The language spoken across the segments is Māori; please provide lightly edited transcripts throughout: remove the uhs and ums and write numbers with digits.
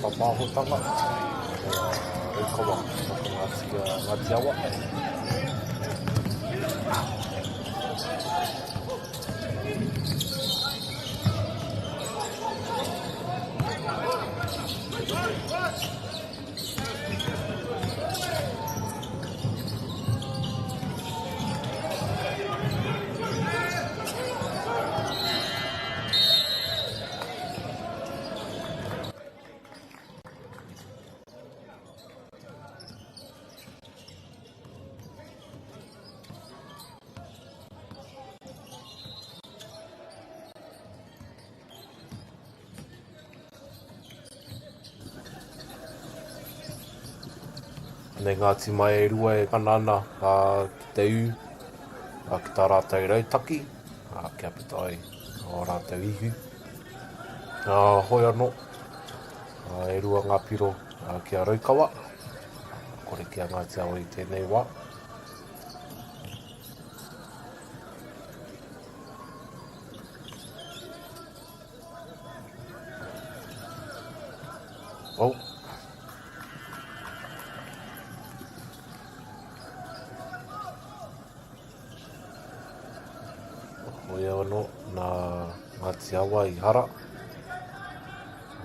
whapahotanga. Reikawa, Ngāti Awa. Nei Ngāti mai e rua e kanana ki te u, ki tā rātou rautaki, kia pita ai o rātou ihu. Hoi anō, e rua ngā piro ki a Raukawa, kore ki a Ngāti Awa i tēnei wā. Oh. Hoi anō, nā Ngāti Awa i hara.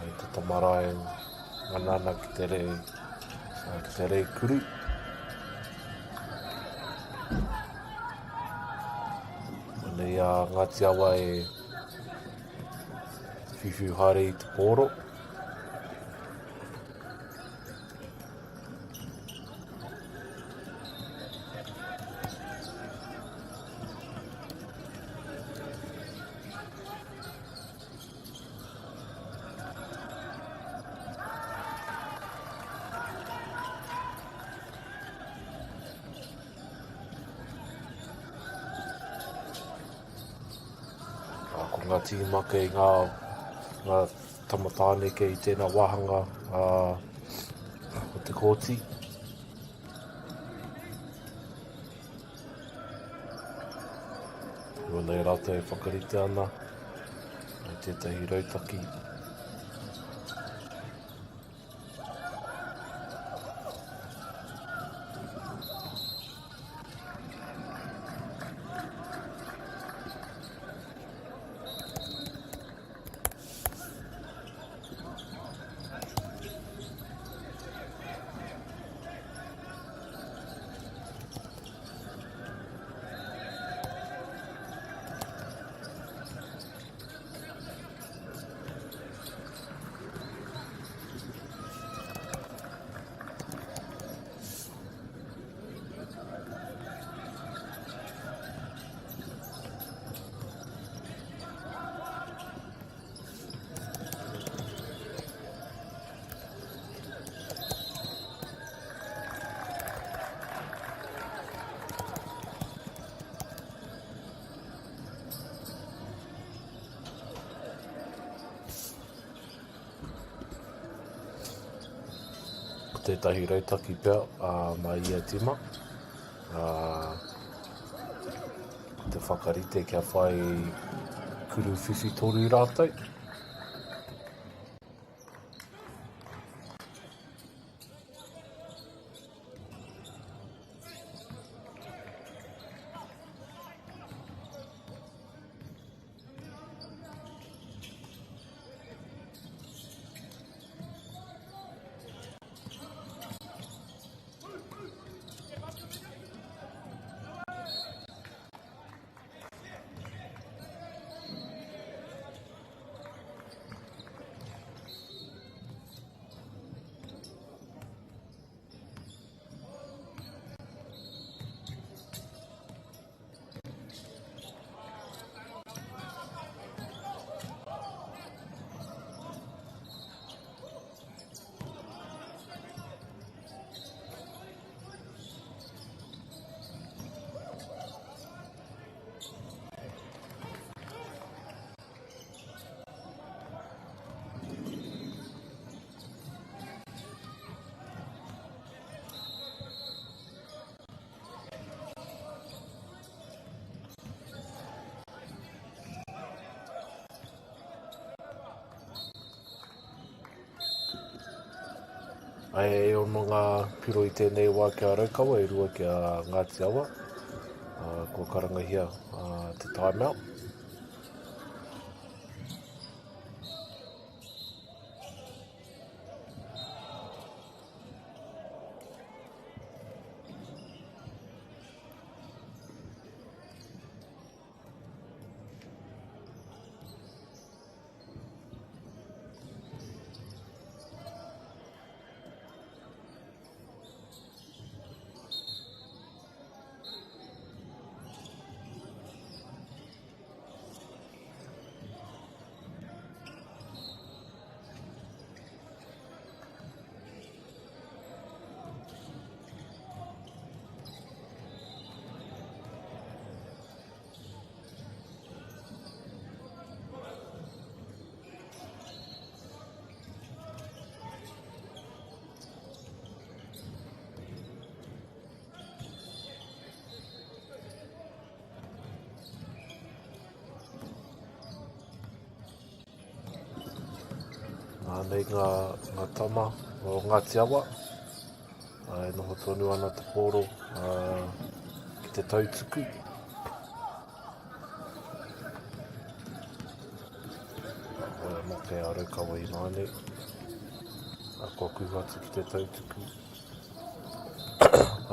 I tata marae manana ki te rei kuru. Nei Ngāti Awa e whiwhu hare i te pōro. Ko ngā tīmake i ngā tamatāne ke i tēnā wahanga o te kōti. Rua nei rātou e whakarite ana i tētahi rautaki. Tētahi rautaki pēr mai ia tima. Te whakarite kia whai kuru whiwhi toru rātou. Ai e ono ngā piro i tēnei wā kia Raukawa, e rua kia Ngāti Awa. Ko karangahia te time out. Nei ngā tama o Ngāti Awa. E noho tonu ana te pōro ki te tautuku. Oia mo te Raukawa i nāne. Kua kuhatu ki te tautuku.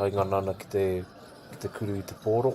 Ai ngā nana ki te kuru i te pōro.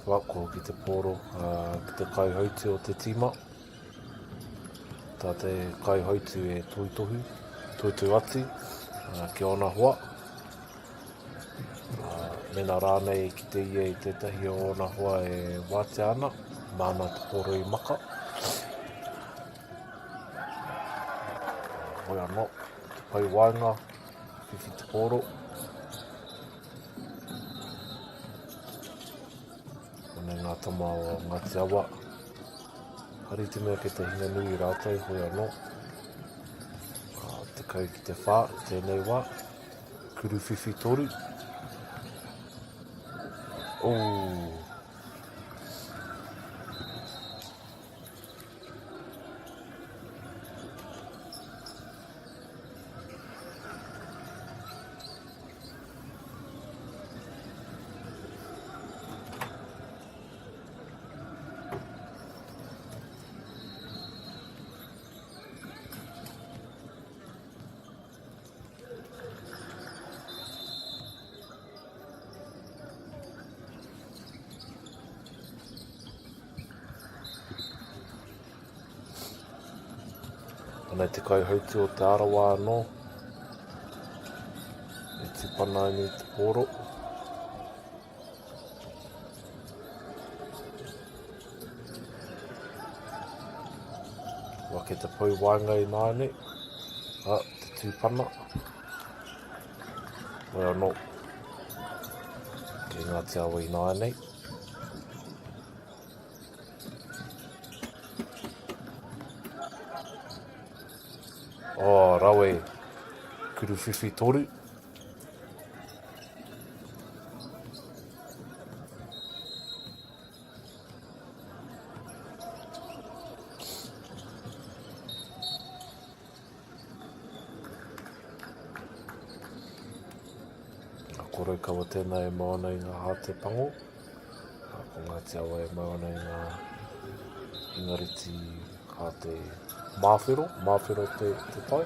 Wako ki te pōro, ki te kaihautu o te tima. Tā te kaihautu e tohu atu, ki ona hoa. Mena rānei ki te ia i tētahi o ona hoa e wātea ana, māna te pōro i maka. Hoi anō, te pai wainga, whiwhi te pōro. Nei ngā tama o Ngāti Awa. Hari te mea ke te hinga nui rātou, hoi anō. Te kau ki te whā, tēnei wā. Kuru whiwhi toru. Nei te kaihautu o te arawa anō. E tupana ni te pōro. Wake te pau wainga i nāne. Te tūpana. Hoi anō. Ki Ngāti Awa i nāne. rawe, kuruwhiwhi toru. Koroi kawa tēnā e mauna i ngā hāte pango. Ko ngā te awa e mauna i ngā ingariti hāte mawhero te tai.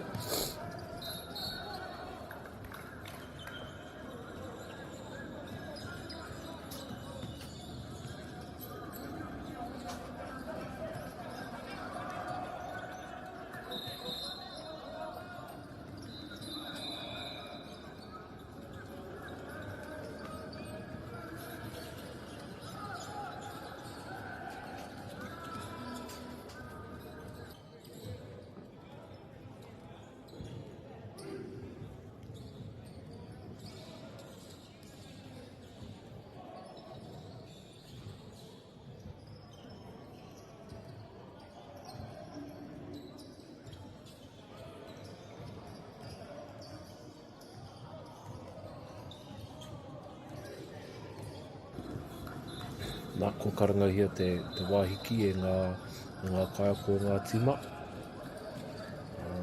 Nā ko karangahia te wāhiki e ngā kaiako o ngā tima.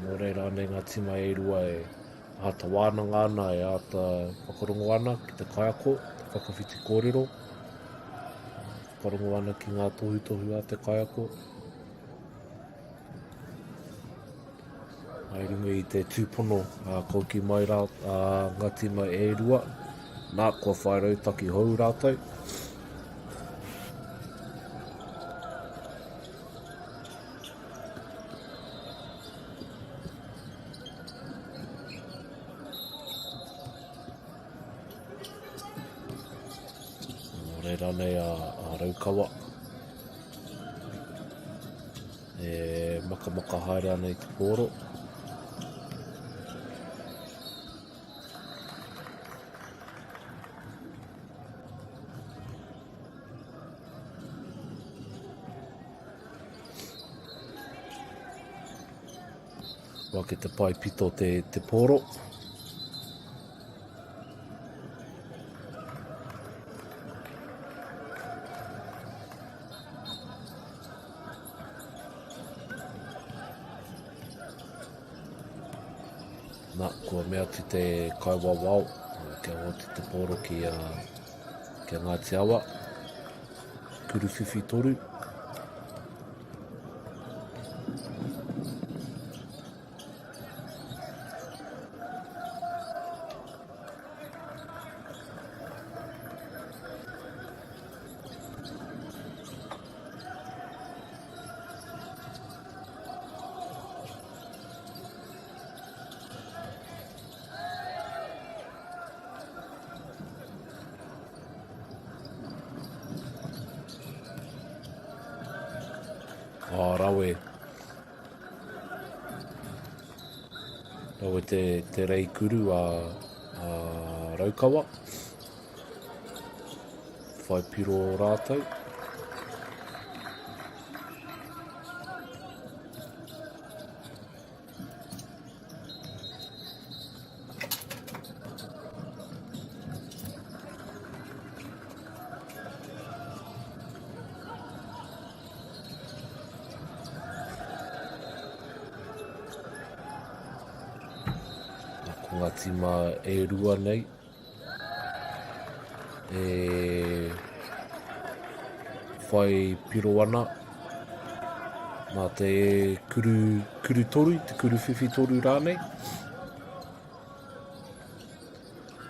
Nō reira nei ngā tima e rua e ata wānanga ana e ata whakarongo ana ki te kaiako, te whakawhiti kōrero. Whakarongo ana ki ngā tohu a te kaiako. Ai runga i te tūpono ko ki mai rā ngā tima e rua. Nā kua whaerau taki hou rātou. Reira nei a Raukawa. E maka haere ana i te pōro. Wake te pai pito te pōro. Nā, kua mea ti te kaiwawao, kia hoti te pōro ki ngā te awa, kuruwhiwhi toru. Rawe te reikuru a Raukawa. Whai piro o rātou. Ko ngā tima e rua nei. E whai piro ana. Nā te kuru toru, te kuru whiwhi toru rānei.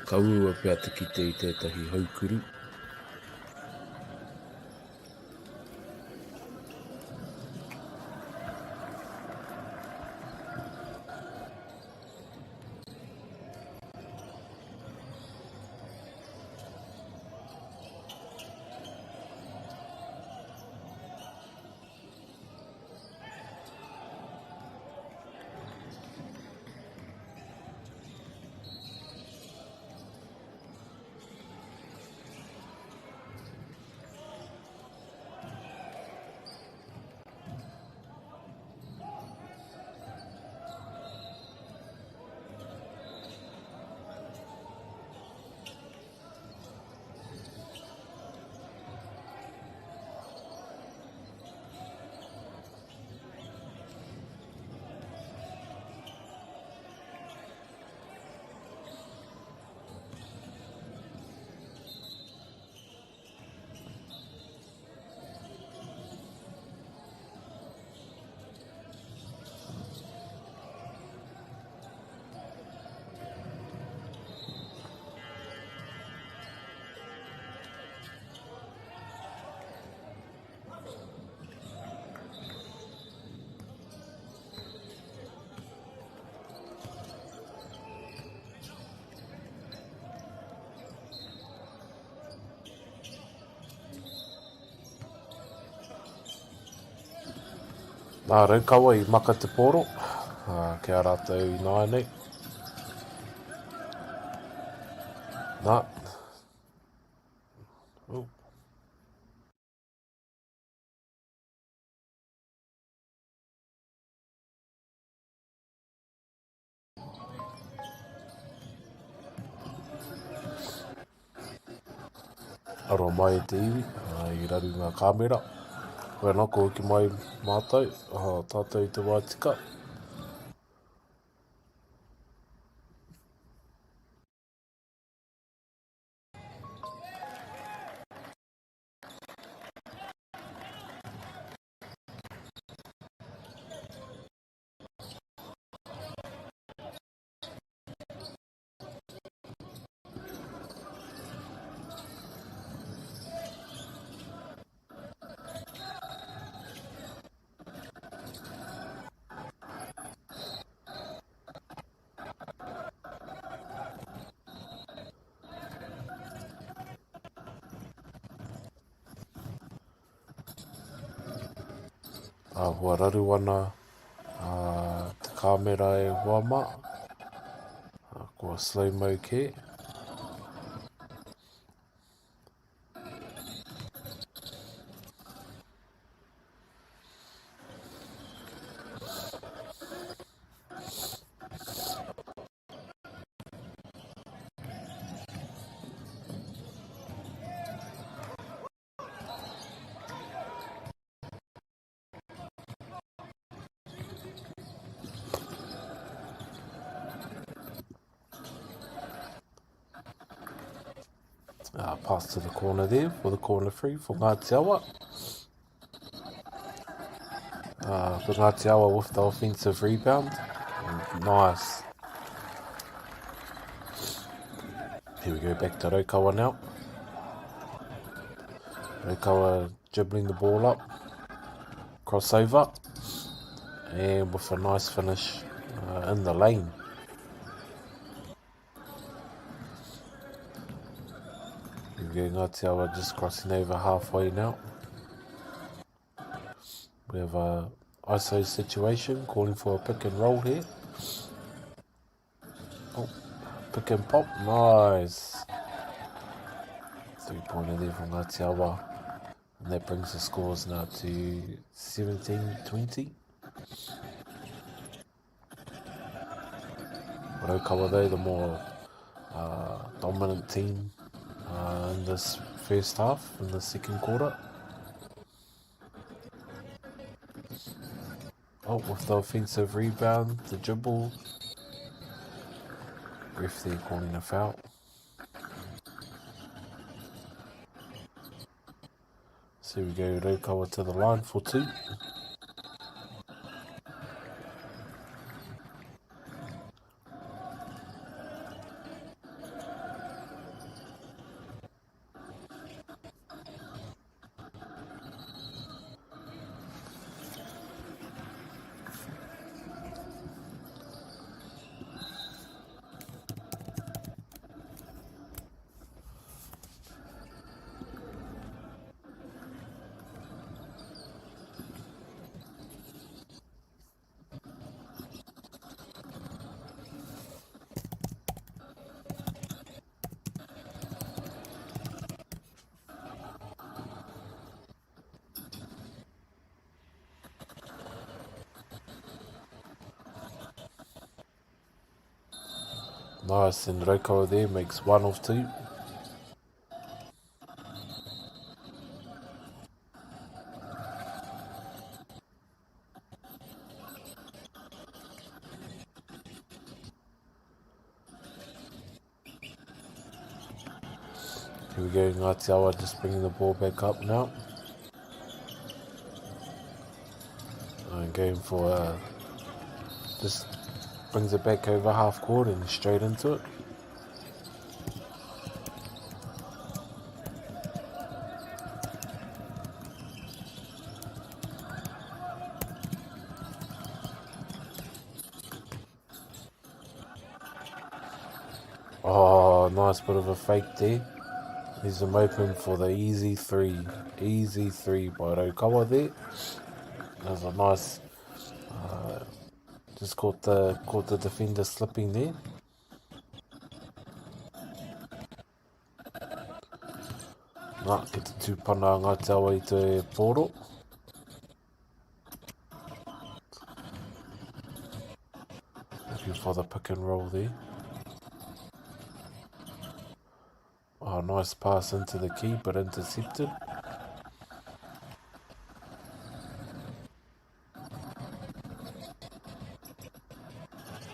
Ka ua pia te kite i tētahi haukuru. Nā rau kaua I maka te poro. Kia rātou I nāne. Nā. Aroa mai e te iwi. I raru ngā kāmera. Koe nako ki mai mātou. Tātou I te waitika. Hua raru ana te kāmera e Huama. Kua slow-mo ke. Pass to the corner there for the corner free for Ngāti Awa. For Ngāti Awa with the offensive rebound. Nice. Here we go back to Raukawa now. Raukawa dribbling the ball up. Crossover. And with a nice finish in the lane. Ngāti Awa just crossing over halfway now. We have a ISO situation, calling for a pick and roll here. Pick and pop, nice. 3-pointer there from Ngāti Awa. And that brings the scores now to 17-20. Raukawa though, the more dominant team in this first half, in the second quarter. With the offensive rebound, the dribble. Ref there calling a foul. So we go Raukawa to the line for 2. Nice, and Raukawa there makes 1 of 2. Here we go, Ngāti Awa just bringing the ball back up now. And going for just brings it back over half court and straight into it. Nice bit of a fake there. Leaves them open for the easy 3. Easy 3 by Raukawa there. That was a nice Just caught the defender slipping there. Ke te tūpana ngā te awa I te pōro. Looking for the pick and roll there. Oh, nice pass into the key, but intercepted.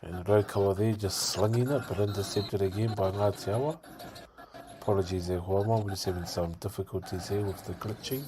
And Raukawa there just slinging it, but intercepted again by Ngāti Awa. Apologies there, Huama. We're just having some difficulties here with the glitching.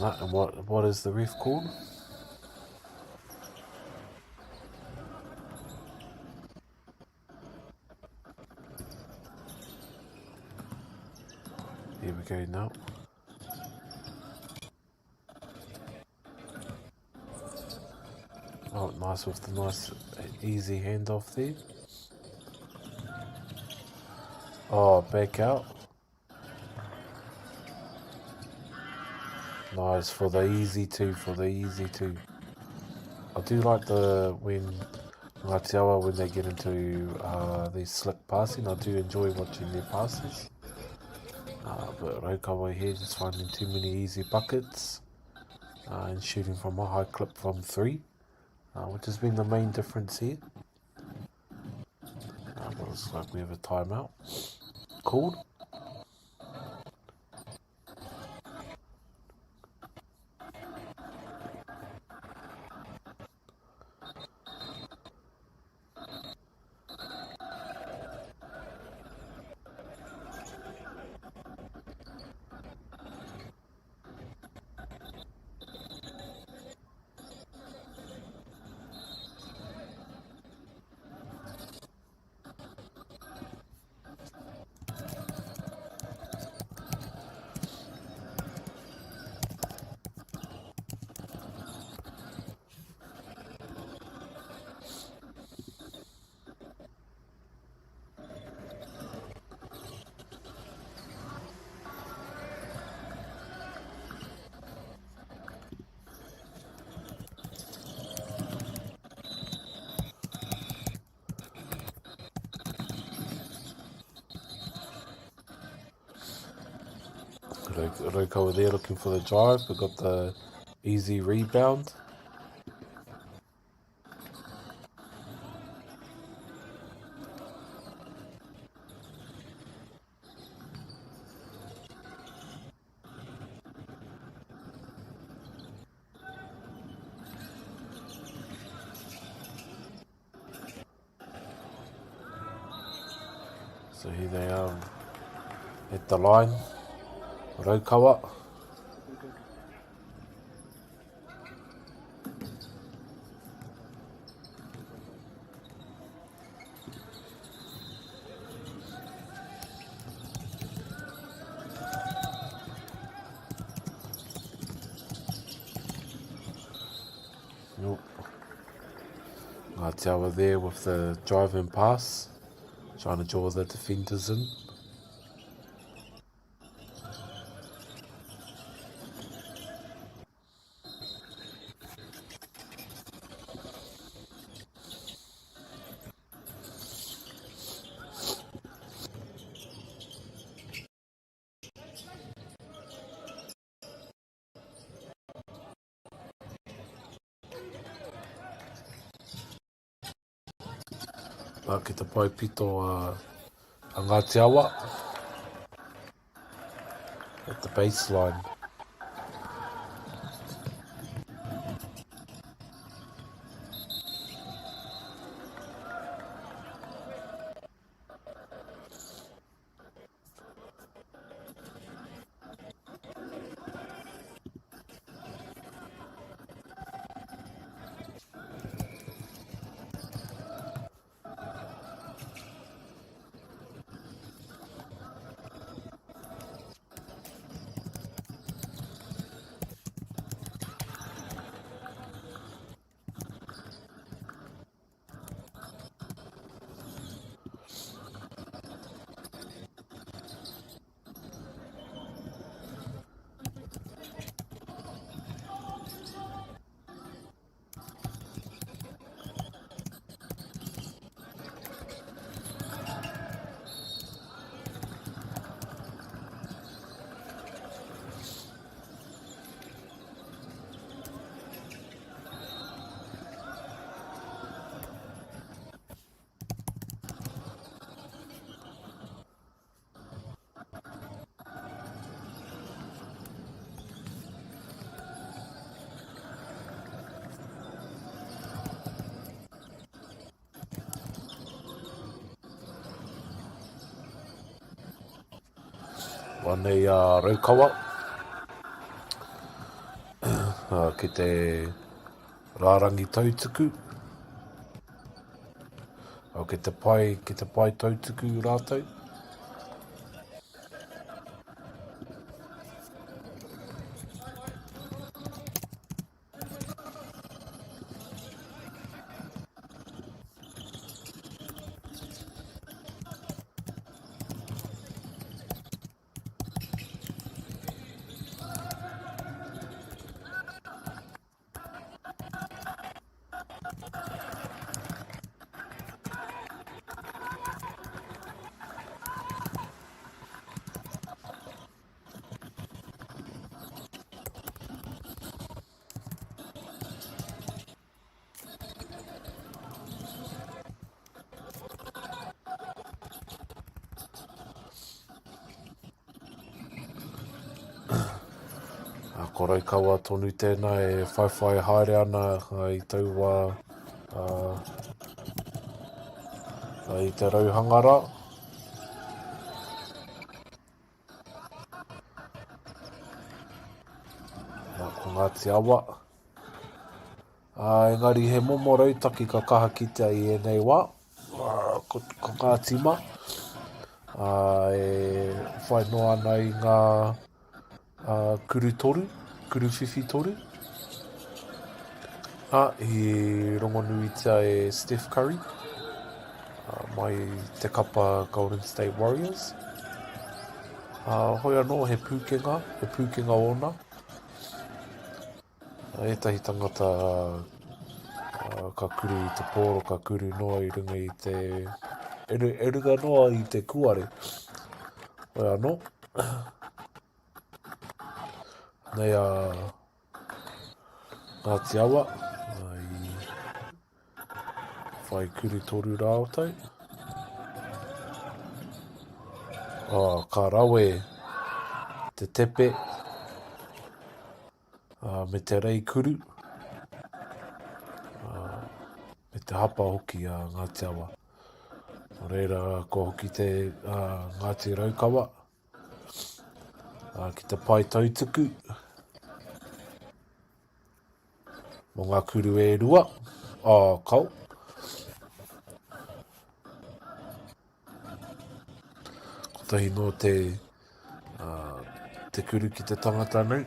And what is the ref called? Here we go now. Oh, nice with the nice easy handoff there. Oh, back out. Nice for the easy two, I do like when Ngāti Awa, when they get into these slick passing, I do enjoy watching their passes. But Raukawa here just finding too many easy buckets and shooting from a high clip from 3, which has been the main difference here. But looks like we have a timeout called. Raukawa there looking for the drive, but got the easy rebound. So here they are at the line. Raukawa. Ngāti Awa there with the driving pass, trying to draw the defenders in. Ki te pai pito a Ngāti Awa at the baseline. Wanei Raukawa, ki te rārangi tautuku, au ki te pai tautuku rātou. Ko Raukawa tonu tēnā e whaiwhai haere ana i taua i te rauhangara. Ko Ngāti Awa. Engari he momo rautaki ka kaha kita i enei wā. Ko Ngāti Ma. E whai noa ana i ngā kuru toru, kuru whiwhi toru. I rongonuitia e Steph Curry. Mai te kapa Golden State Warriors. Hoi anō he pūkenga ona. Ētahi tangata ka kuru i te pōro, ka kuru noa i runga i te... E runga noa i te kuare. Hoi anō. Nei Ngāti Awa. I whai kuru toru rāotai. Ka rawe te tepe. Me te rei kuru. Me te hapa hoki a Ngāti Awa. O reira, ko hoki te Ngāti Raukawa. Ki te pai tautuku. Mo ngā kuru e rua. Kau. Kotahi no te kuru ki te tangata nei.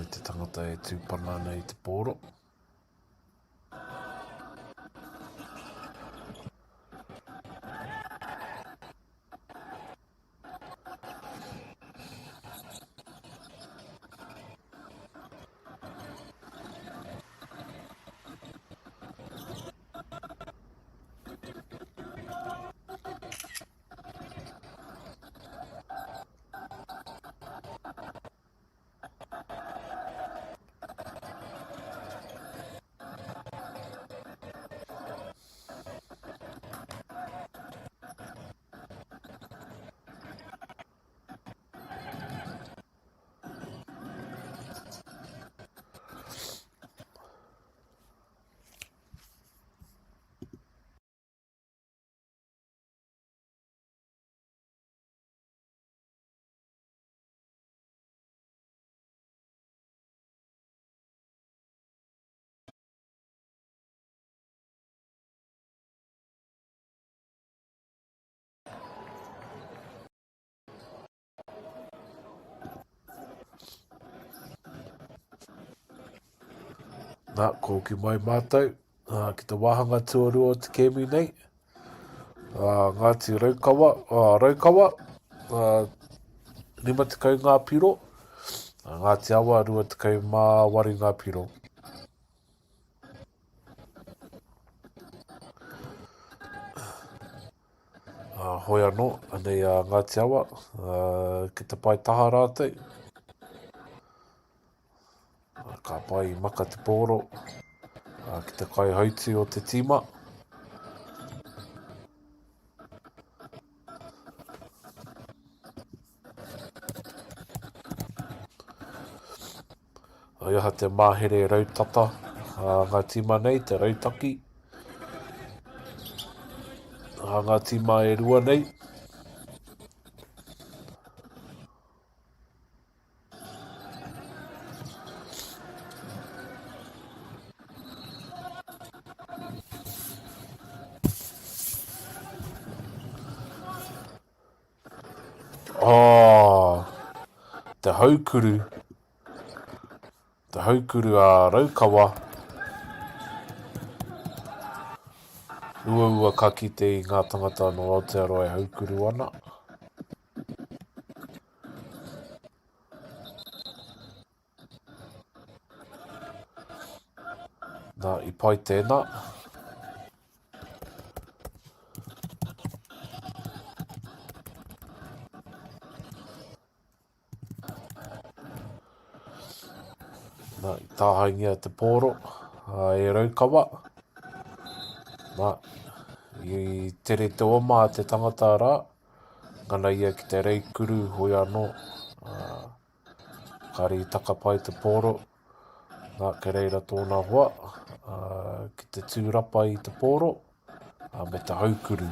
Te tangata e tūpana nei te pōro. Ko ki mai mātou, ki te wāhanga tuarua o te kēmu nei. Ngāti Raukawa, 50 ngā piro. Ngāti Awa, 28 ngā piro. Hoi anō, anei Ngāti Awa, ki te pai taha rātou. Ka pai maka te pōro, ki te kai hauti o te tima. Ia te mahere rautata, ngā tima nei, te rautaki. Ngā tima e rua nei. Te haukuru. Te haukuru a Raukawa. Ua ka kite i ngā tangata no Aotearoa e haukuru ana. Nā, i pai tēnā. Nā, i tāhaingia te pōro, e Raukawa. Nā, i tere te oma te tangata rā, ngana ia ki te reikuru hoi anō, kari takapai te pōro, nā, ke reira tōna hoa, ki te tūrapa i te pōro, me te haukuru.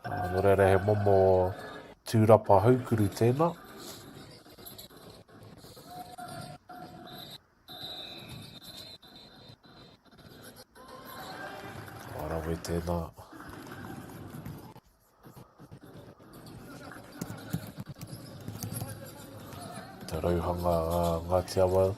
No reira he momo tūrapa haukuru tēnā. Arawe tēnā. Te rauhanga Ngāti Awa.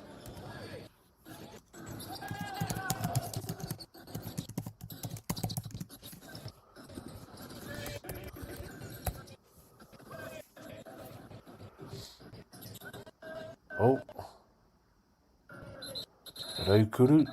Raukuru.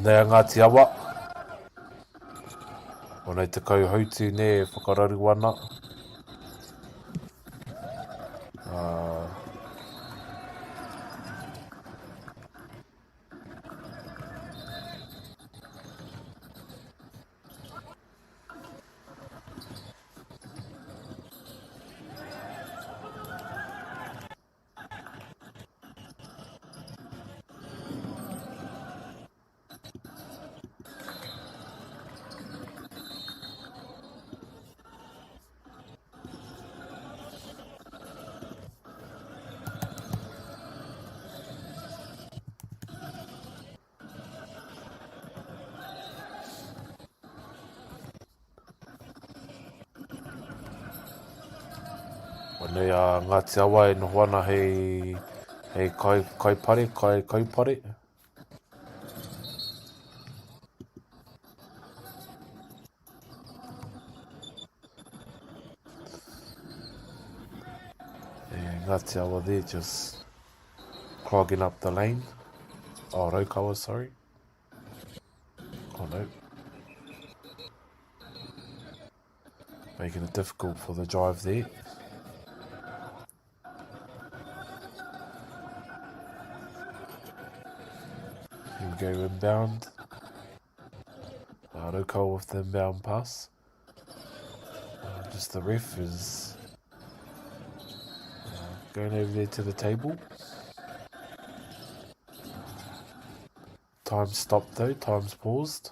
Nei a Ngāti Awa. O nei te kauhautu ne e whakararu ana. O nei a Ngāti Awa e noho ana hei kaipare, kaupare. Ngāti Awa there just clogging up the lane. Oh, Raukawa, sorry. Oh no. making it difficult for the drive there. Here we go, inbound. Raukawa with the inbound pass. Just the ref is going over there to the table. Time stopped though, time's paused.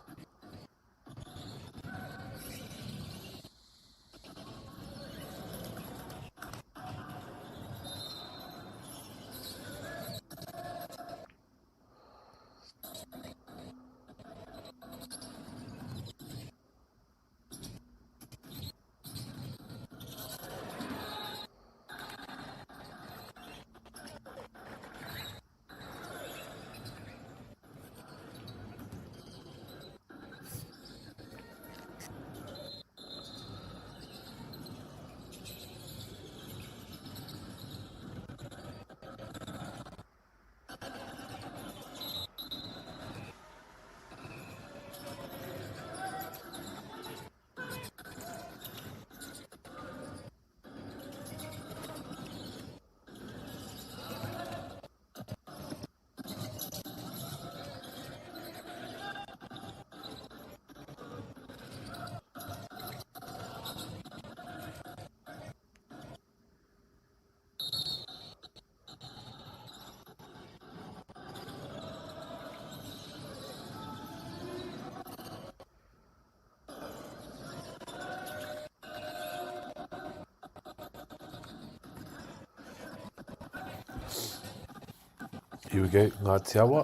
Here we go, Ngā Te Awa.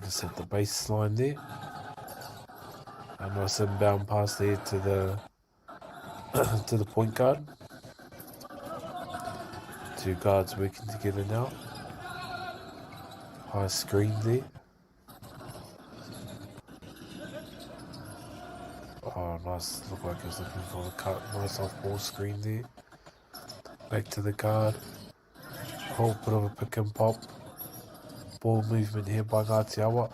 Just hit the baseline there. A nice inbound pass there to the to the point guard. Two guards working together now. High screen there. Oh, nice. Looked like he was looking for the cut. Nice off-ball screen there. Back to the guard. Whole bit of a pick and pop. Ball movement here by Ngā Te Awa.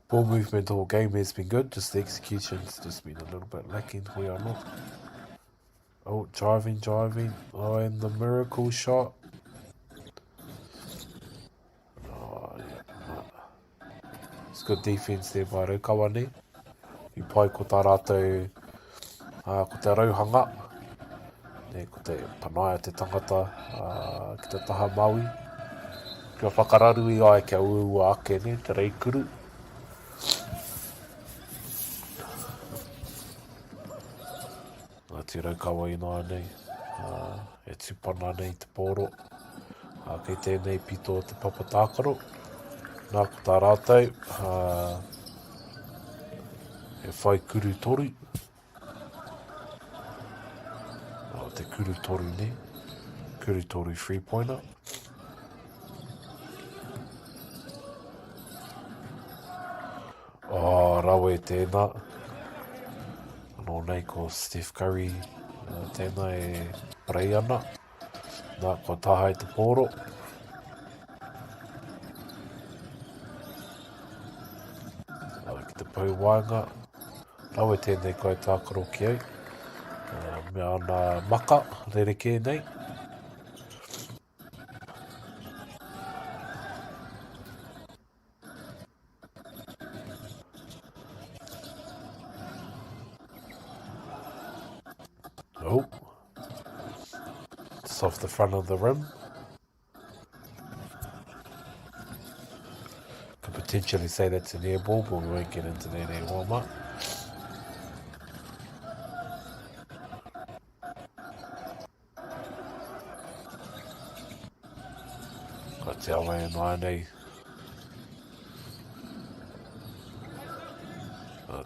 Ball movement all game has been good, just the execution's just been a little bit lacking. We are not. Oh, driving. Oh, and the miracle shot. Oh, yeah. It's good defense there by Raukawa ne. I pai ko tā rātou, ko te rauhanga. Ne, ko te panaia te tangata ki te taha Maui. Kia whakararu I ai kia uua ake ne, te reikuru. Ngā te Raukawa I nā nei. E tupana nei te pōro. Kei tēnei pito te papatākaro. Nā ko tā rātou. E whai kuru toru. Te kuru toru ne. Kuru toru 3-pointer. Oh, rawe tēnā. Anō nei ko Steph Curry. Tēnā e prei ana. Nā ko tahai te pōro. Ki te pau wāinga. Rawe tēnei kai tākaro ki au. Me ana maka, rereke nei. Oh. It's off the front of the rim. Could potentially say that's an air ball, but we won't get into that air warm-up. Te awa e nai nei.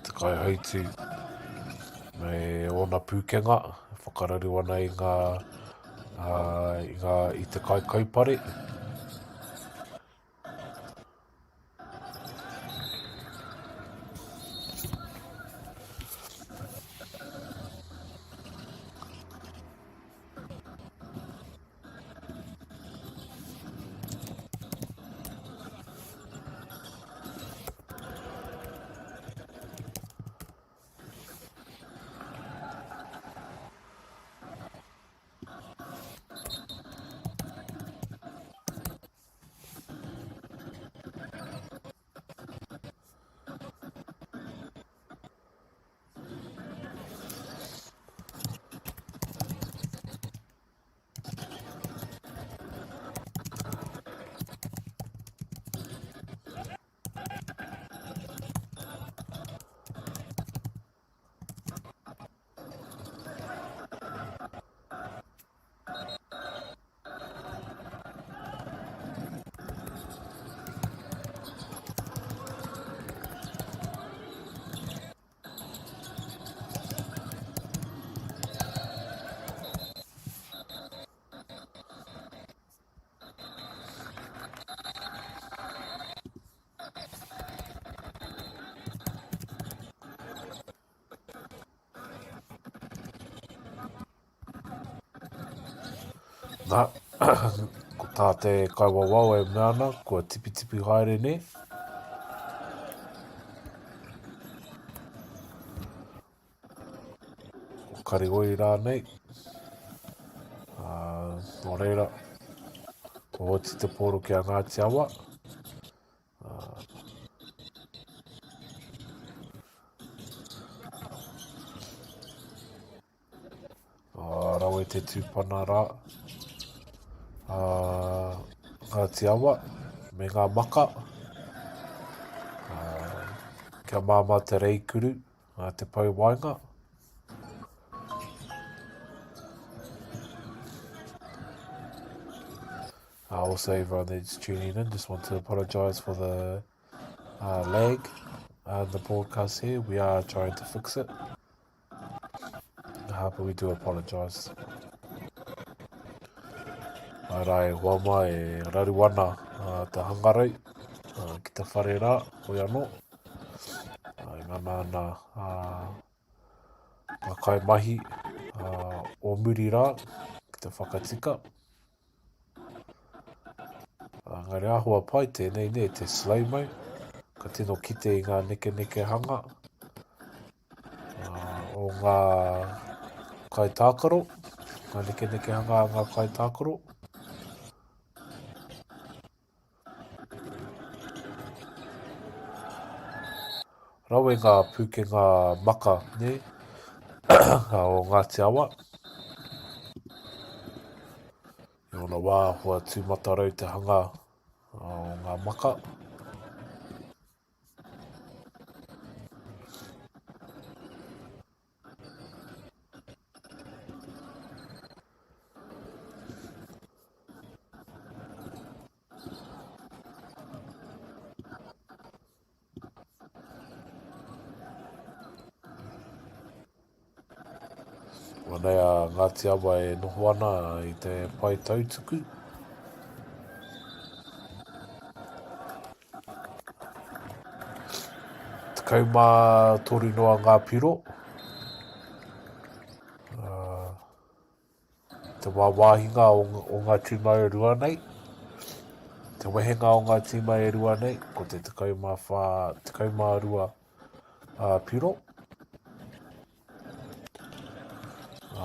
Te kai hautu. Me ona pūkenga. Whakararu ana I te kai kaupare. Nā, ko tā te kaiwawau e meana, kua tipi tipi haere ne. Ko kare oi rānei. Nō reira, ko hoti te pōro ki a Ngāti Awa. Rau e te tūpana rā. Ngāti Awa, me ngā maka. Kia māma te reikuru, te pauwainga. Also, everyone that's tuning in, just want to apologise for the lag in the broadcast here. We are trying to fix it. But we do apologise. Rai, hoa mai, raruana, te hangarei, ki te whare rā, hoi anō. Ngana ana, ngā kai mahi, o muri rā, ki te whakatika. Ngari āhua pai, tēnei ne, te slaimau, ka tino kite i ngā neke neke hanga. O ngā kai tākaro, ngā neke neke hanga ngā kai tākaro. Rau e ngā pūkenga maka, ne, o Ngāti Awa. I ona wā, hua tūmata rau te hanga o ngā maka. Nei a Ngāti Awa e noho ana i te pai tautuku. Te kaumā tori noa ngā piro. Te wāwāhinga o ngā tīmai e rua nei. Te wehenga o ngā tīmai e rua nei, ko te kaumā rua piro.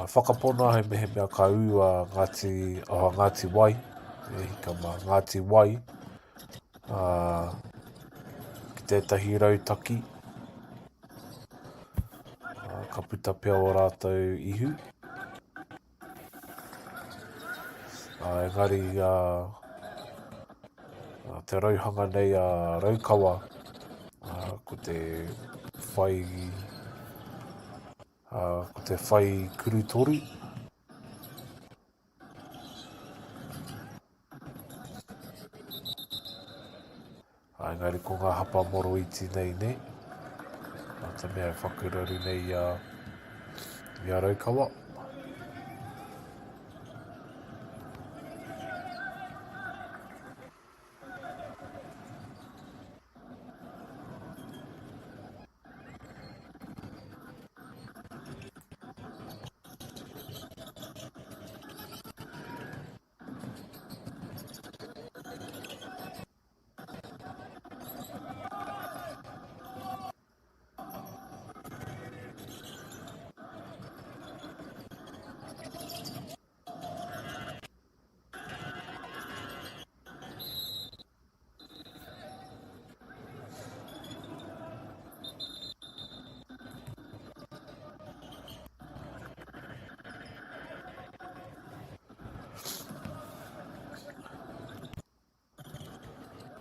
Whakapona he mehe mea ka ua Ngāti Wai, e hika mā Ngāti Wai, ki tētahi rautaki, ka puta pia o rātou ihu. Engari, te rauhanga nei a Raukawa, ko te whai kurutoru. Engari ko ngā hapa moro iti nei ne. Tā mea whakuraru nei i a Raukawa.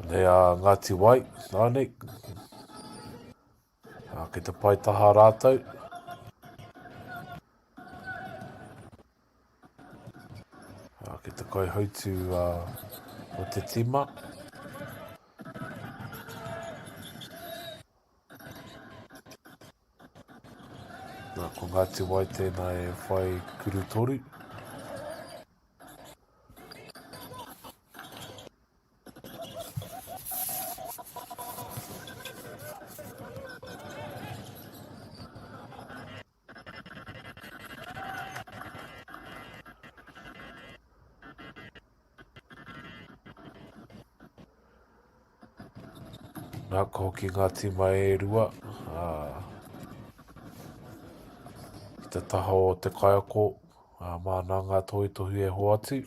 Nei a Ngāti Wai, nānei. Ki te paitaha rātou. Ki te kaihautu o te tima. Ko Ngāti Wai tēnā e whai kurutoru. Nā ko ki ngā tima e rua. I te taha o te kaiako. Mā nā ngā tohu e hoatu.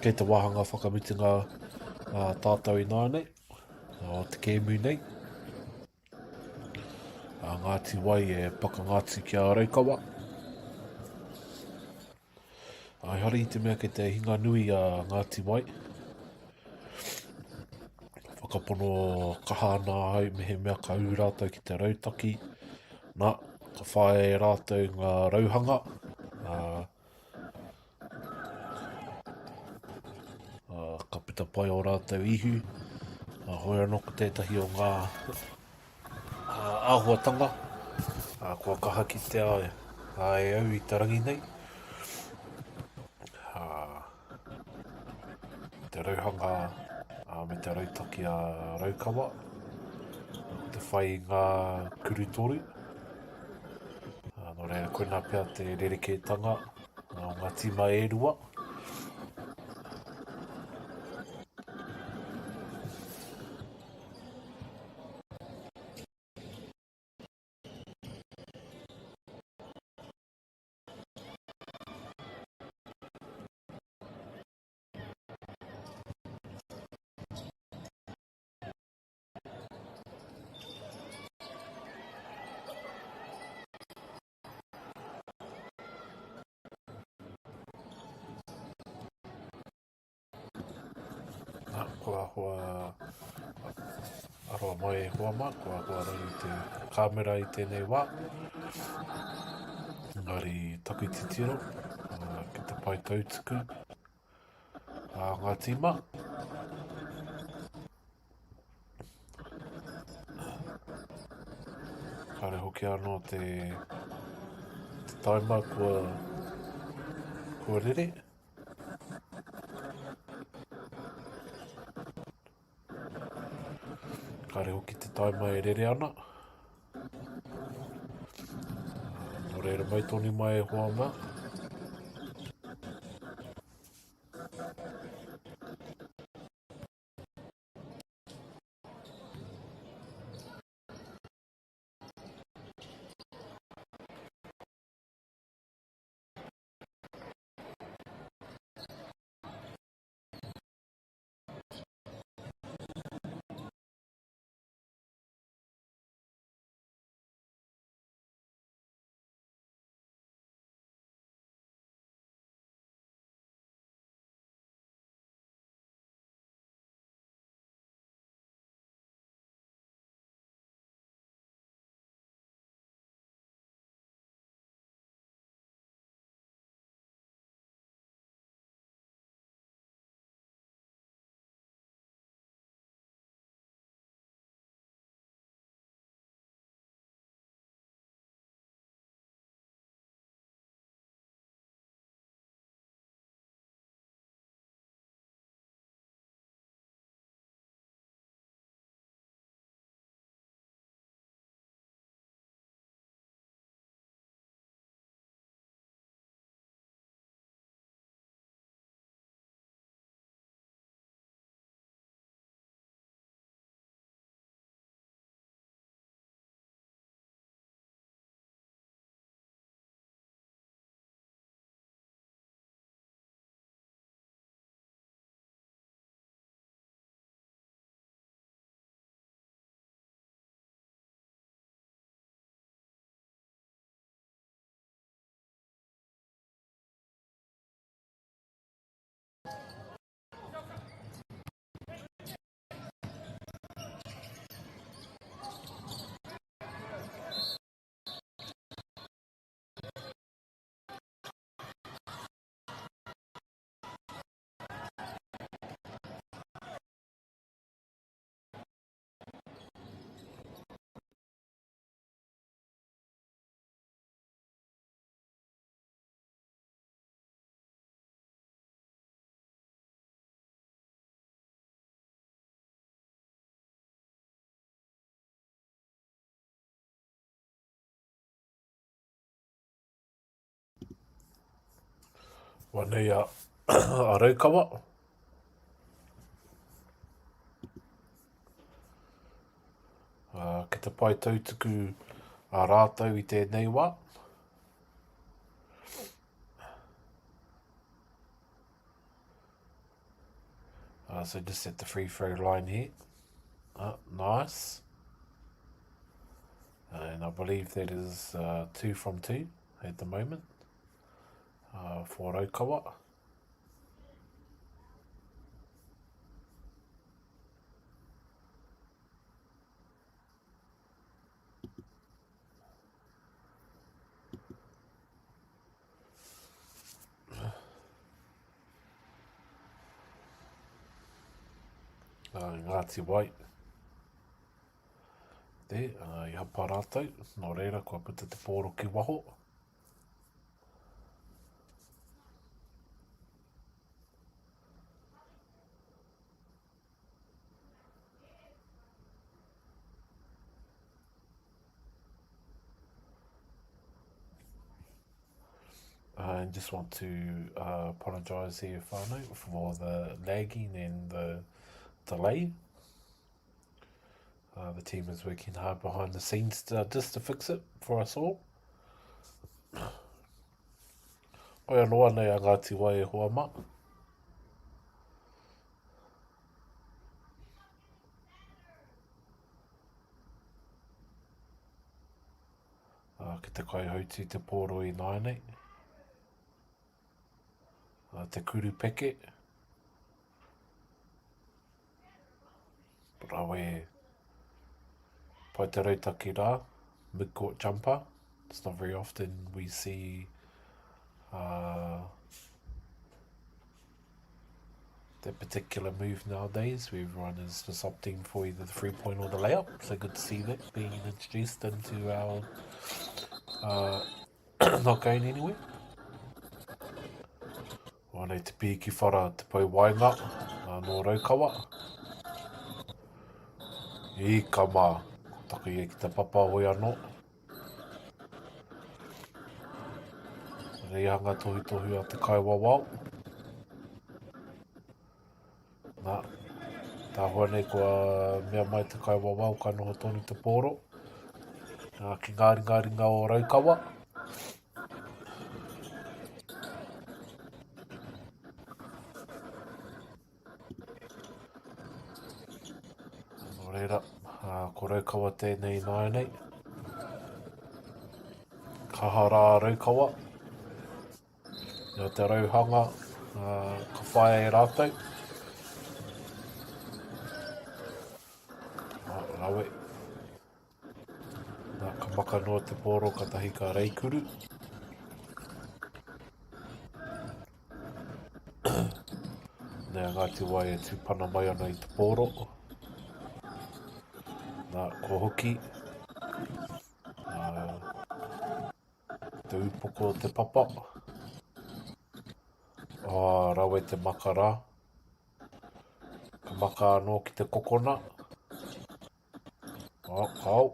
Kei te wahanga whakamitinga tātou i nānei, o te kēmu nei. Ngāti Wai e pakangāti ki a Raukawa. Ai hari i te mea kei te hinga nui a Ngāti Wai. Whakapono kaha nā hau mehe mea ka ū rātou ki te rautaki. Nā, ka whae rātou ngā rauhanga. Ka pita pai o rātou ihu. Hoi anō ko tētahi o ngā āhuatanga. Kua kaha ki te ae. E au i te rangi nei. Te rauhanga me te rautaki a Raukawa. Te whai i ngā kurutoru. Nō reira koe nā pia te rerekētanga o ngā tima e rua. Kua hoa aroa mai e hoa ma, kua hoa rau te kāmera i tēnei wā. Engari taku titiro, ki te pai tautuku ngā tima. Kare hoki anō te taima kua rere. Kare hoki te taima e rere ana. Nō reira mai tōni mai e hoa ma. Wanei a Raukawa. Ki te pai tautuku a rātou i tēnei wā. So just at the free throw line here. Nice. And I believe that is 2 from 2 at the moment for Raukawa. Ngāti Wai. Te, I hapa rātou. Nō reira, kua puta te pōro ki waho. I just want to apologise here, whānau, for the lagging and the delay. The team is working hard behind the scenes just to fix it for us all. Oia noa nei a Ngāti Wai e hoa ma. Ki te kai hauti te pōro I nai nei. Te kuru peke. Rawe pai te rautaki rā, mid-court jumper. It's not very often we see that particular move nowadays, where everyone is just opting for either the 3-point or the layup. So good to see that being introduced into our not going anywhere. Wane te pī ki whara te pau wainga no Raukawa. I ka mā, taka ia ki te papa hoi anō. Reihanga tohu a te kaiwawao. Nā, tā hoa nei kua mea mai te kaiwawao ka noho tonu te pōro. Ki ngāringa o Raukawa. Nō reira, ko Raukawa tēnei nai nei. Kaha rā Raukawa. Nō te rauhanga, ka whae e rātou. Rawe. Nā, ka maka noa te pōro, ka tahi ka reikuru. Nē, Ngāti Wai e tūpana mai ana I te pōro. Nā, ko hoki. Te upoko o te papa. Rawe te maka rā. Ka maka anō ki te kokona. Kau.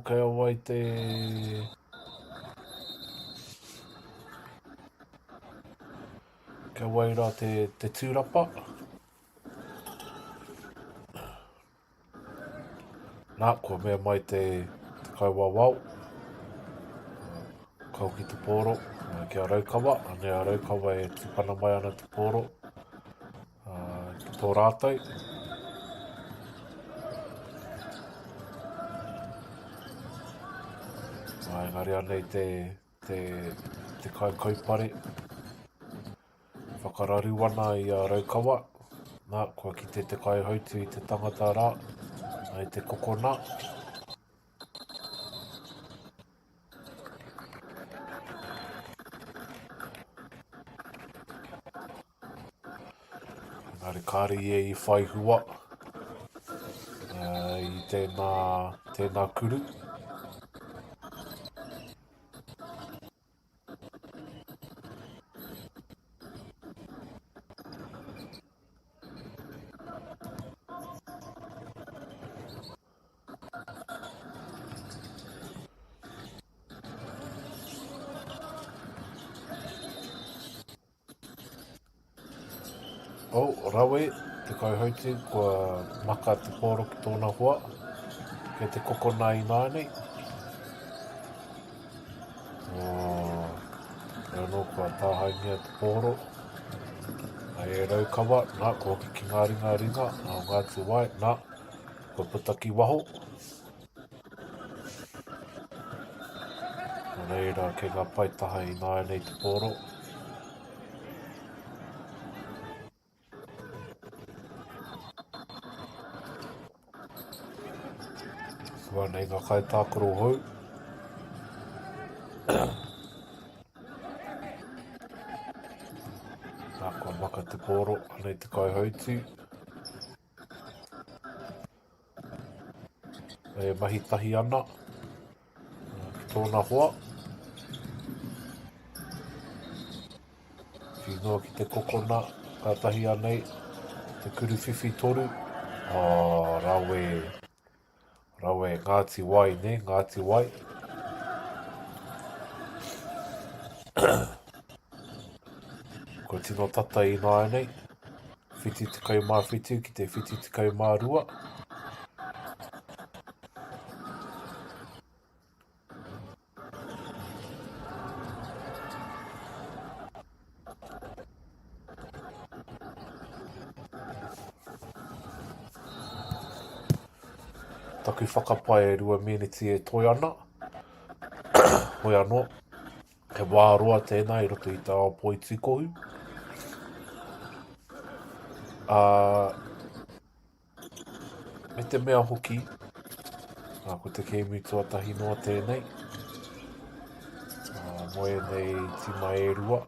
Kei awai te... Kei awai rā te tūrapa. Nā, kua mea mai te kaiwawao. Kau ki te pōro, ki a Raukawa. Ane a Raukawa e tūpana mai ana te pōro. Ki tō rātou. Engari anei te kai kaupare. Whakararu ana I a Raukawa. Nā, kua ki te kai hautu I te tangata rā. Ai te kokona. Engari kāri e I whai hua. I tēnā kuru. Rawe, te kauhautu, kua maka te pōro ki tōna hua. Kei te kokona I nai nei. E anō kua tāhaingia te pōro. Ai e raukawa, nā, kua ki ngā ringa, nā Ngāti Wai, nā, kua puta ki waho. Nō reira, kei ngā paitaha i nāi nei te pōro. Kua nei ngā kai tākaro hou. Nā, kua maka te pōro, anei te kai hautu. E mahi tahi ana. Ki tōna hoa. Whinoa ki te kokona, ka tahi anei, te kuru whiwhi toru. Rawe. Rawe, Ngāti Wai, ne, Ngāti Wai. Ko tino tata i nāi nei. Whiti te kaumā whitu ki te whiti te kaumā rua. Taku whakapai e 2 miniti e toi ana. Hoi anō. He wāroa tēnā i roto i tā o poi tikohu. Me te mea hoki, ko te kēmu tuatahi noa tēnei. Moe nei tima e rua.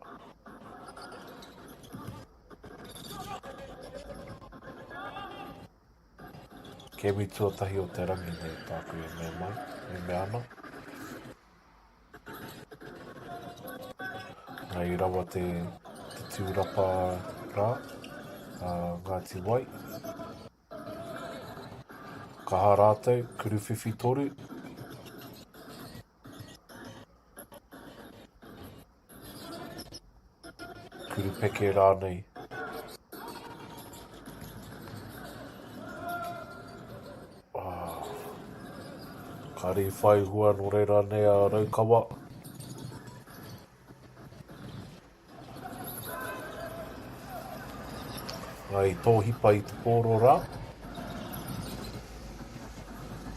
Kēmu tuatahi o te rangi nei tāku e mea mai, e mea ana. Nei rawa te tūrapa rā, Ngāti Wai. Kaha rātou, kuru whiwhi toru. Kuru peke rānei. Ka ri whai hua no reira nei a raukawa. Ai tōhipa i te pōro rā.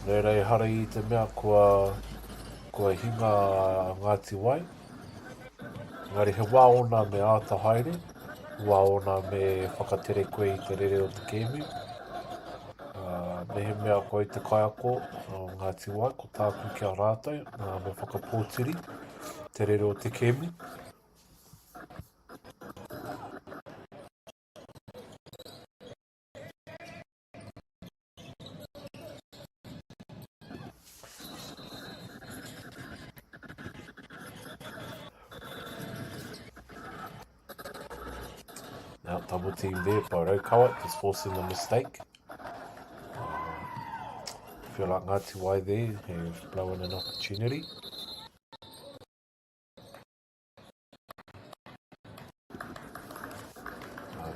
Reira e hara i te mea kua hinga Ngāti Wai. Ngari he wā ona me āta haere. Wā ona me whakatere koe i te rere o te kēmu. Me he mea koe te kaiako o Ngāti Wai, ko tāku kia rātou, me whakapōtiri, te rere o te kēmu. Now, double team there by Raukawa, just forcing a mistake. Feel like Ngāti Wai there has blown an opportunity.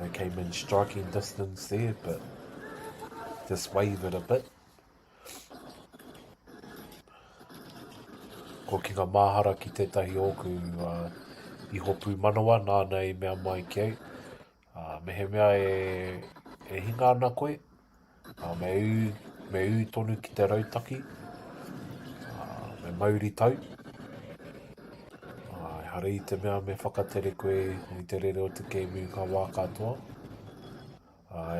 They came in striking distance there, but just wavered a bit. Ko ki ngā māhara ki tētahi oku i hopu manawa, nānei mea mai ki au. Me he mea e hinga ana koe, me u tonu ki te rautaki, me mauri tau. Hara i te mea me whakatere koe i te rere o te kēmu ka wā katoa.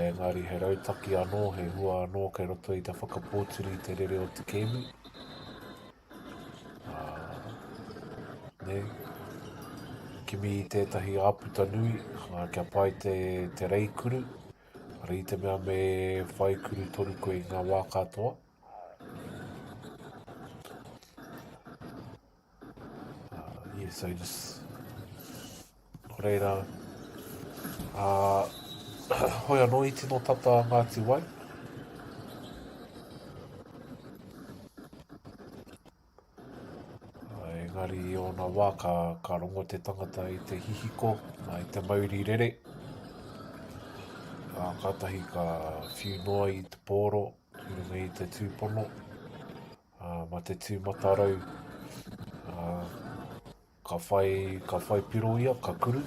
Engari he rautaki anō, he hua anō kei roto i te whakapōturi i te rere o te kēmu. Ne, kimi i tētahi āputa nui, kia pai te reikuru. Hara i te mea me whaikuru toru koe i ngā wā katoa. Yeah, so just reira hoi anō i tino tata Ngāti Wai. Engari i ona wā ka rongo te tangata i te hihiko, i te mauri rere. Kātahi ka whiu noa i te pōro, i runga i te tūpono, ma te tūmatarau. ka whai piro ia, ka kuru.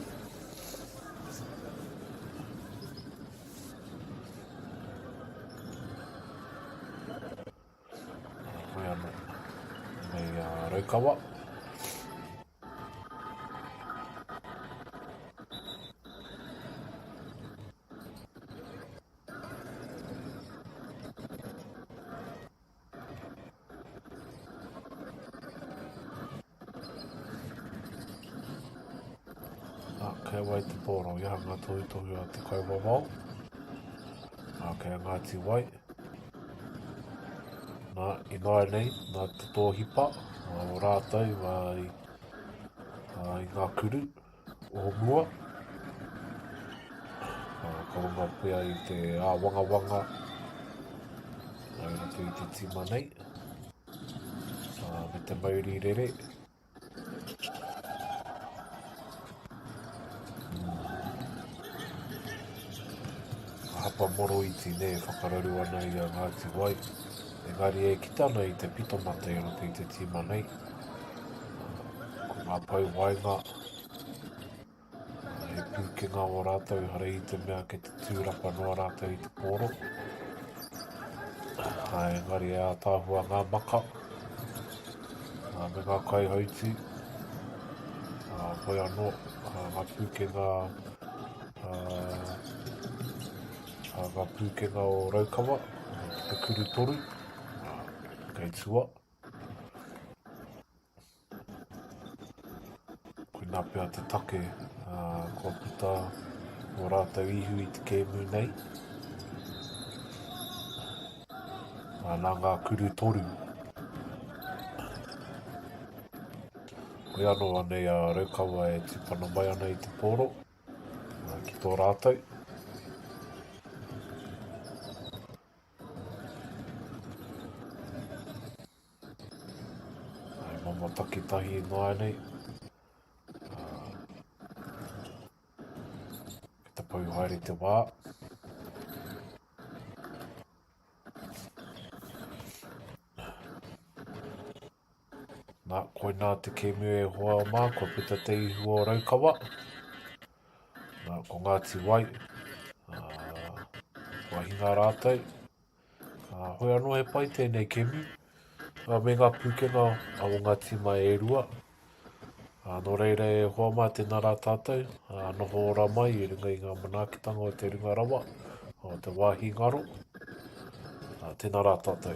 Koe anō. Nei Raukawa. Kei wai te pōro, ia ngā tohu a te kaiwawao. Kei Ngāti Wai. I nāi nei, nā te tōhipa, o rātou i ngā kuru o mua. Ka runga pia i te wangawanga, ai ratu i te tima nei. Me te mauri rere. Hapa moro iti ne whakararu ana i a Ngāti Wai. Engari e kita ana i te pito mata i ratu i te tima nei. Ko ngā pau wainga. He pūkenga o rātou hara i te mea ke te tūrapa noa rātou i te pōro. Engari e ātāhua ngā maka. Me ngā kaihautu. Hoi anō, ngā pūkenga ngā pūkenga o Raukawa, te kuru toru, kei tua. Koe nā pia te take, kua puta o rātou ihu i te kēmu nei. Nā ngā kuru toru. Koe anō anei a Raukawa e tupana mai ana i te pōro, ki tō rātou. Mama takitahi nāi nei. Ki te pau haere te wā. Koe nā te kēmu e hoa mā, kua puta te ihu o Raukawa. Ko Ngāti Wai. Kua hinga rātou. Hoi anō he pai tēnei kēmu. Me ngā pūkenga o ngā tima e rua. Nō reira e hoa mā tēnā rā tātou. Noho ora mai i runga i ngā manaakitanga o te runga rawa. O te wāhi ngaro. Tēnā rā tātou.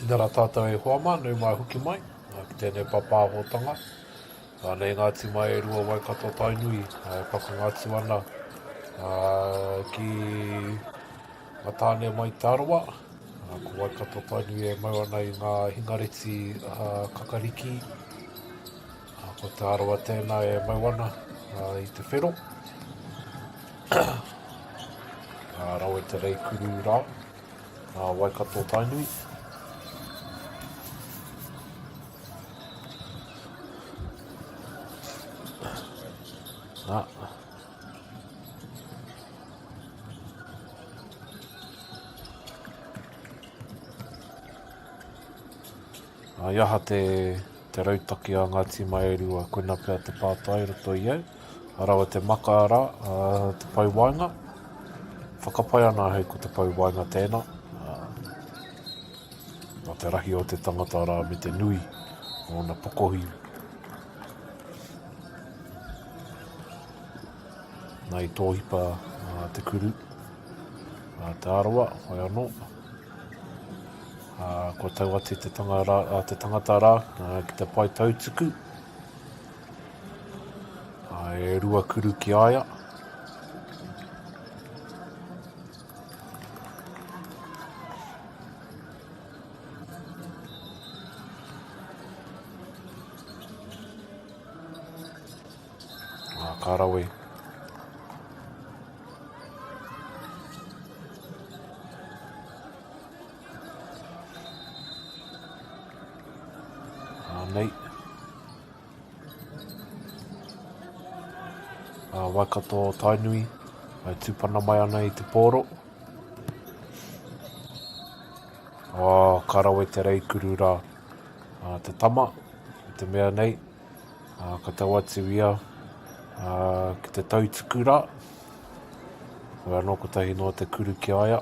Nera tātou e hoama, nau mai huki mai, ki tēnei papāhotanga. Nei Ngāti mai e rua Waikato Tainui, e whakangātu ana ki Matāne mai Tāroa. Ko Waikato Tainui e mau ana i ngā hingareti kakariki. Ko Tāroa tēnā e mau ana i te whero. Rau e te reikuru rā, Waikato Tainui. Iaha te rautaki a Ngāti Maerua, koina pia te pātai roto i au. Arawa te makaara, te pauwainga. Whakapai ana hei ko te pauwainga tēnā. Te rahi o te tangata rā me te nui o na pokohi. Nei tōhipa te kuru. Te arawa, hoi anō. Ko tau ati te tangata rā ki te pai tautuku. E rua kuru ki aia. Kārawe. Nei. Waikato Tainui, tūpana mai ana i te pōro. Kārawe te reikuru rā te tama, te mea nei. Ka tau atu ia ki te tautuku rā. Hoi anō ko tahi noa te kuru ki aia.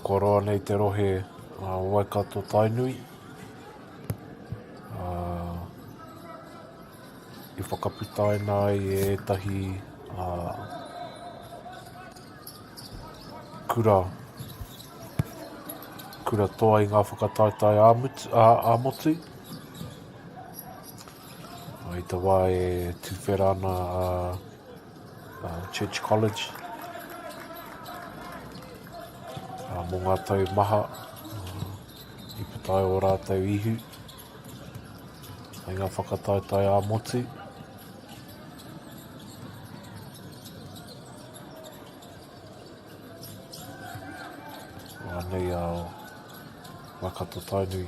Ko roa nei te rohe Waikato Tainui. I whakaputa ina i etahi kura toa i ngā whakataitai āmotu. I te wā e tūwhera ana Church College. Mō ngā tau maha, i putai o rātou ihu. I ngā whakataitai āmotu. Nei ao Waikato Tainui.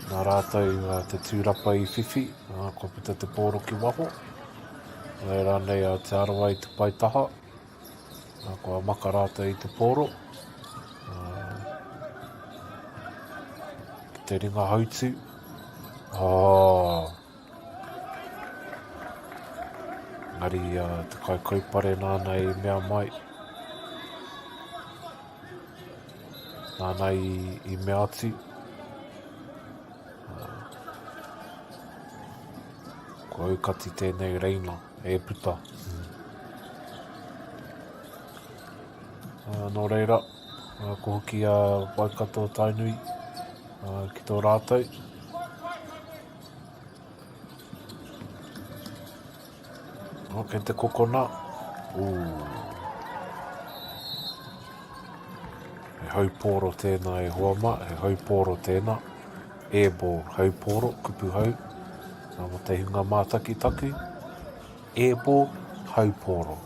Nā rātou te tūrapa i whiwhi, ko puta te pōro ki waho. Nei rānei te arawa i te paitaha, ko maka rātou i te pōro. Ki te ringa hautu. Ngari te kai kaupare nāna i mea mai. Nāna i mea atu. Ko aukati tēnei reina, e puta. Nō reira, ko hoki a Waikato Tainui ki tō rātou. Kei te kokona. He haupōro tēnā e hoama, he haupōro tēnā. Airball, haupōro, kupu hau. Mo te hunga mātaki taku. Airball, haupōro.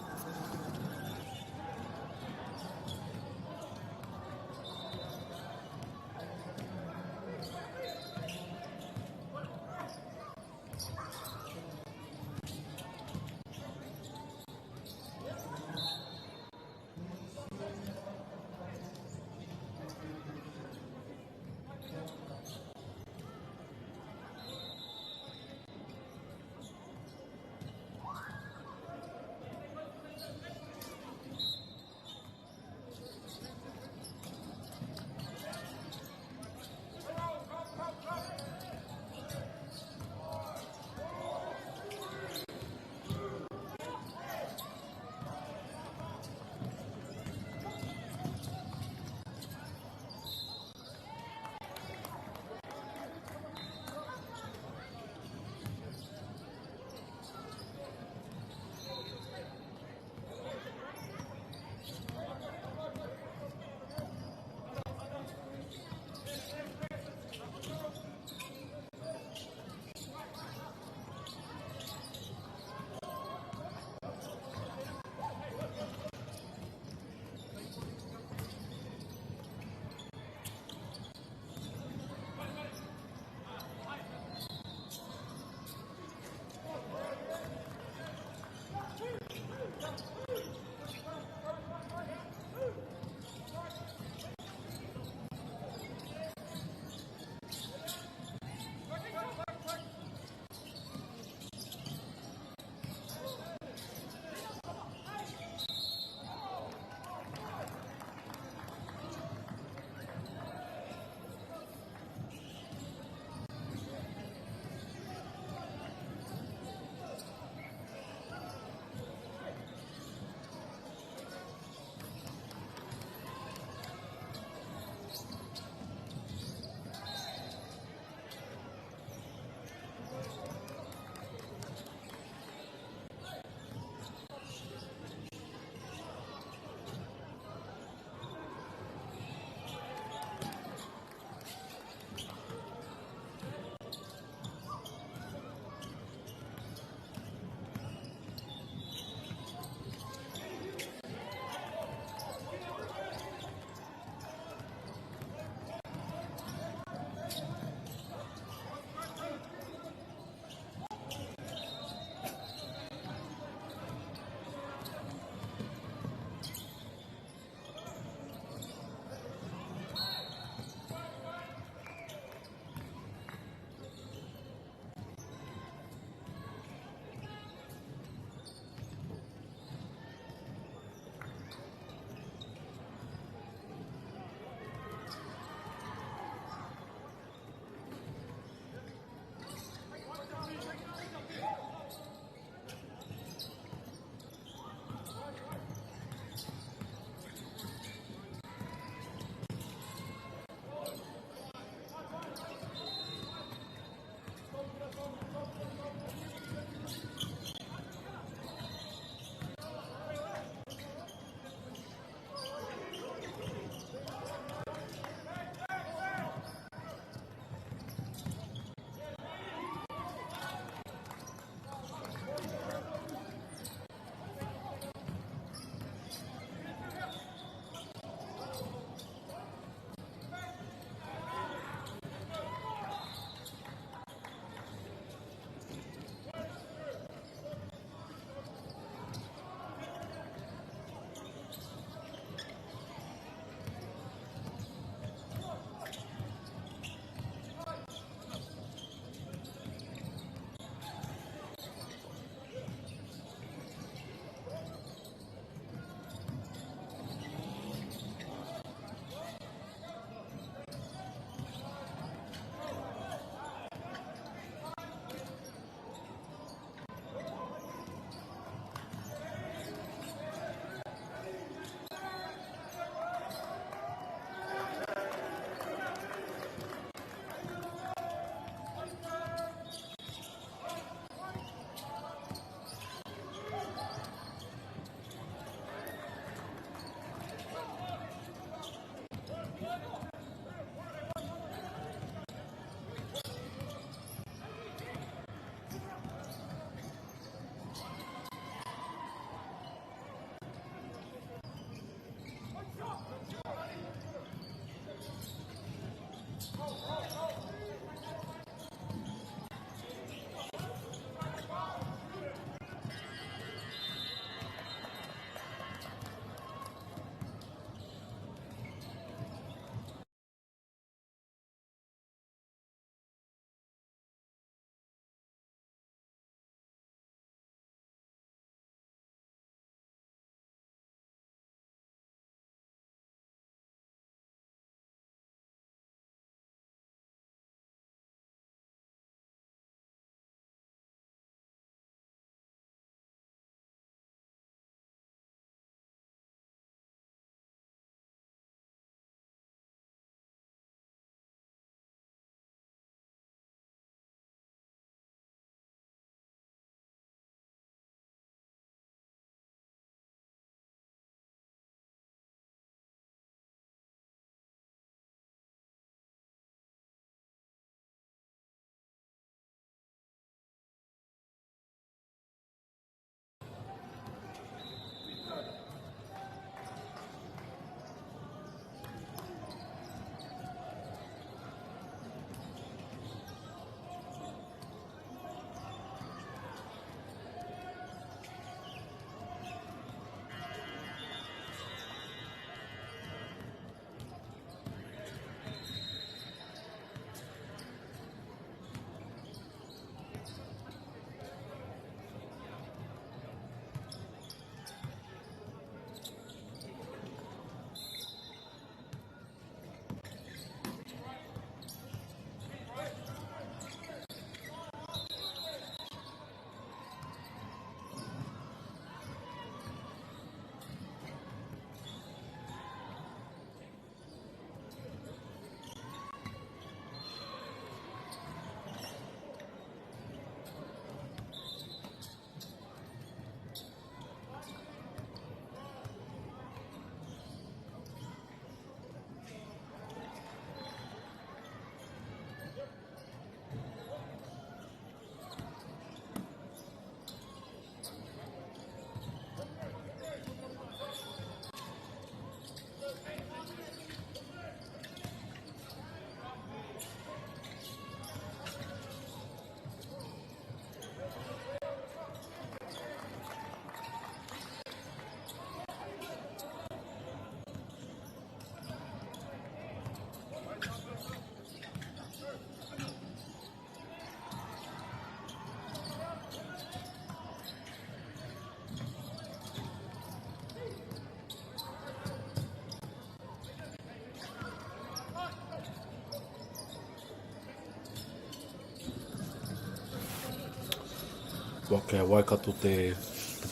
Waka waikato te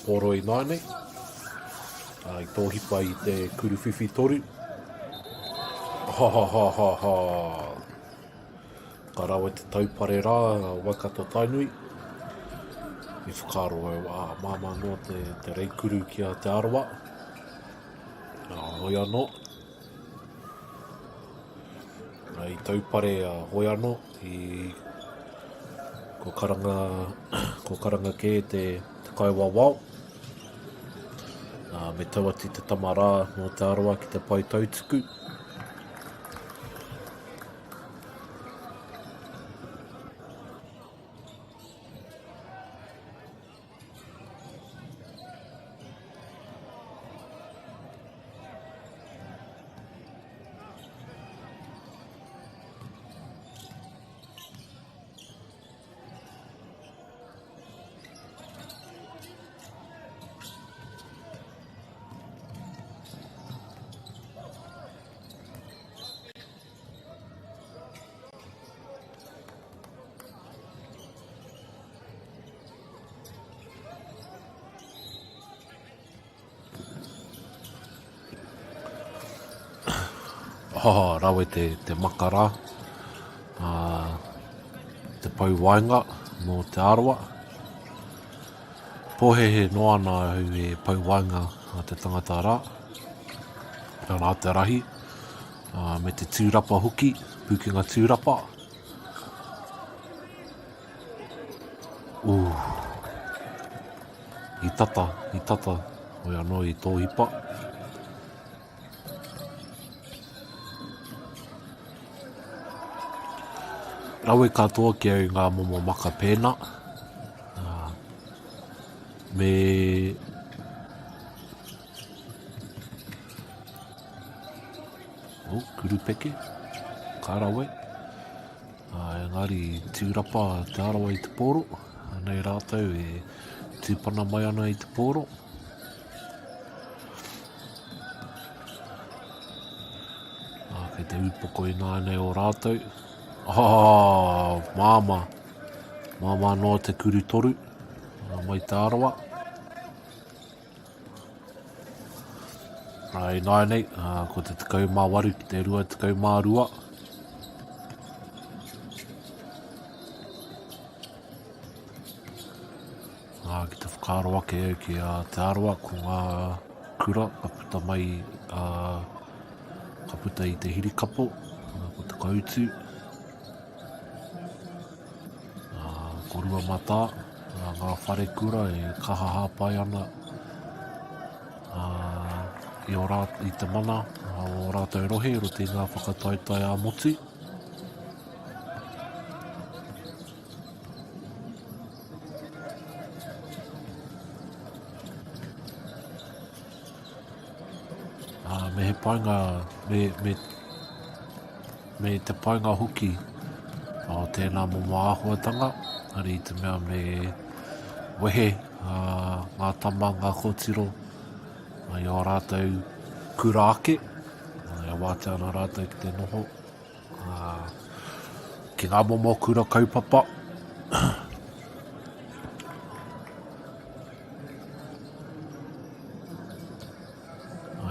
poro i nāne. I tōhipa i te kuruwhiwhi toru. Ha ha ha ha ha. Ka rawe te taupare rā, Waikato Tainui. I whakaro au, māma noa te reikuru ki a te arawa. Hoi anō. I taupare a hoi anō i ko karanga ke te kaiwa wao. Me tauati te tamarā no te arawa ki te pai tautuku. Rawe te makara, te pauwainga no te arawa. Pōhehe noa nā hu e pauwainga a te tangata rā, nā te rahi, me te tūrapa hoki, pukinga tūrapa. I tata, hoi anō i tōhipa. Rawe katoa ki au ngā momo maka pēnā. Me... kurupeke, ka rawe. Engari tūrapa te arawa i te pōro. Nei rātou e tūpana mai ana i te pōro. Kei te upoko i nānei o rātou. Māma noa te kuru toru mai te arawa. I nānei, ko te 18 ki te 22. Ki te whakaaro ake au ki te arawa ko ngā kura ka puta mai, ka puta i te hirikapo, ko te kautu. Korua mata, ngā whare kura e kaha hāpai ana i te mana o rātou rohe, roti ngā whakataitai a motu. Me he painga, me te painga hoki o tēnā momo āhuatanga. Ari te mea me wehe ngā tama, ngā kōtiro i o rātou kura ake. E wātea nā rātou ki te noho. Ki ngā momo kura kaupapa.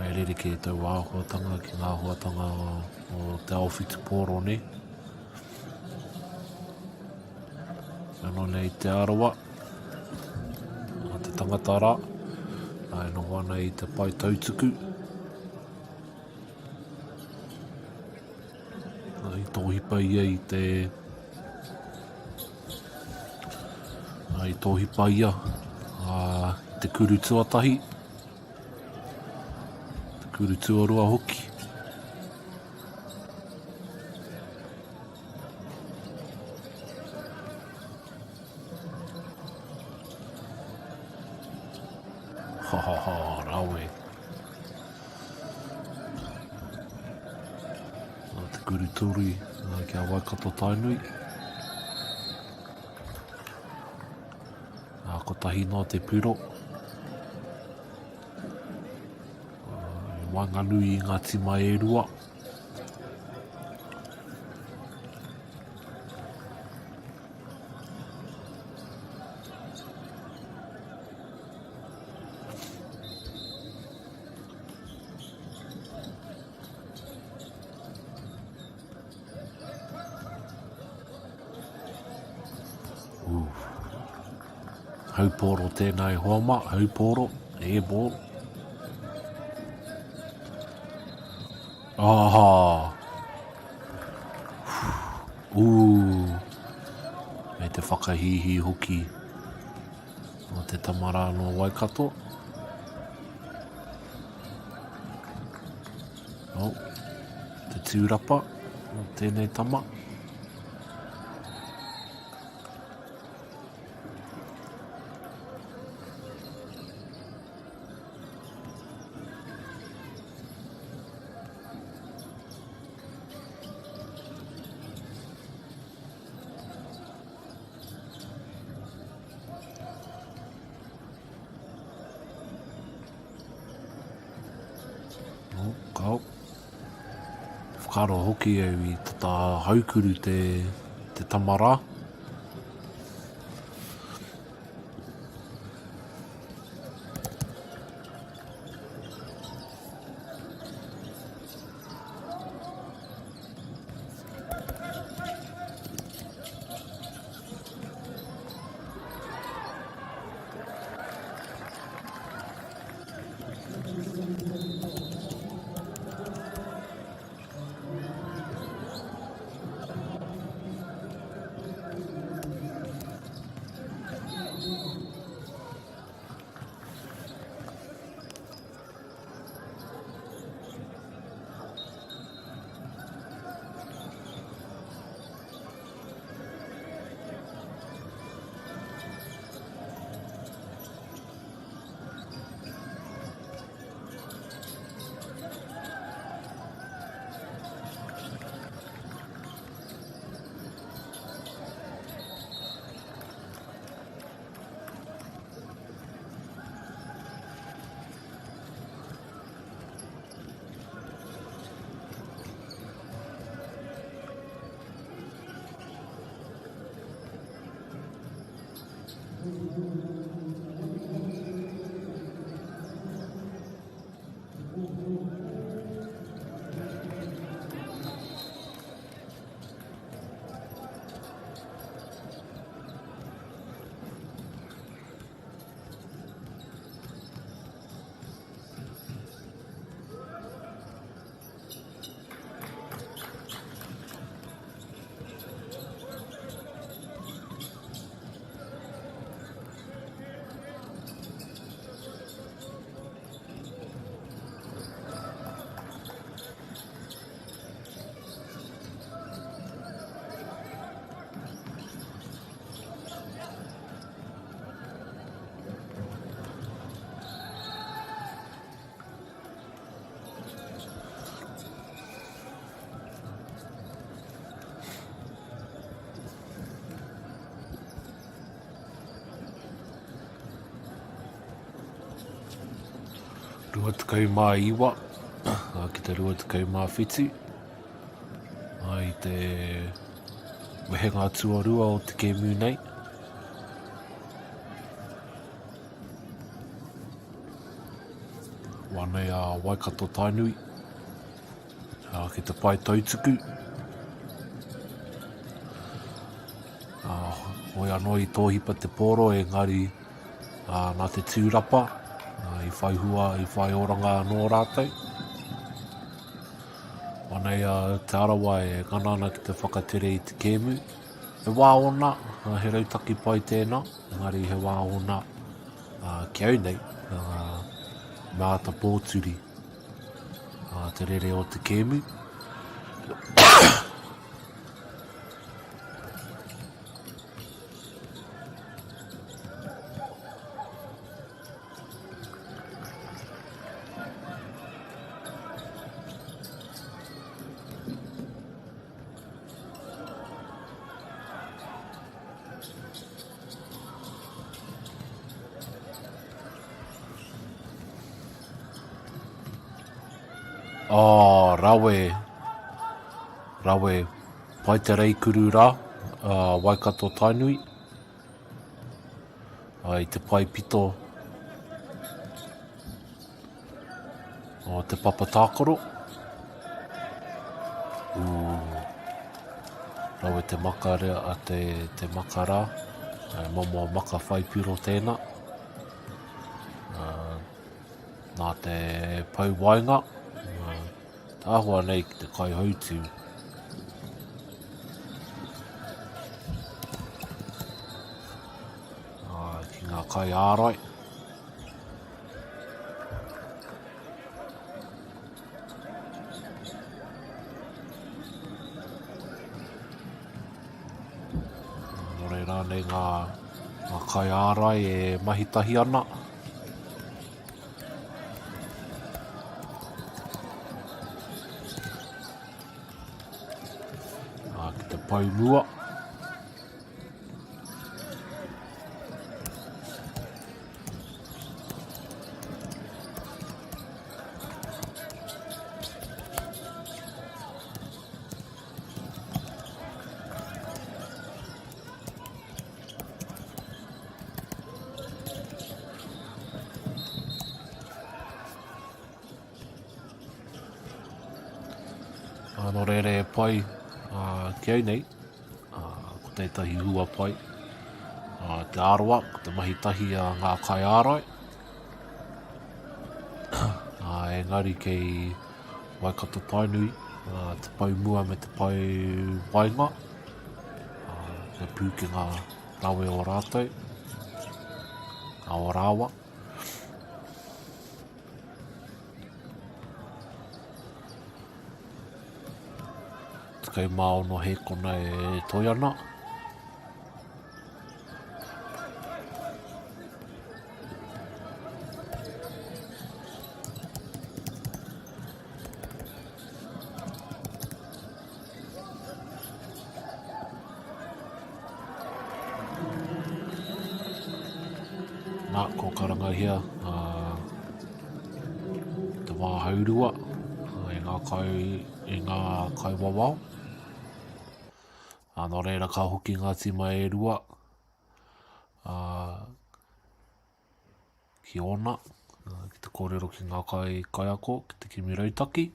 E rere ki tau āhuatanga ki ngā huatanga o te awhitu pōro ne. Anō nei te arawa, te tangata rā, no wana i te pai tautuku. I tōhipa ia i tōhipa ia te kuru tuatahi, te kuru tuarua hoki. Rawe. Te kuru turi ki a Waikato Tainui. Ko tahi noa te piro. Wanganui i ngā tima e rua. Hauporo tēnei hoama, hauporo, airball. Aha! Me te whakahihi hoki o te tamara no Waikato. Te tūrapa o tēnei tama. Kau. Whakaro hoki au I tata haukuru te tamara. Rua tukau mā iwa, ki te rua tukau mā whitu. Ai te wehenga tuarua o te kēmu nei. Wane a Waikato Tainui, ki te pai tautuku. Hoi anō I tōhipa te pōro, engari nā te tūrapa. I whai hua, I whai oranga anō rātou. Wanei te arawa e kanana ki te whakatere I te kēmu. He wā ona, he rautaki pai tēnā, engari he wā ona ki au nei, mā ta pōturi te rere o te kēmu. Rawe, pai te reikuru rā, Waikato Tainui. I te pai pito o te papatākoro. Rawe te makara a te makara. Momo maka whaipiro tēnā. Nā te pauwainga. Tāhua nei ki te kaihautu. Ki ngā kai ārai. Nō reira nei ngā kai ārai e mahitahi ana. Ki te paumua. Nō reire e pai ki au nei, ko tētahi hua pai. Te aroa, ko te mahitahi a ngā kai ārai. Engari kei Waikato Tainui, te paumua me te pauwainga. Te pū ki ngā rawe o rātou, ngā o rāwa. Kei māo no he kona e toi ana. Nā, ko karangahia te wāhaurua e ngā kai wawao. Nō reira ka hoki ngā tima e rua ki ona, ki te kōrero ki ngā kai ako, ki te kimi rautaki.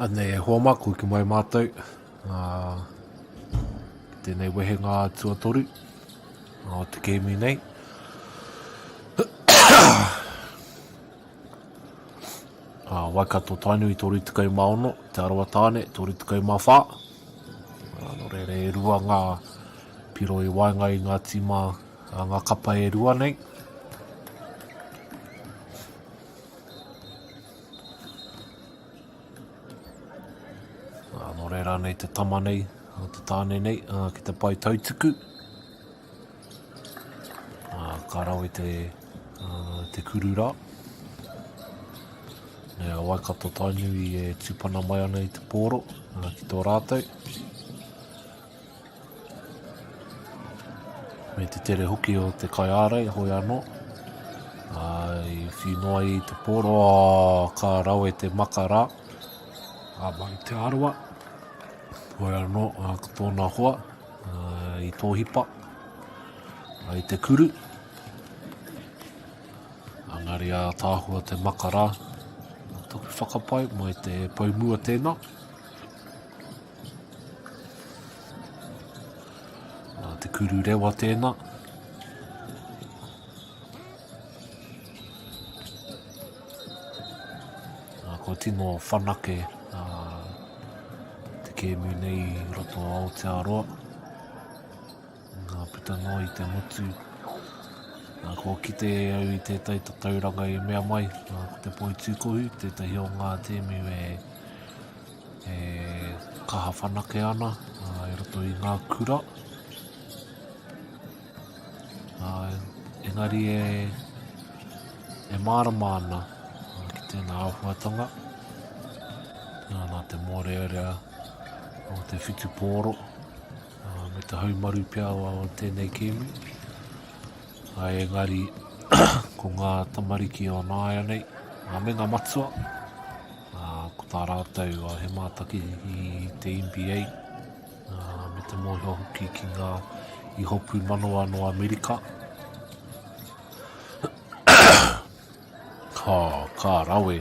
Anei e hoa maku ki mai mātou. Tēnei wehenga tuatoru o te kēmu nei. Waikato tainui toru tukau maono, te arawa tāne, toru tukau mawhā. No reire e rua ngā piro e wainga i ngā tima, ngā kapa e rua nei. No reira nei te tama nei, te tāne nei, ki te pai tautuku. Ka rau e te kurura. Nea Waikato tainui e tūpana mai ana i te pōro, ki tō rātou. Me te tere hoki o te kai ārei, hoi anō. I whinoa i te pōro, ka rau e te makara. Mai te arawa. Hoi anō, ka tōna hoa, i tō hipa. I te kuru. Angari a tāhua te makara. Toki whakapai mai te paumua tēnā. Te kuru rewa tēnā. Ko tino whanake te kēmu nei roto o Aotearoa. Ngā puta no i te motu. Ko kite au i tētai tauranga i mea mai, ko te poi tūkohu, tētahi o ngā tēmu e kaha whanake ana, i roto i ngā kura. Engari e mārama ana ki tēnā āhuatanga. Nā te mōrearea o te whitu pōro, me te haumaru pia o tēnei kēmu. Engari, ko ngā tamariki o nāia nei, me ngā matua. Ko tā rātou he mātaki i te NBA, me te mōhio hoki ki ngā i hopu manoa no Amerika. Ka rawe.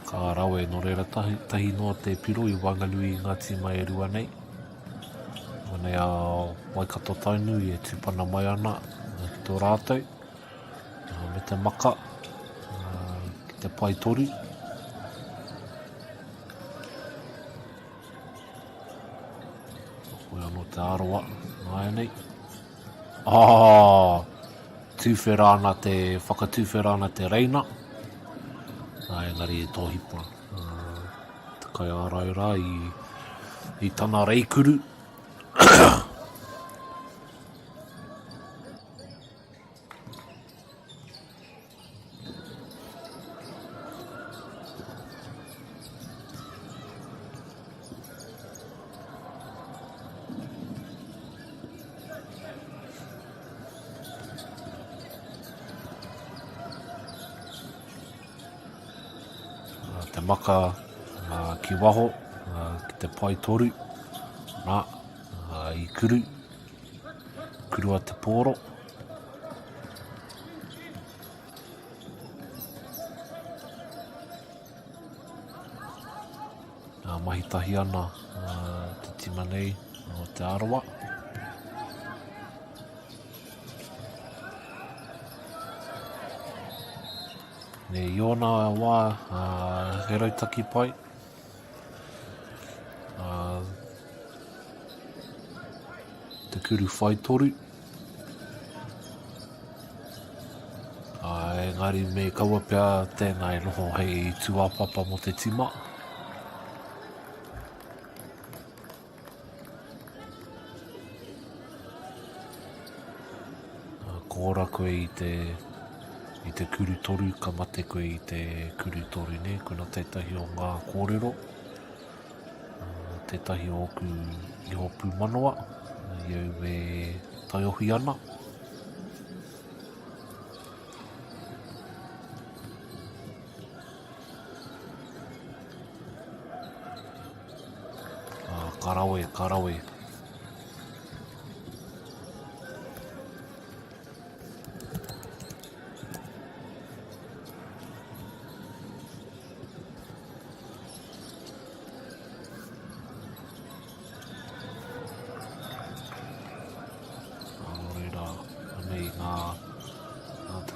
Ka rawe no reira tahi noa te piro i wanganui i ngā tima e rua nei. Nei a Waikato tainui e tūpana mai ana ki tō rātou. Me te maka, ki te pai toru. Hoi anō te arawa, nāia nei. Tūwherana whakatūwherana te reina. Engari e tō hipa. Te kai āraura i tana reikuru. Te maka ki waho, ki te pai toru. I kuru. Kuru a te pōro. Mahitahi ana te tima nei o te arawa. I ōna wā, he rautaki pai. Te kuru whai toru. Engari me kaua pia tēnā e noho hei tuapapa mo te tima. Kōra koe i te kuru toru, ka mate koe i te kuru toru ne, kuna tētahi o ngā kōrero. Tētahi o ku i hopu manoa, iau e taiohi ana. Karawe.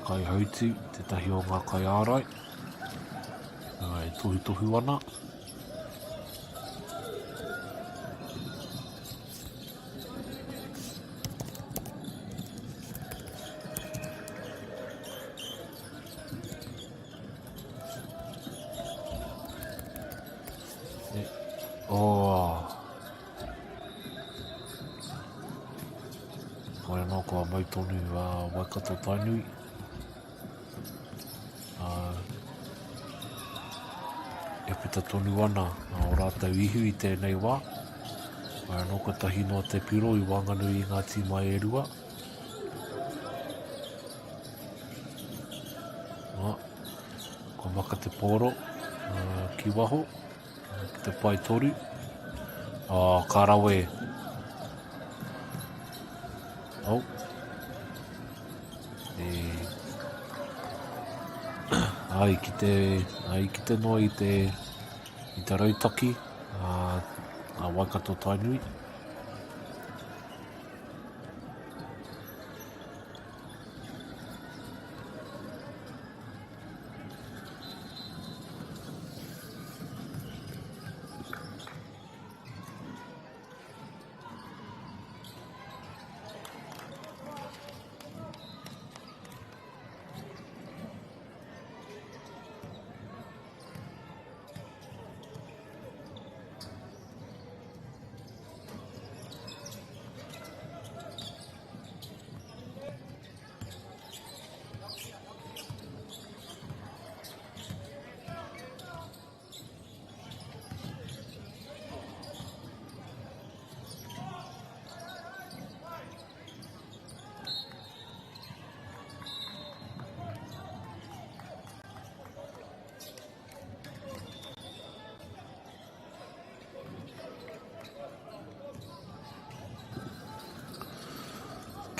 kai hauti, te tahi o ngā kai ārai. E tohu ana. Koe anō kua mai tonu Waikato Tainui. E pita tonu ana o rātou ihu I tēnei wā. Koe anō kua tahi noa te piro I Wanganui I Ngāti Mai e Rua. Ko maka te pōro ki waho, ki te pai toru. Ka rawe. Ai ki te noa I te rautaki a Waikato Tainui.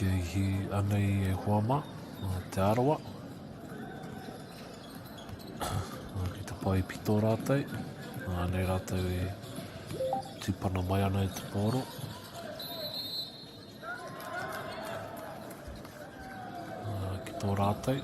Ke hi anei e Huama, te Arawa. Ki te pai pito rātou. Nei rātou e tūpana mai ana I te pōro. Ki tō rātou.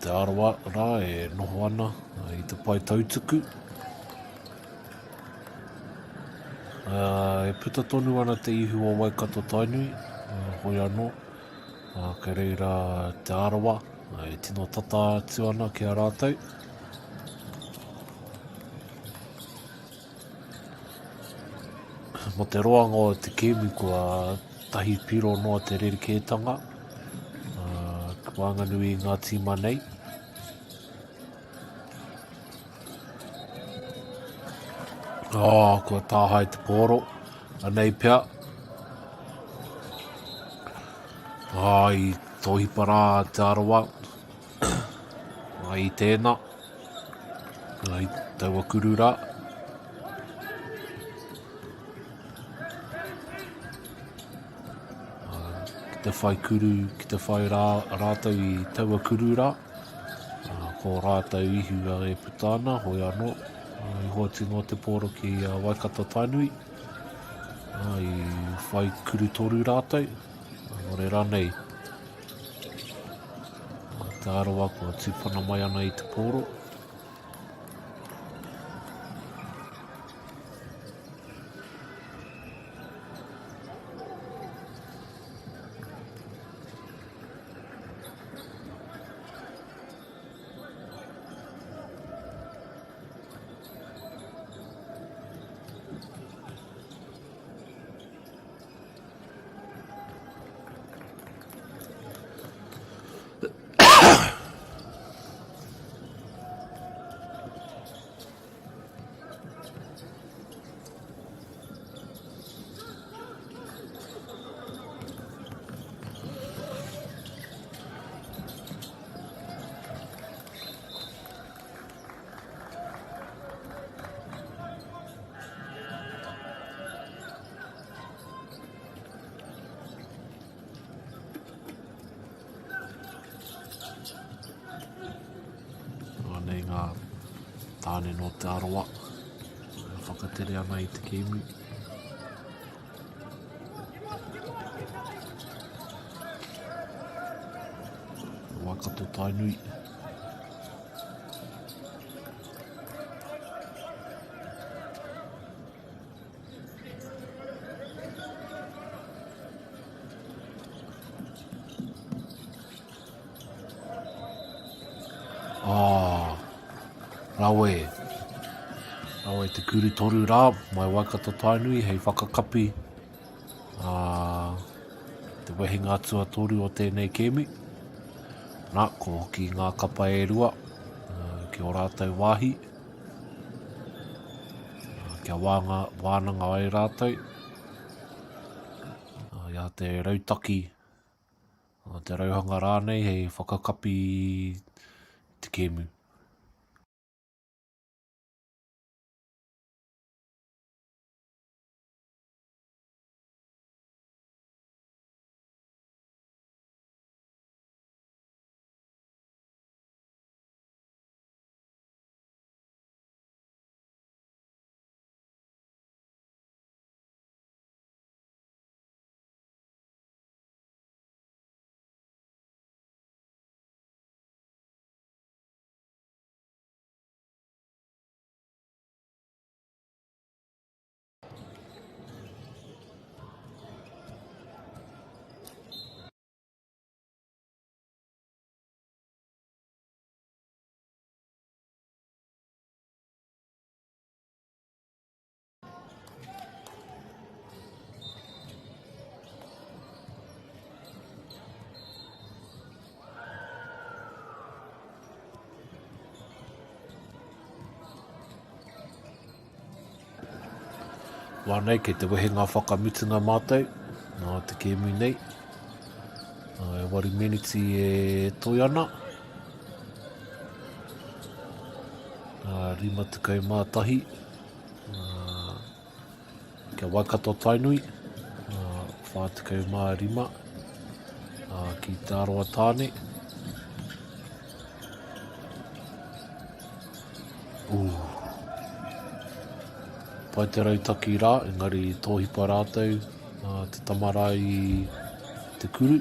Te Arawa rā e noho ana I te pai tautuku. E puta tonu ana te ihu o Waikato Tainui, hoi anō. Kei reira te Arawa, e tino tata atu ana ki a rātou. Mo te roanga o te kemi kua tahi piro noa te rerekētanga. Wanganui ngā tīma nei. Kua tāhai te pōro. Anei pia. I tohipara te arawa. I tēnā. I taua kurura. Ki te whai kuru, ki te whai rātau I taua kurura. Ko rātau ihu a e putana, hoi anō. I hoa tino te pōro ki Waikato Tainui. I whai kuru toru rātau. Ore ranei. Te arawa kua tūpana mai ana I te pōro. Nei ngā tāne no te arawa. Whakatere ana I te kemi. Waikato Tainui. Rawe te kuru toru rā, mai Waikato Tainui, hei whakakapi te wehinga atua toru o tēnei kemi. Nā, ko hoki ngā kapa e rua, ki o rātau wāhi. Kia wānanga ai rātau. Ia te rautaki, te rauhanga rānei, hei whakakapi te kemu. Wānei, kei te wehe ngā whakamutunga mātou, nā te kēmu nei. E wari miniti e toi ana. Rima tukau mātahi. Kia Waikato Tainui. Whātukau mā rima. Ki te aroa tāne. Pai te rautaki rā, engari tōhipa rātou, te tamara I te kuru.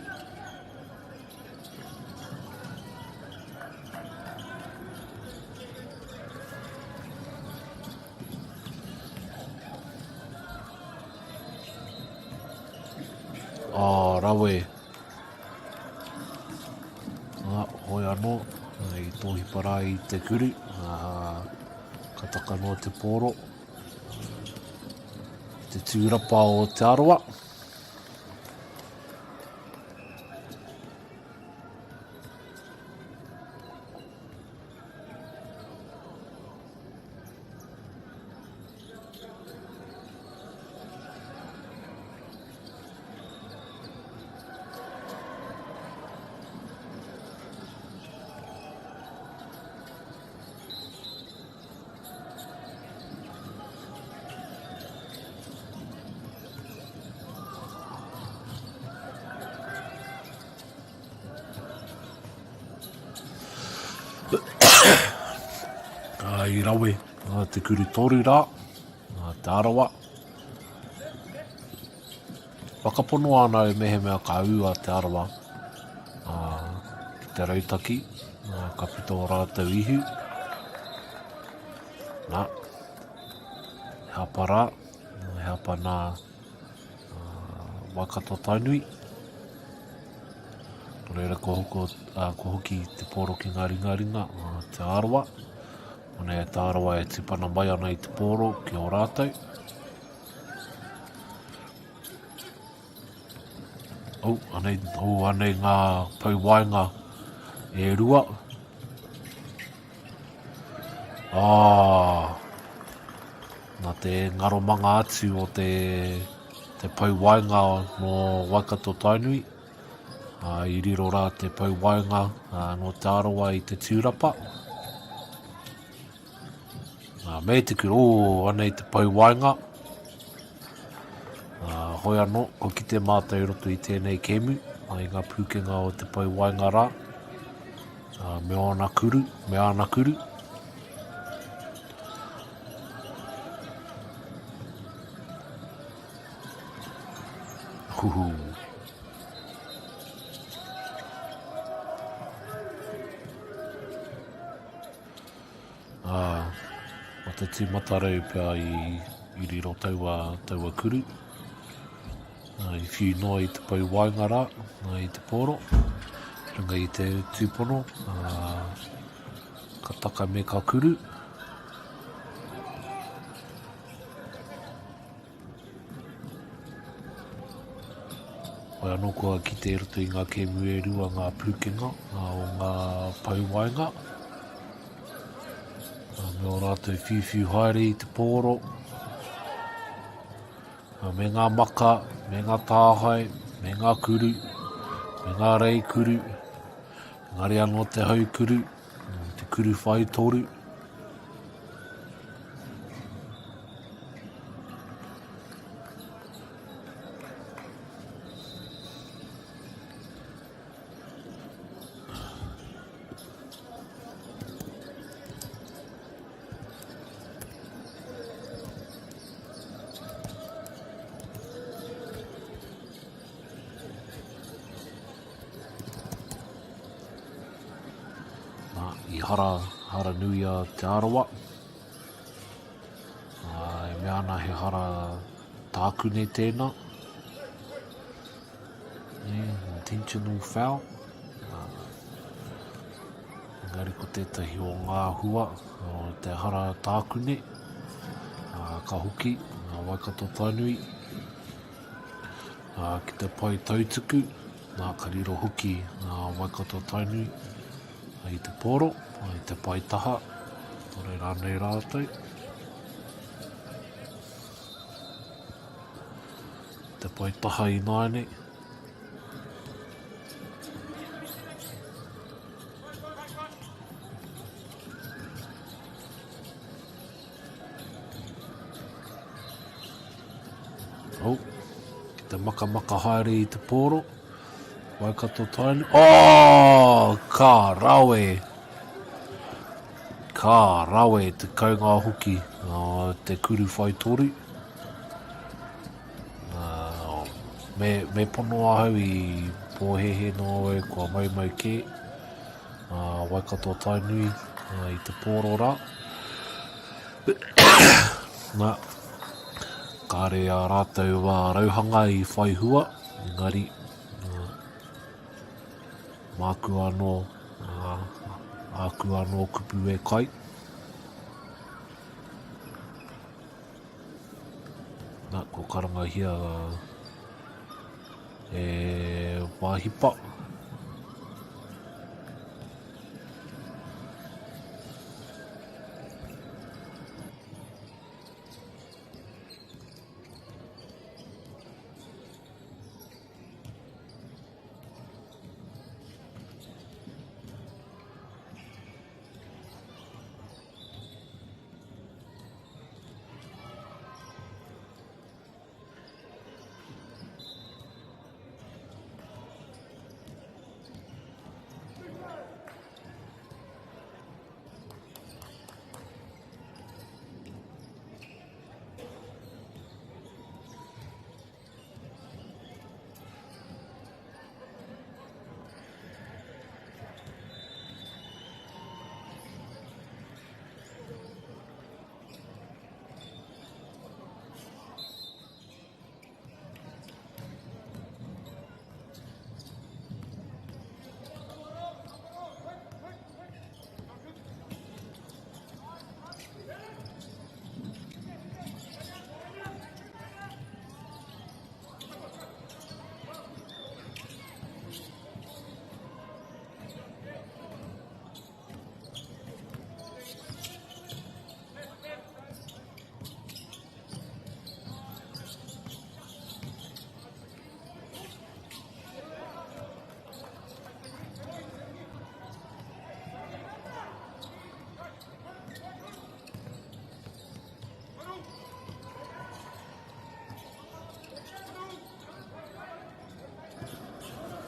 Rawe. Hoi anō, I tōhipa rā I te kuru. Ka taka no te pōro. te tūrapa o te aroa. I rawe, te kuru toru rā, te arawa. Whakapono ana e mehemea ka ua te arawa. Ki te rautaki, ka pito o rātou ihu. Nā, he hapa rā, he hapa nā Waikato Tainui. Reira ko hoki te pōro ki ngā ringa, te arawa. Ona e te arawa e tipana mai ana i te pōro ki o rātou. Anei ngā pauwainga e rua. Nā te ngaromanga atu o te pauwainga no Waikato Tainui. I riro rā te pauwainga no te arawa i te tūrapa. Me te kuru, anei te pauwainga. Hoi anō, ko ki te mātou roto i tēnei kemu, i ngā pūkenga o te pauwainga rā. Me ana kuru. Huhu. O te tūmatarau pia i riro taua kuru. I whiu noa i te pauwainga rā, i te pōro. Runga i te tūpono, ka taka me ka kuru. Hoi anō kua ki te roto i ngā kēmu e rua ngā pūkenga o ngā pauwainga. Me o rātou whiu haere i te pōro. Me ngā maka, me ngā tāhai, me ngā kuru, me ngā rei kuru, ngari anō te hau kuru, te kuru whai toru. I hara nui a te arawa. E mea ana he hara tākune tēnā. Intentional foul. Engari ko tētahi o ngā hua o te hara tākune. Ka hoki, Waikato Tainui. Ki te pai tautuku, ka riro hoki Waikato Tainui. I te pōro, i te pai taha, tore rānei rātou. Te pai taha i naine. Ki te maka haere i te pōro. Waikato Tainui. Ka rawe te kaunga hoki te kuru whai toru. Me pono ahau i pōhehe no e kua maumau ke. Waikato Tainui i te pōro rā. Ka re a rātou rauhanga i whai hua. Engari, māku anō kupu e kai. Nā, ko karangahia wāhipa.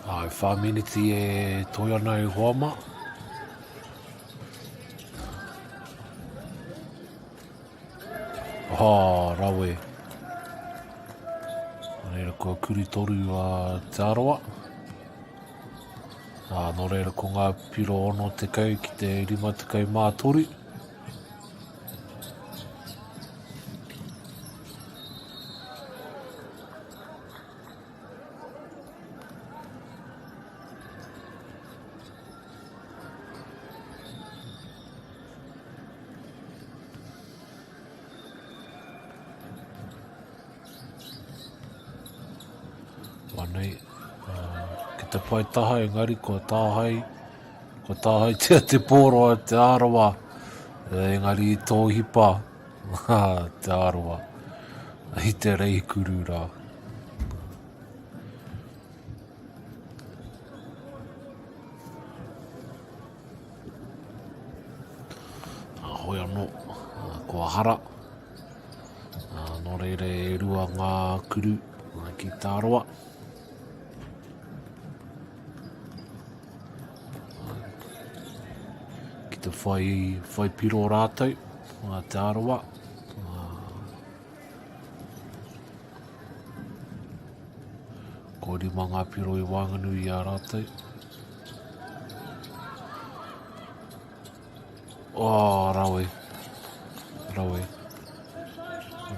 Ai, 5 minutes e toi ana e hoama. Rawe. Reira ko kuri toru a te aroa. No reira ko ngā piro ono te kau ki te 5 te kau mā toru. Wanei, ki te pai taha engari ko tāhai tia te pōro a te aroa, engari I tō hipa, te aroa, I te rei kuru rā. Hoi anō, kua hara, no reire e rua ngā kuru ki te aroa. Te whai piro rātou, te aroa. Ko rima ngā piro I wānganui a rātou. Rawe.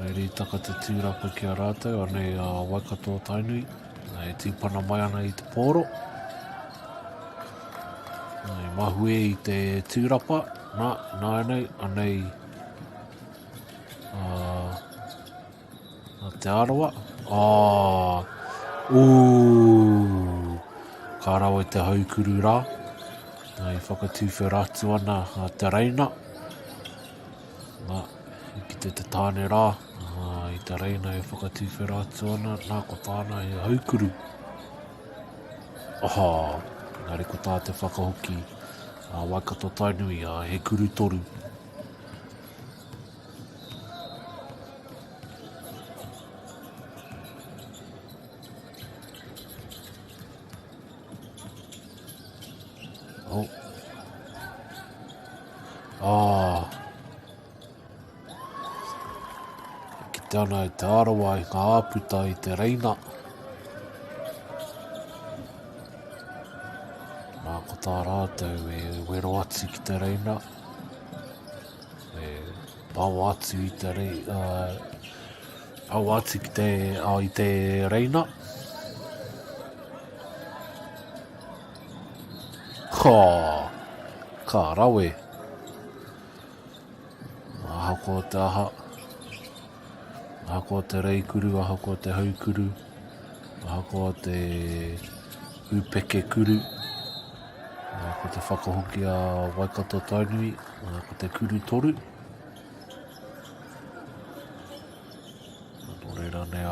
Rei taka te tūrapa ki a rātou, anei Waikato Tainui. E tīpana mai ana I te pōro. Mahue I te tūrapa, anei te aroa. Ka rawa te haukuru rā. I whakatūwhera atu ana te reina. Ki te tāne rā. I te reina e whakatūwhera atu ana, ko tāna he haukuru. Nare ko tā te whakahoki Waikato Tainui he kuru toru. Ki te ana I te aroa I ngā āputa I te reina. Ko tā rātou e wero atu ki te reina. E pau atu I te reina. Au atu ki I te reina. Ka rawe. Hako te aha. Ahakoa te reikuru, ahakoa te haukuru, ahakoa te upeke kuru, ko te whakahoki a Waikato Tainui, ko te kuru toru. Nō reira nei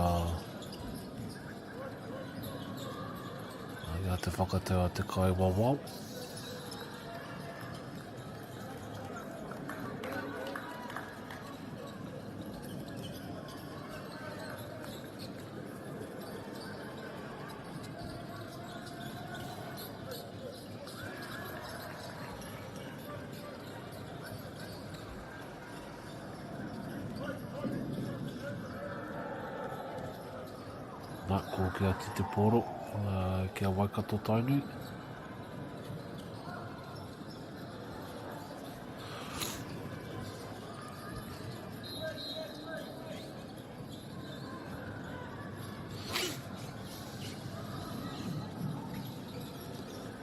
ia te whakatau a te kai wawao. Nā, ko kia te poro, kia Waikato Tainui.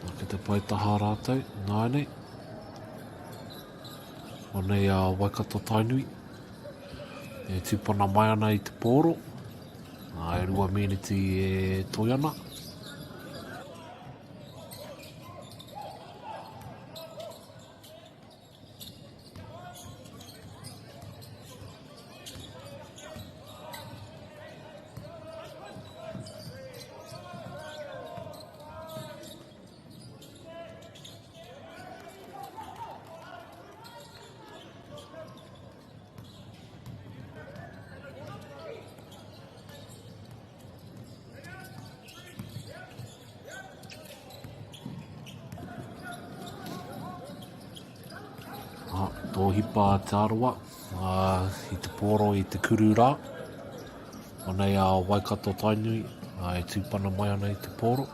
Nā, ki te paitaha rātou, nānei. O nei a Waikato Tainui. E tūpana mai ana i te poro. E rua meneti e Toiana. Tō hipa te aroa, i te poro i te kuru rā. O nei a Waikato Tainui, e tūpana mai ana i te poro.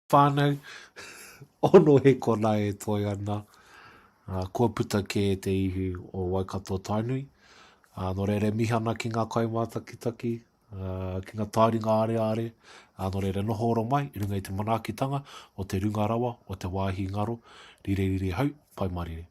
whānau, ono he kona e toi ana. Kua puta ke te ihu o Waikato Tainui. No reire mihana ki ngā kaimātakitaki, ki ngā taringa are. No reire noho ora mai, i runga i te manaakitanga o te runga rawa, o te wāhi ngaro. Rire hau, pai marire.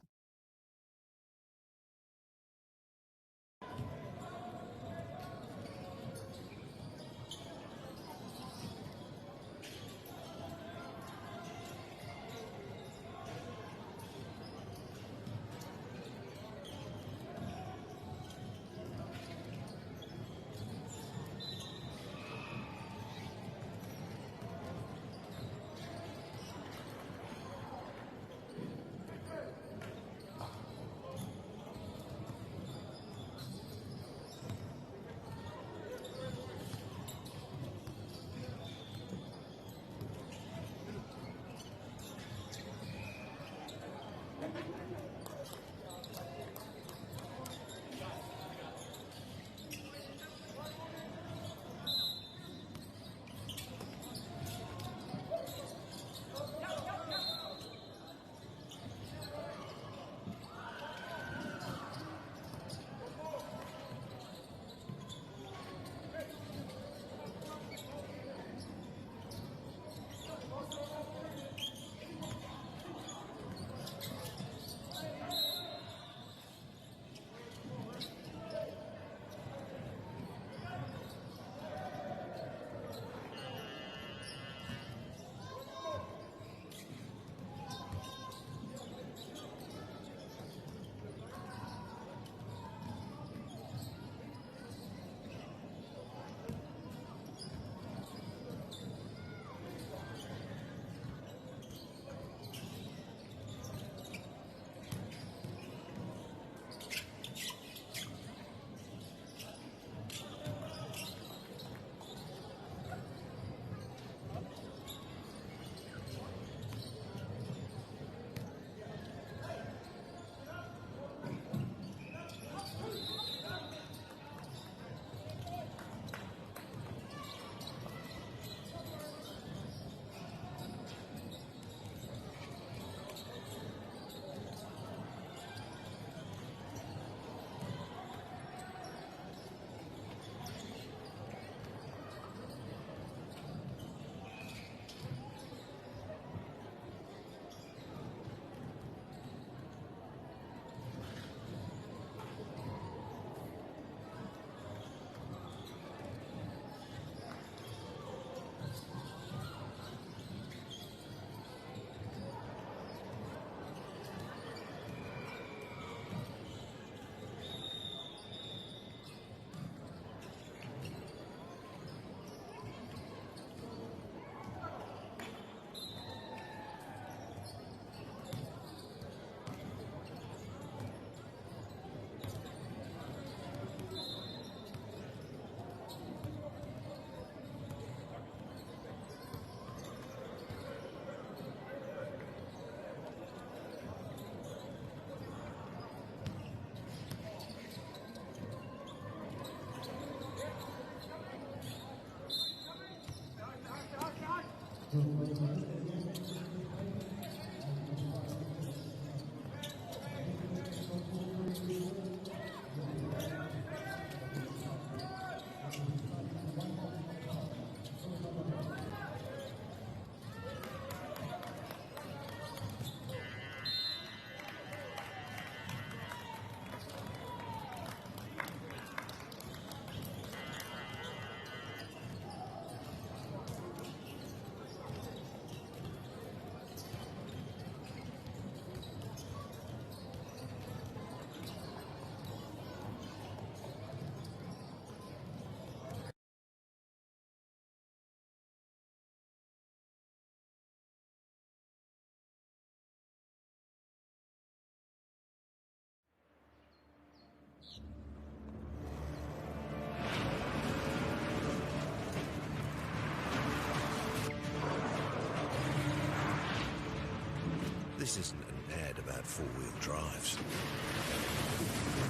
This isn't an ad about four-wheel drives.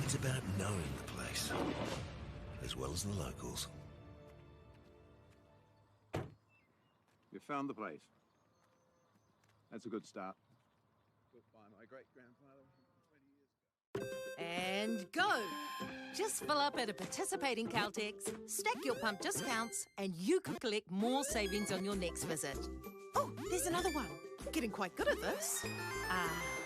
It's about knowing the place, as well as the locals. You found the place? That's a good start. Built by my great-grandfather 20 years ago. And go! Just fill up at a participating Caltex, stack your pump discounts, and you could collect more savings on your next visit. Oh, there's another one. Getting quite good at this.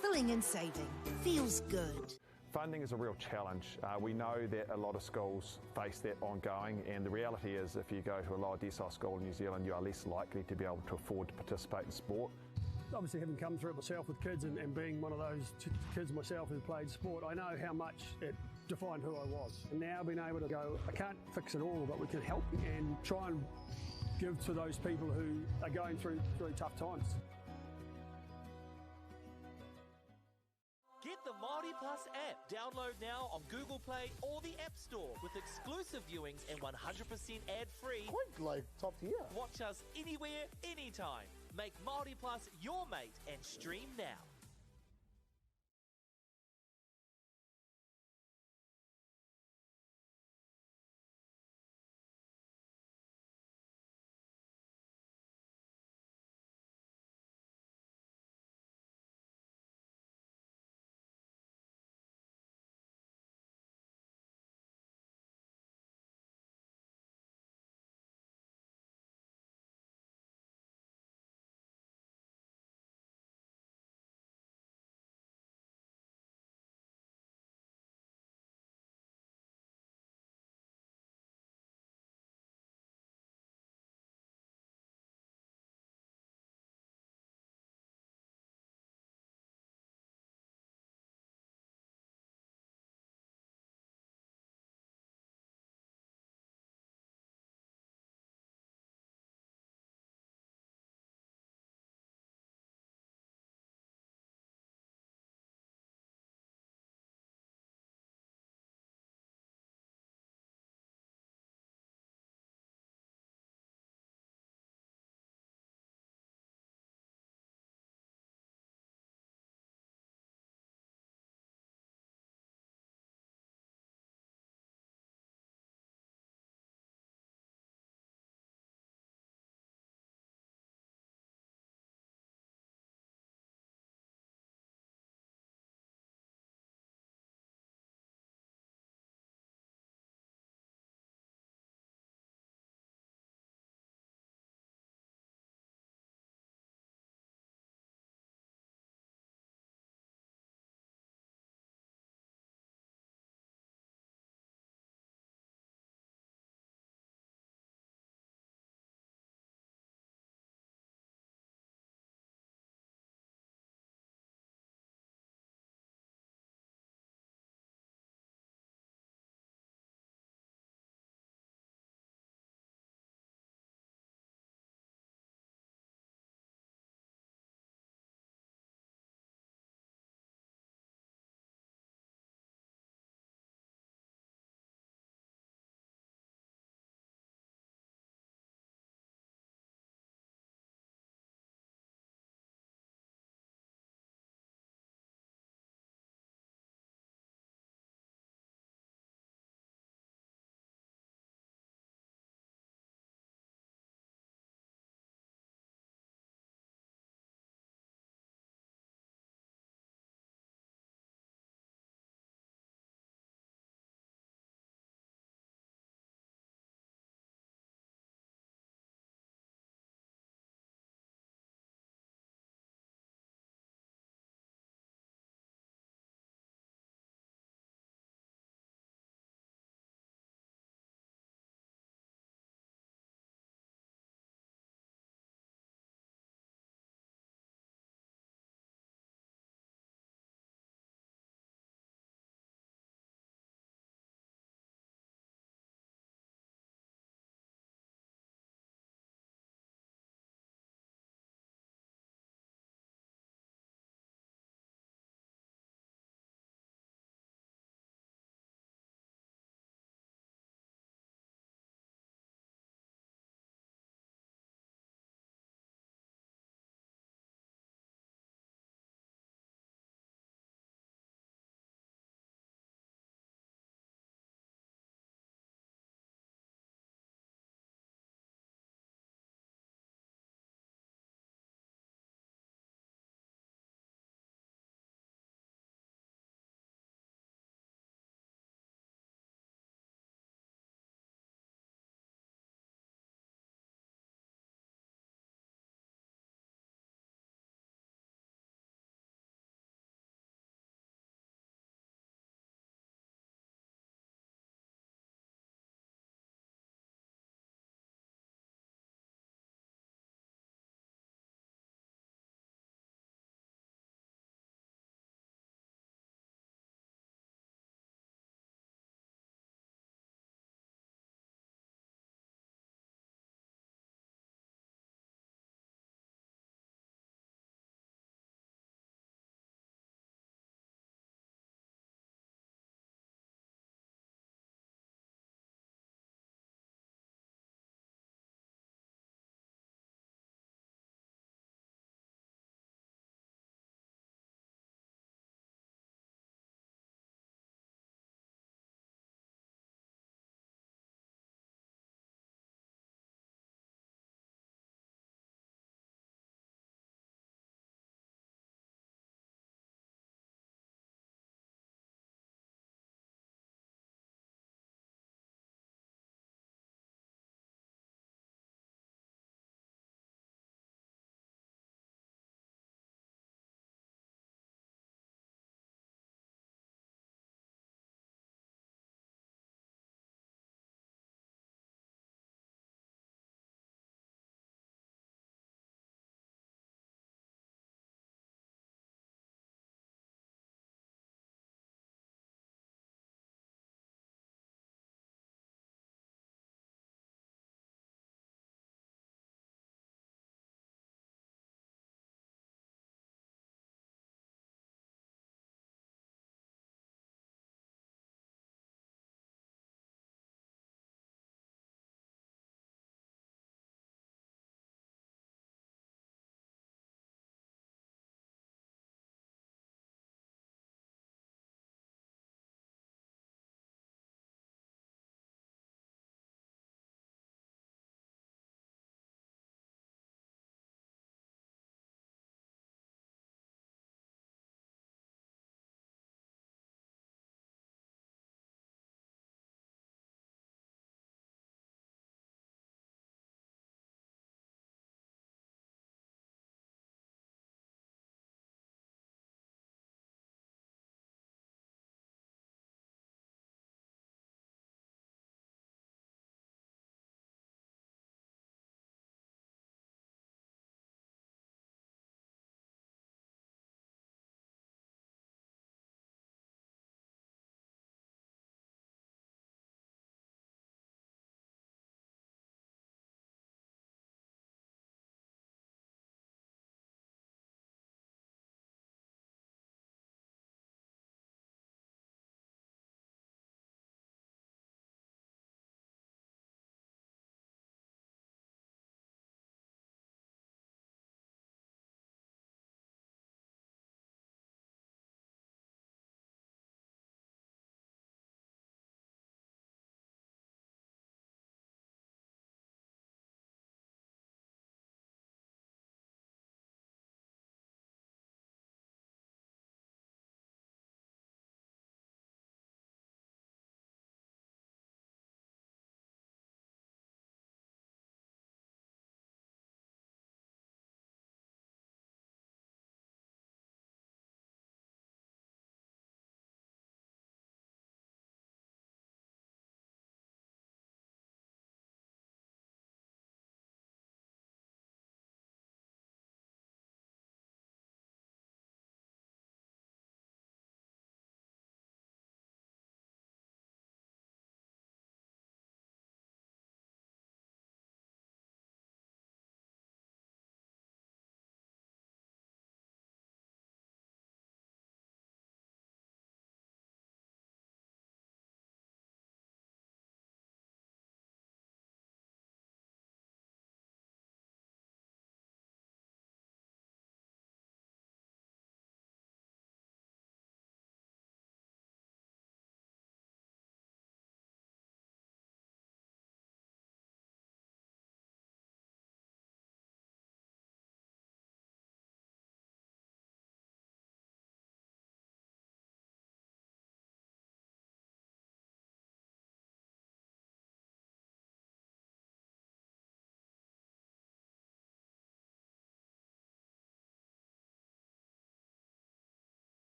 Filling and saving. Feels good. Funding is a real challenge. We know that a lot of schools face that ongoing, and the reality is if you go to a lower decile school in New Zealand, you are less likely to be able to afford to participate in sport. Obviously, having come through it myself with kids and being one of those kids myself who played sport, I know how much it defined who I was. And now being able to go, I can't fix it all, but we can help and try and give to those people who are going through tough times. Get the Māori Plus app. Download now on Google Play or the App Store with exclusive viewings and 100% ad-free. Quite like top tier. Watch us anywhere, anytime. Make Māori Plus your mate and stream now.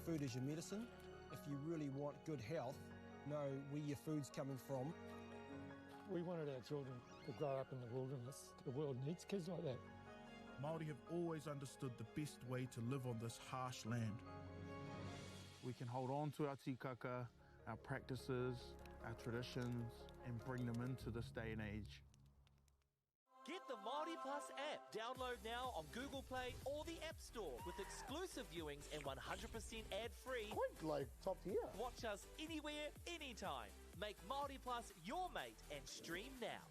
Food is your medicine. If you really want good health, know where your food's coming from. We wanted our children to grow up in the wilderness. The world needs kids like that. Māori have always understood the best way to live on this harsh land. We can hold on to our tikaka, our practices, our traditions, and bring them into this day and age. Get the Māori Plus app. Download now on Google Play or the App Store with exclusive viewings and 100% ad-free. Quite like top tier. Watch us anywhere, anytime. Make Māori Plus your mate and stream now.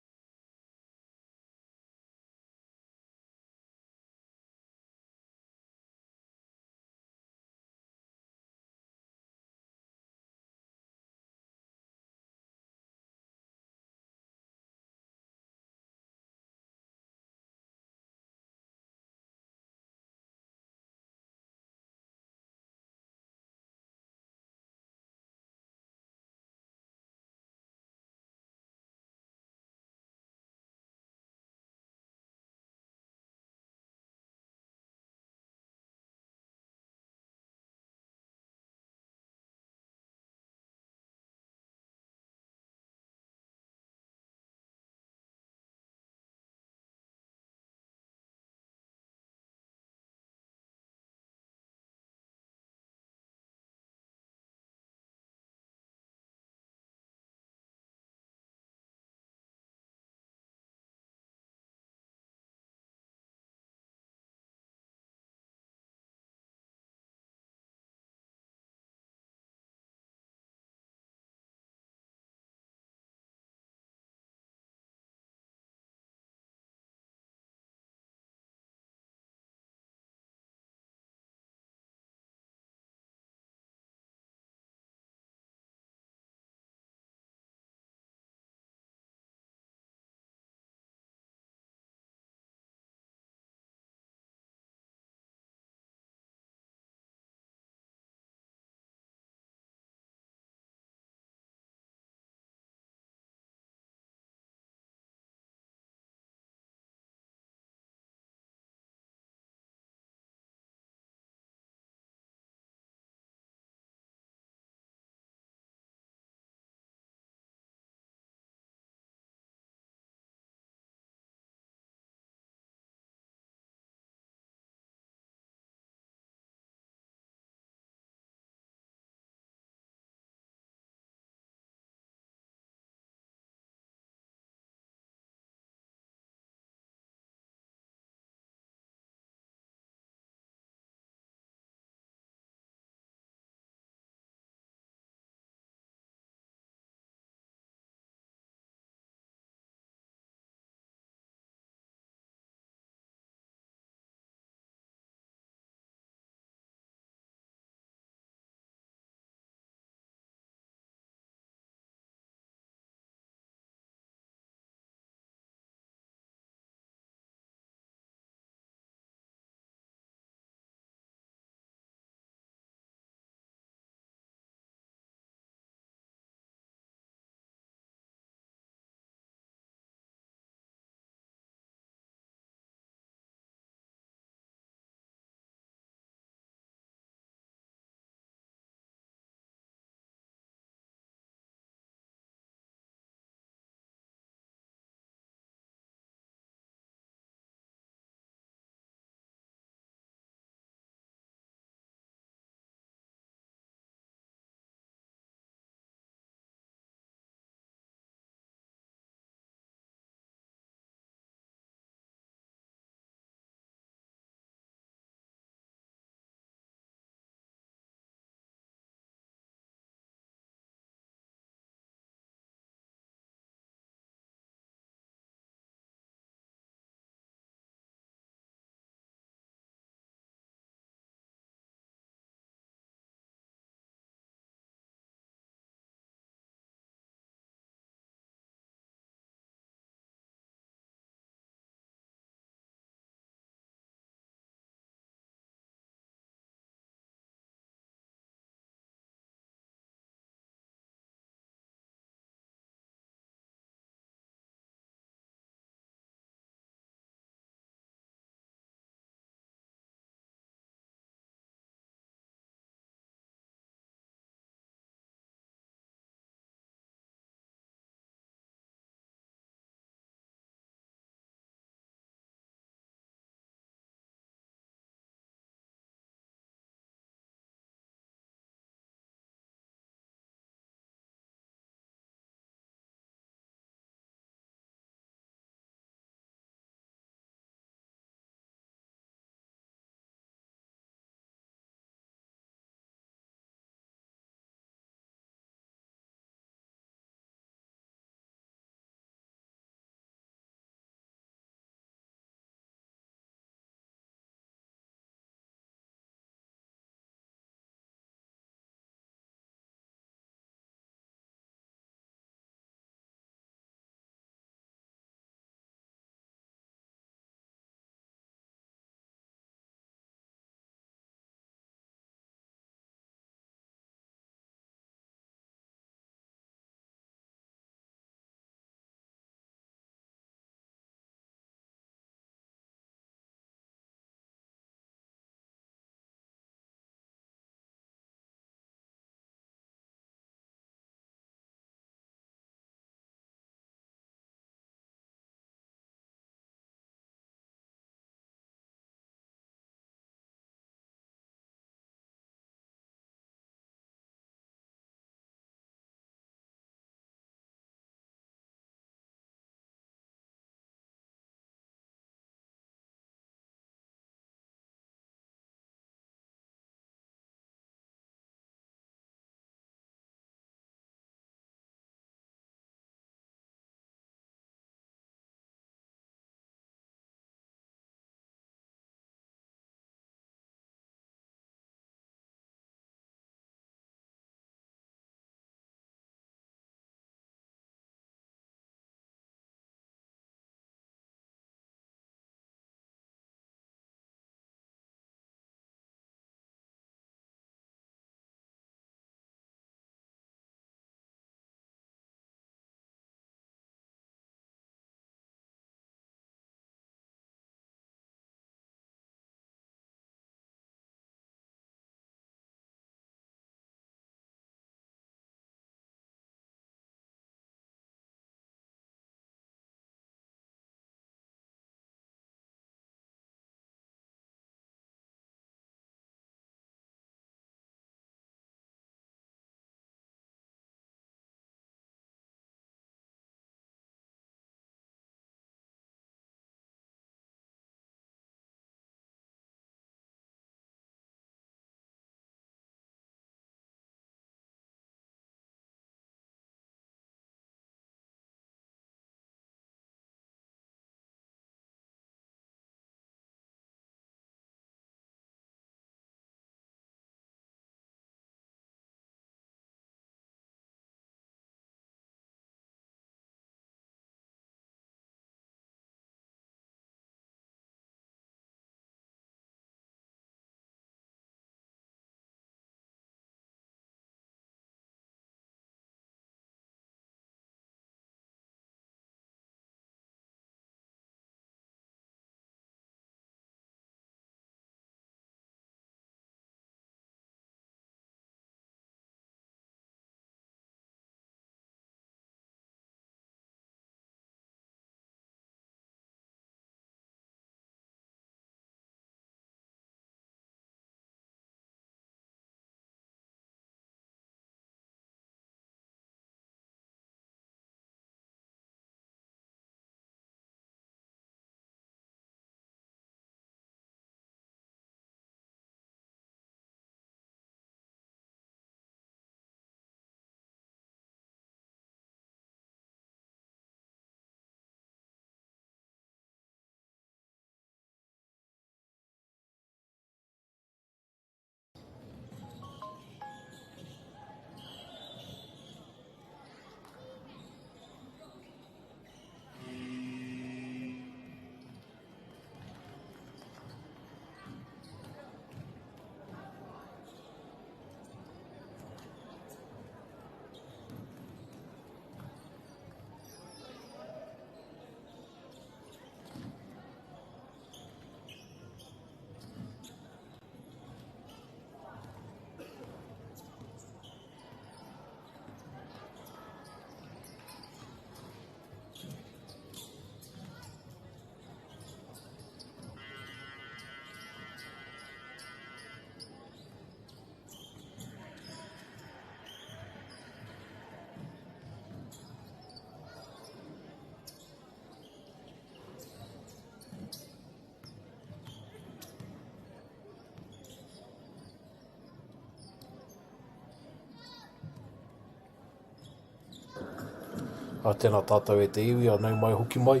tēnā tātou e te iwi, anei mai hoki mai,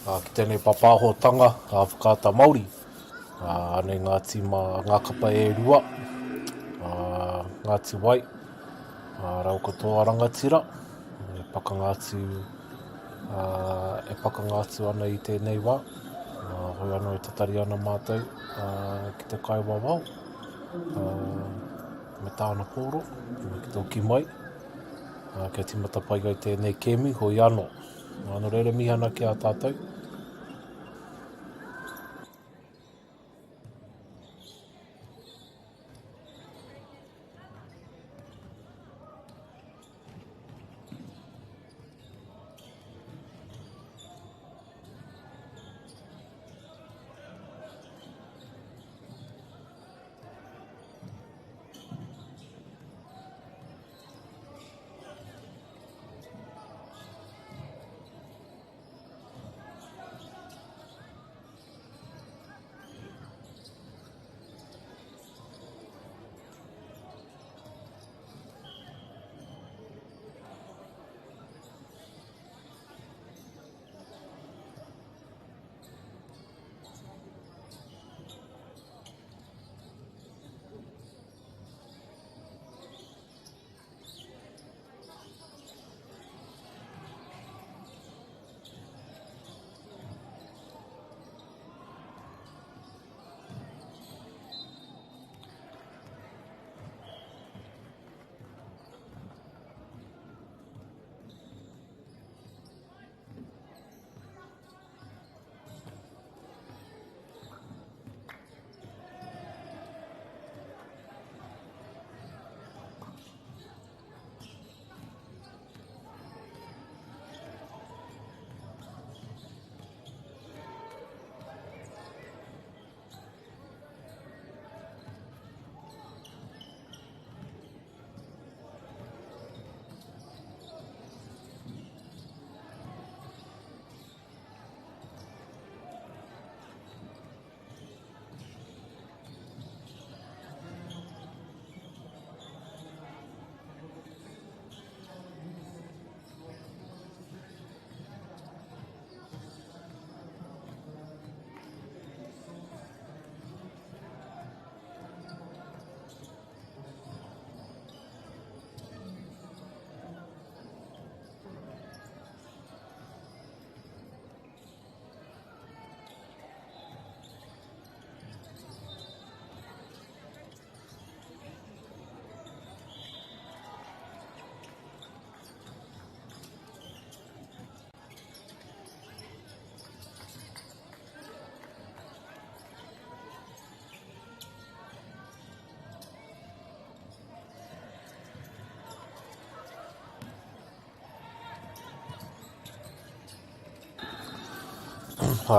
ki tēnei papahotanga, whakaata Māori, anei Ngāti ngā kapa e rua, Ngāti Wai, rau katoa rangatira, e pakangātu ana i tēnei wā, hoi anō e tatari ana mātou ki te kai wawau, me tāna pōro, ki tō ki mai, kia timata pai gai tēnei kemi, hoi anō. Anō reire mihana ki a tātou.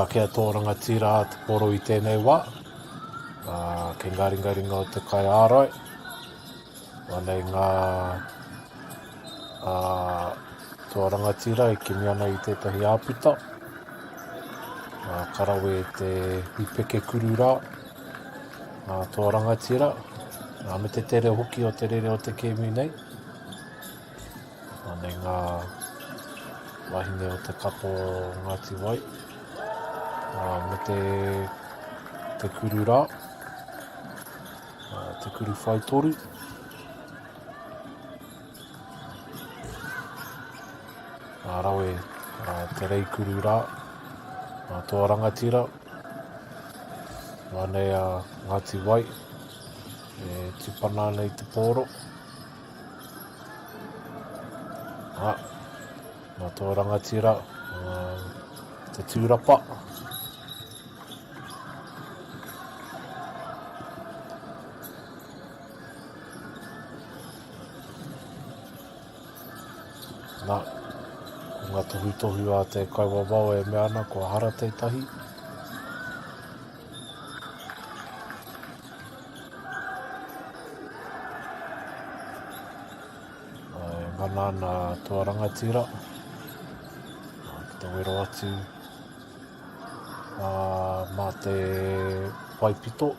Kia tō rangatira te poro i tēnei wā, ke ngaringaringa o te kai ārai, anei ngā tō rangatira e kimi ana i tētahi āpita, karawe te ipeke kuru rā, tō rangatira, me te tere hoki o te rere o te kemi nei, anei ngā wahine o te kapo Ngāti Wai, me te kuru rā, te kuru whai toru. Rawe, te rei kuru rā, tō rangatira, anei Ngāti Wai, e tupana nei te pōro. Tō rangatira, te tūrapa. Ko ngā tohu a te kaiwawao e mea ana, ko hara teitahi. Ngana ana tō rangatira. Ki te wero atu mā te waipito.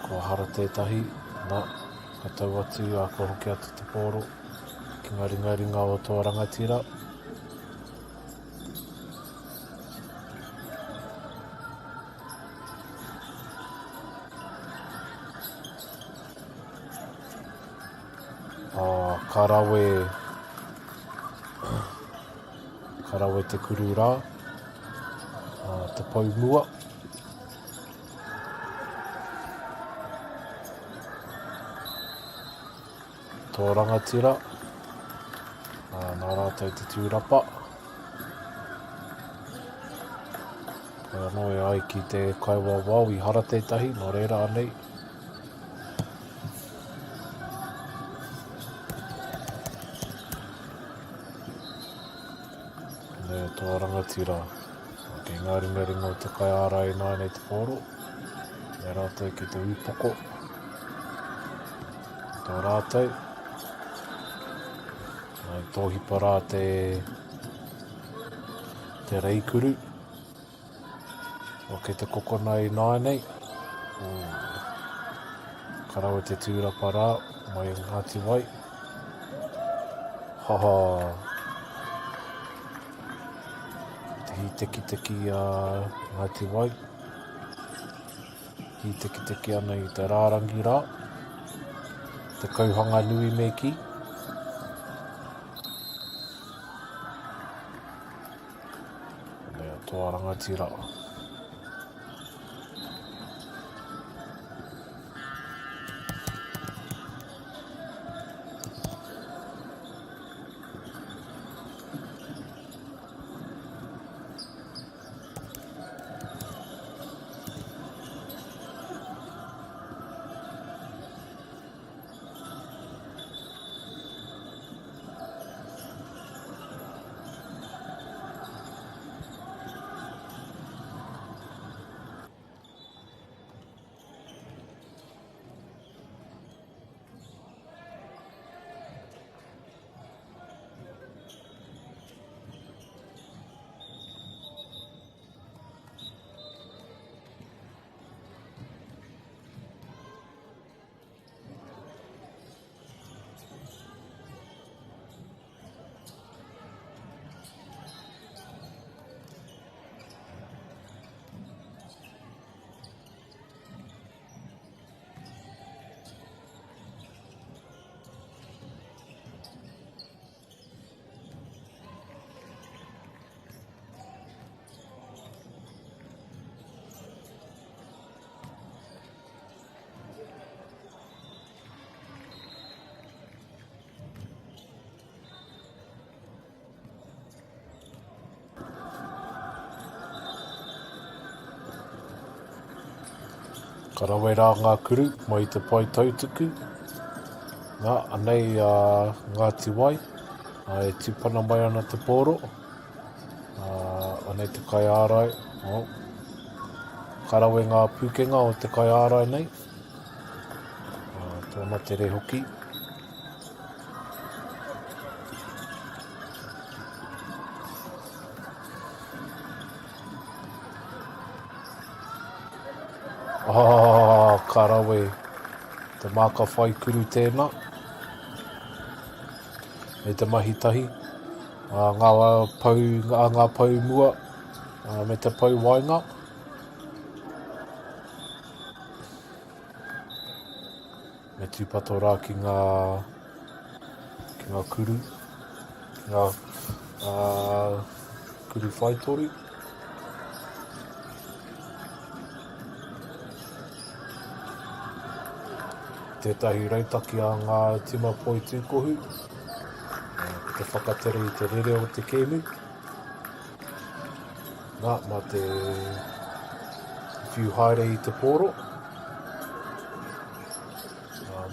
Ko hara tētahi, nā, ka tau atu a ko hoki atu te pōro, ki ngā ringa o tō rangatira. Karawe te kuru rā, te paumua. Tō rangatira, nā rātou te tūrapa. Kai anō e ai ki te kaiwawau I hara tētahi, nō reira anei. Tō rangatira. Kei ngā ringa o te kai āra e nai nei te pōro. E rātou ki te upoko. Tō rātou. Nai tōhi parā te reikuru. O ke te kokona I nai nei. Karawe te tūrapa rā, mai Ngāti Wai. Haha. Hi teki Ngāti Wai. Hi teki ana I te rārangi rā. Te kauhanga nui me ki. Nea tō rangatira. Karawe rā ngā kuru mai te pai tautuku. Nā, anei Ngāti Wai. E tūpana mai ana te pōro. Anei te kai ārai. Karawe ngā pūkenga o te kai ārai nei. Tōna te rehoki. Karawe, te māka whai kuru tēnā. Me te mahitahi. Ngā pau mua. Me te pau wainga. Me tūpato rā ki ngā kuru. Ki ngā kuru whaitori. Tētahi reitaki a ngā tima poi tūkohu. Te whakatere I te rere o te kēmu. Nā, mā te whiuhaere I te pōro.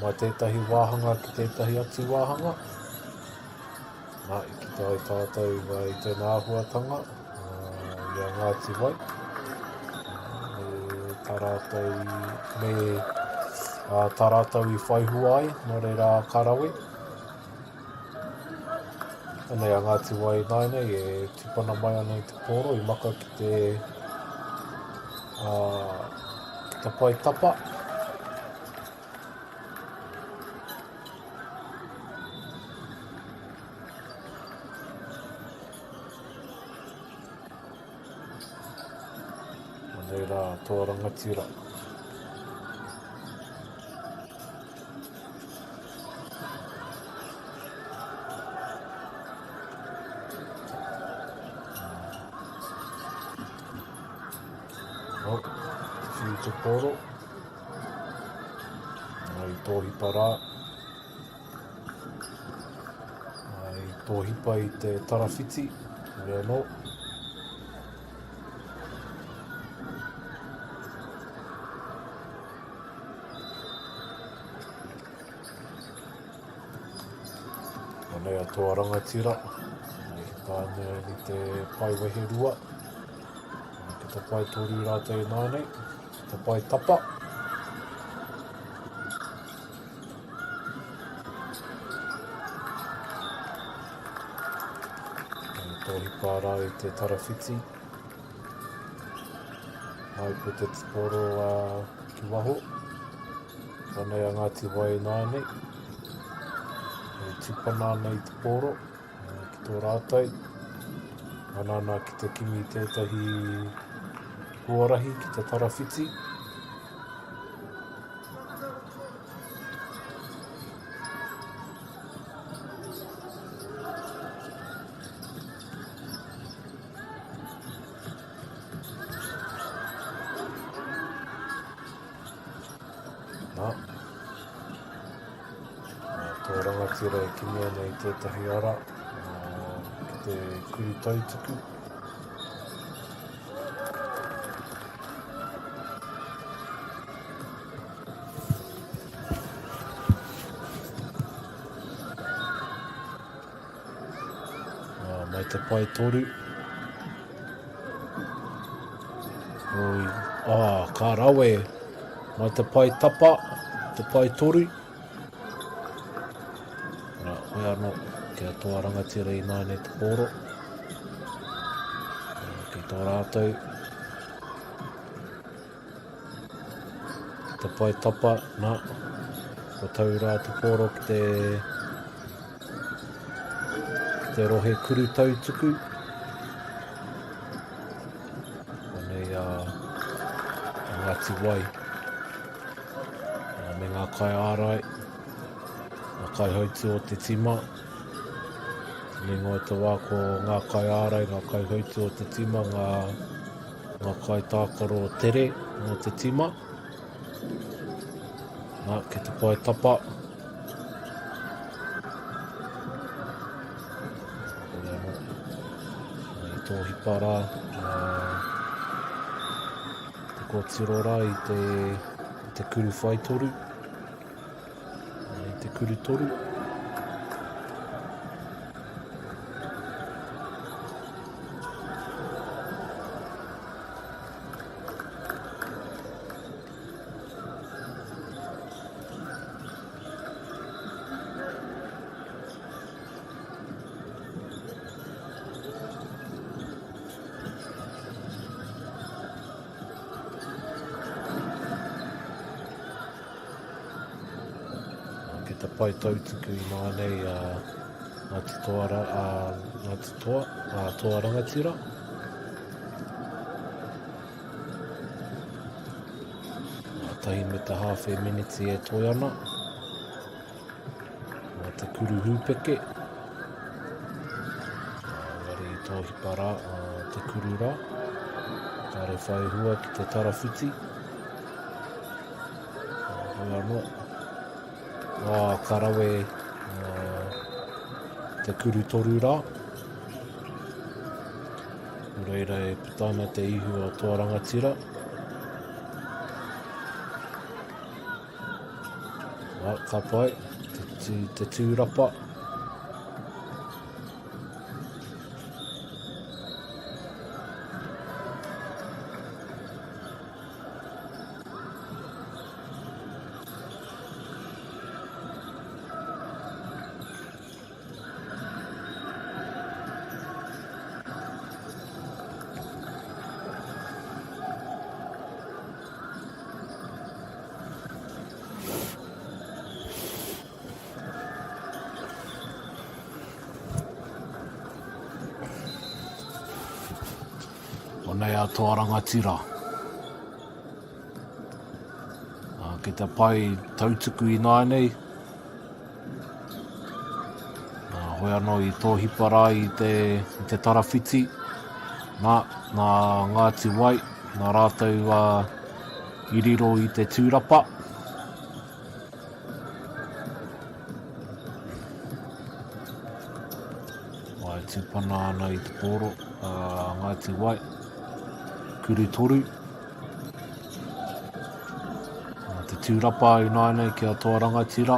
Mā tētahi wāhanga ki tētahi atu wāhanga. Nā, I ki tai tātou I tēnā āhuatanga. Ia Ngāti Wai. Tā rātou me... tā rātou I whaihua ai, nō reira Karawe. Anei a Ngāti Wai nai nei, e tūpana mai ana I te pōro, I maka ki te pai tapa. Nei rā, tō rangatira. Oh, whiu te poro. Ai tōhipa rā. Ai tōhipa I te tarawhiti. Rea no. Nei a tō rangatira. Nei pānea ni te pai wehe rua. Ki te pai tōru rātou nānei. Ki te pai tapa. Nei tōhipa rā I te tarawhiti. Ai ko te tiporo ki waho. Nei a Ngāti Wai nānei. Tupana nei te poro, ki tō rātai. Anana ki te kimi tētahi huarahi ki te tarawhiti. Nā. Tō rangatira e kimia nei tētahi ara ki te kuri taituku. Mai te pai toru. Oi, ka rawe. Mai te pai tapa, te pai toru. Hoi anō, kia tō rangatira I nāne te poro. Ki tō rātou. Ki te pai tapa, nā. Ko tau rā te poro ki te rohe kuru tautuku. Nei Ngāti Wai. Me ngā kai ārai. Kai hautu o te tima. Ni ngoi te wā ko ngā kai ārai, ngā kai hautu o te tima, ngā kai tākaro o tere o te tima. Nā, ki te pai tapa. Nei tōhipa rā. Te kōtiro rā I te kuru whai toru. Te kuru toru. Ki te pai tautuku I nānei Ngāti Toa, Tō rangatira. Tahi me te hawhi miniti e toi ana. Te kuru hūpeke. Wari I tōhipa rā, te kuru rā. Tāre whai hua ki te tarawhiti. Hoi anō. Ka rawe te kuru toru rā. Reira e putana te ihu o tō rangatira. Ka pai, te tūrapa. Nei a tō rangatira. Ki te pai tautuku i nānei. Hoi anō i tō hipara i te tarawhiti. Nā Ngāti Wai, nā rātou i riro i te tūrapa. Wai tūpana ana i te pōro, Ngāti Wai, kuru toru. Te tūrapa i nānei ki a tō rangatira.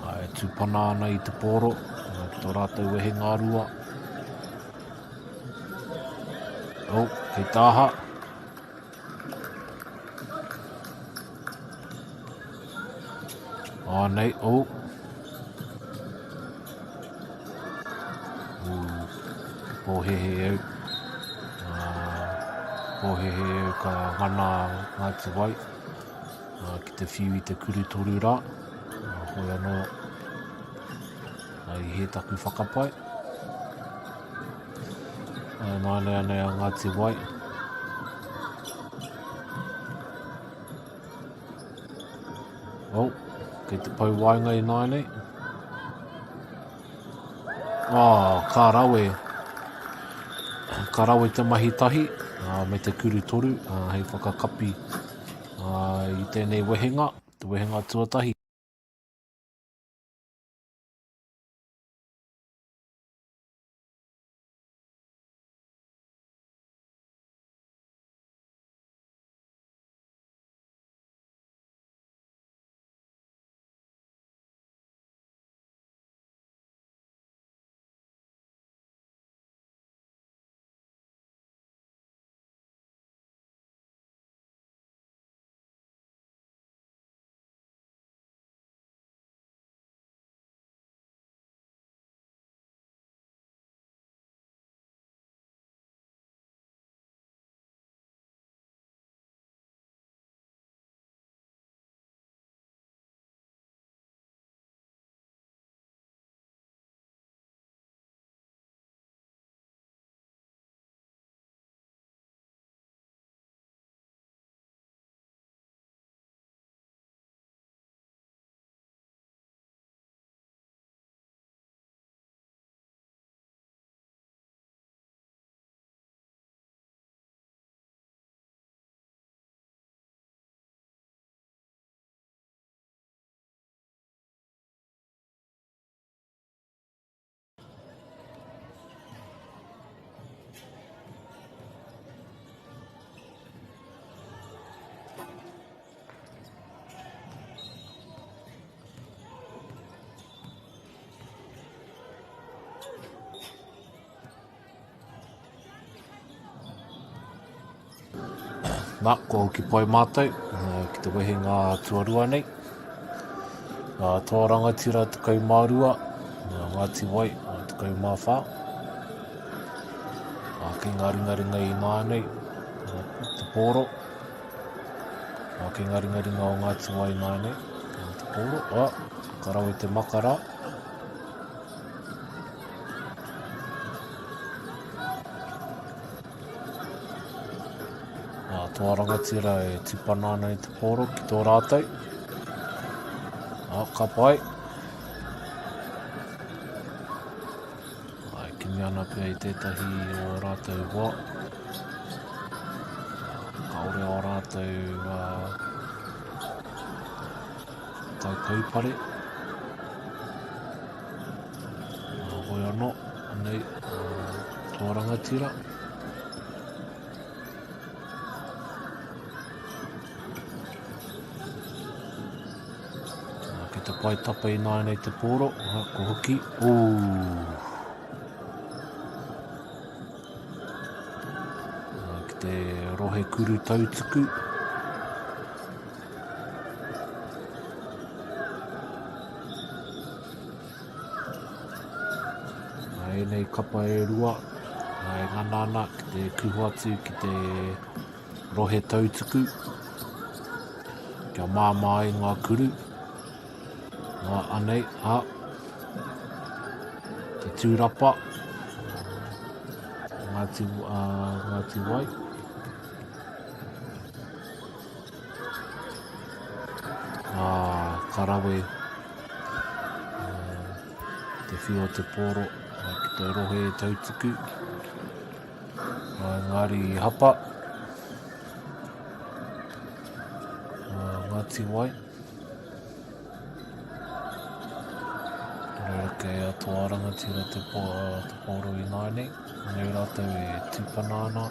Wai tūpana ana i te pōro, ki tō rātou wehe ngā rua. Kei tāha. Nei, Pōhehe au. Pōhehe au ka ngana Ngāti Wai. Ki te whiu i te kuru toru rā. Hoi anō i he taku whakapai. Nāne anei a Ngāti Wai. Kei te pau wainga i nānei. Kārawe. Kārawe te mahi tahi. Me te kuru toru. Hei whakakapi i tēnei wehenga. Te wehenga tuatahi. Ko hoki pai mātou, ki te wehenga tuarua nei. Tō rangatira tukau mārua, Ngāti Wai, tukau māwhā. Ki ngā ringaringa i nānei, te pōro. Ki ngā ringaringa o Ngāti Wai nānei, te pōro. Karawe te makara. Tō rangatira e tipana ana i te pōro ki tō rātou. Ka pai. Kimi ana pia i tētahi o rātou wā. Kaore o rātou tau kaupare. Hoi anō, anei, tō rangatira. Te pai tapa i nānei te pōro, ko hoki. Ki te rohe kuru tautuku. Nei kapa e rua, e nganana ki te kuhuatu ki te rohe tautuku. Kia māmā i ngā kuru. Anei, te tūrapa, Ngāti Wai. karawe. Te whio te pōro, ki te rohe tautuku. Ngāri hapa. Ngāti wai. Reira ke atua rangatira te pōro I nāne. Nei rātou e tūpanāna.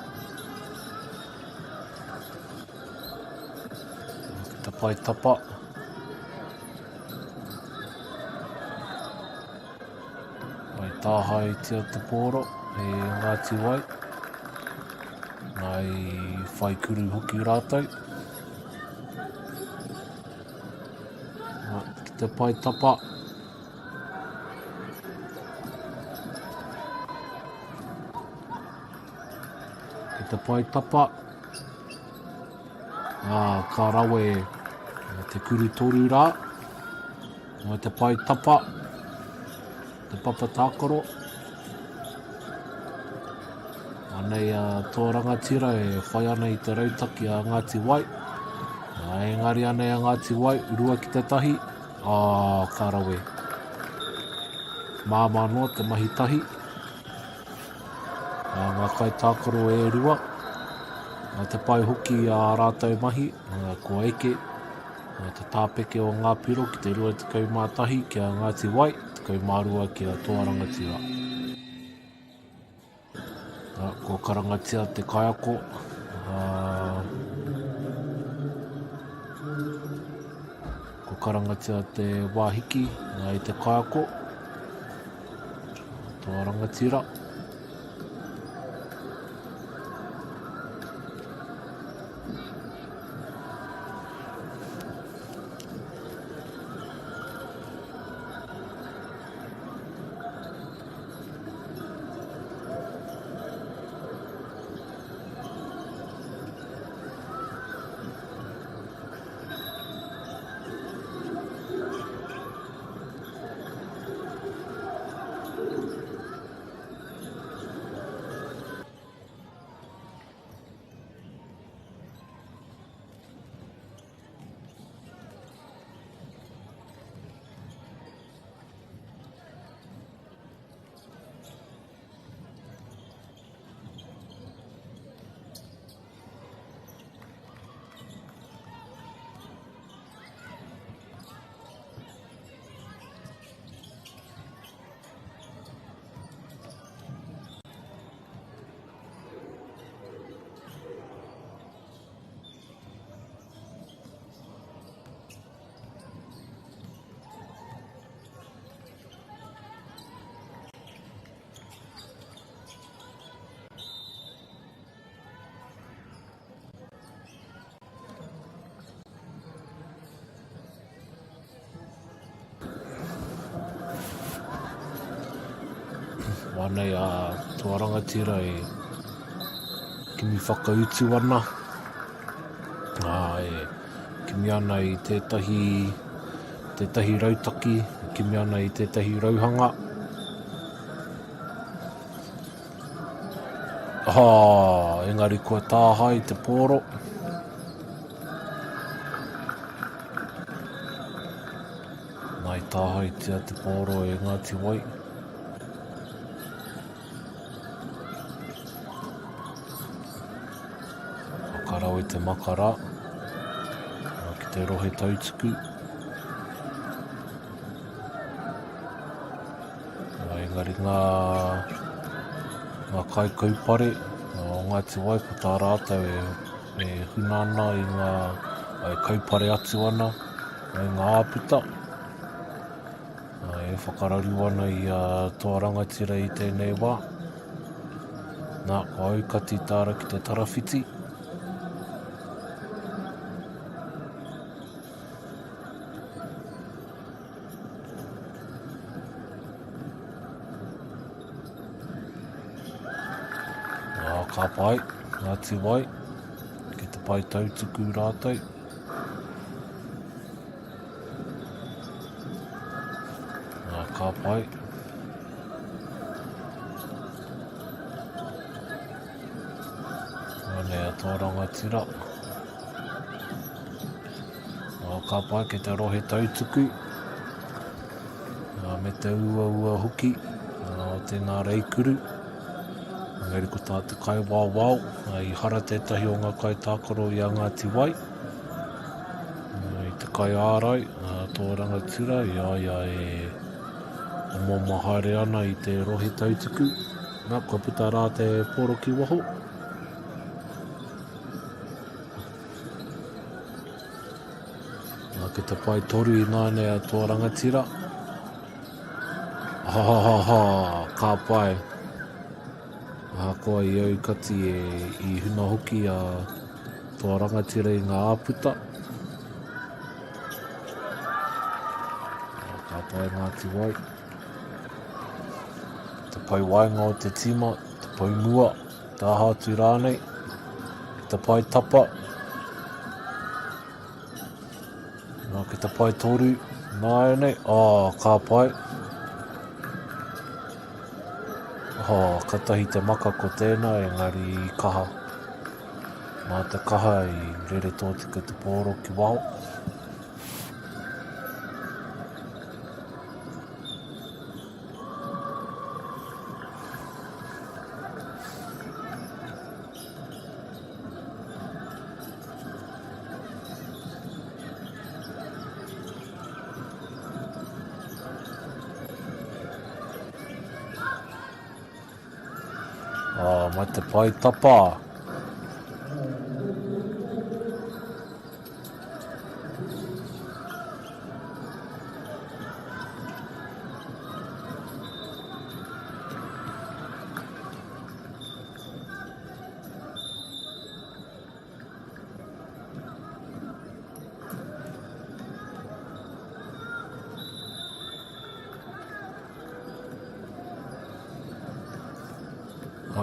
Ki te pai tapa. Pai tāhai tia te pōro e Ngāti Wai. Nai whai kuru hoki rātou. Ki te pai tapa. Te pai tapa. Ka rawe te kuru toru rā. Mo te pai tapa. Te papa tākoro. Anei tō rangatira e whai ana I te rautaki a Ngāti Wai. Engari anei a Ngāti Wai, urua ki te tahi. Ka rawe. Māma noa te mahi tahi. Ngā kai tākoro e rua. Te pai hoki a rātou mahi. Ko eke. Te tāpeke o ngā piro ki te rua te kaumātahi ki a Ngāti Wai. Te kaumārua ki a Toa Rangatira. Ko karangatia te kaiako. Ko karangatia te wāhiki. I te kaiako. Toa Rangatira. Wānei a Toa Rangatira e kimi whakautu ana. E kimi ana I tētahi rautaki, kimi ana I tētahi rauhanga. Engari kua tāhai te pōro. Nai tāhai tia te pōro e Ngāti Wai. Karau te makara. Ki te rohe tautuku. Engari ngā kai kaupare. Ngāti Wai ko tā rātou e huna ana I ngā kaupare atu ana. Ngā āpita. E whakararu ana I Toa Rangatira I tēnei wā. Ko aukati tāra ki te tarawhiti. Ka pai, Ngāti Wai, ki te pai tautuku rātou. Ka pai. Nāne a Toa Rangatira. Ka pai ke te rohe tautuku. Me te ua hoki o tēnā reikuru. Ngeri ko tātu kai wāwau. I hara tētahi o ngā kai tākaro i a Ngāti Wai. I te kai ārai, tō rangatira, ia e momahaere ana i te rohe tautuku. Nā, kua puta rā te poro ki waho. Nā, ke te pai toru i nāne a tō rangatira. Ka pai. Koa i aukati i huna hoki a tō rangatira i ngā āputa. Ka pai Ngāti Wai. Te pai wainga o te tima, te pai mua, tā hātu rānei. Te pai tapa. Nā, ke te pai toru, nā nei, ka pai. Katahi te maka ko tēnā, engari I kaha. Mā te kaha I rere tōtika te pōro ki waho. Mai te pai tapa.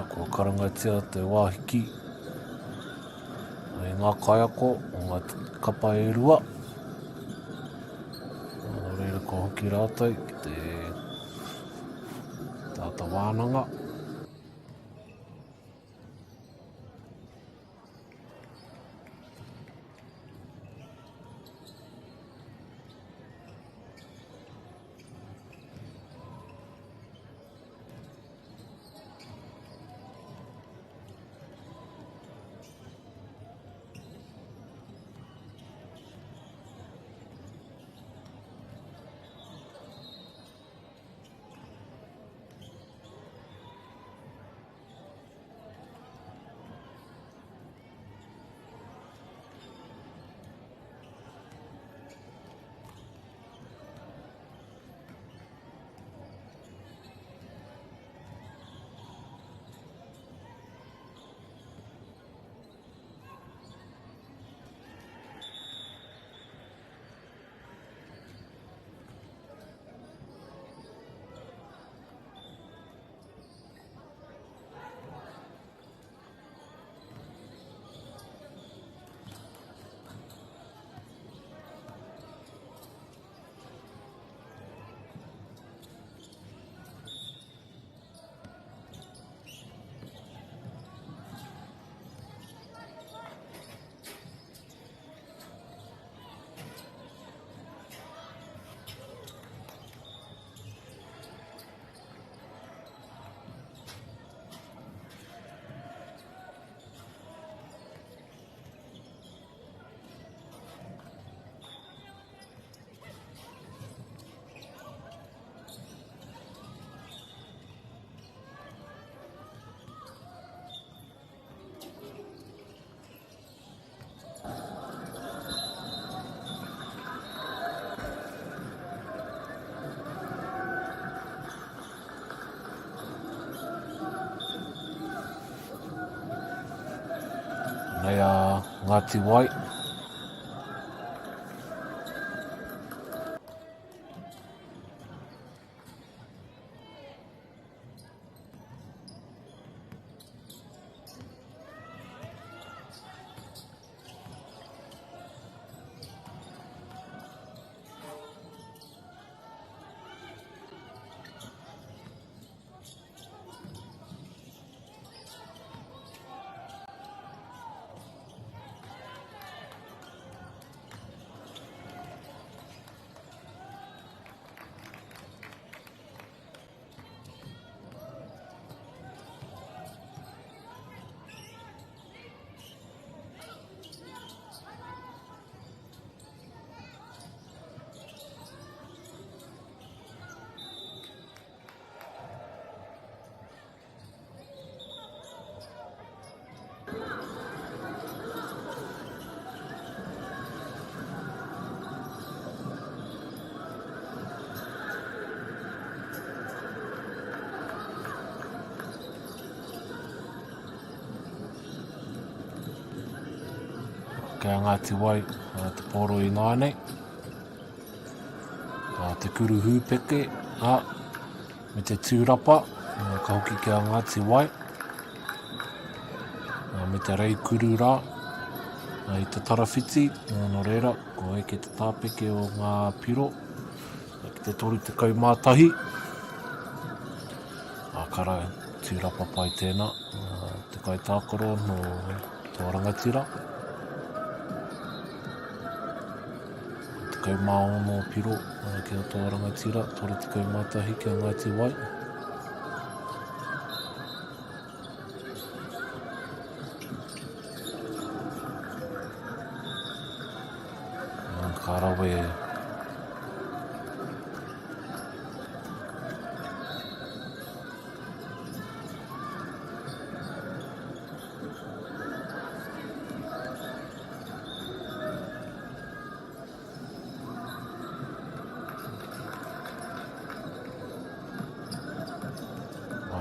Kua karangatia te wāhiki i ngā kaiako o ngā kapa e rua. Reira ko hoki rātou ki te tāta wānanga. Nei a Ngāti Wai. Kei a Ngāti Wai, te pōro I Nāne. Te kuru hūpeke, me te tūrapa, ka hoki ki a Ngāti Wai. Me te reikuru rā, I te tarawhiti, no reira, ko eke te tāpeke o ngā piro, ki te toru te kaumātahi. Kara, tūrapa pai tēnā, te kai tākoro no tō rangatira. Te kaumāono piro ki a tō rangatira, toru te kaumātahi ki a Ngāti Wai. Kārawe.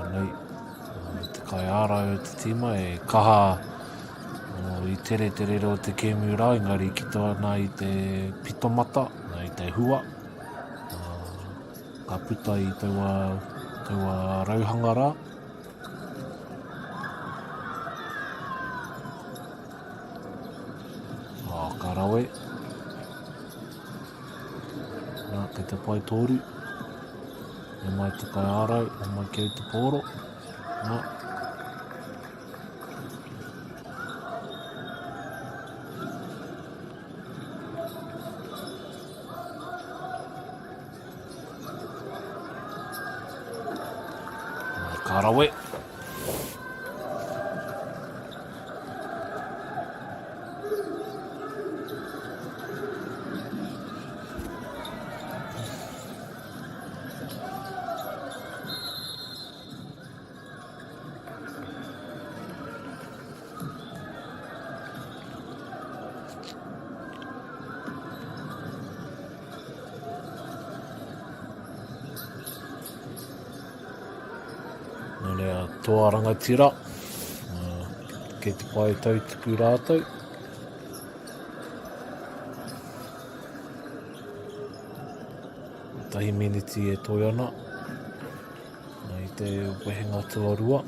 Nei, te kai ārau te tima e kaha I tere reo te kēmu rā, engari ki toa nā I te pitomata, nā I te hua. Ka puta I taua rauhanga rā. Ka rawe. Nā, kei te pai tōru. E mai te kai ārau, e mai kei te pōro. Nā. Kārawe. Nō toa rangatira, kei te pai tautuku rātou. Tahi miniti e toi ana, I te wehenga tuarua.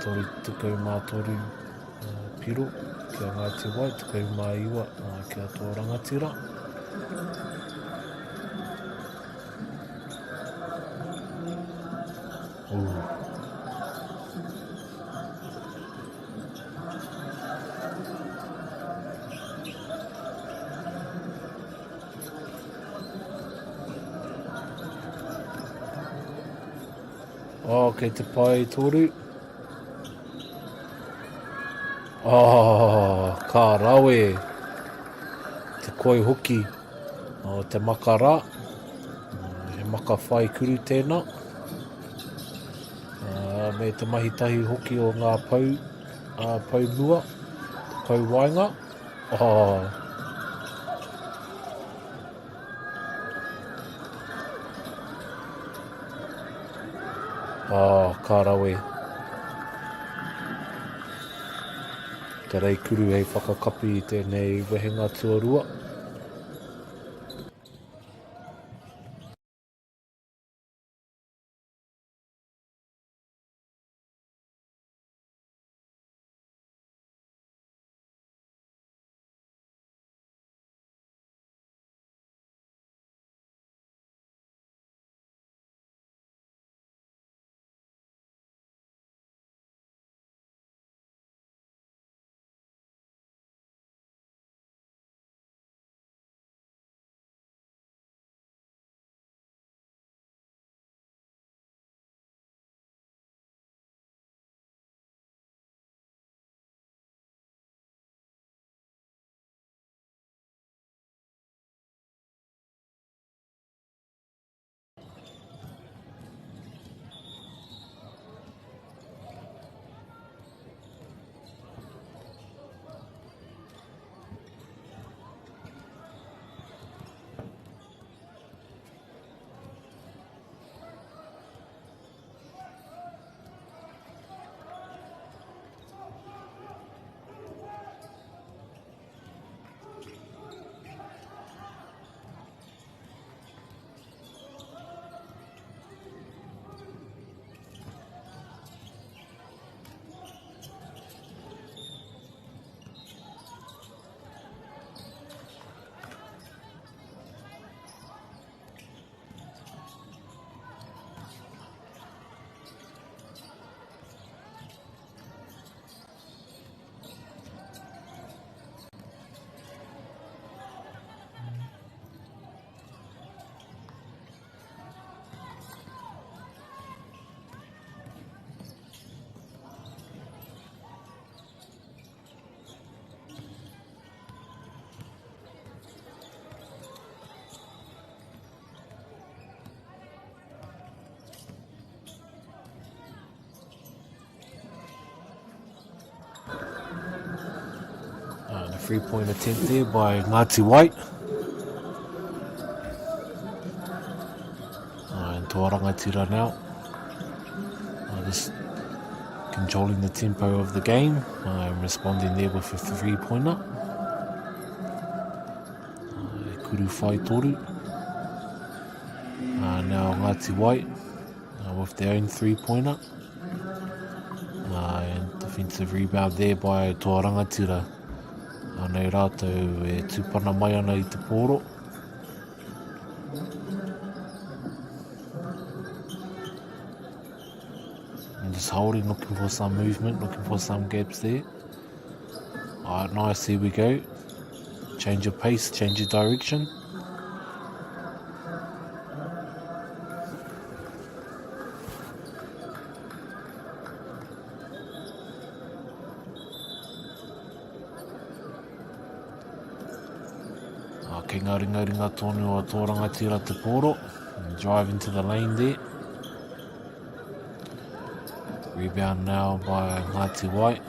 Toru tukau mā toru piro, ki a Ngāti Wai, tukau mā iwa, ki a tō rangatira. Kei te pai toru. Ka rawe. Te koi hoki. Te maka rā. He maka whai kuru tēnā. Me te mahi tahi hoki o ngā pau mua. Pau wainga. Ka rawe. Te reikuru hei whakakapi I tēnei wehenga tuarua. 3-point attempt there by Ngāti White. And Tōrangatira now. Just controlling the tempo of the game. Responding there with a 3-pointer. Kuru whai toru. Now Ngāti White with their own 3-pointer. And defensive rebound there by Tōrangatira. Nei rātou e tūpana mai ana I te pōro. And just holding, looking for some movement, looking for some gaps there. Alright, nice, here we go. Change of pace, change of direction. Kei ngā ringa tonu o Tōrangatira te pōro. Drive into the lane there. Rebound now by Ngāti White.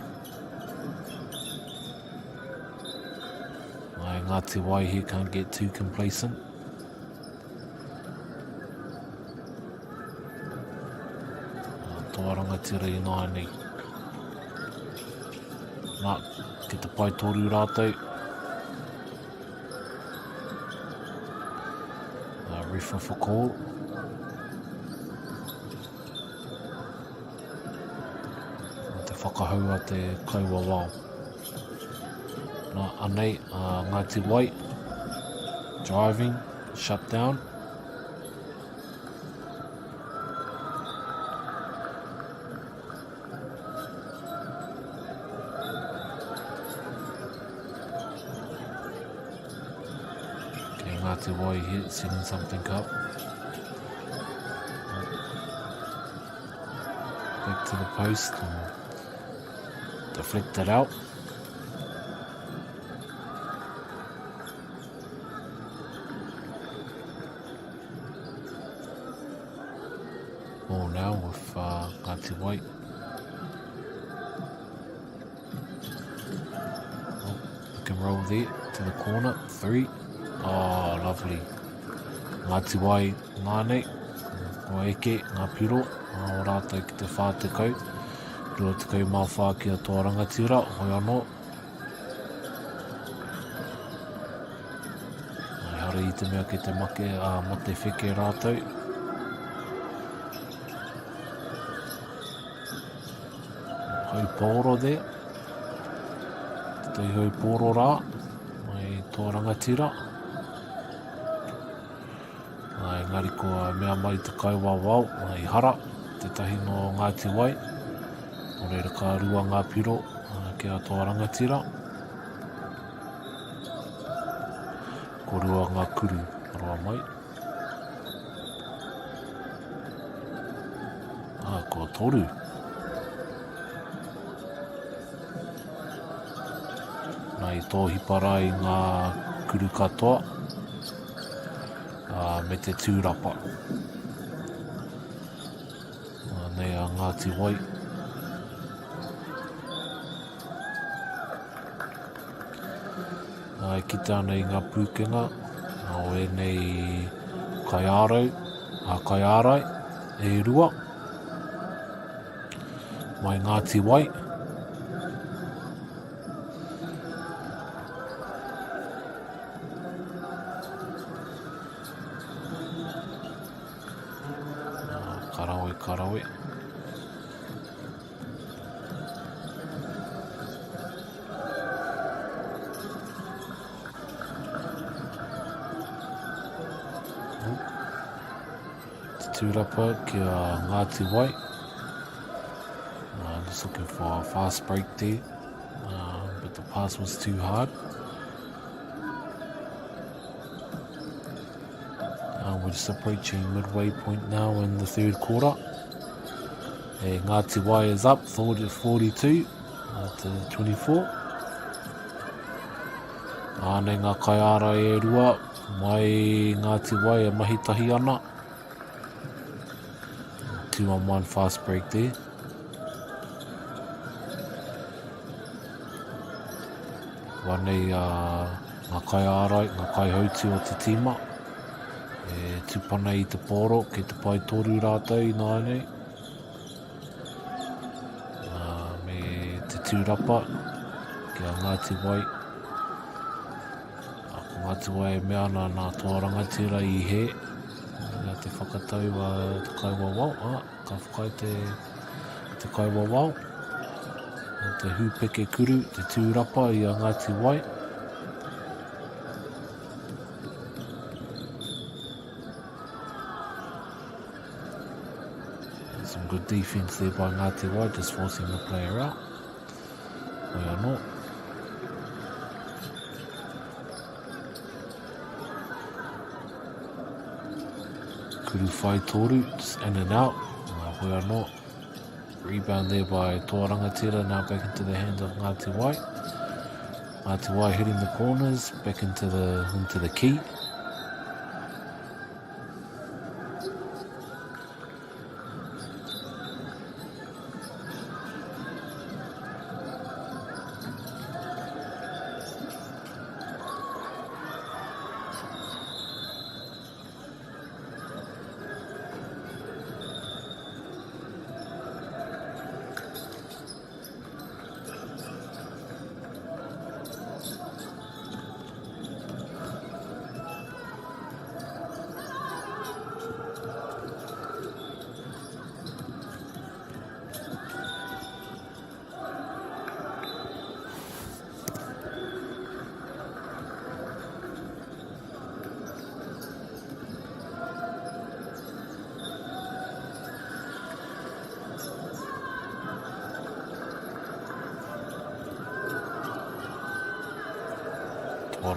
Ngāti White here can't get too complacent. Tōrangatira I nāni. Nā, get the pai toru rātou. Refer for call. Te whakahau a te kaua wao. Nā, anei, Ngāti White. Driving, shut down. Ngāti White here, setting something up. Back to the post and deflect it out. Ball now with Ngāti White. Pick and roll there to the corner. 3. Oh, lovely. Ngāti Wai, ngāne, o eke, ngā piro, o rātou ki te whātekau. Rua te kau mā whā ki a Tōrangatira, hoi anō. Hara I te mea ki te make, mo te wheke rātou. Hau pōro there. Te hau pōro rā, mai Tōrangatira. Engari ko mea mai te kaua wau, I hara, te tahi no Ngāti Wai. O reira ka rua ngā piro ki a Tōrangatira. Ko rua ngā kuru roa mai. Ko toru. Nai tōhipara I ngā kuru katoa. Me te tūrapa. Nei a Ngāti Wai. Ki tānei ngā pūkenga, o e nei Kaiarau, Kaiarai, e rua. Mai Ngāti Wai. Karawe. Tūrapa ki a Ngāti Wai. Just looking for a fast break there, but the pass was too hard. We're just approaching midway point now in the third quarter. Ngāti Wai is up 42 to 24. Āne ngā Kaiara e rua, mai Ngāti Wai e mahitahi ana. 2-on-1 fast break there. Wanei ngā kai ārai, ngā kai hauti o te tima. E tupana i te pōro, kei te pai toru rātou i nānei. Me te tūrapa, kia Ngāti Wai. Ko Ngāti Wai e mea nā toa rangatira i he. Ia te whakatau a te kaiwawau. Ka whakai te kaiwawau. Te hūpeke kuru, te tūrapa i a Ngāti Wai. Some good defense there by Ngāti Wai, just forcing the player out. Wai anō. Kuru whai toru, just in and out. Wai anō. Rebound there by Toa Rangatira, now back into the hands of Ngāti Wai. Ngāti Wai hitting the corners, back into the key.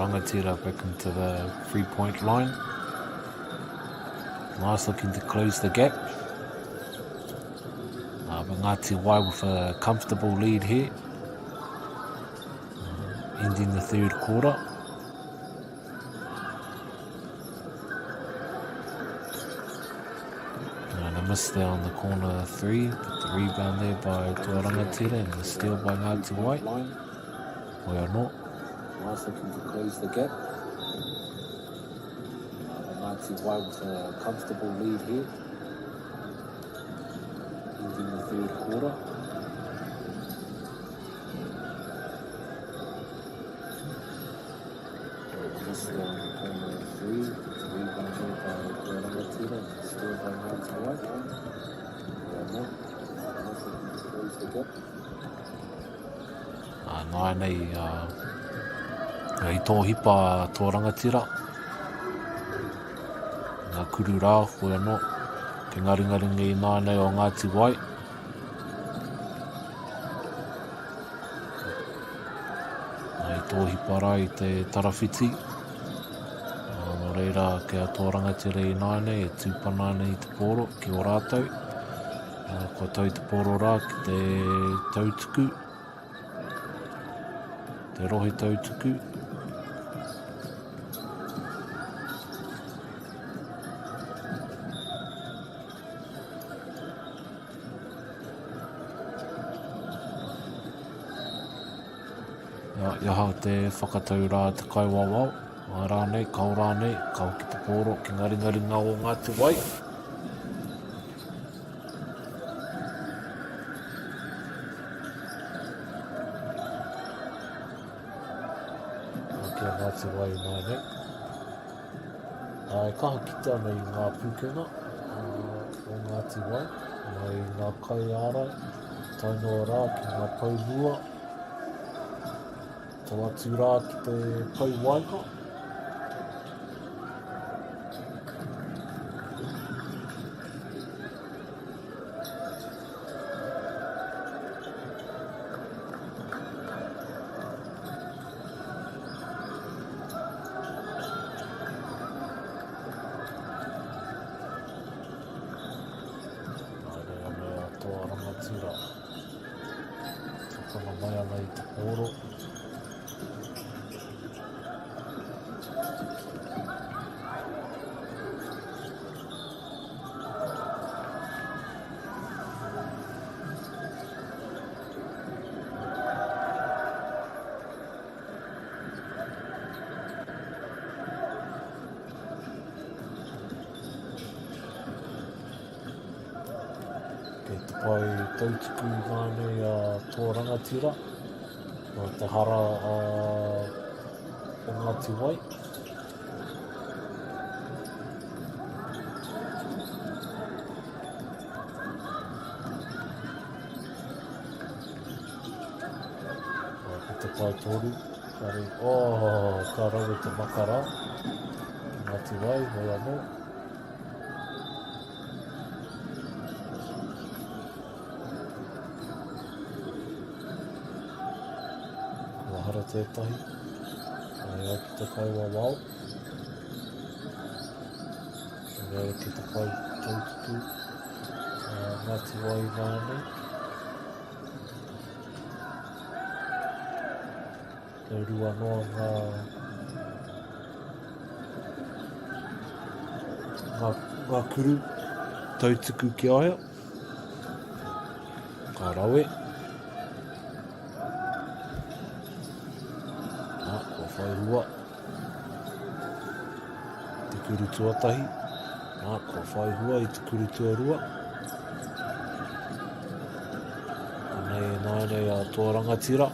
Rangatira back into the 3-point line. Nice looking to close the gap. But Ngāti Wai with a comfortable lead here. Ending the third quarter. And a miss there on the corner 3. But the rebound there by Toa Rangatira and the steal by Ngāti Wai. Wai anō. Nice looking to close the gap. Ngāti Wai with a comfortable lead here. Ending the third quarter. Just on the corner 3. Rebound there by Toa Rangatira and still by Ngāti Wai. Nice looking to close the gap. Nānei I tōhipa tō rangatira. Ngā kuru rā, koe anō. Ke ngaringaringa i nānei o Ngāti Wai. I tōhipa rā i te tarawhiti. Nō reira, kia tō rangatira i nānei, e tūpana nei te pōro, ki o rātou. Ko tau te pōro rā ki te tautuku. Te rohe tautuku. Iaha te whakatau rā te kaiwawau. Mā rānei, kau rānei, kau ki te pōro, ki ngaringaringa o Ngāti Wai. Kia Ngāti Wai nānei. Kaha kita nei ngā pūkenga o Ngāti Wai. Mai ngā kai ārai, tainoa rā ki ngā paulua. Tō atu rā ki te pauwaika. Nārea mea tō rangatira. Tōkana mai ana i te pōro. pai tautiku ngāne tō rangatira. Nā te hara o Ngāti Wai. Ko te pai tōru. Ka rawe te makara. Ngāti Wai, hoi anō. Hara tētahi, ai ki te kaua wau. Ai ki te kai tautitu, Ngāti Wai Ngāne. Te rua noa ngā kuru tautiku ki aia. Ka rawe. Whairua, te kuru tuatahi, ko whaihua i te kuru tuarua. Nei nāne a tō rangatira.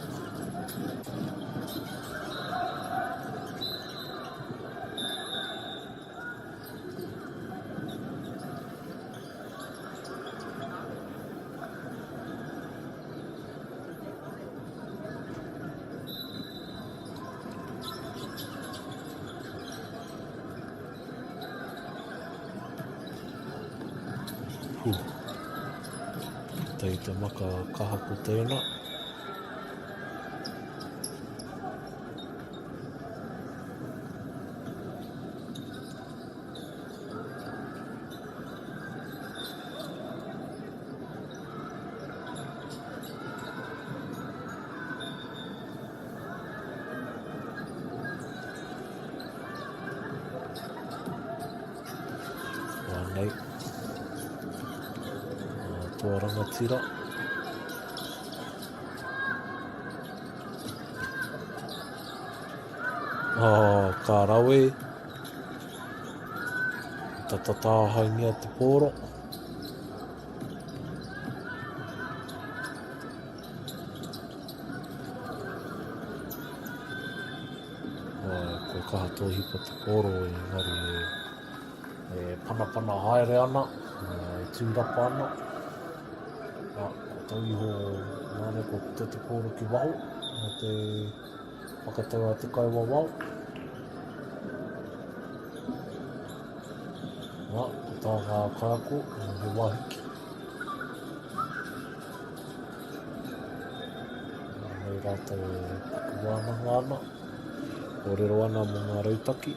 Tei te maka kaha ko tēnā. Nei. Tō rangatira. Ka rawe. Tatata haingia te pōro. Ko kaha tōhipa te pōro engari panapana haere ana, tūrapa ana. Ko tauiho nāne ko te pōro ki waho, te whakatau a te kaiwa wau. Ko tā ngā kaiako, he wahiki. Nei rātou pukuwānanga ana, kōrero ana mō ngā rautaki.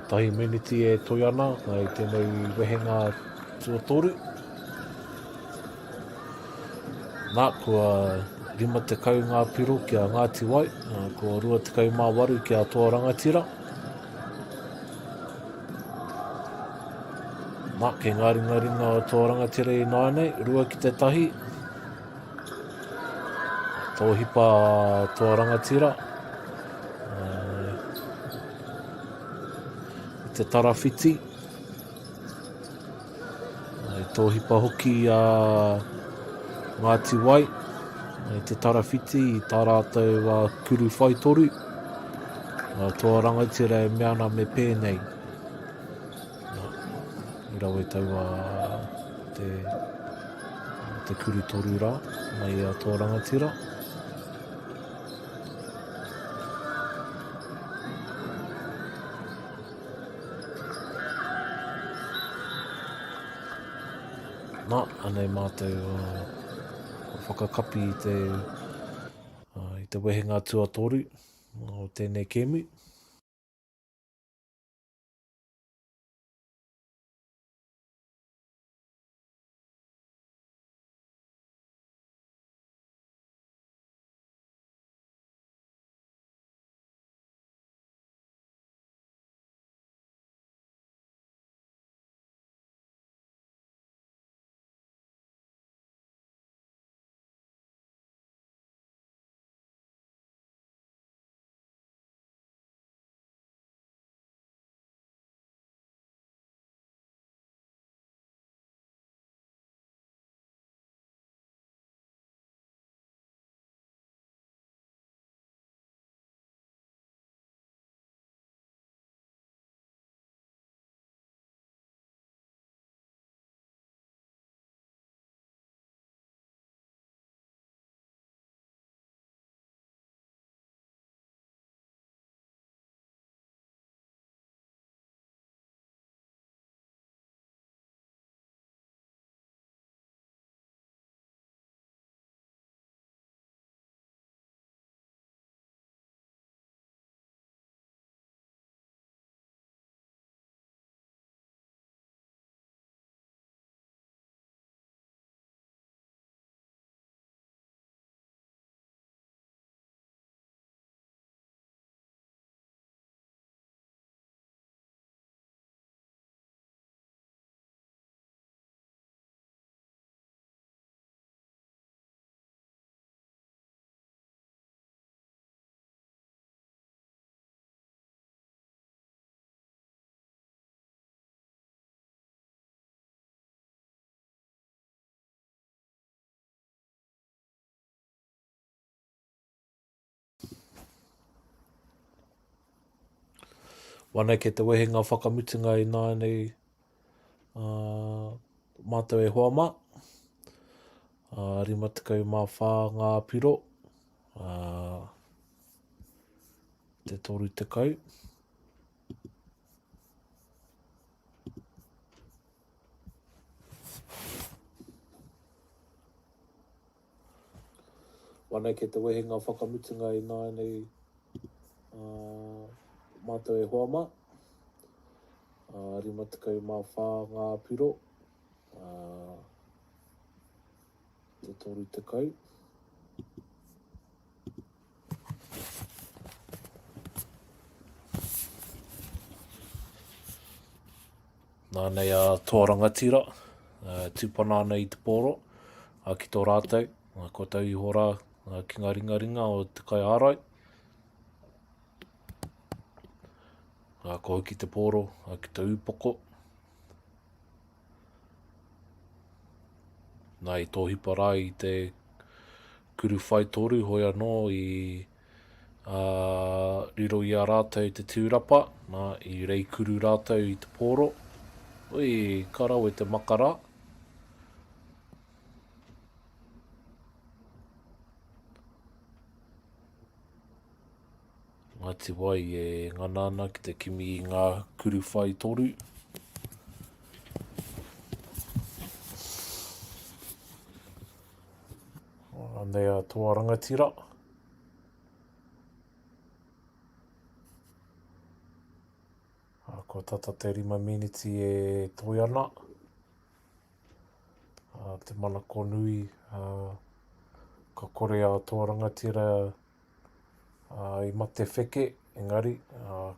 Tahi meniti e toi ana, i tēnei wehenga tuatoru. Nā, kua rima te kau ngā piro kia Ngāti Wai, ko rua te kau mā waru kia Toa Rangatira. Nā, ke ngā ringa o Toa Rangatira I nānei, rua ki te tahi. Tōhipa Toa Rangatira. I te tarawhiti. I tōhipa hoki a Ngāti Wai. I te tarawhiti I tā rātou kuru whaitoru. Toa Rangatira e meana me pēnei. I rau e tau te kuru toru rā, mai a Toa Rangatira. Nā, anei mātou whakakapi I te wehenga tuatoru o tēnei kēmu. Wana ke te wehenga whakamutunga I nānei mātou e hoa mā. Rima te kau mā whā ngā piro. Te toru te kau. Wana ke te wehenga whakamutunga I nānei mātou e hoa mā. Rima te kau mā whā ngā piro. Te toru te kau. Nānei a Toa Rangatira. Tūpana ana I te pōro. Ki tō rātou. Ko tau I hora ki ngā ringa o te kai ārai. Ko hoki te pōro, ki te ūpoko. Nā I tōhipa rā I te kuru whaitoru hoi anō I riro I a rātou te tūrapa. Nā I rei kuru rātou I te pōro. Oi, karau e te makara. Ngāti Wai e nganana ki te kimi I ngā kuru whaitoru. Nei a Toa Rangatira. Ko tata te 5 miniti e toi ana. Te mana ko nui ka kore a tō rangatira I mate wheke, engari,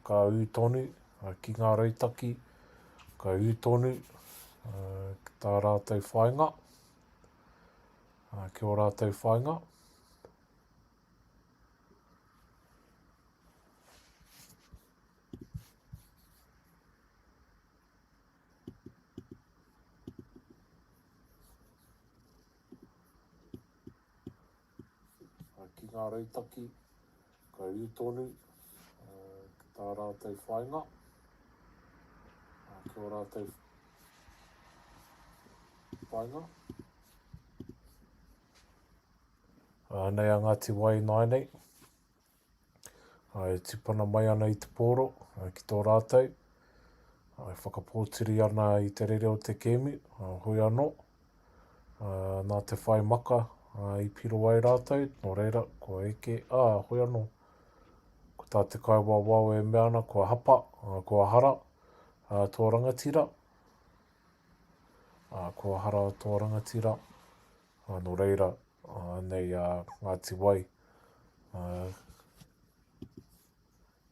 ka ū tonu, ki ngā rautaki, ka ū tonu, ki tā rātou whainga, ki o rātou whainga. Ki ngā rautaki, ka ū tonu, ki tā rātou whainga, ki o rātou whainga. Nei a Ngāti Wai Nainei, e tupana mai ana i te pōro, ki tō rātou, e whakapōtiri ana i te rere o te kēmu, hoi anō, nā te whai maka i piro ai rātou, nō reira, kua eke, hoi anō, ko tā te kai wawao e mea ana, kua hapa, kua hara, tō rangatira, kua hara tō rangatira, nō reira, nei Ngāti Wai,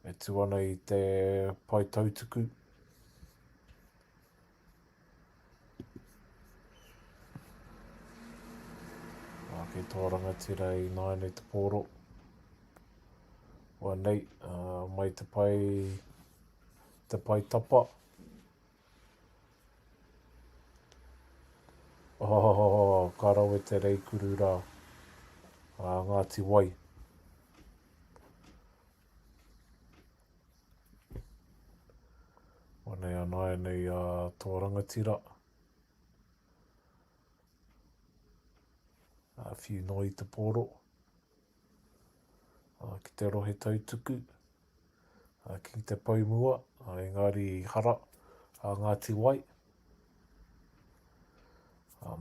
e tū ana i te pai tautuku, ki tō rangatira i Nainei te pōro. Wa nei, mai te pai tapa. Ka rawe te reikuru rā, Ngāti Wai. Wa nei a Nainei tō rangatira. Whiu no i te pōro, ki te rohe tautuku, ki te paumua, engari hara a Ngāti Wai.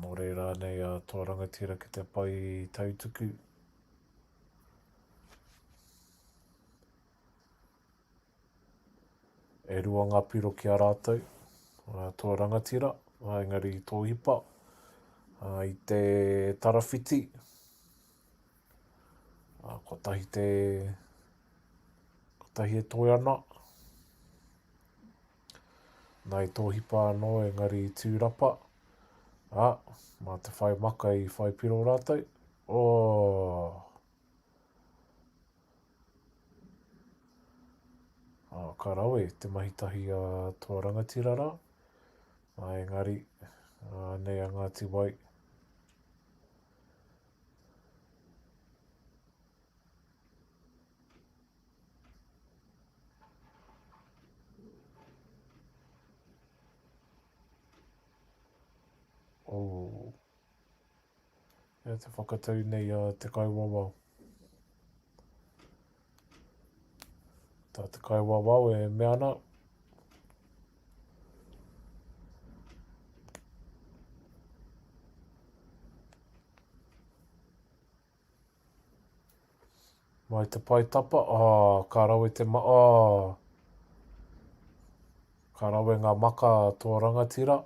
Nō reira nei tō rangatira ki te pai tautuku. E rua ngā piro ki a rātou, tō rangatira, engari tō hipa, i te tarawhiti, ko tahi e toi ana. Nei tō hipa anō, engari tūrapa, mā te whai maka i whai piro rātou. Ka rawe, te mahitahi tō rangatira rā. Engari, nei a Ngāti Wai. Te whakatau nei te kai wawao. Tā te kai wawao e mea ana. Mai te pai tapa, ka rawe te ka rawe ngā maka tō rangatira,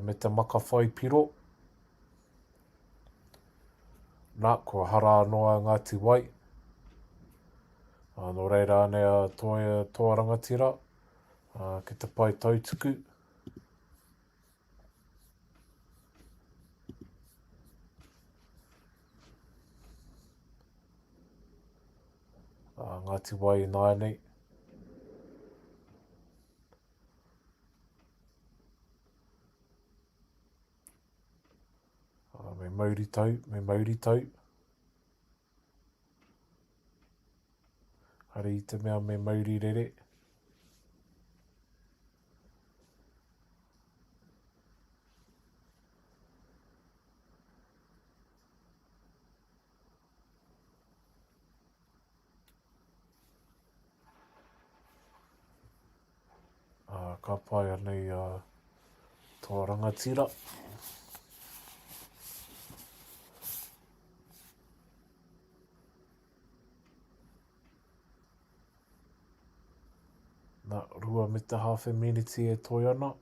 me te maka whai piro. Nā, kua hara anō a Ngāti Wai. Nō reira nei tō rangatira, ki te pai tautuku. Ngāti Wai Nainei. Me mauri tau. Hare i te mea me mauri rere. Ka pai anei tō rangatira. Nā, rua me te half a minute e toi ana.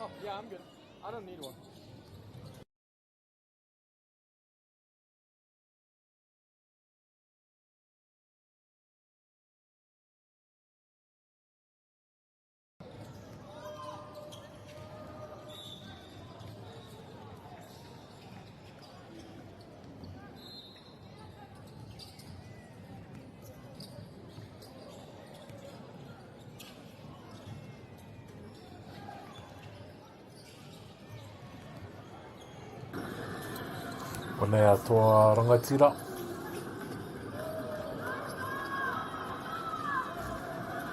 Oh, yeah, I'm good. I don't need one. Wane a toa rangatira.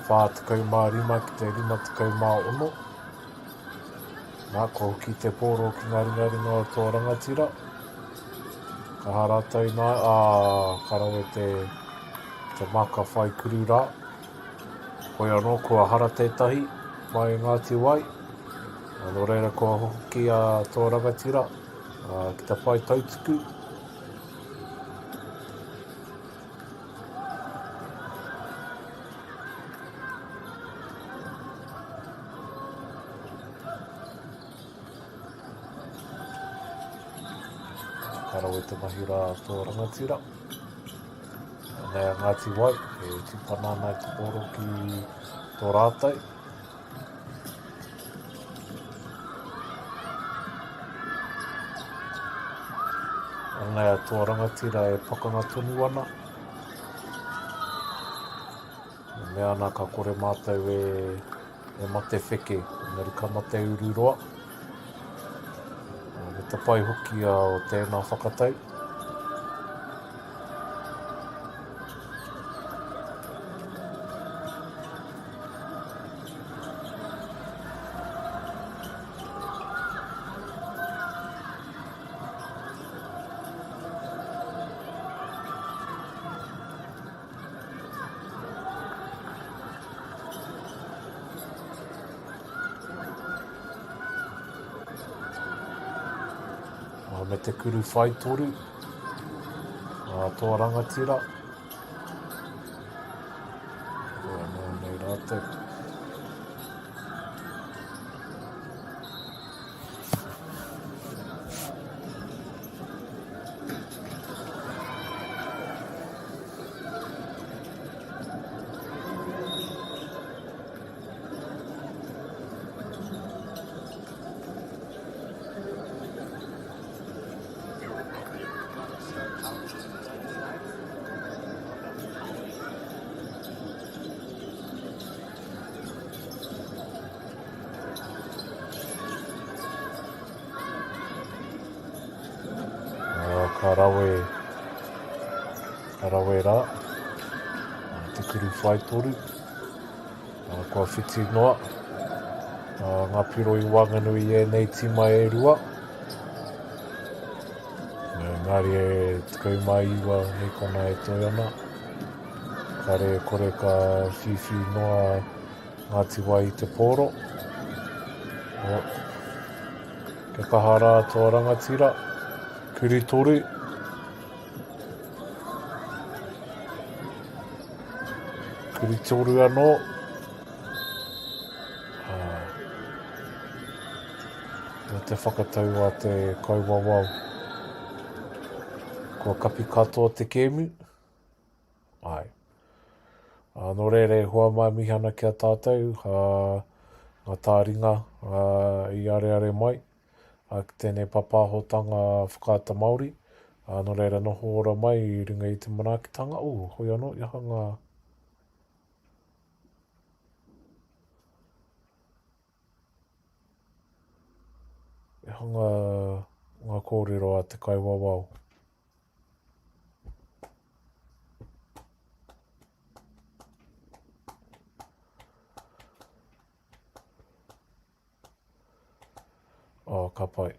Whātukau mā rima ki te rima tukau mā ono. Nā ko ki te pōro ki ngā ringaringa o tō rangatira. Ka haratai nā, karawe te maka whai kuru rā. Hoi anō, kua hara tētahi mai Ngāti Wai. Anō reira kua hoki a tō rangatira ki te whai tautuku. Karawe te mahi rā tō rangatira. Nei a Ngāti Wai, e tupana ana te pōro ki tō rātai. Nei a tō rangatira e pakanga tonu ana. Mea ana ka kore mātou e mate wheke, ngari ka mate ururoa. Me te pai hoki o tēnā whakatau. Me te kuru whai toru, tō rangatira. Nō nei rātou. Karawe rā, te kuru whai toru, kua whiti noa, ngā piro I wanganui e nei tima e rua. Ngāri e tukau mai iwa nei kona e toi ana. Kare kore ka whiwhi noa Ngāti Wai I te pōro. Ke kaha rā tō rangatira, kuri toru. Kuri toru anō. Me te whakatau a te kauwawau. Kua kapi katoa te kēmu. Ai. Nō rere hua mai mihana ki a tātou. Ngā tāringa I are mai. Ki tēnei papahotanga whakaata Māori. Nō reira noho ora mai I runga I te manaakitanga. Hoi anō, I hanga... E hanga ngā kōrero a te kaiwawau. Ka pai.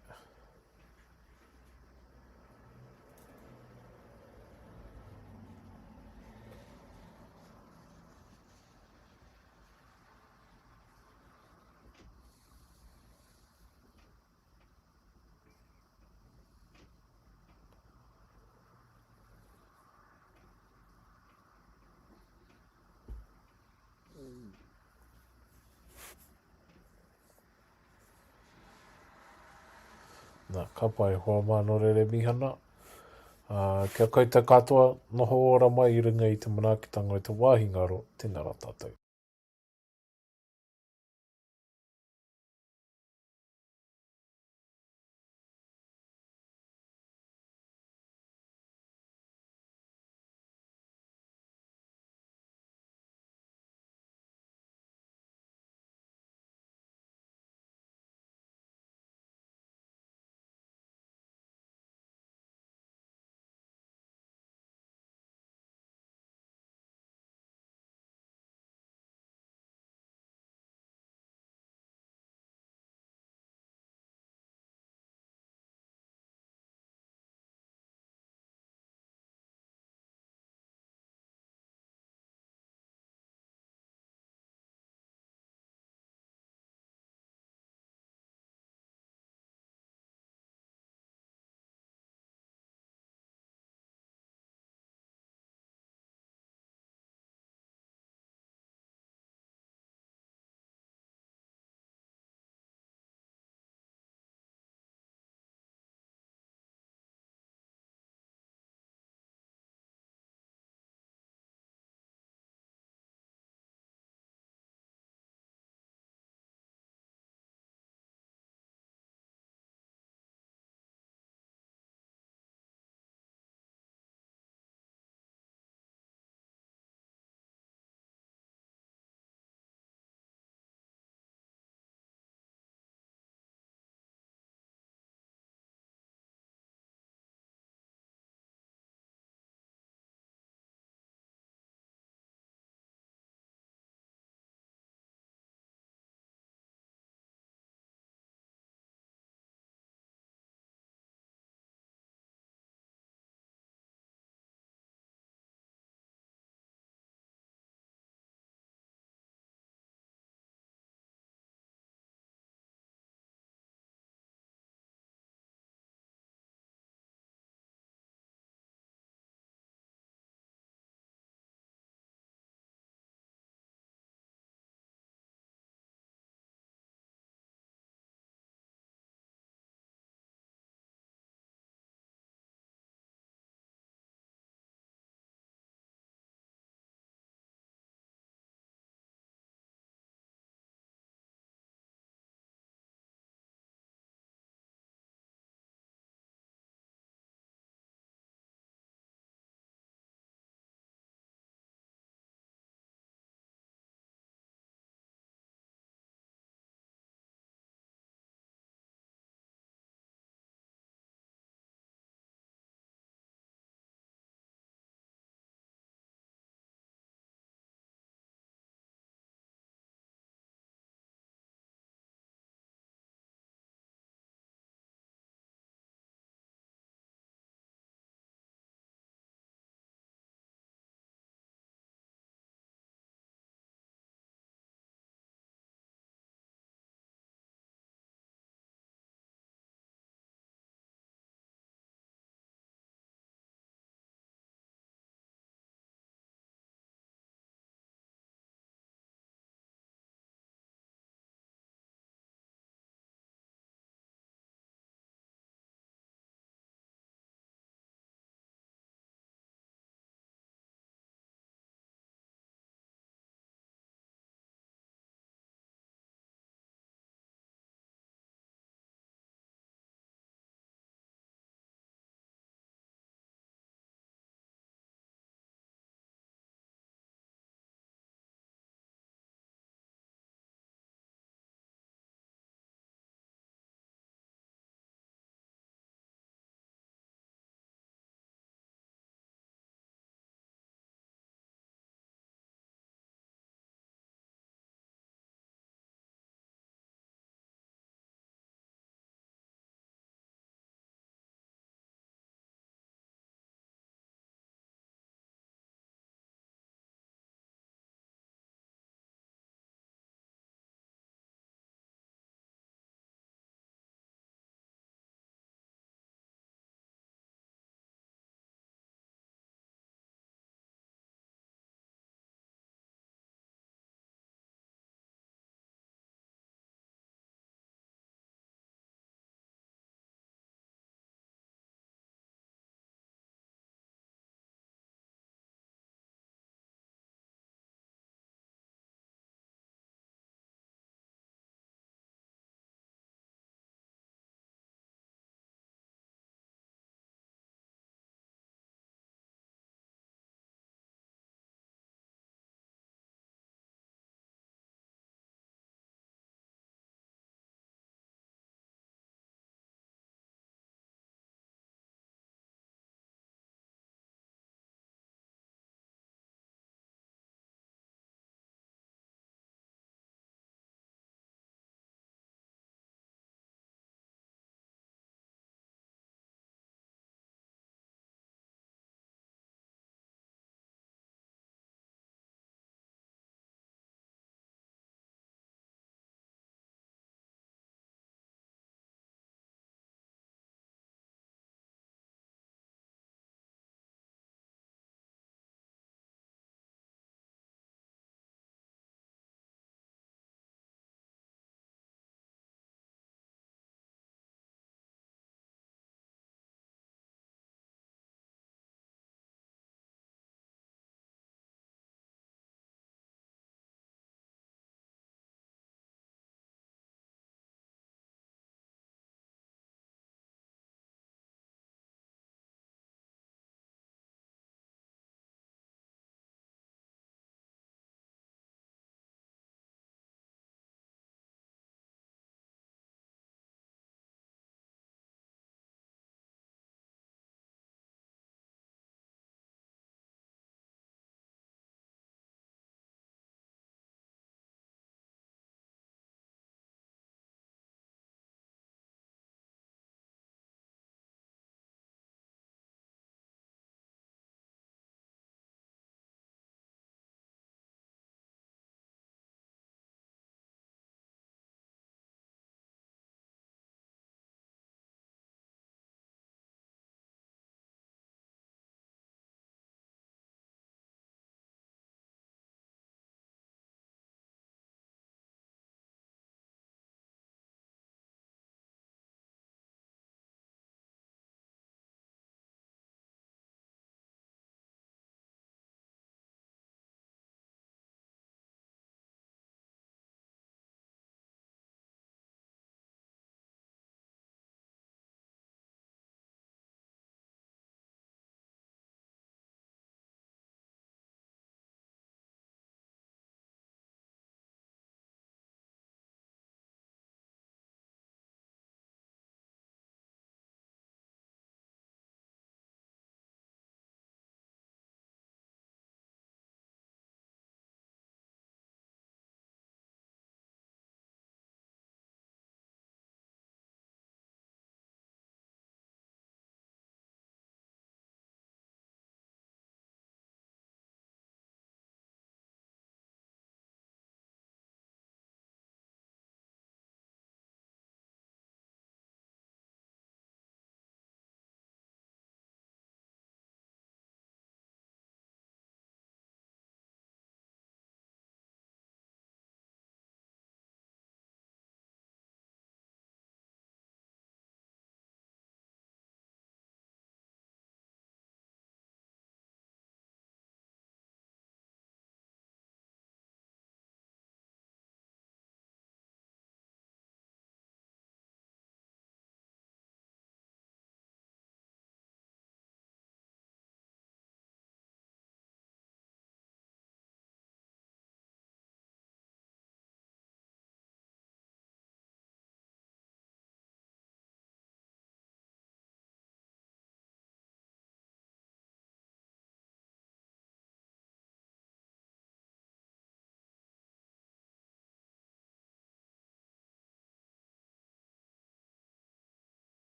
Ka pai hoa mano rere mihana. Kia koe te katoa, noho ora mai I runga I te manaakitanga I te wāhingaro, tēnā rā tātou.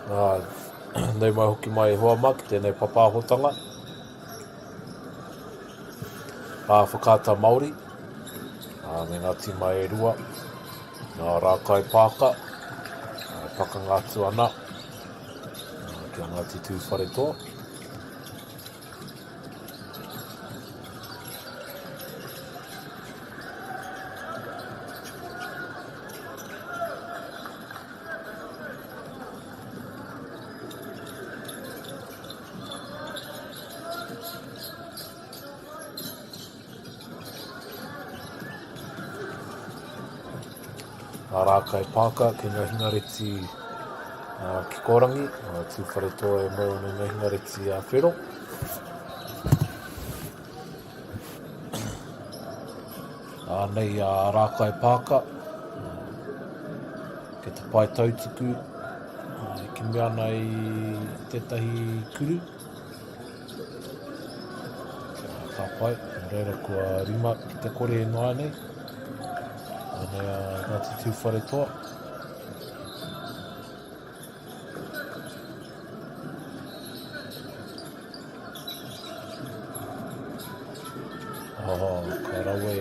Nei mai hoki mai hoa maki, tēnei papahotanga. Whakata Māori. Me Ngāti mai e rua. Ngā rākai pāka. Whakangātu ana. Kia Ngāti Tūwharetoa. Ngā rākai pāka ki ngā hingareti ki Korangi, Tūwharetoa e mau no ngā hingareti a Whero. Nei a rākai pāka, ke te pai tautuku, ki mea nei tētahi kuru. Ka pai, reira kua rima ki te kore e noa nei. Nei a Ngāti Tūwharetoa. Ka rawe.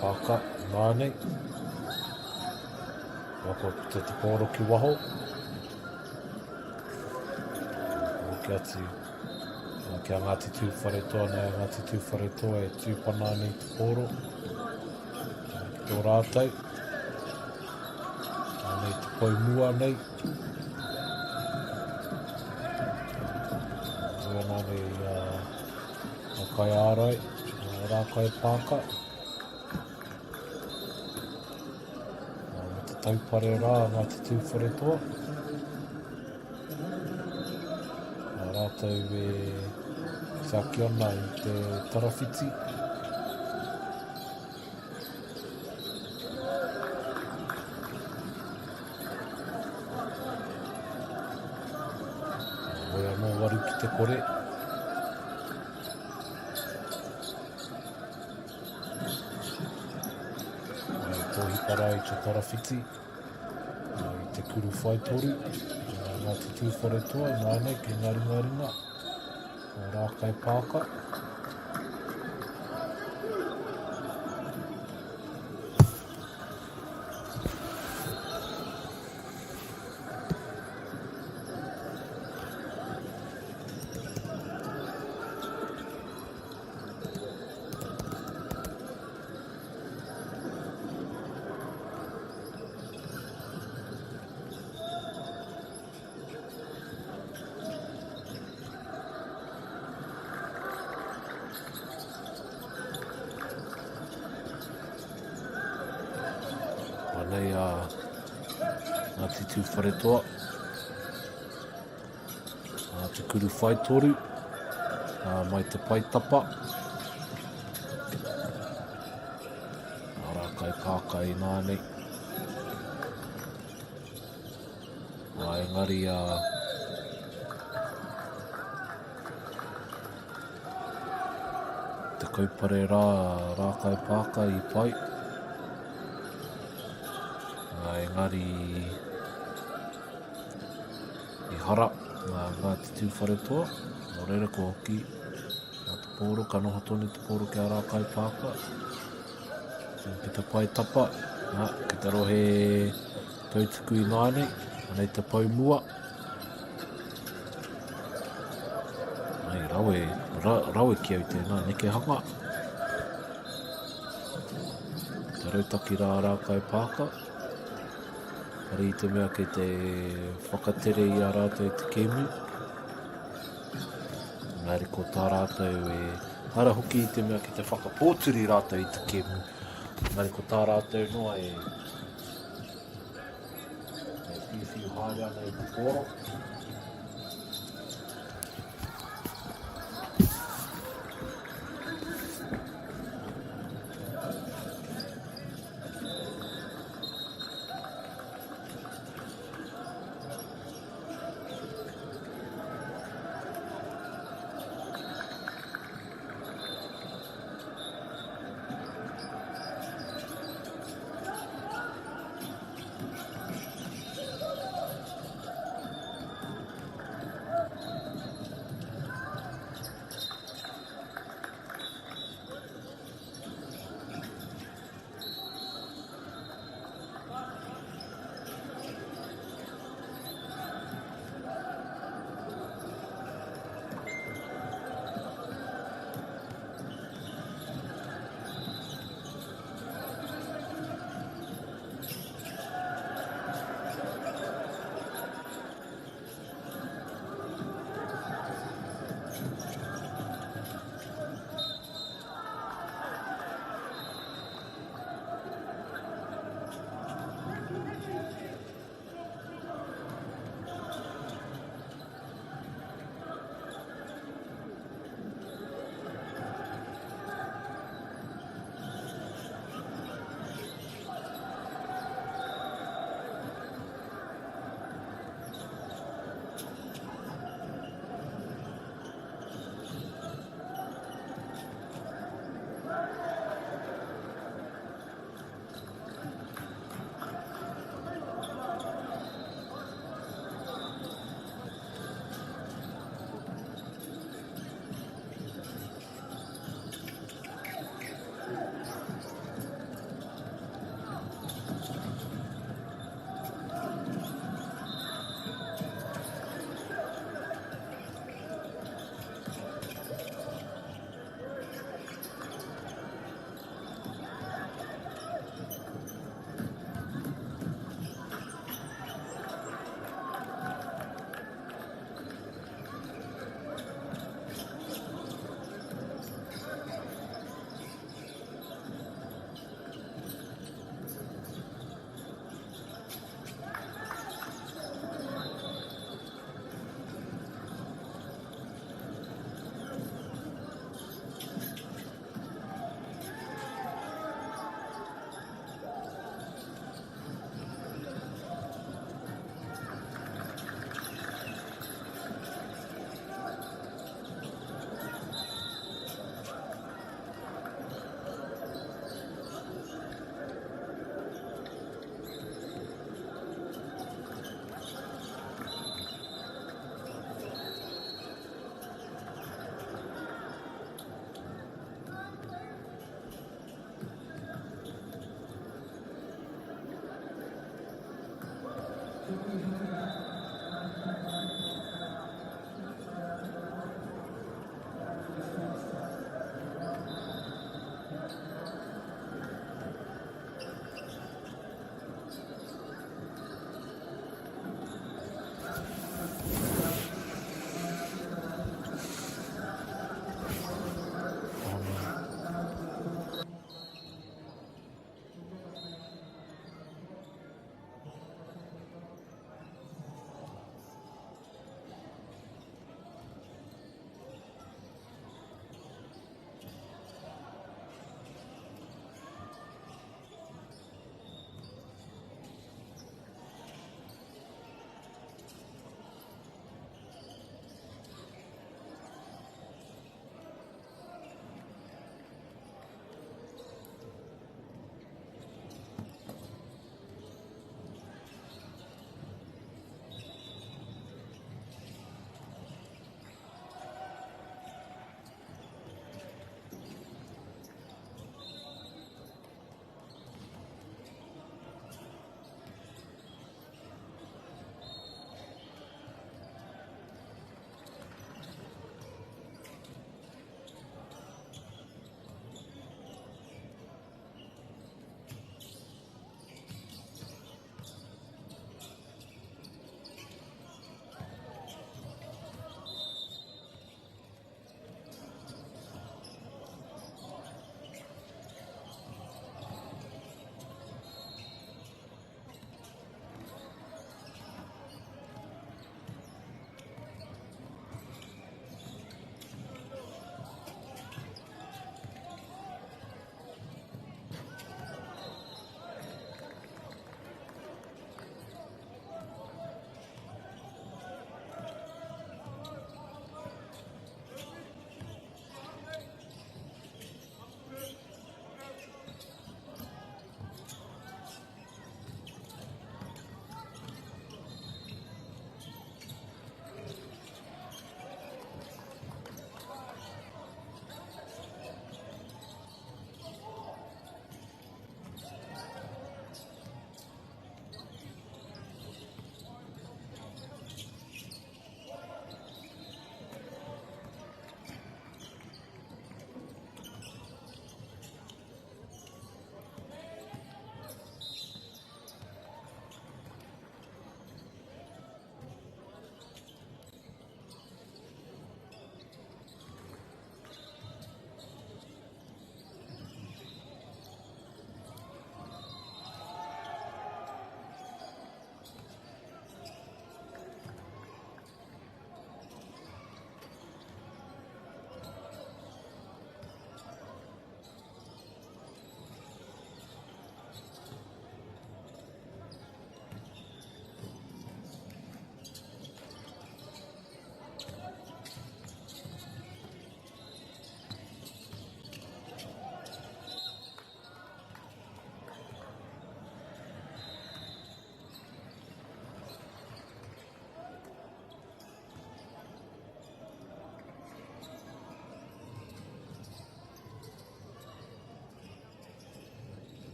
Pāka, nānei. Wako te pōro ki waho. Ki atu, kia Ngāti Tūwharetoa, nei Ngāti Tūwharetoa e tūpana nei te pōro. Ki tō rātou. Nei te pau mua nei. Ua nānei kai ārai, rākai pāka. Taupare rā Ngāti Tūwharetoa. Rātou e saki ana i te tarawhiti. Oia mō waru ki te kore. Tohi para i te tarawhiti, i te kuru whaitoru, Ngāti Tūwharetoa, nānei ki ngā ringa, o rākai pāka. Nei a Ngāti Tūwharetoa, te kuru whaitoru, mai te paitapa. Rākai pāka i nānei. Engari te kaupare rā, rākai pāka i pai. Engari i hara Ngāti Tūwharetoa, o reira ko hoki te pōro, ka noho tonu te pōro ki a rākai pāka. Ki te pai tapa, ki te rohe tautuku i nānei, anei te pau mua. Nei, rawe ki au tēnā, neke hanga. Te rautaki rā rākai pāka. Ari I te mea kei te whakatere I a rātou te kēmu. Ngāri ko tā rātou e Ara hoki I te mea ki te whakapōturi rātou I te kemu. Ngari ko tā rātou noa e whiu haere ana I te kōro.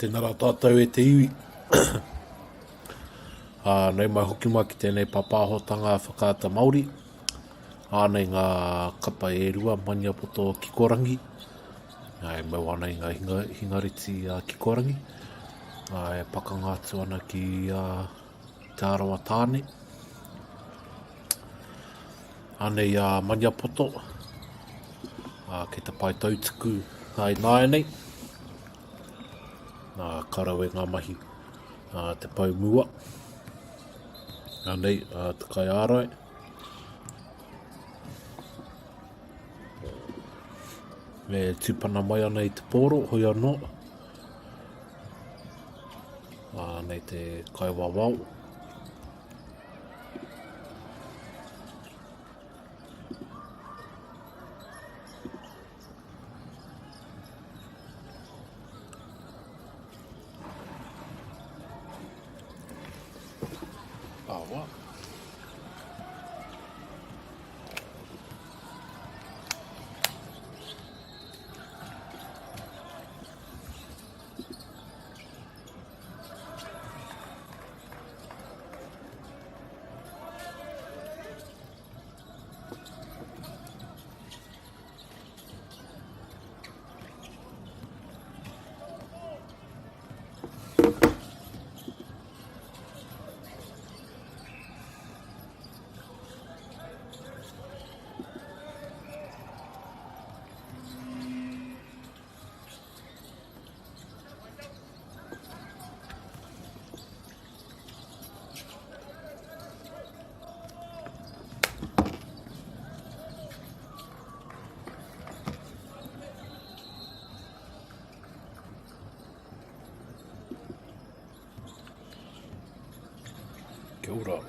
Tēnā rā tātou e te iwi. Nei mai hoki mai ki tēnei papahotanga whakaata Māori. Nei ngā kapa e rua Maniapoto Kikorangi. E mai wana i ngā hingariti Kikorangi. E pakangātu ana ki Te Arawa Tāne. Nei Maniapoto. Kei te pai tautuku ai nāenei. Karau e ngā mahi te pau mua. Nei, te kai ārai. Me tūpana mai ana i te pōro, hoi anō. Nei te kai wawau. Awa. Kia ora.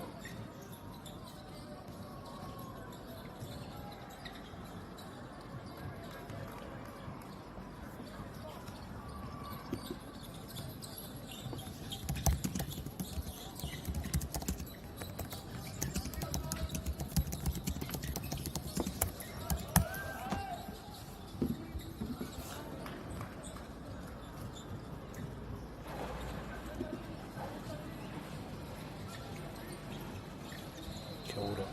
Kia ora.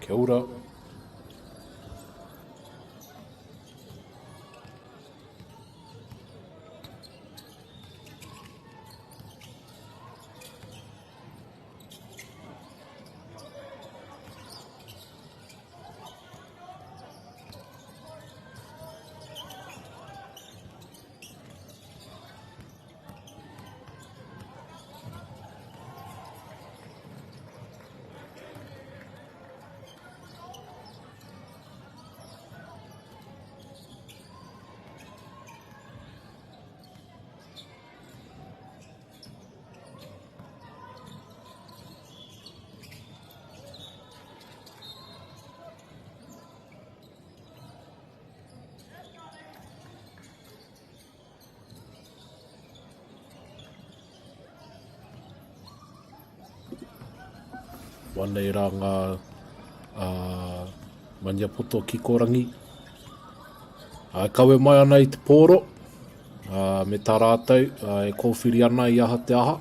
Kia ora. Wane rā ngā maniapoto ki korangi. Kawe mai ana i te pōro, me tā rātou, e kōwhiri ana i aha te aha.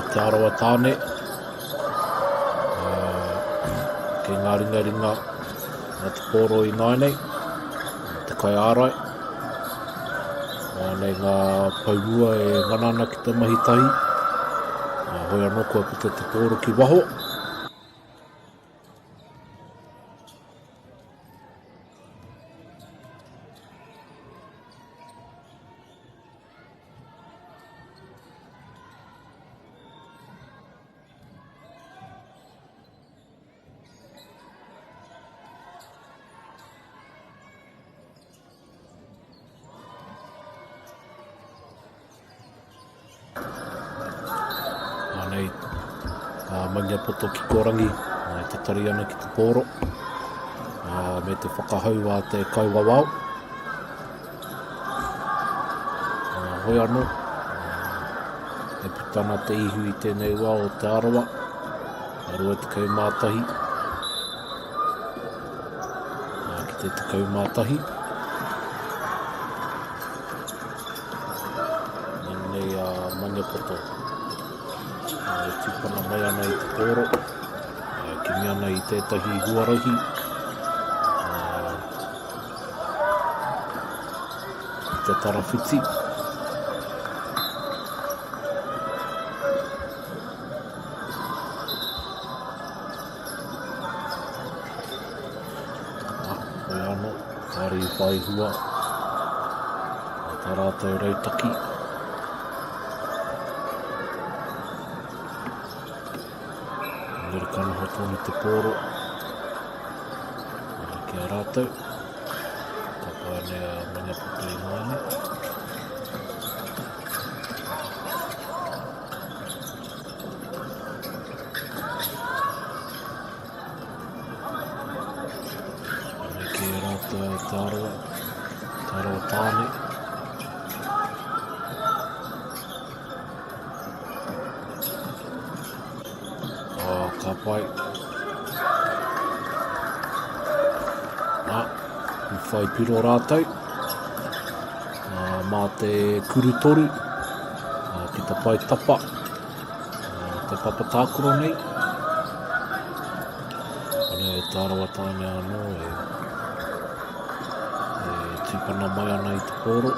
Te arawa tāne, ke ngā ringa nā te pōro i nainei, te kai ārai. Nei ngā paurua e nganana ki te mahitahi, hoi anō kua puta te pōro ki waho. Nei, maniapoto ki korangi, te tari ana ki te pōro, me te whakahau a te kauwawau. Hoi anō, e putana te ihu i tēnei wā o te arawa, arua te kaumātahi, ki te kaumātahi. Nei maniapoto. Tupana mai ana i te pōro, kimi ana i tētahi huarahi, i te tarawhiti. Hoi anō, kāri i whai hua, tā rātou rautaki. Kana hotoni te pōro ki a rātou ka pāne a maniapoto i maine ki a rātou te arawa tāne ka pai. I whai piro rātou. mā te kurutoru, ki te pai tapa, te papatākoro nei. Pane e tārawa tāne anō e tūpana mai ana i te pōro.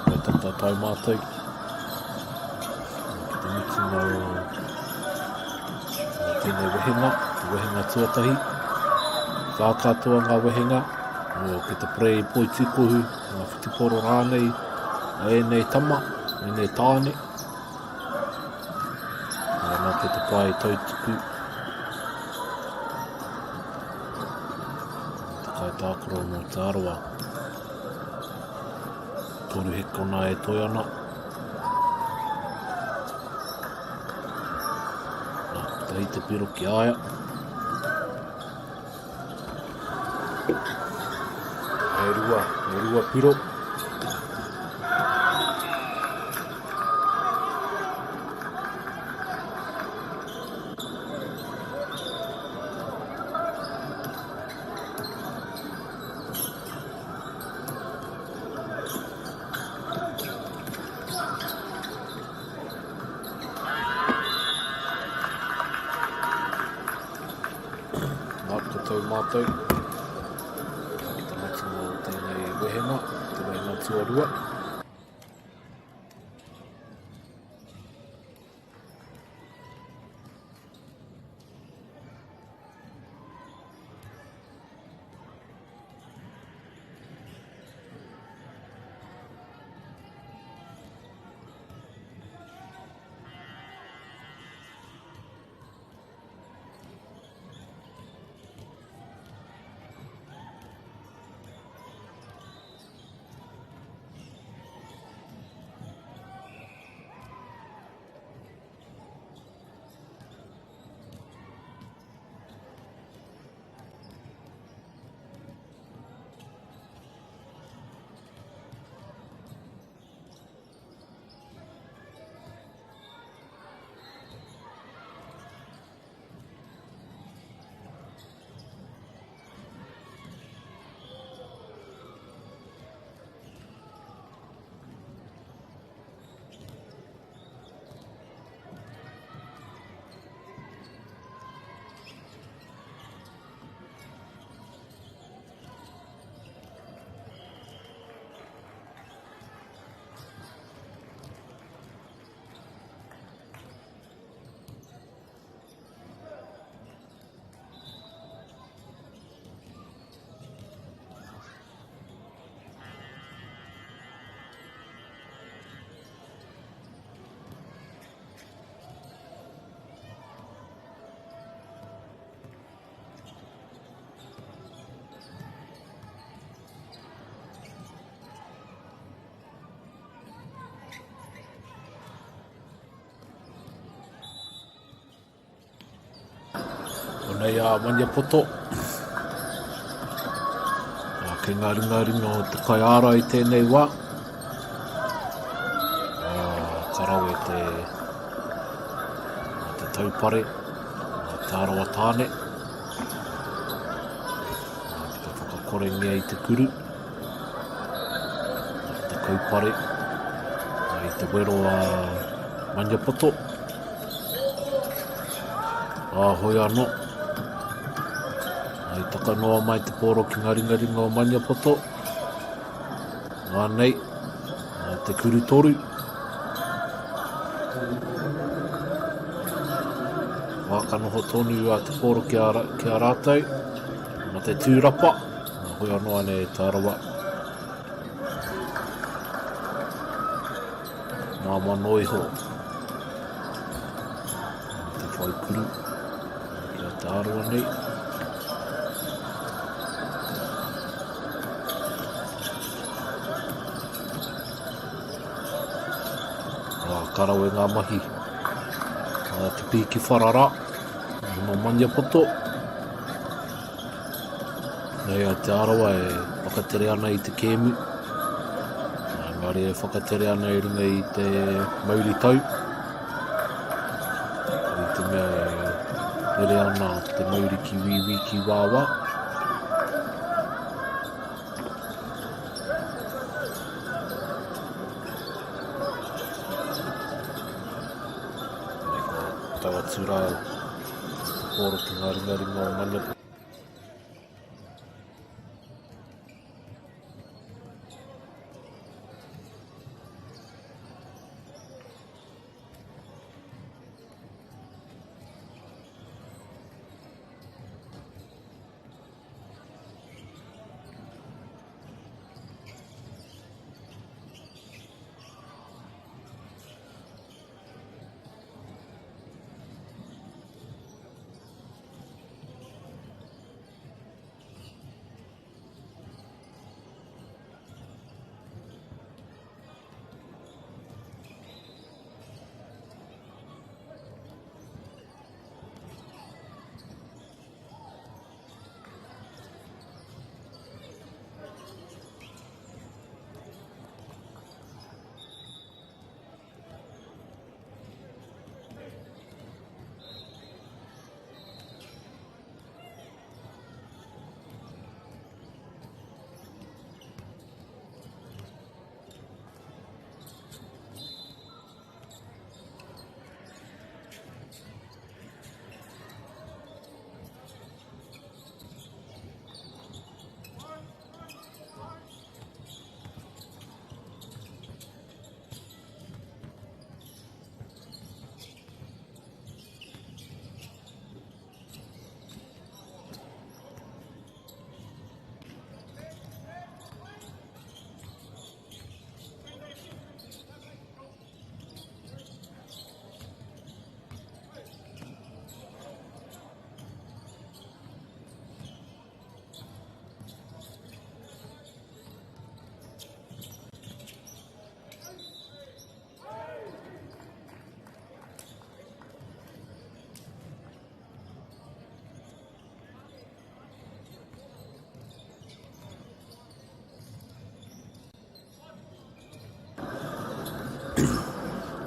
Koe tata tai mātou. Ki te miki no tēnei wehenga, te wehenga tuatahi. Whākatoa ngā wehenga, ki te prei poi tūkohu, ngā whitiporo rānei, nei tama, nei tāne. Nā ki te pai tautuku. Te kai tākoro no te aroa. Toru he kona e toi ana. Nā, tei te piro ki aia. E rua piro. Mātou. Ki te mati mō tēnei wehenga, te wehenga tuarua. Nei a Maniapoto. Kei ngā ringa o te kai ara i tēnei wā. Karau e te taupare, te arawa tāne. Ki te whakakorengia i te kuru. Te kaupare. I te wero a Maniapoto. Hoi anō. Ai taka noa mai te pōro ki ngā ringa o Maniapoto. Ngā nei, te kuru toru. Wākanoho tonu a te pōro ki a rātou. Mā te tūrapa. Hoi anō ane e tārawa. Ngā manoiho. Te whaikuru. Ki a te aroa nei. Karau e ngā mahi. Te piki wharara. No Maniapoto. Nei a te arawa e whakatere ana i te kēmu. Ngāre e whakatere ana i runga i te mauri tau. I te mea Ere ana te mauri ki wiwi ki wawa. Tawa tūrau. Poro ki ngari ngā mana.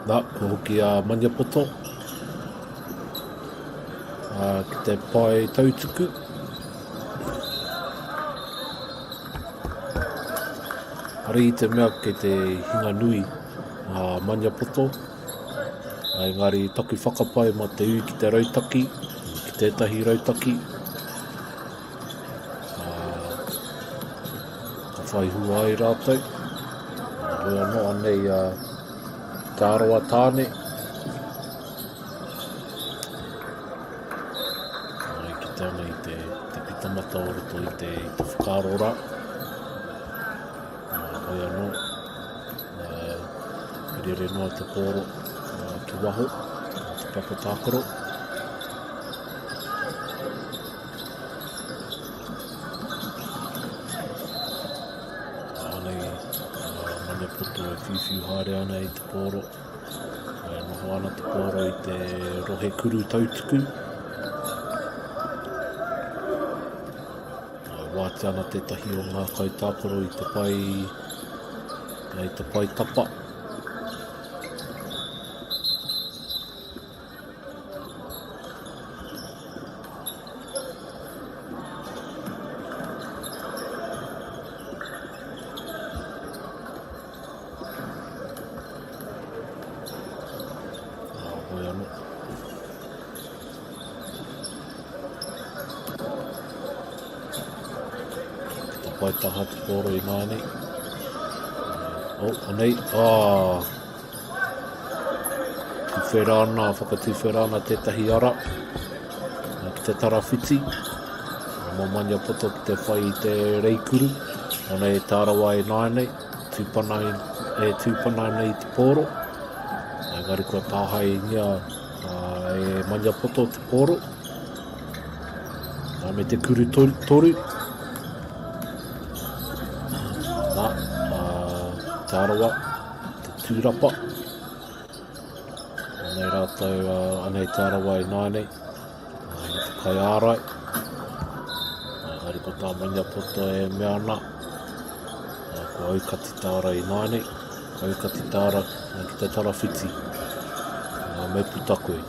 Nā, ko hoki a Maniapoto. Ki te pai tautuku. Ari i te mea ke te hinga nui a Maniapoto. Engari taki whakapai ma te ui ki te rautaki, ki tētahi rautaki. Ka whai hua ai rātou. Roi anō anei te aroa tāne. Ki tāna i te pitamata o roto i te whakarora. Roi anō. Rere noa te pōro ki waho, te papatākoro. Maniapoto e whiwhiu haere ana i te pōro. Noho ana te pōro i te rohe kuru tautuku. Wāte ana tētahi o ngā kautākoro i te pai tapa. Pai taha te pōro i nāne. Anei, tuwhera ana, whakatuwhera ana tētahi ara, ki te tarawhiti. Mō Maniapoto ki te whai i te reikuru, anei e tārawa e nāne, tūpana nei te pōro. Engari kua tāhai ngia e Maniapoto te pōro. Me te kuru toru. Tārawa, te tūrapa. Anei rātou, anei tārawa i nāne, te kai ārai. Hari ko tā Maniapoto e mea ana. Ko aukati tāra i nāne, aukati tāra ki te tarawhiti. Me putakoi.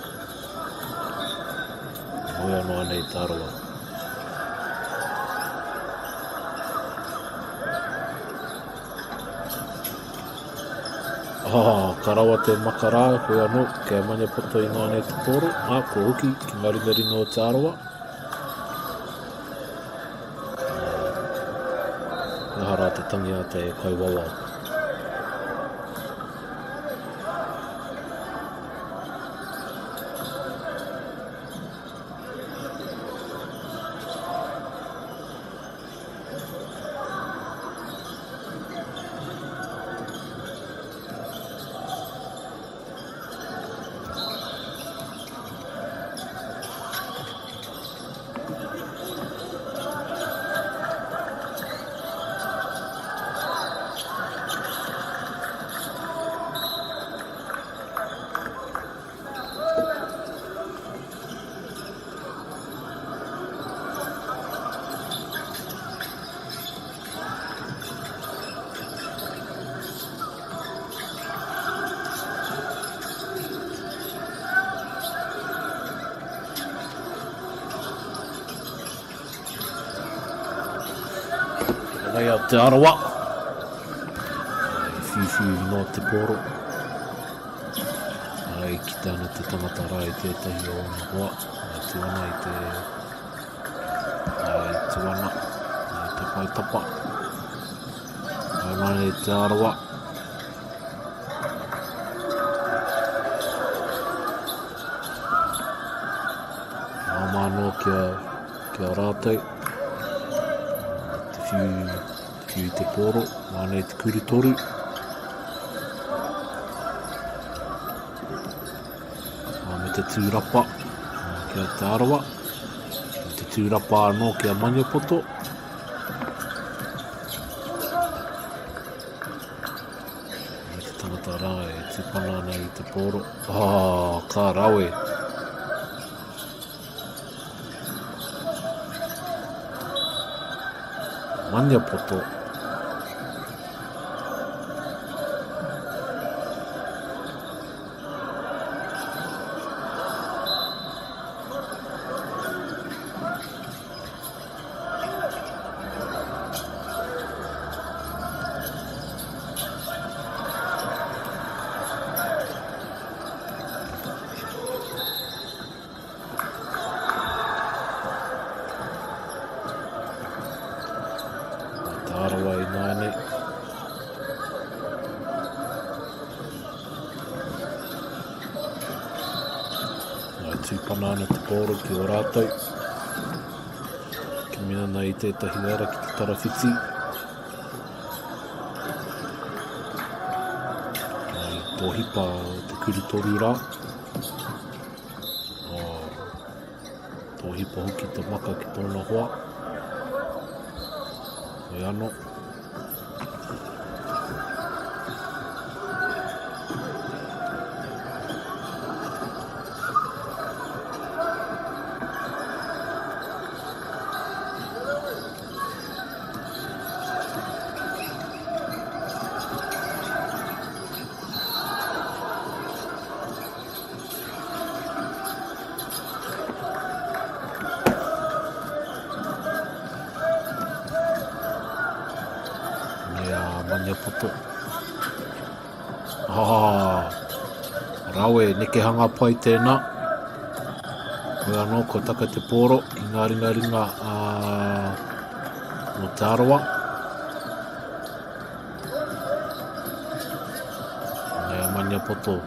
Hoi anō nei te aroa. Karawa te makara, hoi anō, kia mania poto I ngā nei te poro. Ko hoki, ki ngaringari no te aroa. Hara te tangi a te kai wawa. Nei a te aroa. Whiwhi no te poro. Ai ki tāna te tangata rā I tētahi o na hoa. Ai te wana I te... Ai te wana. Ai te paitapa. Ai mai te aroa. Āmano kia rātei. Te whiu te poro, mānei te kuritoru. Me te tūrapa, kia te aroa. Te tūrapa anō kia maniapoto. Me te tangata rā tupana nei I te poro. Ka rawe. Maniapoto. Aroa I nāne. Nā tūpana ana te poro ki o rātou. Ki mea nei tētahi wera ki te tarawhiti. Nai tōhipa te kuritoru rā. Tōhipa hoki te maka ki tōna hoa. Hoi anō. Maniapoto. Rawe, neke hanga pai tēnā. Hoi anō, ko taka te poro I ngā ringa no te aroa. Nei a maniapoto.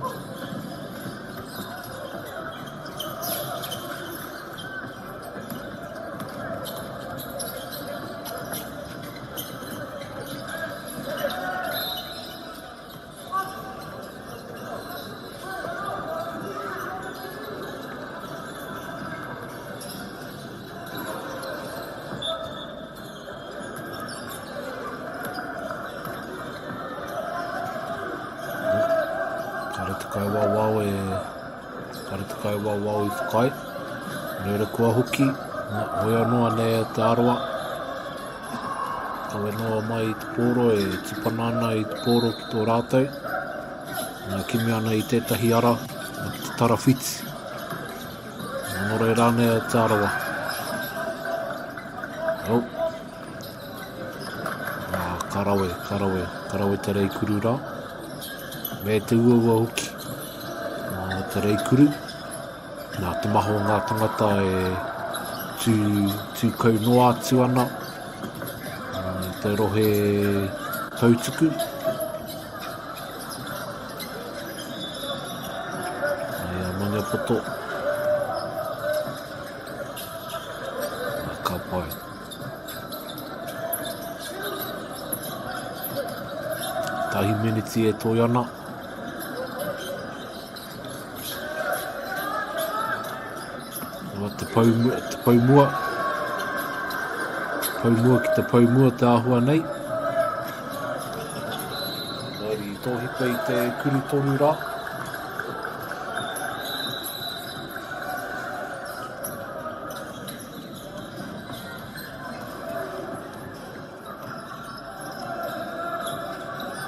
Kare te kai wawau I whakai. Reira kua hoki. Hoi anō nei te aroa. Kawe noa mai I te poro e tipana ana I te poro ki tō rātou. Kimi ana I tētahi ara, te tarawhiti. Nore rāne a tārawa. Oh. Karawe te reikuru rā. Me te uaua hoki. Te reikuru. Nā te maho ngā tangata tū kau noa atu ana. Te rohe tautuku. Mania poto. Ka pai. Tahi miniti e toi ana. Te paumua. Paumua ki te paumua te āhua nei. Nari tōhipa I te kuru tonu rā.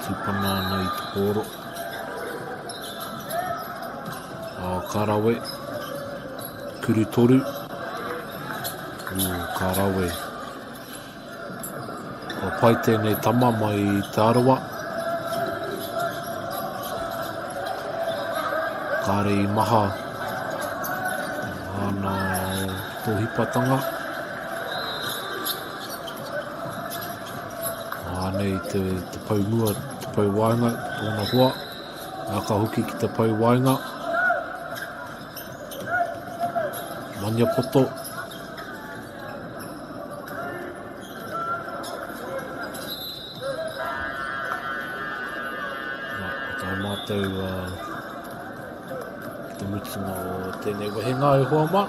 Tūpana nei te pōro. Karawe. Kuru toru. Karawe. Pai tēnei tama mai te arawa. Kāre I maha. Ana tōhipatanga. Anei te paumua, te pauwainga, tōna hoa. Aka hoki ki te pauwainga. Mania poto. Tā mātou te mutunga o tēnei wahenga e hoa mā.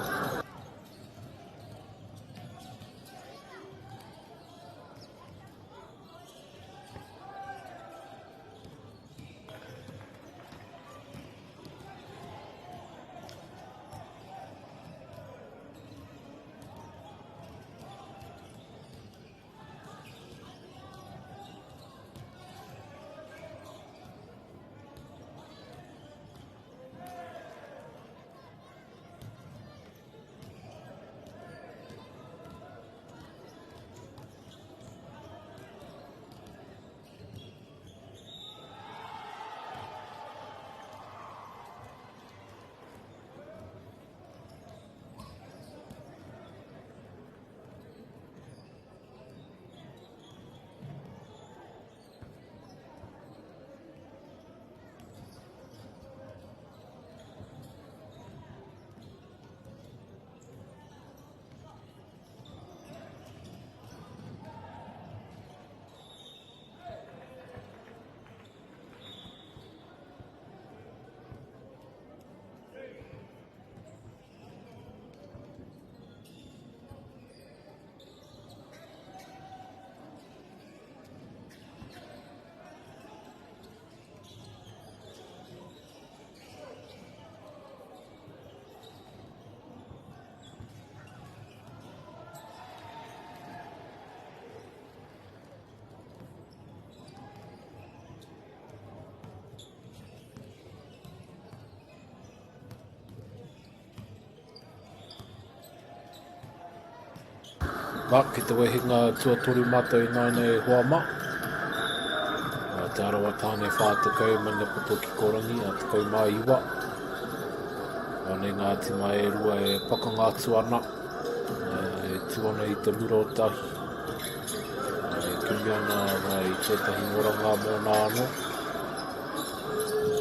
Ki te wehinga tuatoru mātou nāne hoa mā. Te arawa tāne whātakau mania poto ki korangi a te kau mā iwa. Ane ngā tima e rua e pakangātu ana. E tuana I te mura o tahi. E kumi ana I tētahi oranga mō nā anō.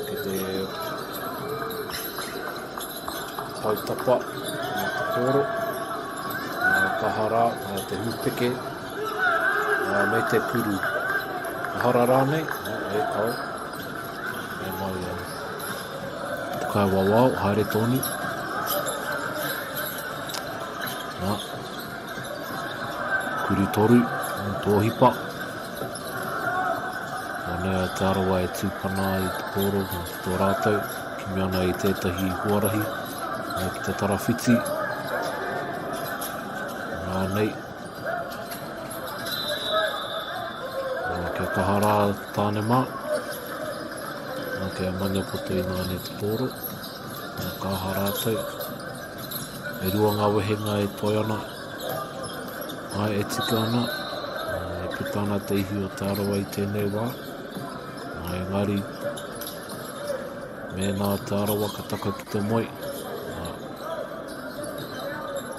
Ki te pautapa mō te pōro. Kahara, te hupeke, me te kuru. Kahara rānei, e kau. E mai, te kai wawau, haere tonu. Kuru toru, tōhipa. Nea te arawa e tūpana I te pōro, tō rātou. Kimi ana I tētahi huarahi, ki te tarawhiti. Nei. Kia kahara tāne mā. Kia mania poto I nāne te pōro. Kaha rātou. E rua ngā wehenga e toi ana. Ai e tika ana. E pitana te ihi o te arawa I tēnei wā. Ai engari, mēnā te arawa ka taka ki te moi.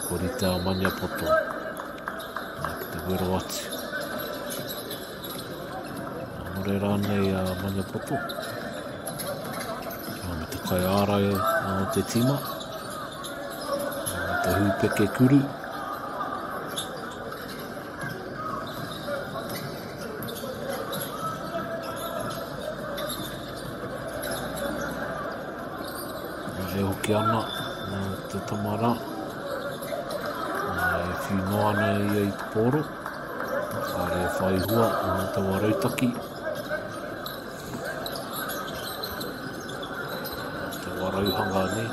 Kori te amanya poto. Ki te wero atu. Nore rānei a manya poto. Me te kai ārai o te tima. Te hūpeke kuru. E hoki ana te tamara. E whino ana I te poro. Whare whai hua te warautaki. Te warauhanga ne.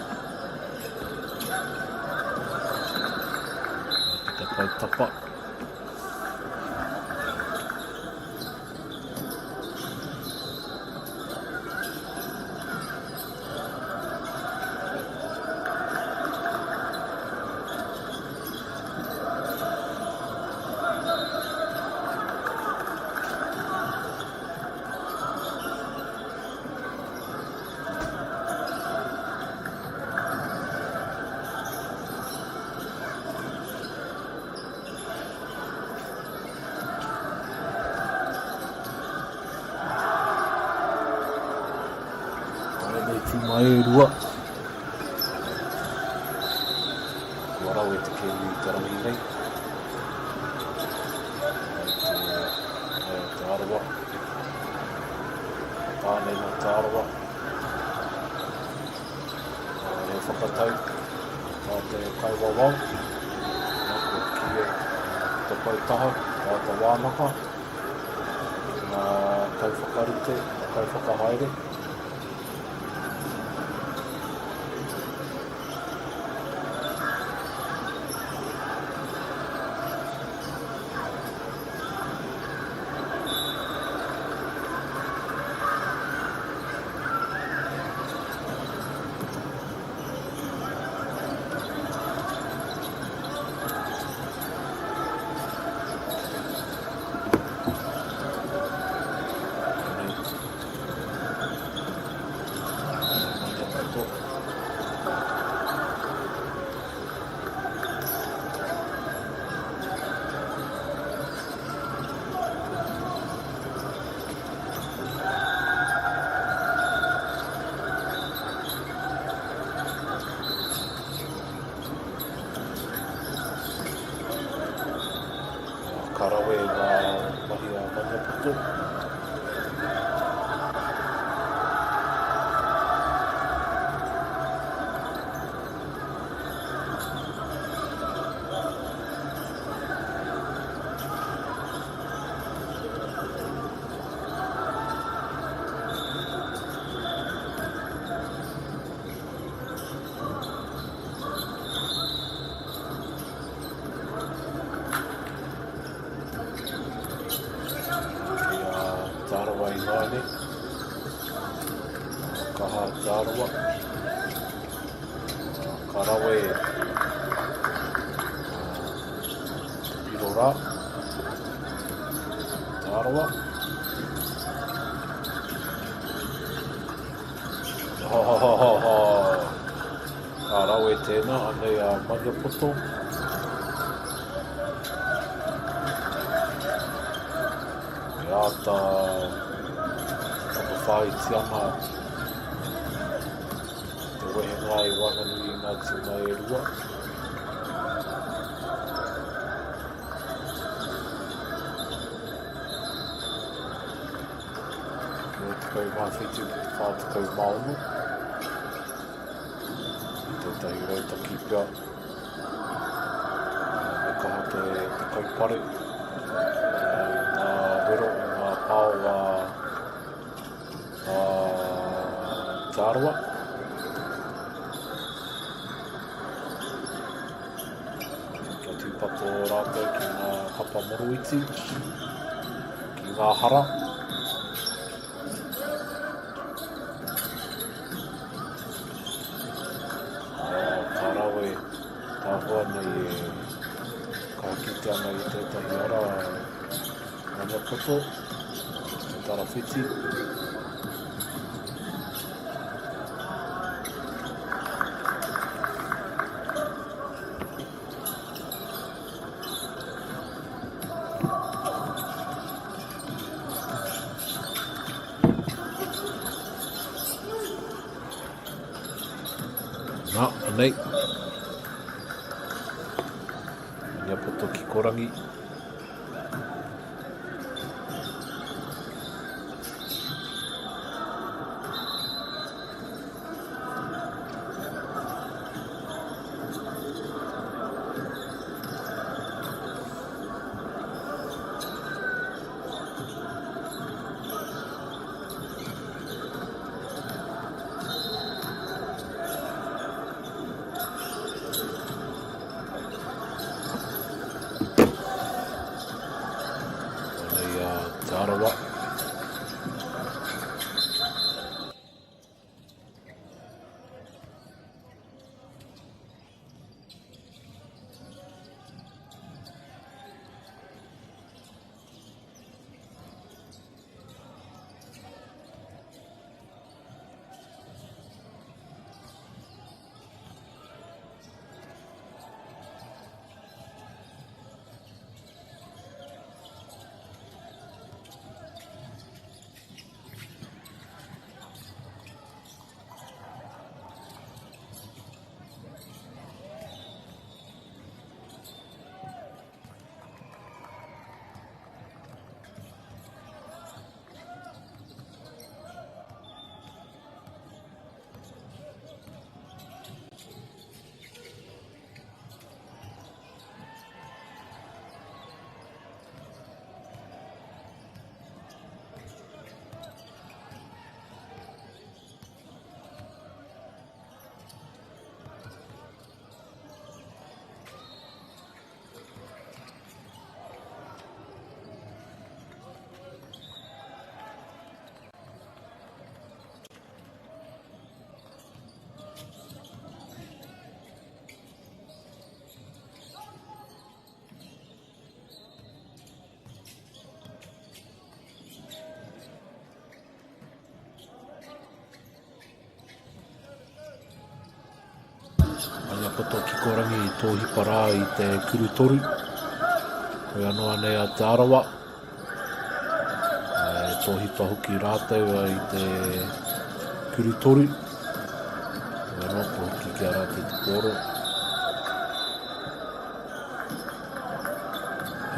Te kautapa. Mai e rua. Warau e te kēwi te rangi nei. Te arawa. Tānei nā te arawa. E whakatau. Tā te kaiwawau. Nako ki e te pautaha. Tā te wānaka. Nā kaiwhakarite. Kaiwhakahaere. Karawe ngā mahi a manya poto. Tārawa I ngāne. Kaha tārawa. Karawe. Irora. Tārawa. Karawe tēnā, anei a manya poto. Ata whai tiama te wehenga I wanganui ngā tina e rua. Kio te kau mawhitu te whātukau maunu. Te tahi rautaki pia. Me kaha te kaupare. Wero ngā pāo te arawa. Kia tūpato rātou ki ngā hapa moruiti, ki ngā hara. Karawe Tāhua nei e ka kite ana i tētahi ara mana poto, te tarawhiti. Nā, anei. Mania poto ki korangi. Tarawa. Ania poto ki korangi i tō hipara i te kurutoru. Hoi anoa nei a te arawa. E tō hipa hoki rātau i te kurutoru. Hoi anoa tō hoki ki a rātau te pōro.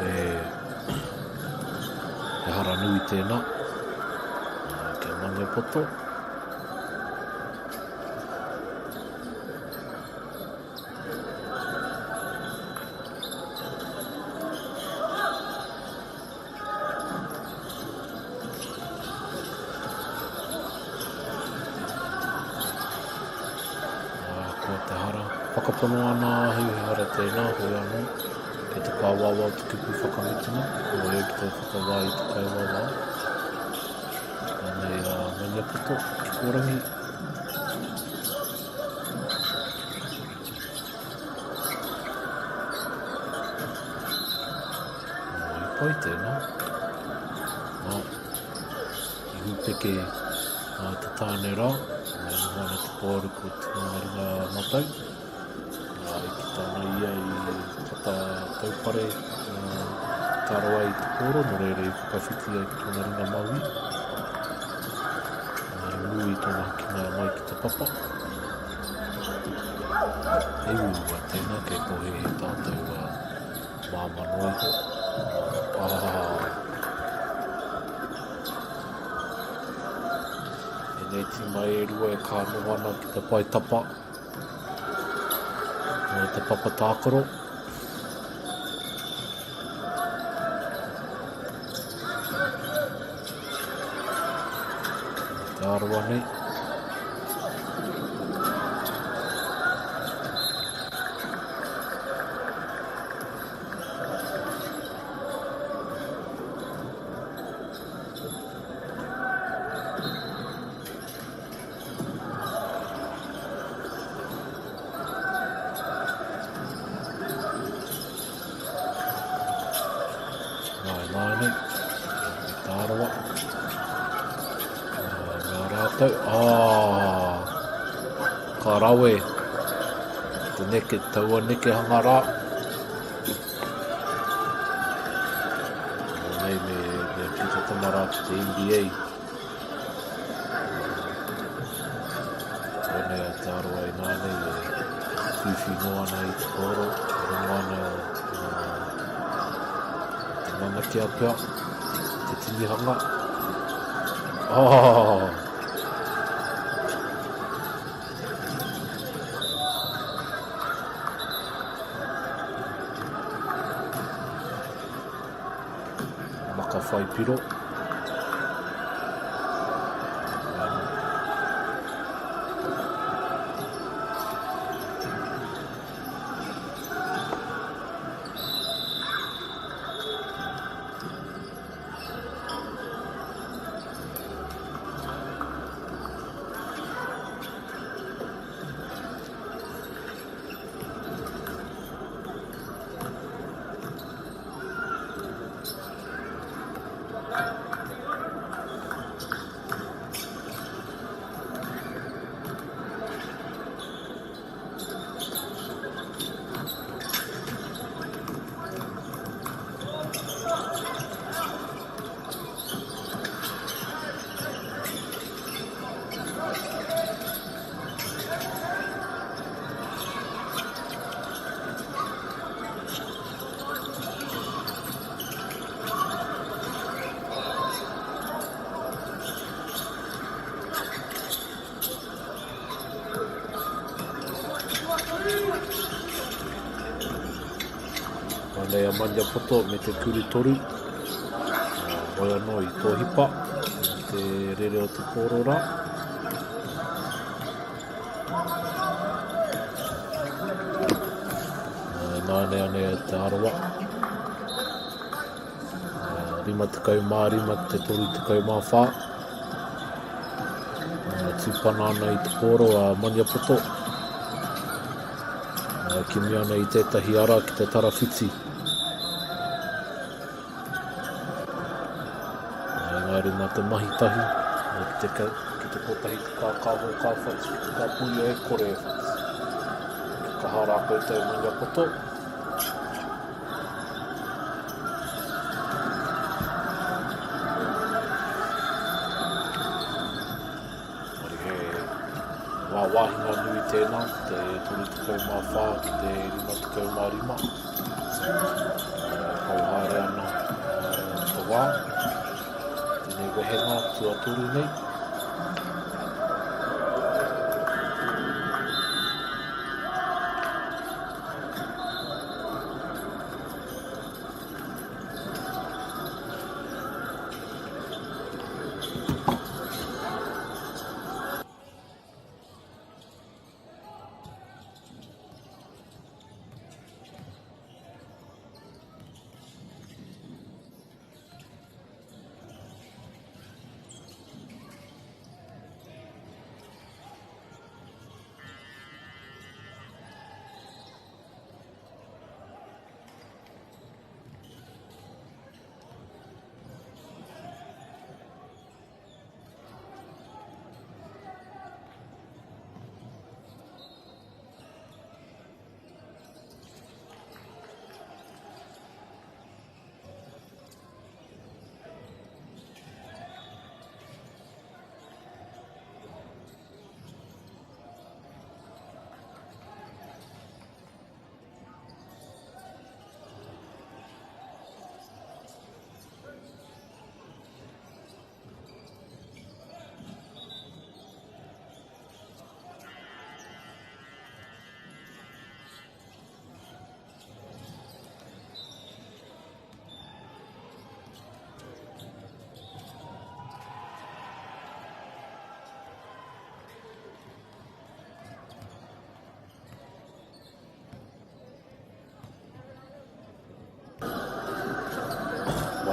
E hara nui tēnā. Ke mange poto. Whakapono ana hui hara tēnā, hui anō, ke te kāwawa o te kupu whakamitina, o e ki te whakawā i te kāwawa. Anei mania poto, ki korangi. I pai tēnā. I hupeke te tāne rā, e wana te pōru ko te ngaringa matau. I ki tāna ia i kata taupare tārawa i te pōro, no reira i whakawhiti ai ki tōna ringa maui. Nui tōna haki mai ki te papa. E ua tēnā ke kohe he tātou māmanoiho. E nei ti mai e rua e kā nohana ki te pai tapa. Te papa tākaro. Te arawa nei. tau. Ka rawe. Te neke, taua neke hangara. Nei me pita tamara ki te NBA. Tēnei a te aroa i nānei e whiwhi noa nei i te koro. Rungana te mana ki a pia. Te tinihanga. Maka whai piro. Nei a mania poto me te kuri toru. Hoi anō i tō hipa. Te rere o te kōrora. Nāne ane a te aroa. 5 te toru 14. Tūpana ana i te kōro a mania poto. Ki mea ana i tētahi ara ki te tarawhiti. Engari nā te mahitahi, ki te kotahi te kākaho kāwhati, ki te kāpuia e kore e whati. Ka hara koe te mania poto. Wāhinga nui tēnā, te 34 ki te 55. Kau haere ana te wā. Tēnei wehenga tua turu nei.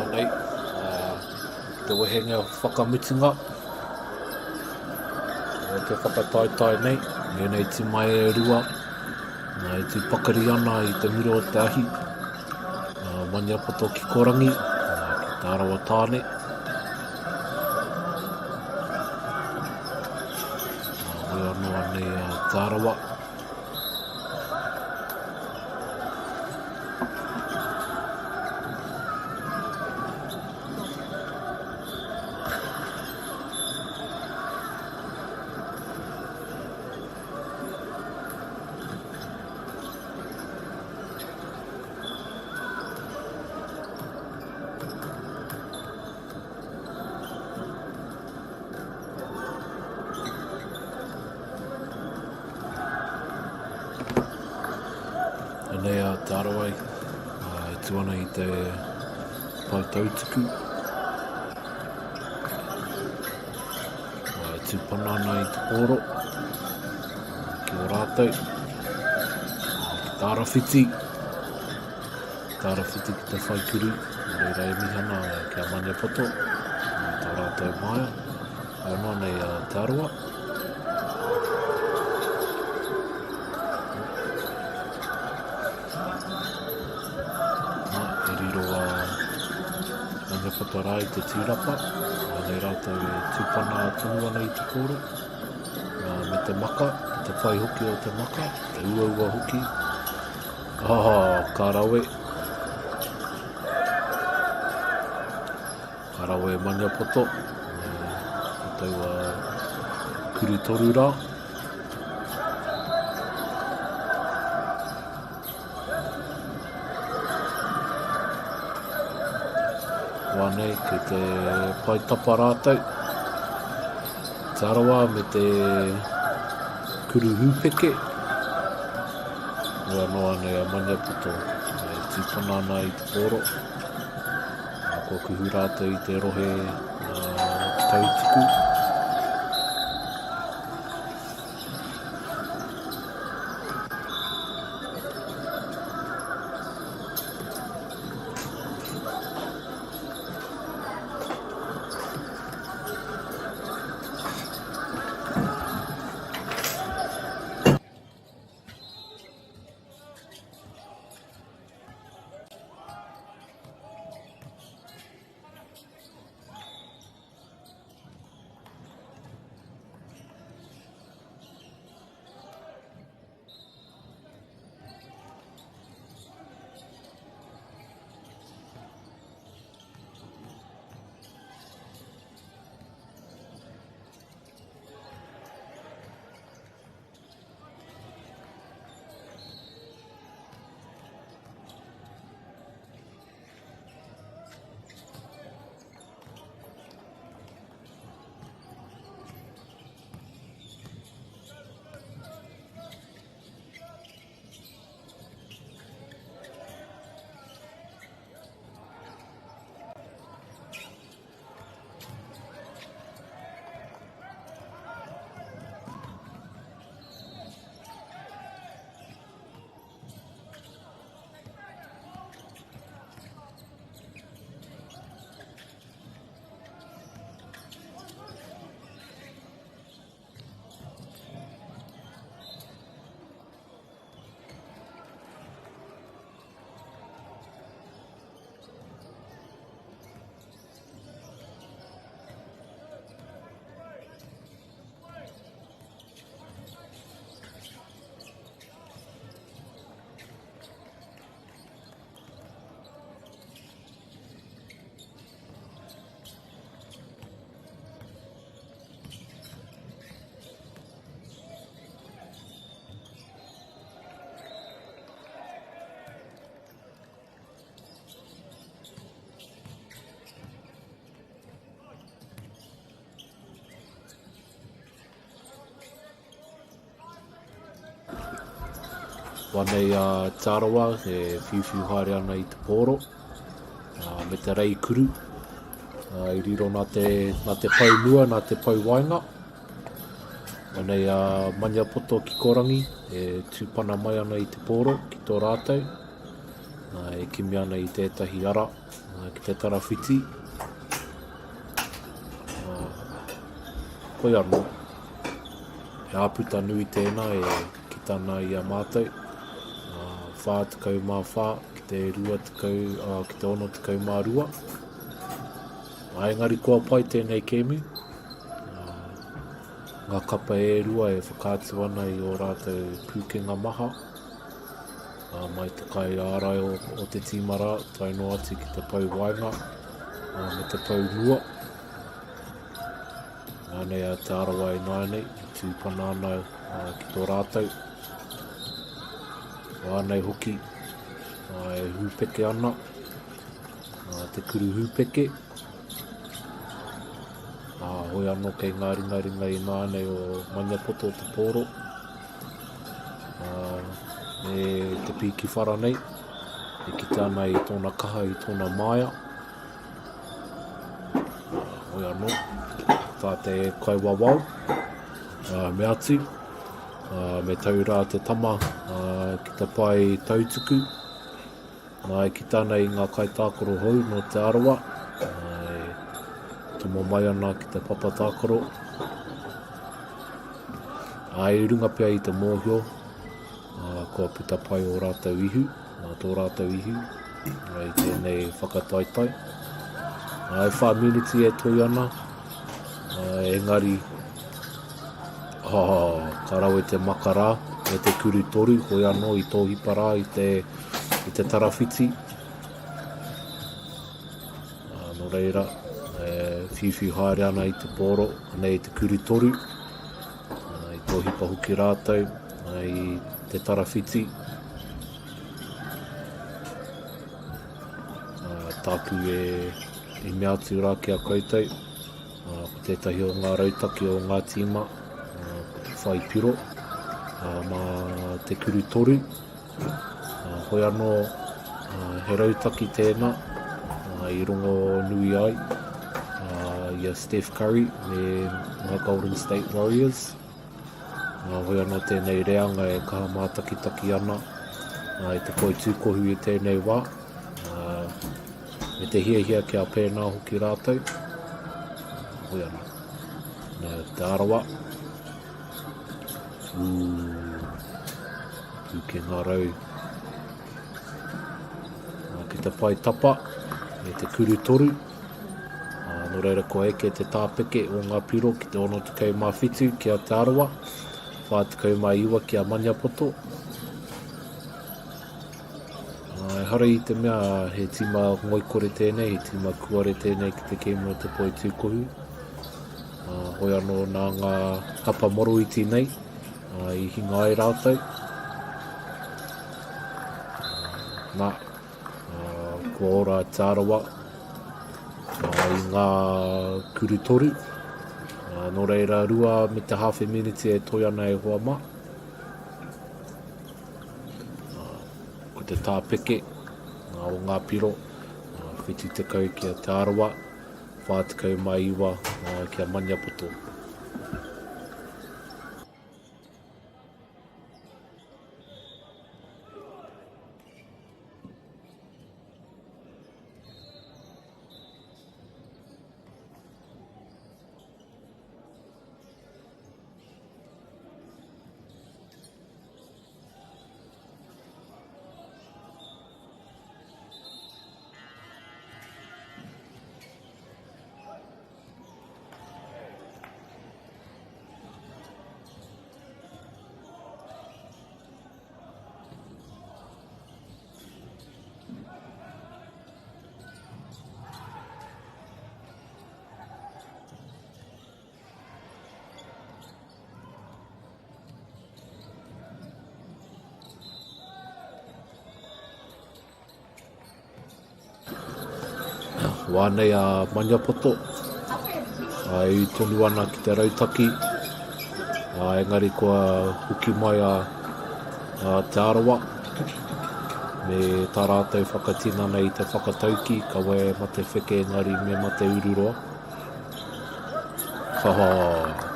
Nei, te wehenga whakamutunga. Te whakataitai nei, nei te mai e rua. Nei te pakari ana i te miro o te ahi. Mania poto ki korangi, ki te arawa tāne. Tarawa. Nei a Tarawai, e tuana I te pautautuku. E tūpana ana I te pōro. Ki o rātou. Ki Tarawhiti. Tarawhiti ki te whaikuru. Reira e mihana ki a Maniapoto. Tā rātou maia. Auna nei a Tarawa. Maniapoto rā I te tīrapa, nei rātou e tūpana tonu ana I te kōro. Me te maka, te whai hoki o te maka, te ua hoki. Kārawe. Kārawe Maniapoto. E tau kuru toru rā. Wānei ki te paitapa rātou. Tarawa me te kuru hūpeke. Ua noa nei a Maniapoto. E tūpana ana I te pōro. Ko kuhu rātou I te rohe tautuku. Wānei a Tarawa, e whiwhiu haere ana I te pōro, me te rei kuru. I riro nā te pau nua, nā te pau wainga. Wānei a Maniapoto ki Korangi, e tūpana mai ana I te pōro ki tō rātou. E kimi ana I tētahi ara, ki te Tarawhiti. Koe anō, e āputa nui tēnā e ki tāna I a mātou. Whā tukau mā whā, ki te rua tukau, ki te ono tukau mā rua. Engari kua pai tēnei kēmu. ngā kapa e rua e whakaatu ana I o rātou pūkenga maha. Mai te kai ārai o te tīmara, taino atu ki te pau wainga, me te pau mua. Nānei a te arawa I nānei, I tūpana ana ki tō rātou. Wānei hoki, e hūpeke ana, te kuru hūpeke. Hoi anō kei ngā ringa I nānei o Maniapoto te pōro. E te piki wharanei, e ki tāna I tōna kaha I tōna māia. Hoi anō, tā te kai wawau, me atu, me tau rā te tama ki te pai tautuku. E ki tāna I ngā kai tākoro hou no te arawa, tomo mai ana ki te papa tākoro. E runga pia I te mōhio, kua puta pai o rātou ihu, tō rātou ihu, I tēnei whakataitai. E wha-immunity e toi ana, engari, ka rau e te makara, e te kuru toru, hoi anō I tō hipara, I te tarawhiti. Nō reira, whiwhi haere ana I te pōro, nei I te kuru toru, I tō hipa hoki rātou, I te tarawhiti. Tāku e mea atu rā ki a koutou. Ko tētahi o ngā rautaki o ngā tīma, ko te whai piro, mā te kuru toru. Hoi anō he rautaki tēnā, I rongo nui ai, I a Steph Curry me ngā Golden State Warriors. Hoi anō tēnei reanga e kaha mātaki ana, I te koi tūkohu I tēnei wā. Me te hia kia pēnā hoki rātou. Hoi anō. Nā te arawa. Pūke ngā rau. Ki te pai tapa, me te kuru toru. Nō reira ko eke te tāpeke o ngā piro ki te 60 mawhitu ki a te arawa. 40 mai iwa ki a Maniapoto. Hara I te mea he tīma ngoikore tēnei, he tīma kuare tēnei ki te kēmu o te poi tūkohu. Hoi anō nā ngā hapa moro iti nei, I hinga ai rātou. Nā, kua ora te arawa, I ngā kuru toru. Nō reira rua me te half a minute e toi ana e hoa mā. Ko te tāpeke, o ngā piro, whitu te kau ki a te arawa, 40 mai iwa ki a Maniapoto. Wānei a Maniapoto, I tonu ana ki te rautaki, engari kua huki mai a te arawa, me tā rātou whakatina nei I te whakatauki, ka wae ma te wheke engari me ma te ururoa.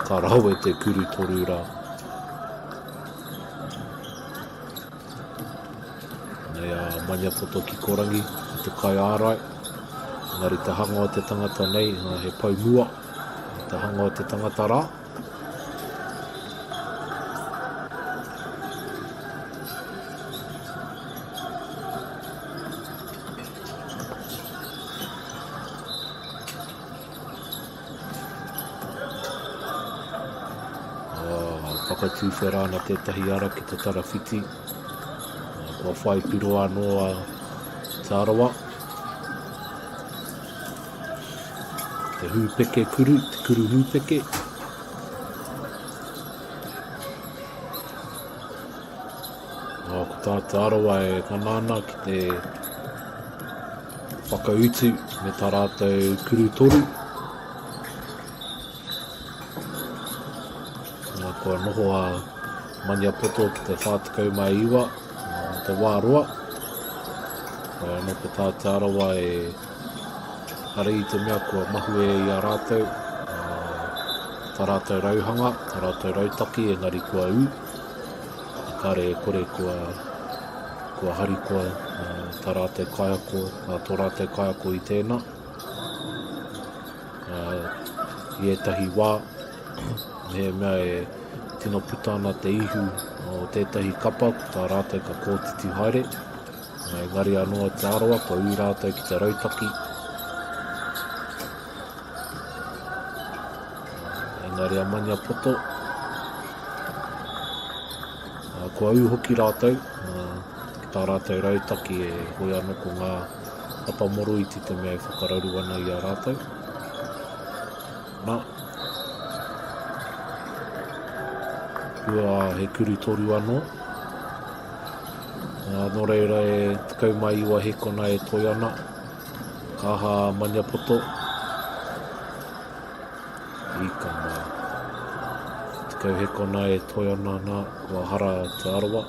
Ka rau e te kuru toru rā. Nei a Maniapoto ki korangi, te kai ārai. Engari te hanga o te tangata nei, he pau mua, te hanga o te tangata rā. whakatūwhera ana tētahi ara ki te tarawhiti. Kua whai piro anō a Tārawa. Te hūpeke kuru, te kuru hūpeke. Ko tā Tārawa e kanana ki te whakautu me tā rātou kuru toru. Kua noho a Maniapoto ki te whātakau mai iwa, te wāroa. Kua no ko tā Tārawa e hara i te mea kua mahu e i a rātou. Tā rātou rauhanga, tā rātou rautaki, engari kua u. Kare kore kua hari koa tā rātou kaiako, tō rātou kaiako i tēnā. I etahi wā, me mea e tino putana te ihu o tētahi kapa, tā rātou ka kōtiti haere. Engari anō te aroa, kua ui rātou ki te rautaki. Engari a Maniapoto. Kua ui hoki rātou, ki tā rātou rautaki e hoi anō ko ngā apamoro i te mea e whakararu ana i a rātou. Nā, kua he kuru toru anō. Nō reira e tekau mai iwa he kona e toi ana. Kaha Maniapoto. Ika mai. Tekau he kona e toi ana nā kua hara te arawa.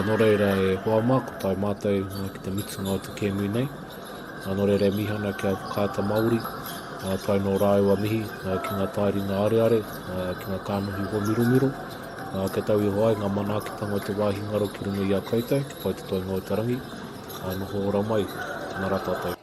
Nō reira e hoa mā, ko tai mātou ki te mitunga o te kēmu nei. Nō reira e mihana ki a kāta Māori. Tai no rāua mihi ki ngā tāringa areare, ki ngā kānuhi homiromiro. Ke tau i hoai ngā manaakitanga o te wāhi ngaro ki runga i a koutou, ki pai te toinga o te rangi. Noho ora mai, ngā rā tātou.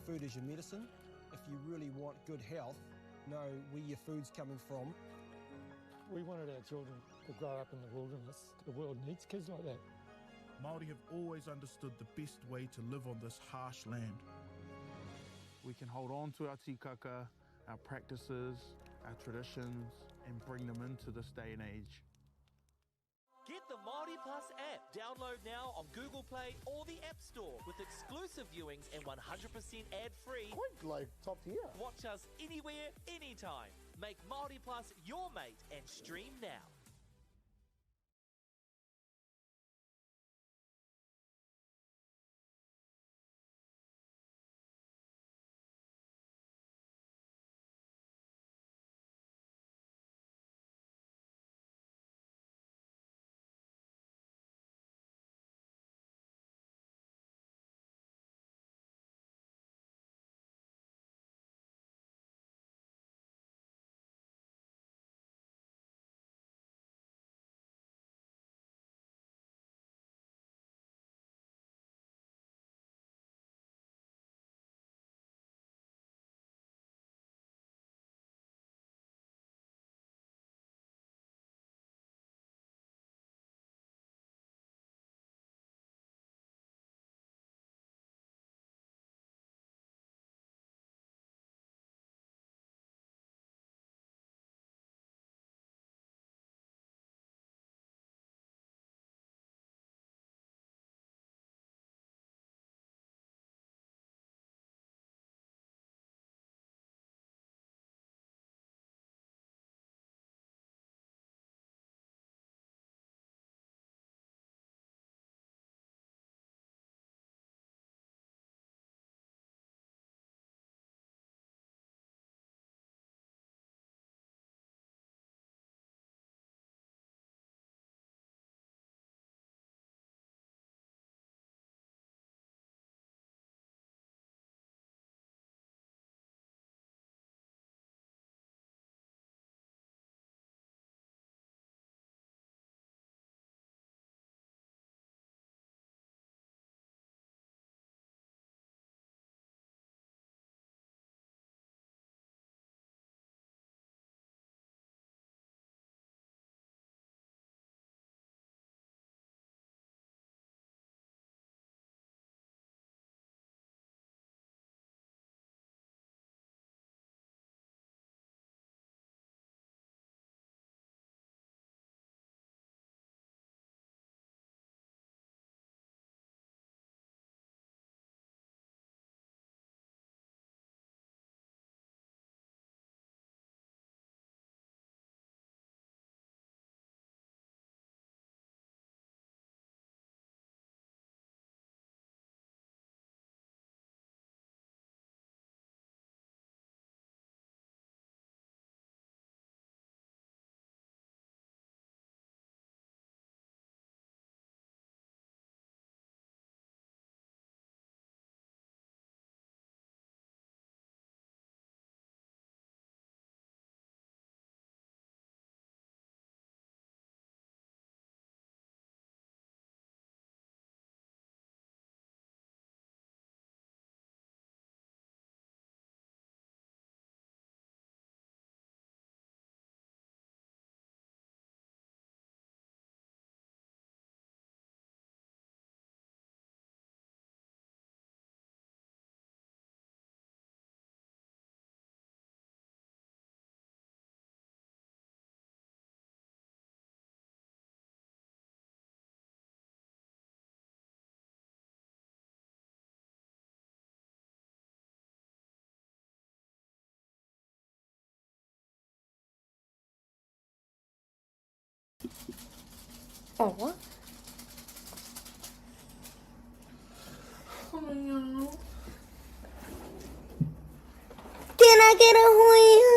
food is your medicine. If you really want good health, know where your food's coming from. We wanted our children to grow up in the wilderness. The world needs kids like that. Māori have always understood the best way to live on this harsh land. We can hold on to our tikaka, our practices, our traditions, and bring them into this day and age. Get the Māori Plus app. Download now on Google Play or the App Store with exclusive viewings and 100% ad-free. Quite like top tier. Watch us anywhere, anytime. Make Māori Plus your mate and stream now. Oh. Can I get a Hoya?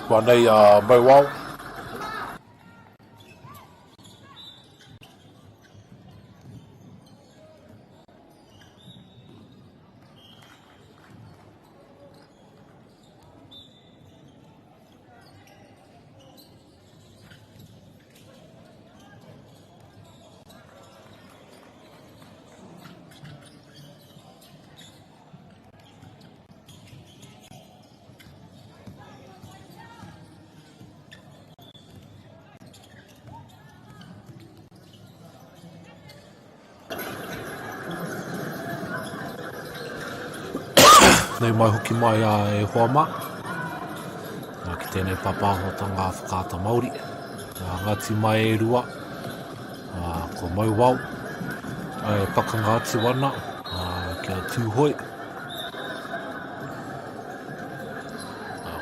Whanei Mauau. Nei mai hoki mai e Hoama. Ki tēnei papahotanga whakaata Māori. Ngāti mai e rua. Ko Mauau. E Pakangāti wana. Kia Tūhoi.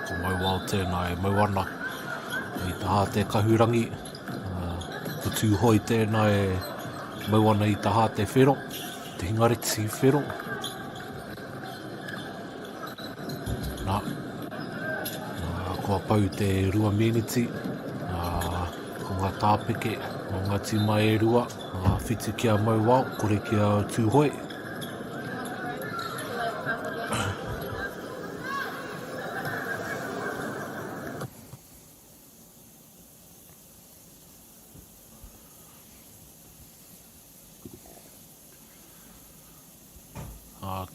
Ko Mauau tēnā e Mauana. I taha te kahurangi. Ko Tūhoi tēnā e Mauana i taha te whero. Te hingareti whero. Kua pau te rua meniti, ko ngā tāpeke, ko ngā tima e rua, whiti kia Mauau, kore kia Tūhoi.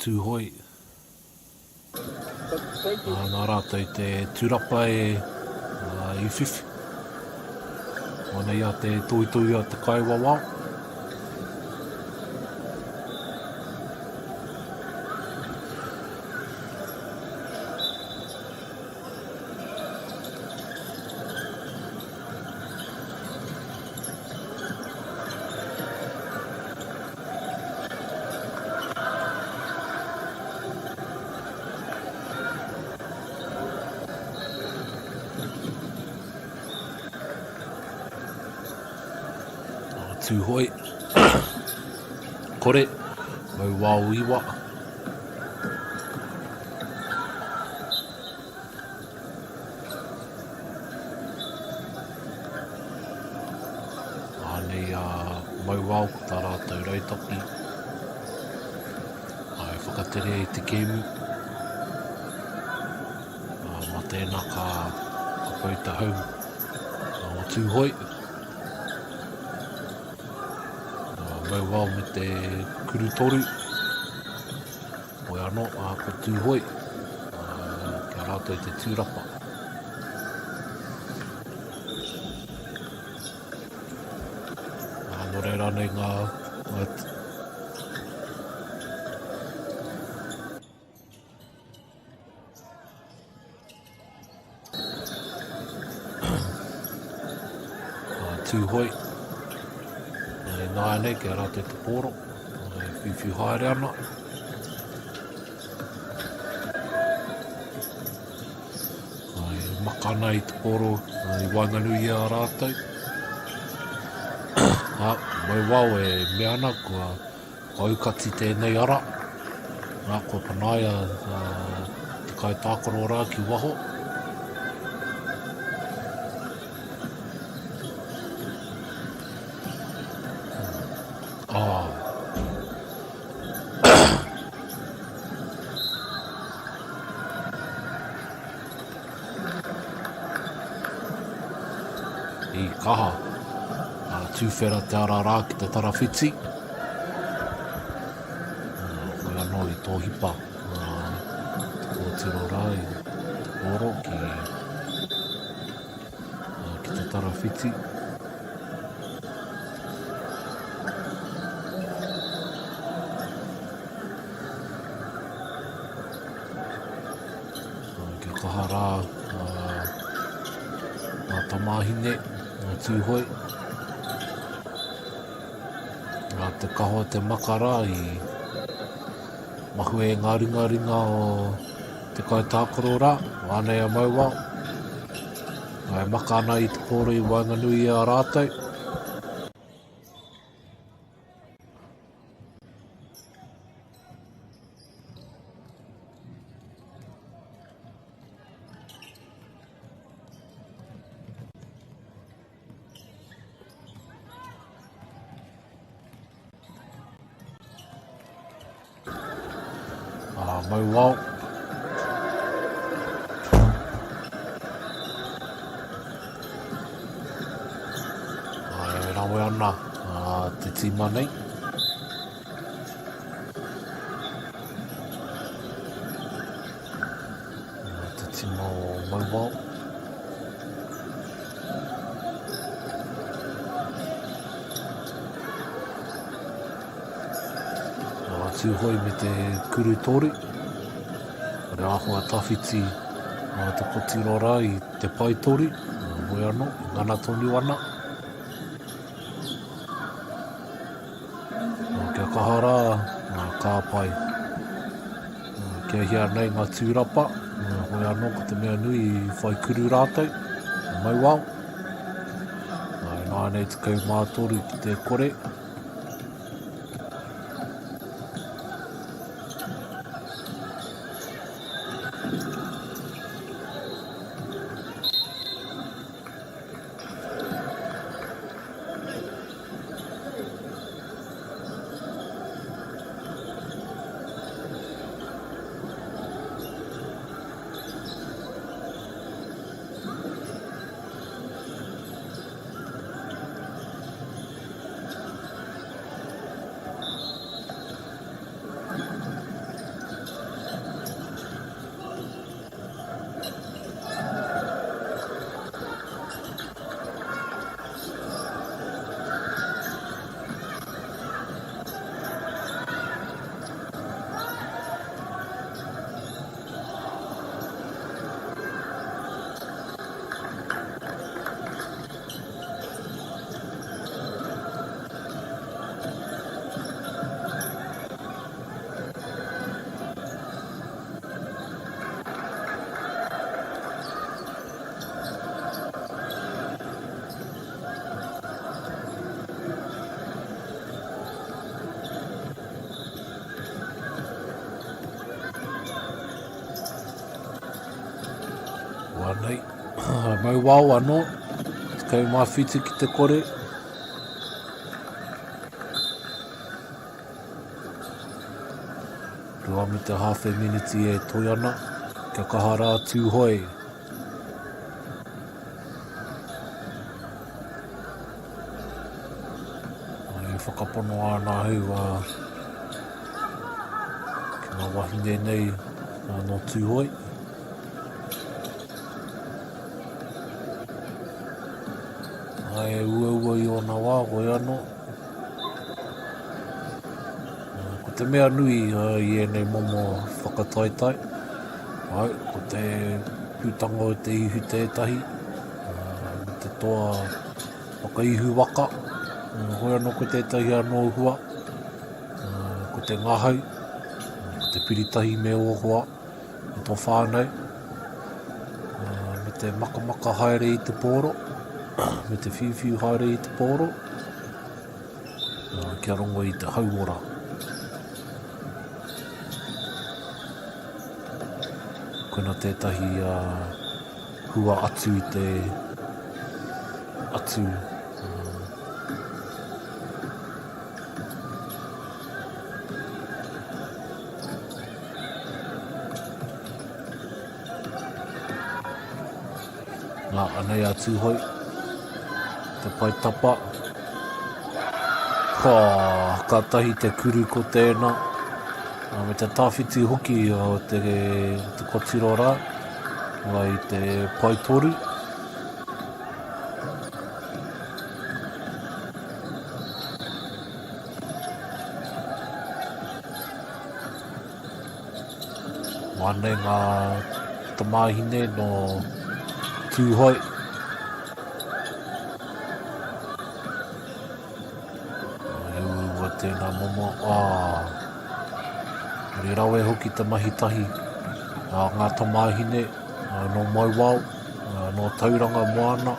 Tūhoi. Nā rātou te tūrapa e i whiwhi. Ona ia te toitoi a te kaiwawao. Tūhoi. Kore. Mauau iwa. Anei Mauau tā rātou rautaki. Ai whakatere i te kēmu. Ma tēnā ka pauta hau. O Tūhoi. Mauau me te kurutoru. Oi anō, ko Tūhoi. Kia rātou te tūrapa. Nō reira nei ngā Tūhoi. Nā nei, kia rātou te pōro. Whiwhi haere ana. Makana i te pōro i Wainganui a rātou. Mauau e mea ana kua aukati tēnei ara. Nā kua panaia te kai tākoro rā ki waho. I kaha. Tūwhera te ara rā ki te tarawhiti. Koe anō i tō hipa. Ko tiro rā i te pōro ki te tarawhiti. Kia kaha rā ngā tamāhine, ngā Tūhoi. Te kaho te makara i mahu e ngā ringa o te kai tākoro rā, wānei a Mauau. Ai maka ana i te pōro i Wainganui a rātou. Mau wau. Rawe ana te tima nei. Te tima o mau wau. Tūhoi me te kuru tori. Re ahua tawhiti te potirora i te paitori. Hoi anō, ngana tonu ana. Kia kahara, ngā kāpai. Kia hia nei ngā tūrapa. Hoi anō ko te mea nui i whai kuru rātou. Mau wau. Nā nei te kau mātoru ki te kore. Nei, mau wau anō, te kau mawhiti ki te kore. Rua me te half a minute e toi ana, kia kahara tūhoi. E whakapono ana hau ki ngā wahine nei no tūhoi. E ua i ona wā, hoi anō. Ko te mea nui i enei momo whakataitai. Ko te pūtanga o te ihu tētahi. Te toa whakaihu waka. Hoi anō ko tētahi anō hua. Ko te ngahau. Ko te piritahi me ohua. Me tō whānau. Me te makamaka haere i te pōro. Me te whiwhiu haere i te pōro. Kia rongo i te hauora. Koina tētahi hua atu i te atu. Nā, anei atu hoi. Te paitapa. Ka tahi te kuru ko tēnā. Me te tāwhiti hoki o te kotirora. Vai te paitori. Wane ngā tamahine no tūhoi. Tēnā momo, Ri rawe hoki te mahitahi ngā tamahine no Mauwau, no Tauranga Moana.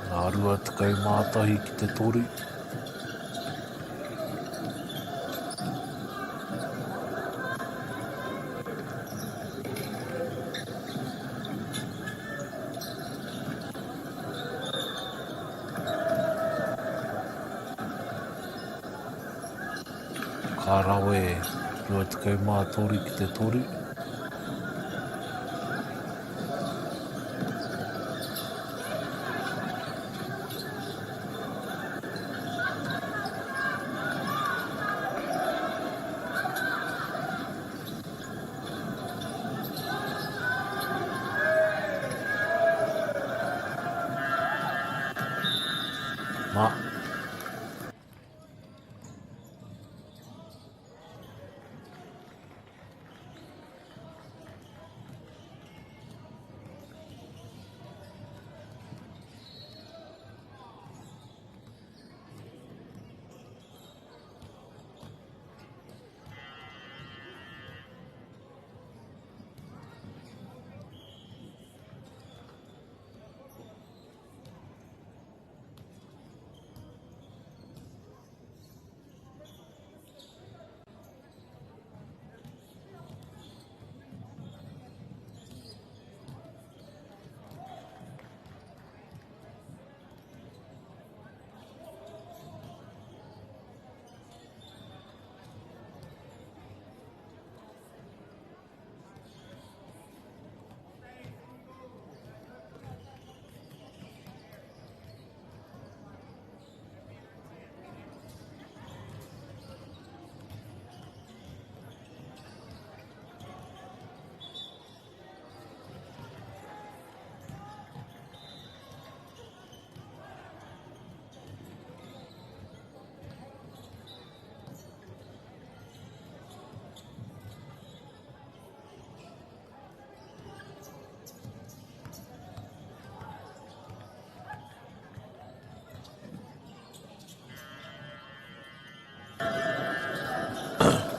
Nā rua te kaumātahi ki te toru. Ka rawe rua tukau mā toru ki te toru. Mā.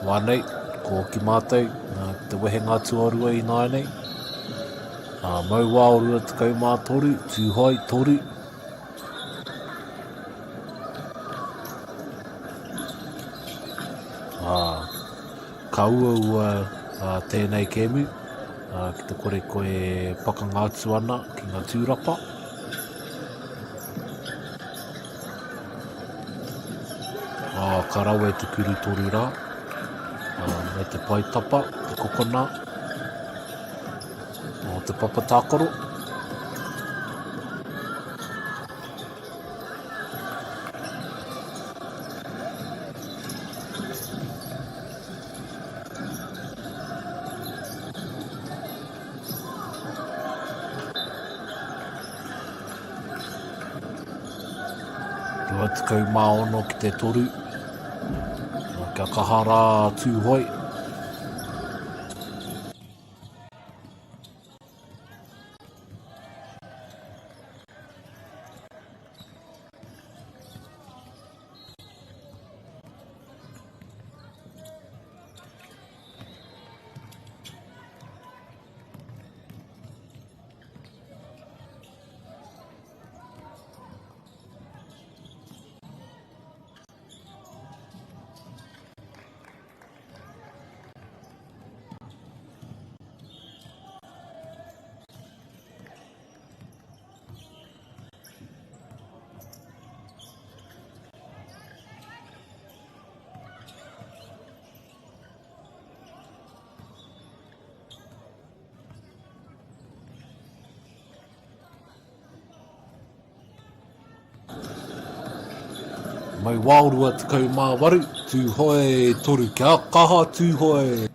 Wānei, ko ki mātou, te wehe ngā tuarua I nāi nei. Mau wā o rua tukau mā toru, tūhoi toru. Ka ua tēnei kēmu, ki te kore koe pakangātu ana ki ngā tūrapa. Ka rawe te kuru toru rā. Me te paitapa, te kokona, o te papatākaro. Rua tukau mā ono ki te toru. Kia kahara tūhoi. Mai wāurua tukau mā waru, tūhoi toru, kia kaha tūhoi.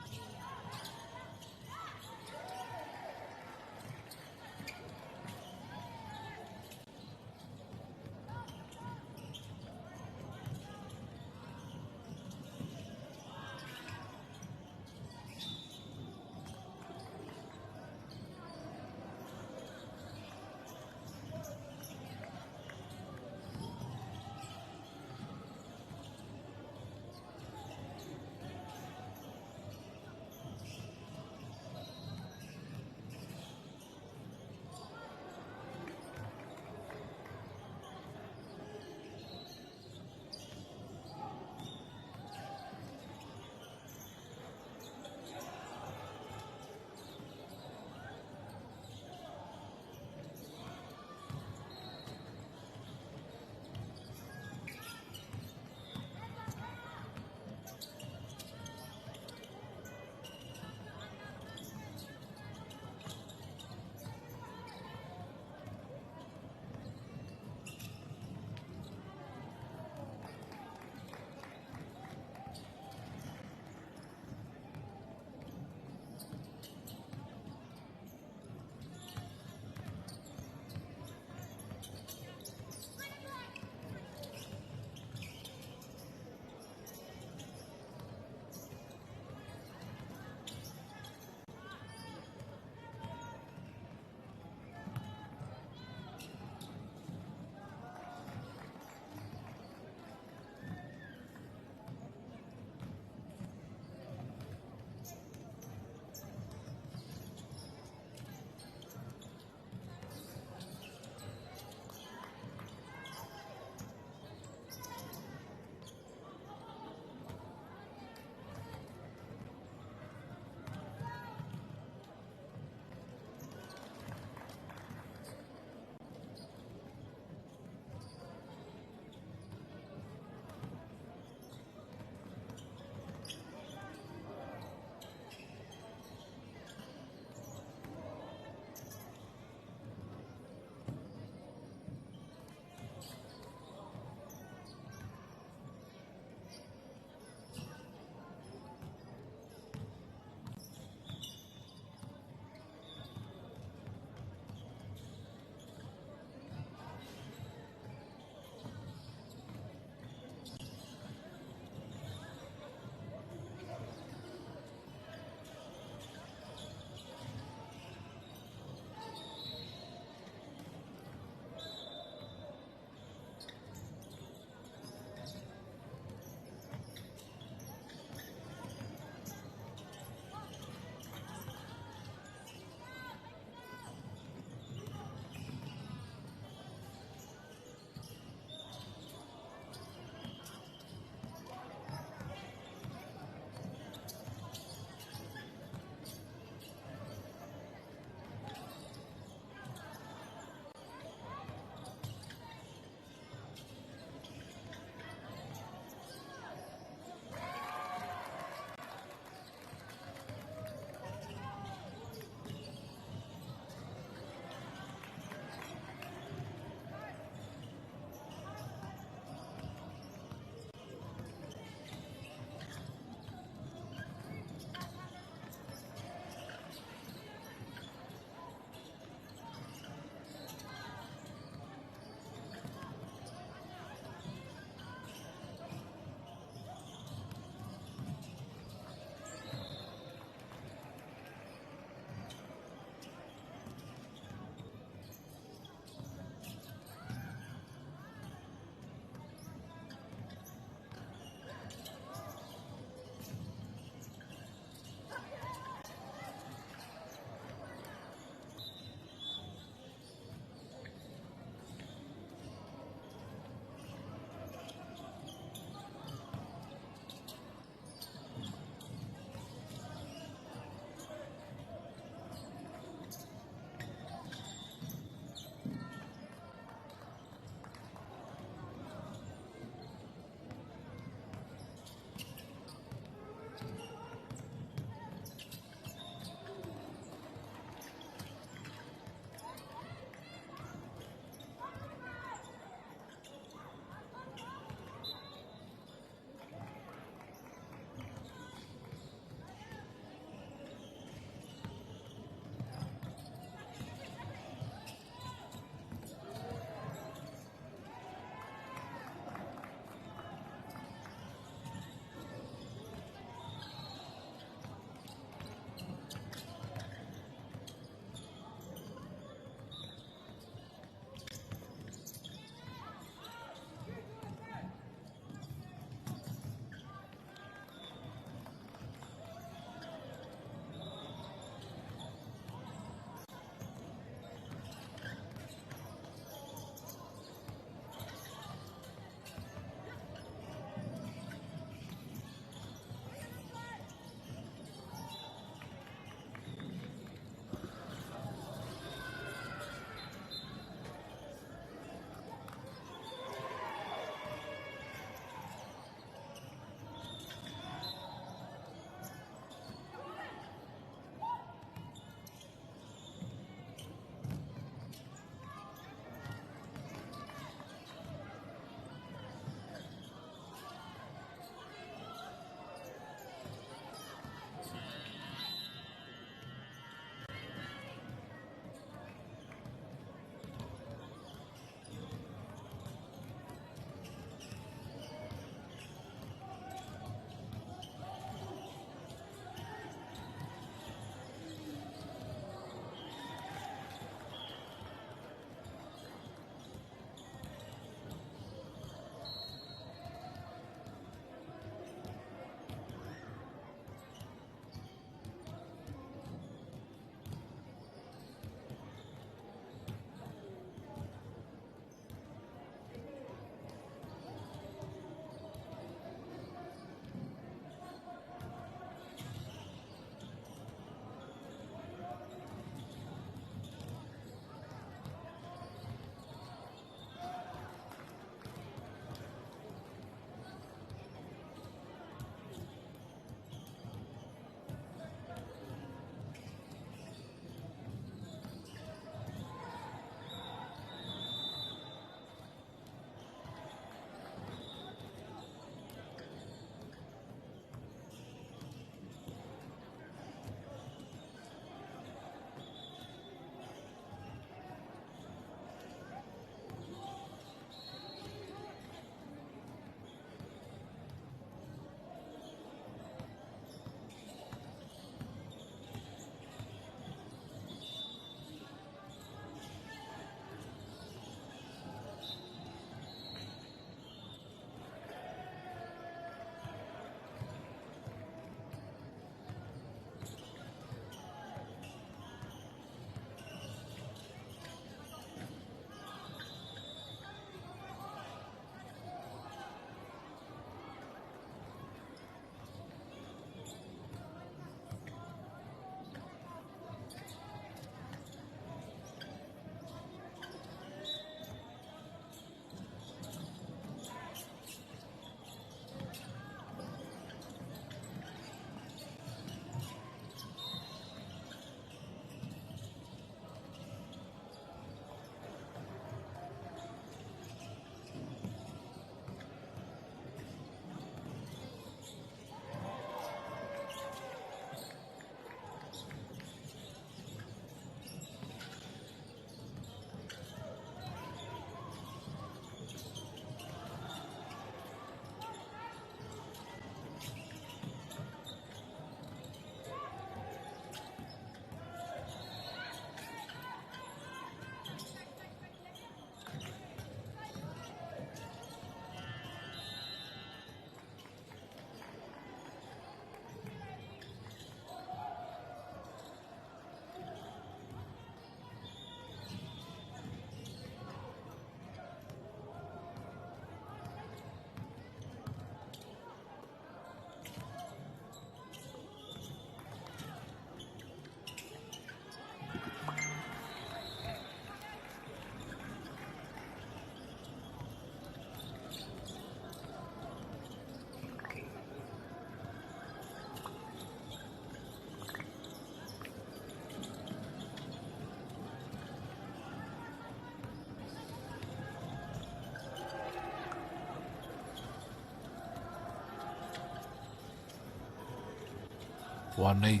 Wānei,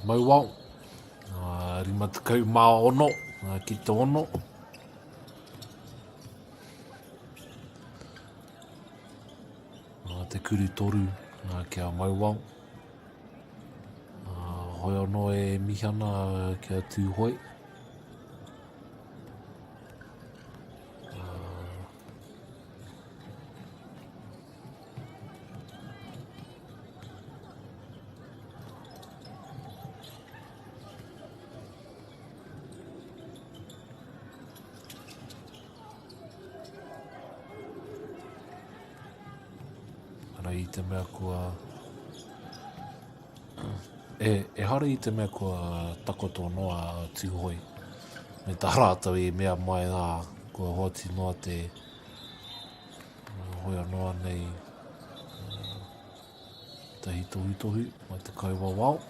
mauau, rima tukau mā ono, ki te ono. Te kuru toru kia mauau. Hoi ono e mihana kia tūhoi. Ara I te mea kua... E hara I te mea kua takoto noa tūhoi. Me tā rātau I mea mai kua hoti noa te hoi anoa nei tahi tohu mai te kauwawao.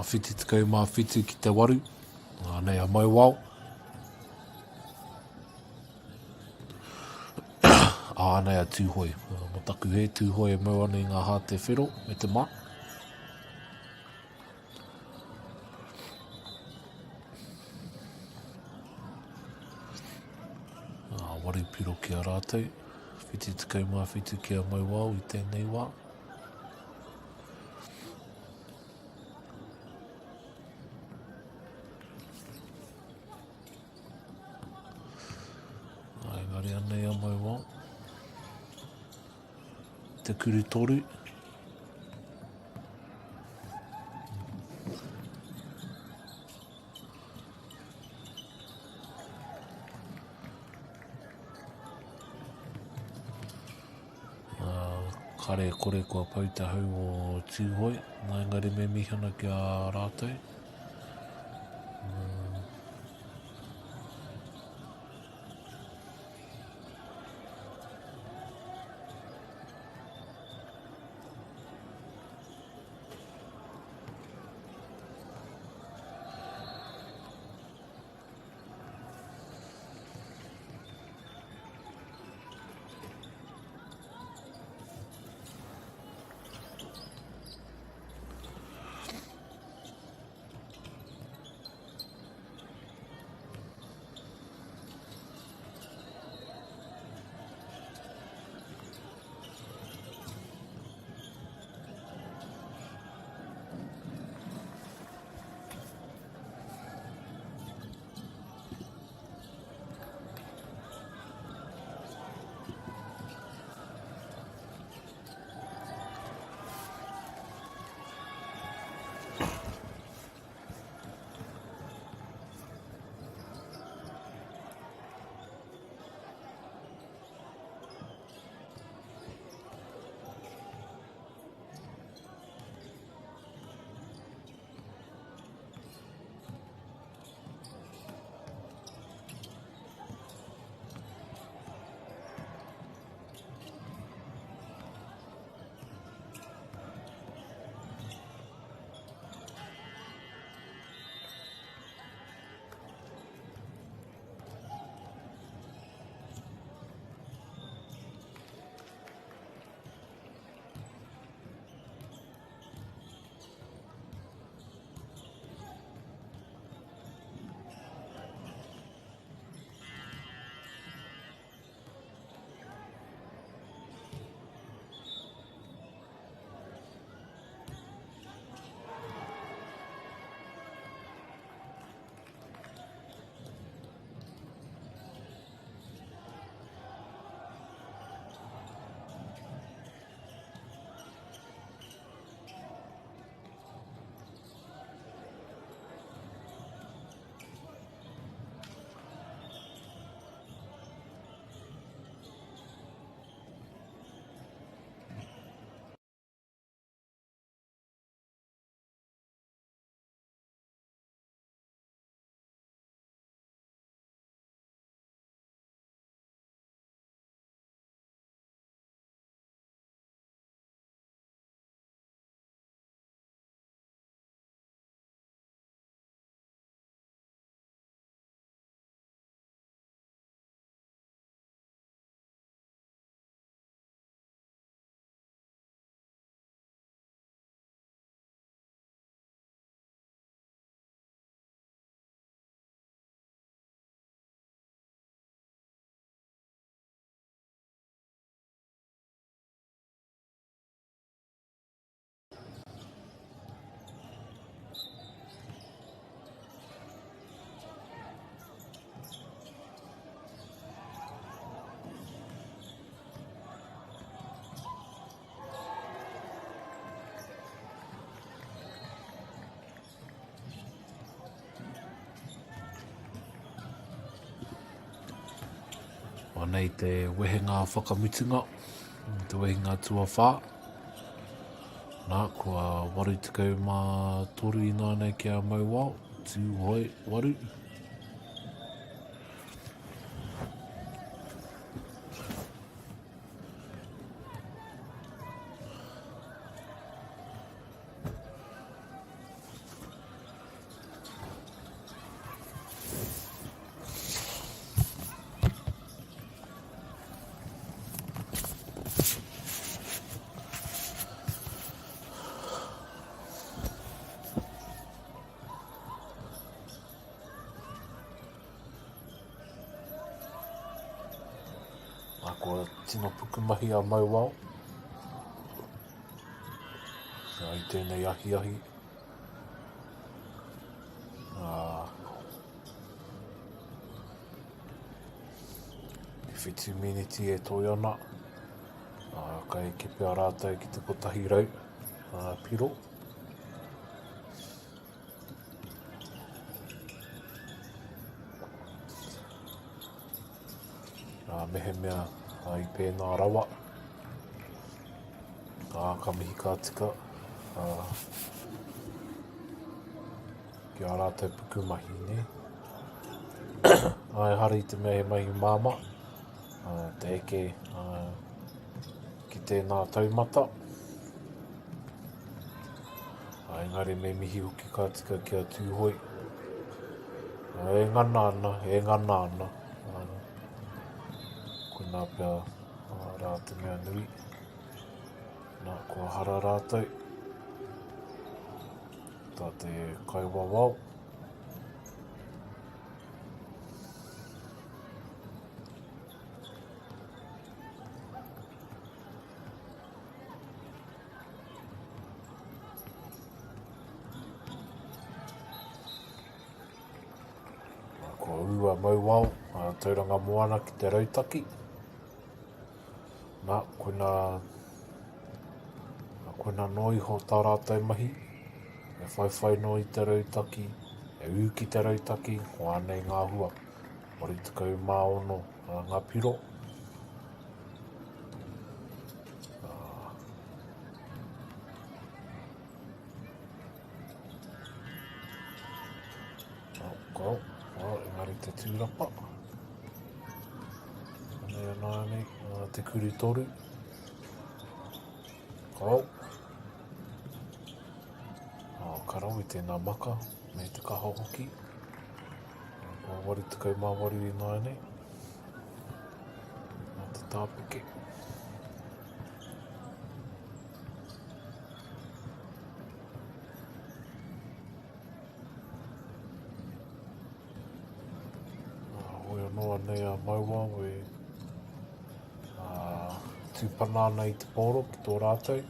whiti tukau mā whitu ki te waru. Nei a mai wau. Nei a tūhoi. Mo taku he tūhoi e mau ana i ngā hā te whiro me te mā. Waru piro ki a rātou. Whiti tukau mā whitu ki a mai wau i tēnei wā. Engari anei a mai wau. Te kuru toru. Kare kore kua pau te hau o tūhoi. Nā engari me mihana ki a rātou. Nei te wehenga whakamutunga, te wehenga tuawha. Nā, kua waru tukau mā toru ina nei ki a mau wau, tūhoi waru. Ko tino pukumahi a Mauao. I tēnei ahi. I whitu miniti e Toiona. Kai ke pia rātou ki te kotahi rau. Piro. Mehe mea i pēnā rawa. Ka mihi ka tika. Ki a rātou pukumahi, ne? Ai hari te mea he mahi māma. Te eke ki tēnā taumata. Engari me mihi hoki ka tika ki a tūhoi. E ngana ana. Nā pia rā te mea nui. Nā kua hara rātou. Tā te kaiwawao. Nā kua ua Mauao. Tauranga moana ki te rautaki. Nā, koina noi ho tā rātou mahi. E whai noi te rautaki, e ū ki te rautaki, ho anei ngā hua. Mori tukau māono ngā piro. Engari te tūrapa. Anei, te kuru toru. Kau. Karau i tēnā maka, me te kaha hoki. Waru tukau mā waru i nāne. Nā te tāpeke. Hoi anoa nei a Mauao e tūpana nei te pōro ki tō rātou.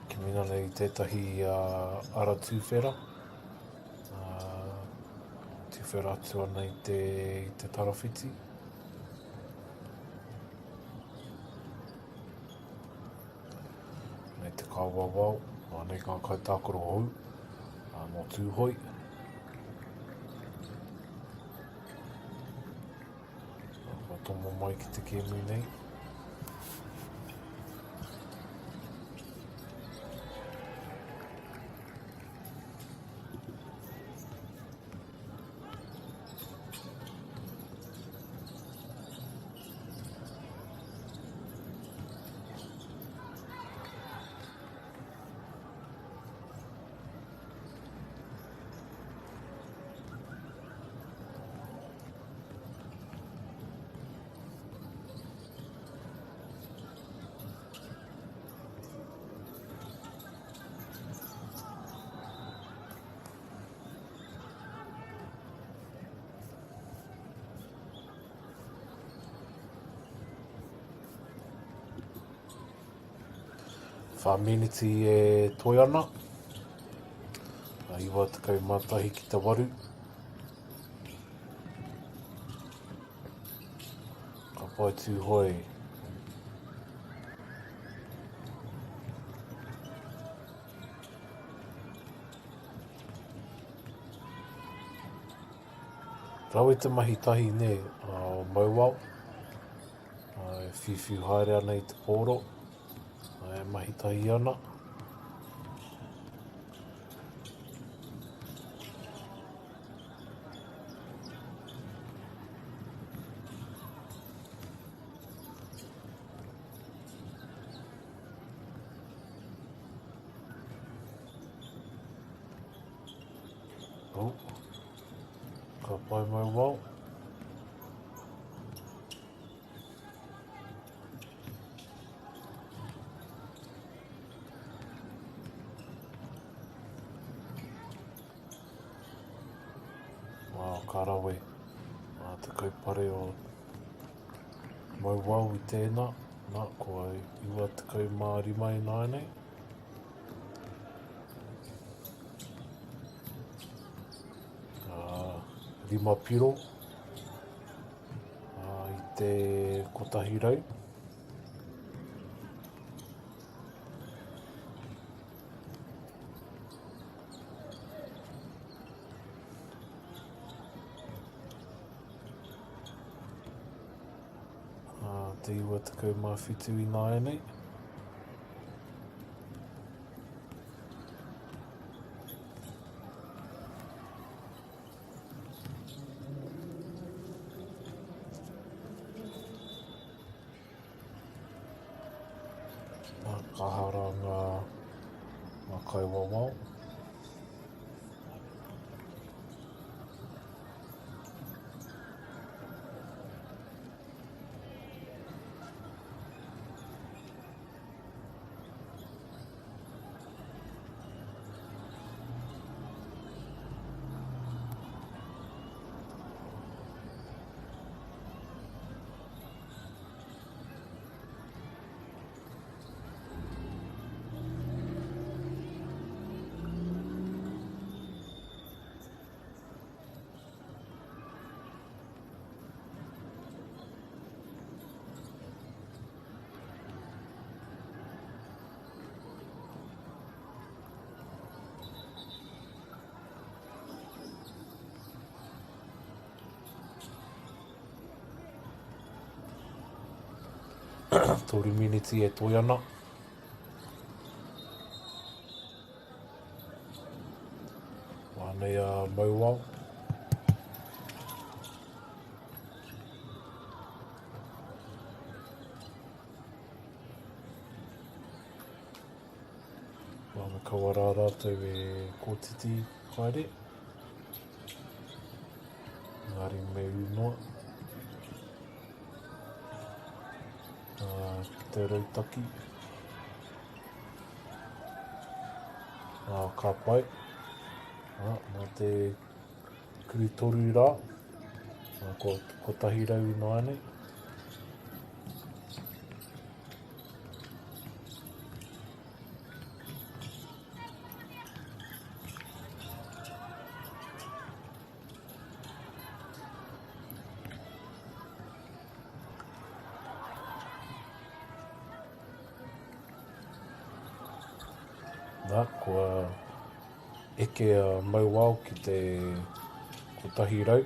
Ki mina nei tētahi ara tūwhera. Tūwhera atua nei te tarawhiti. Nei te kāwawao. Nei ngā kaitākoro hou. Mō tūhoi. Tomo mai ki te kēmui nei. Whāmeneti e Toiana. Iwa tukau mātahi ki te waru. Ka pai tūhoi. Rau e te mahi tahi ne o Mauao. E whiwhiu haere ana i te pōro. E mahi tahi ana. Ka pai Mauao. Ka rawe. Te kaupare o Mai wau I tēnā, nā kua iwa tekau mā rima I nāne. Rima piro I te kotahi rau. Te iwa tekau mā whitu I nāne. Kahara ngā kaiwawao. Tori miniti e toi ana. Wānei a mauau. Wāna kawarā rātou e kōtiti haere. Ngāri me unoa. Te rautaki. Ka pai. Nā te kuru toru rā. Ko tahi rau I nāne. Nā, kua eke a mauau ki te kotahi rau.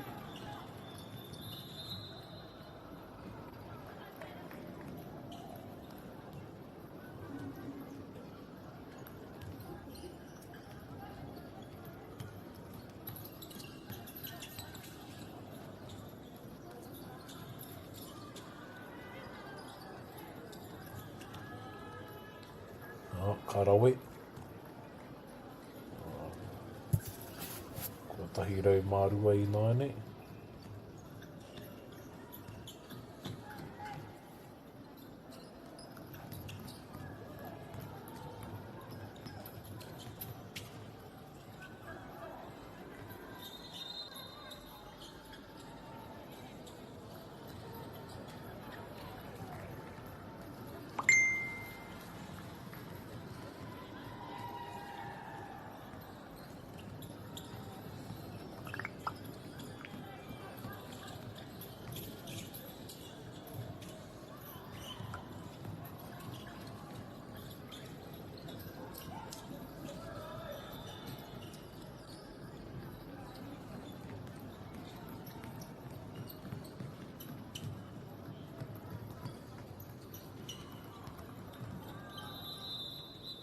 Ka rawe. Tahi rau mārua I nāne.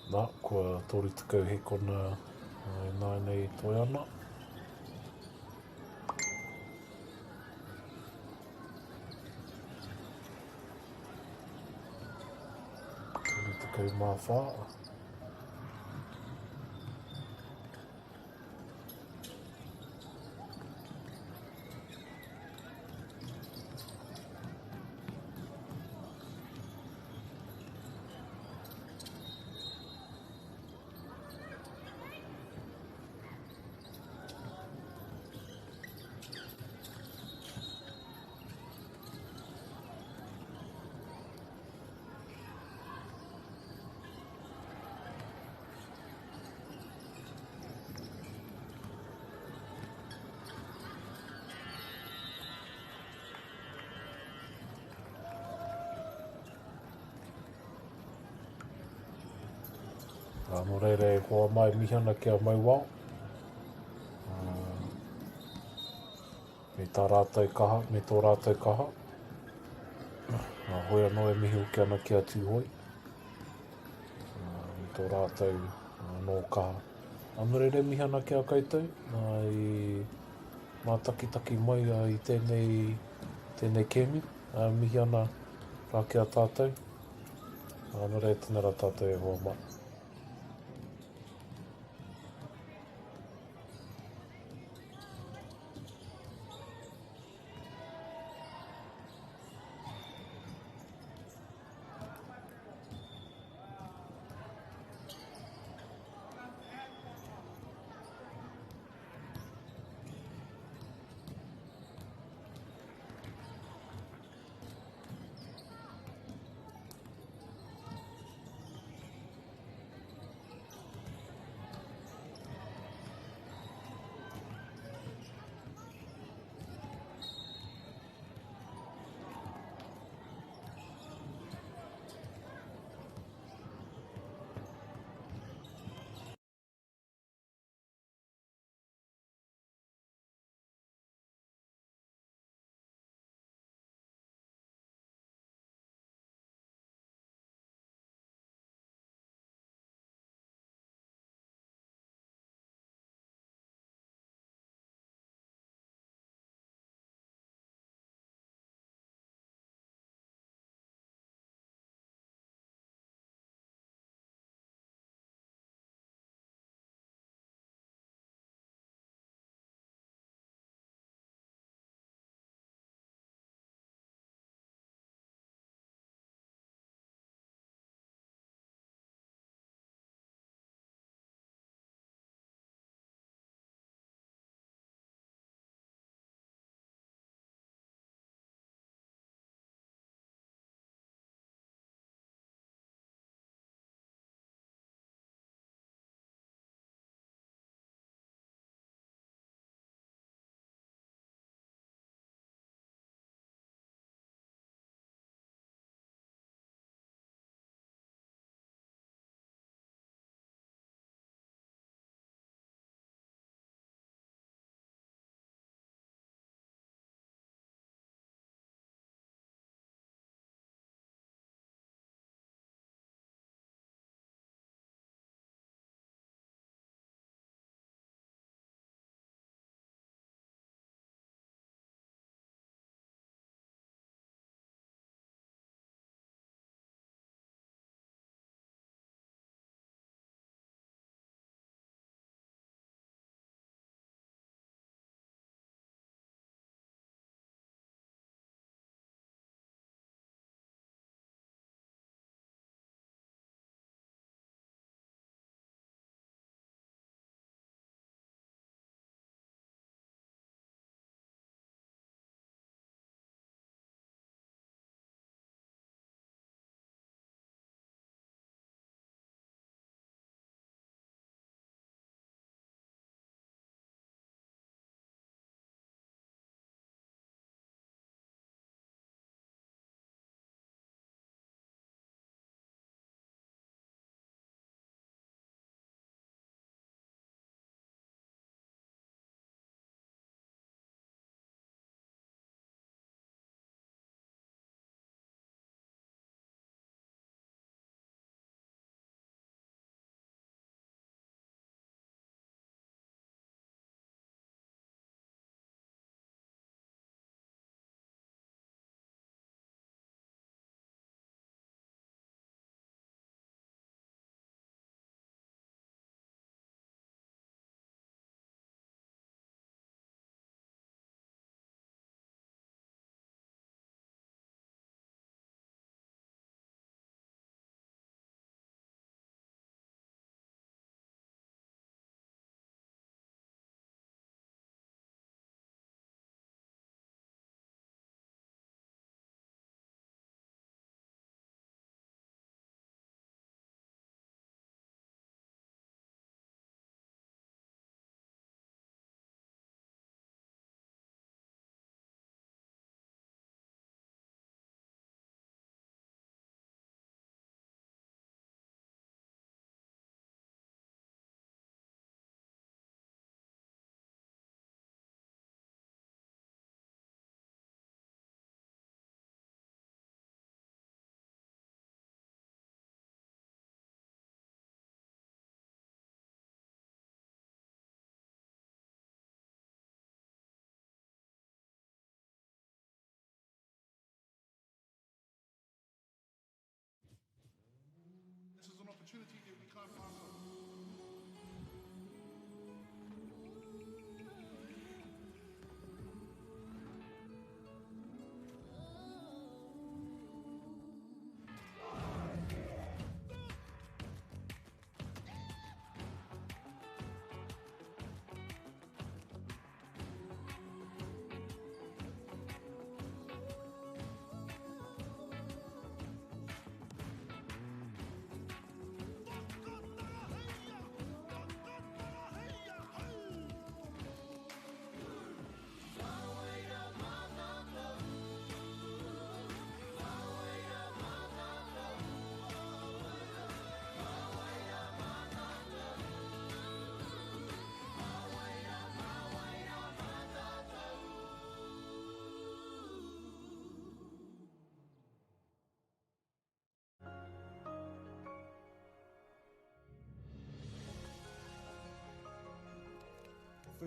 Nā, kua tori tukau he kona nānei toi ana. Tori tukau mā whā. no reire hoa mai mihana kia mai wao. Me tā rātou kaha, me tō rātou kaha. Hoi anō e mihi uke ana kia tūhoi. Me tō rātou nō kaha. Anu reire mihana kia koutou. Mā taki mai i tēnei kemi. Mihi ana rā kia tātou. Anu reire tēnā rā tātou e hoa mai.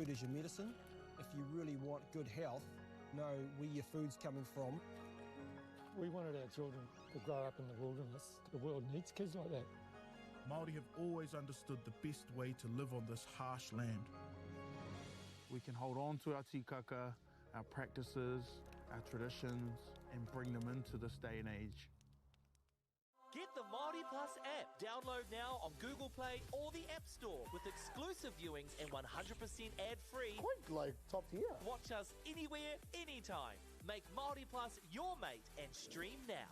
food is your medicine. If you really want good health, know where your food's coming from. We wanted our children to grow up in the wilderness. The world needs kids like that. Māori have always understood the best way to live on this harsh land. We can hold on to our tikaka, our practices, our traditions, and bring them into this day and age. Get the Māori Plus app. Download now on Google Play or the App Store with exclusive viewings and 100% ad-free. Quite like top tier. Watch us anywhere, anytime. Make Māori Plus your mate and stream now.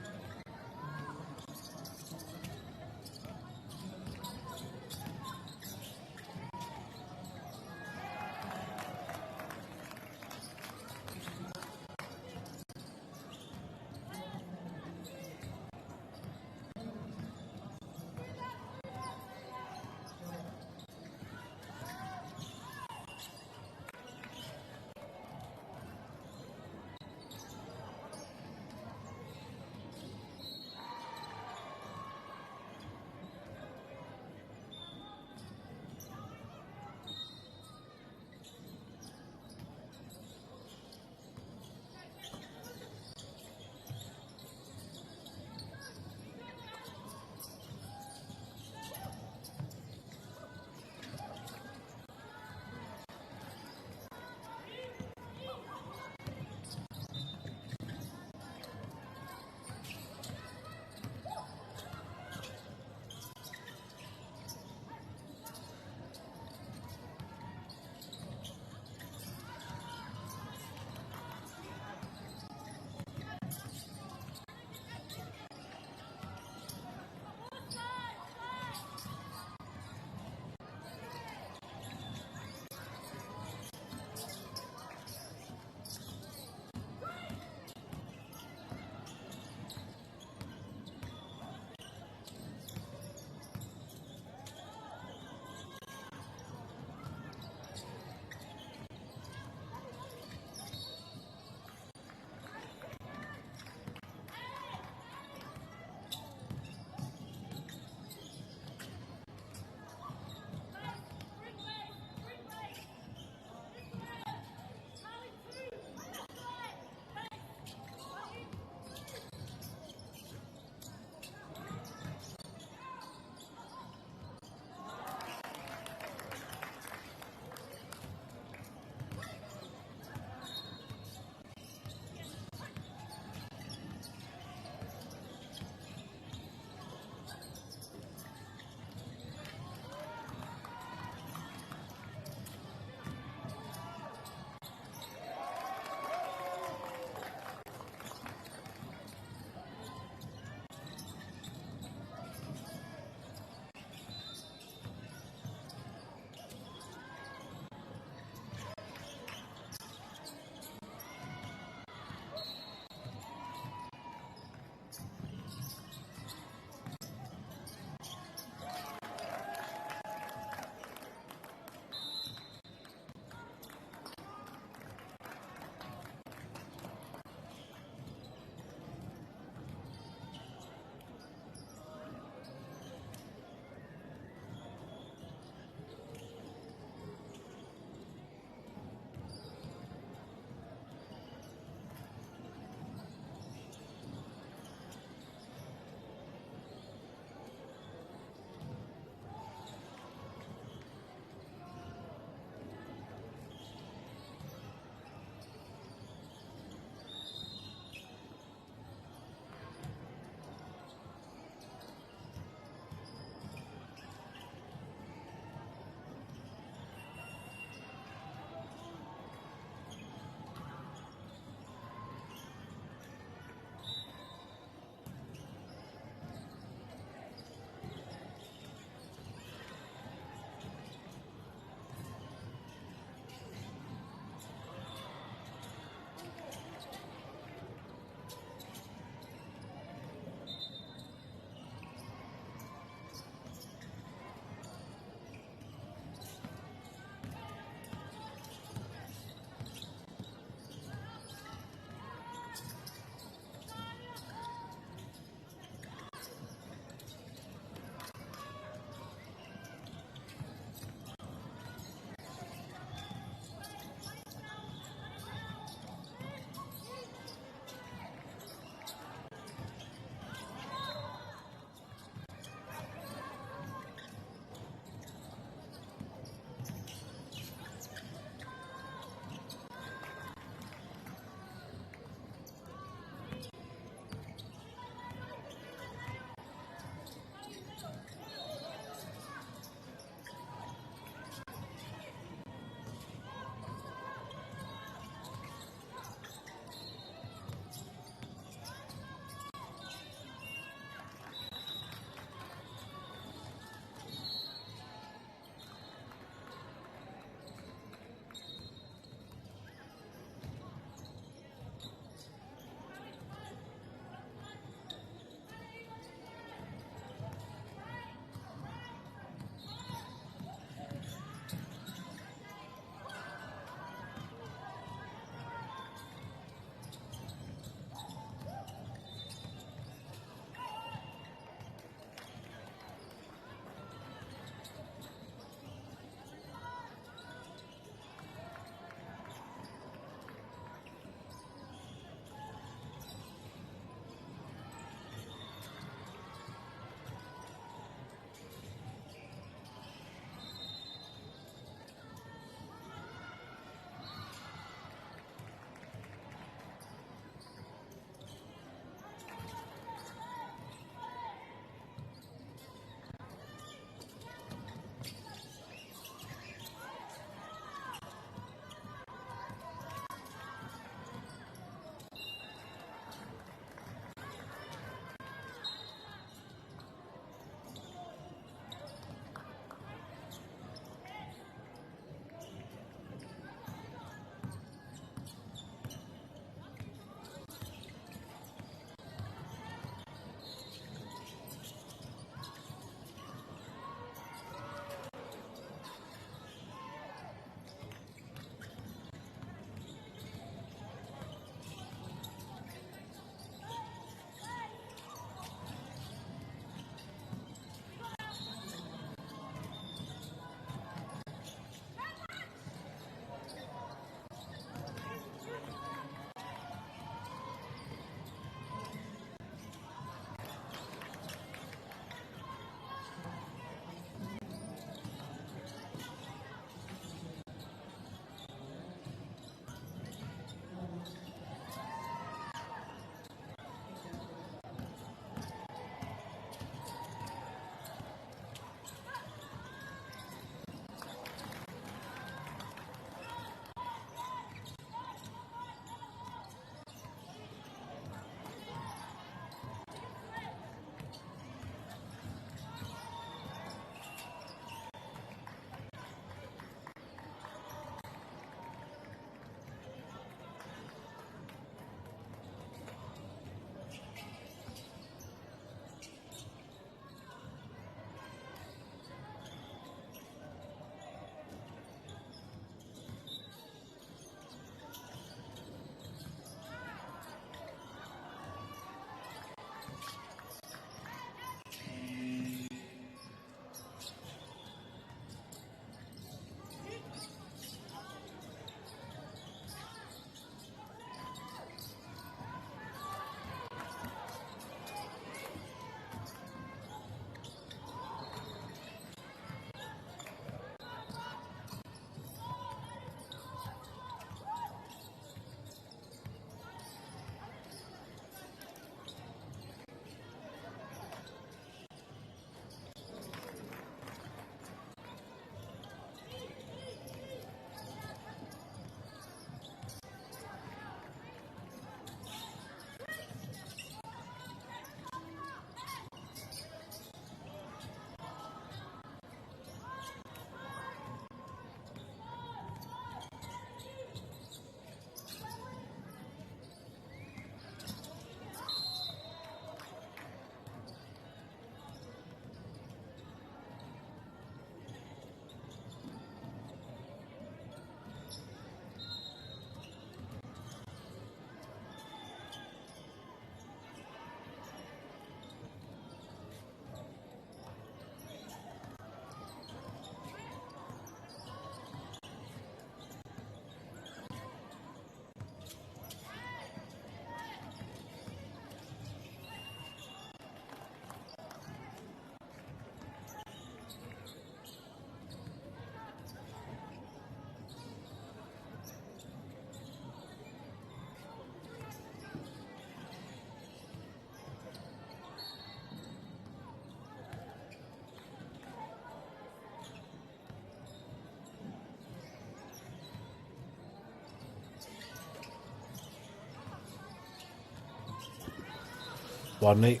Wānei,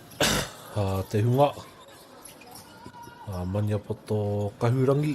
te hunga, Maniapoto Kahurangi.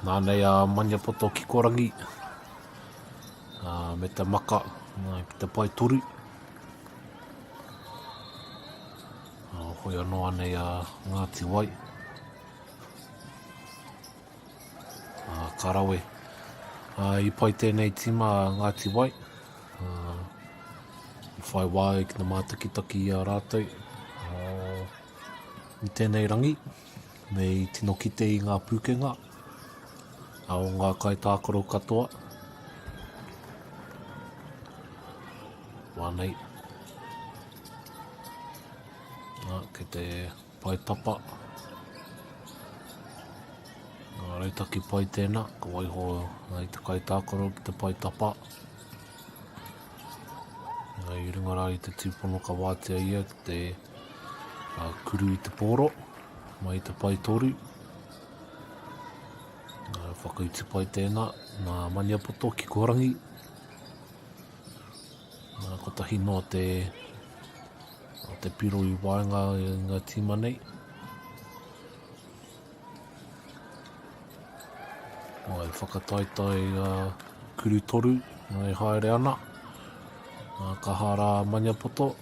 Nānei a Maniapoto ki Korangi. Me te maka, ki te pai toru. Hoi anō anei a Ngāti Wai. Karawe. I pai tēnei tima Ngāti Wai. Whai wāi ki na mātakitaki i a rātou. I tēnei rangi, mei tino kite i ngā pūkenga, o ngā kaitākaro katoa. Wānei. Ke te paitapa. Ngā reitaki pai tēnā, ka waiho i te kaitākaro ki te paitapa. I runga rā i te tūpono ka wātea ia ki te kuru i te pōro, mai i te pai toru. Whakauti pai tēnā, nā Maniapoto ki Korangi. Kotahi no te piro i waenga i ngā tīma nei. Whakataitai kuru toru, ngai haere ana. Ka hara Maniapoto.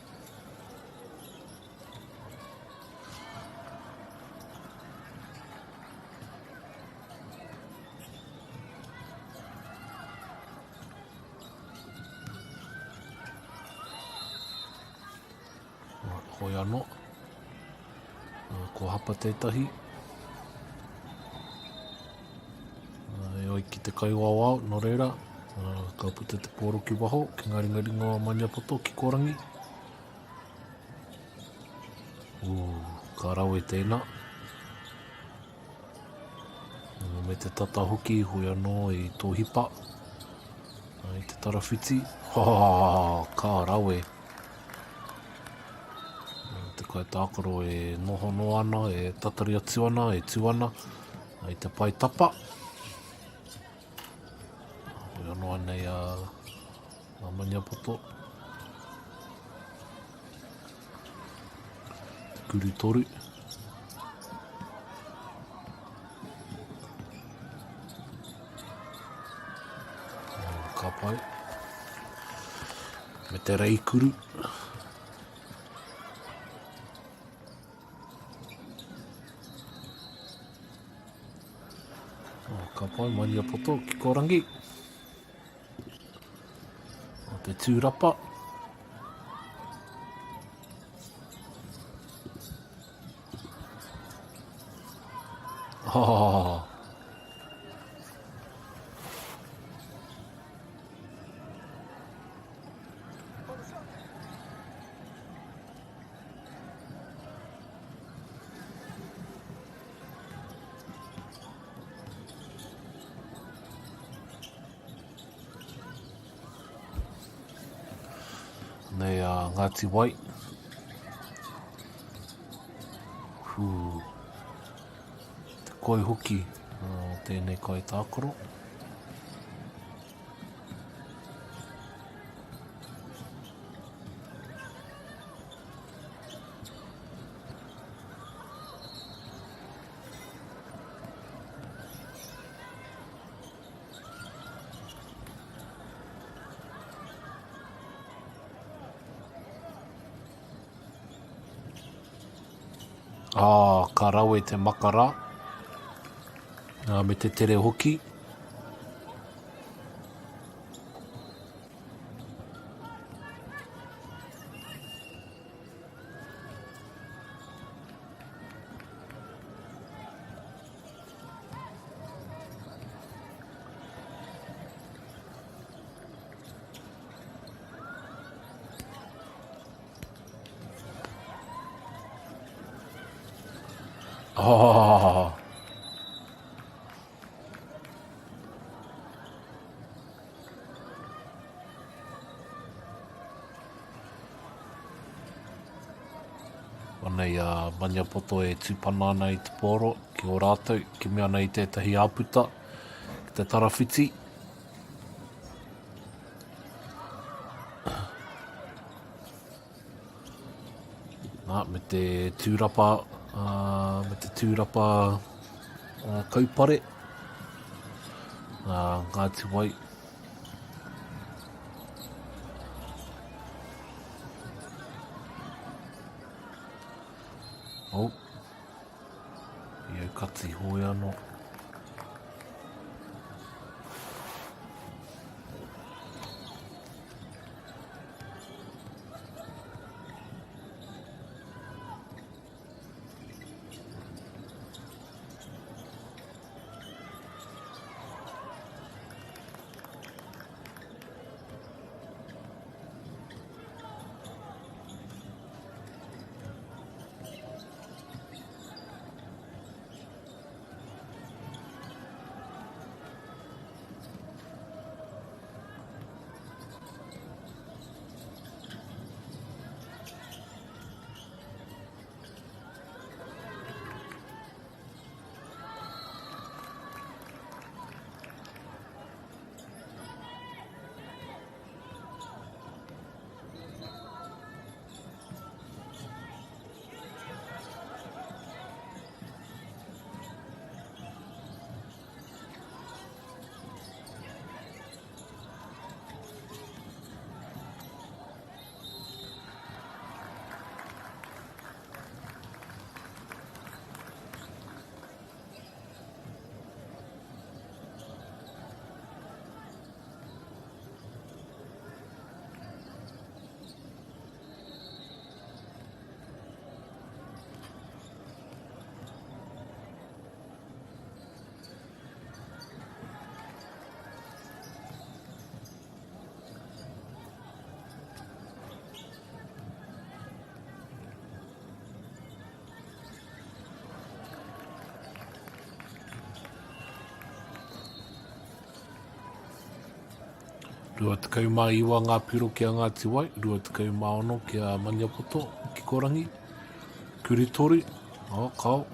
Hoi anō. Ko hapa tētahi. E oi ki te kaiwawao, no reira. Ka puta te pōro ki waho, ki ngā ringaringa o Maniapoto ki Korangi. Ka rawe tēnā. Me te tata hoki, hoi anō i tō hipa. I te tarawhiti. Ka rawe. Te kaitākaro e nohono ana, e tatari atu ana, e tū ana. I te paitapa. Hoi anō anei a Maniapoto. Kuru toru. Ka pai. Me te reikuru. Ka pai Maniapoto ki Korangi. O te tūrapa. Nei a Ngāti Wai. Te koi hoki o tēnei kaitākaro. Ka rawe te makara. Me te tere hoki. Nei a Maniapoto e tūpana ana i te pōro ki o rātou, ki mea nei tētahi āputa, ki te tarawhiti. Me te tūrapa kaupare. Ngāti Wai. Oh. Ia kati hoi anō. Rua tekau mā iwa ngā piro ki a Ngāti Wai, rua tekau mā ono ki a Maniapoto, ki Korangi, Kuritori, kao.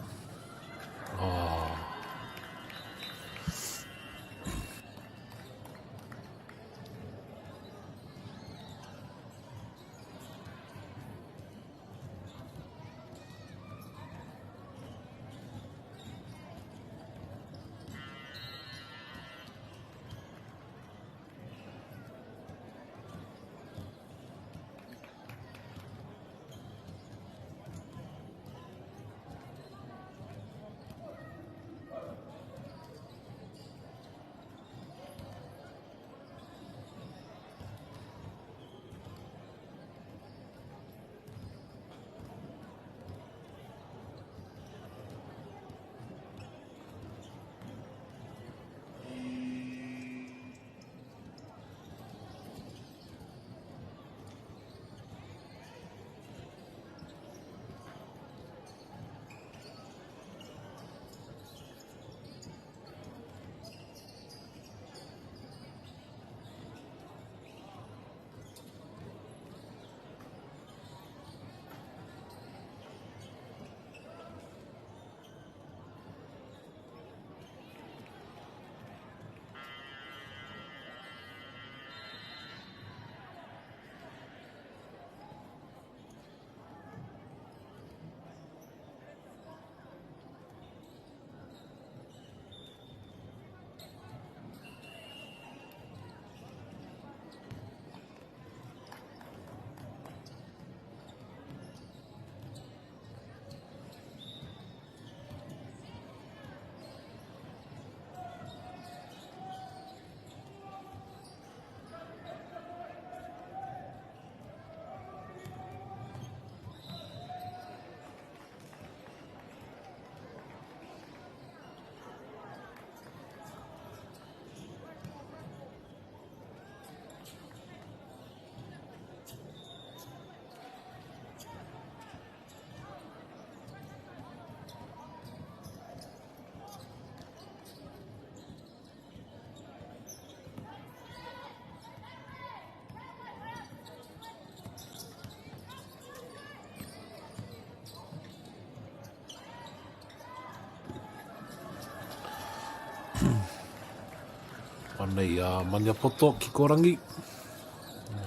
Anei a Maniapoto ki Korangi.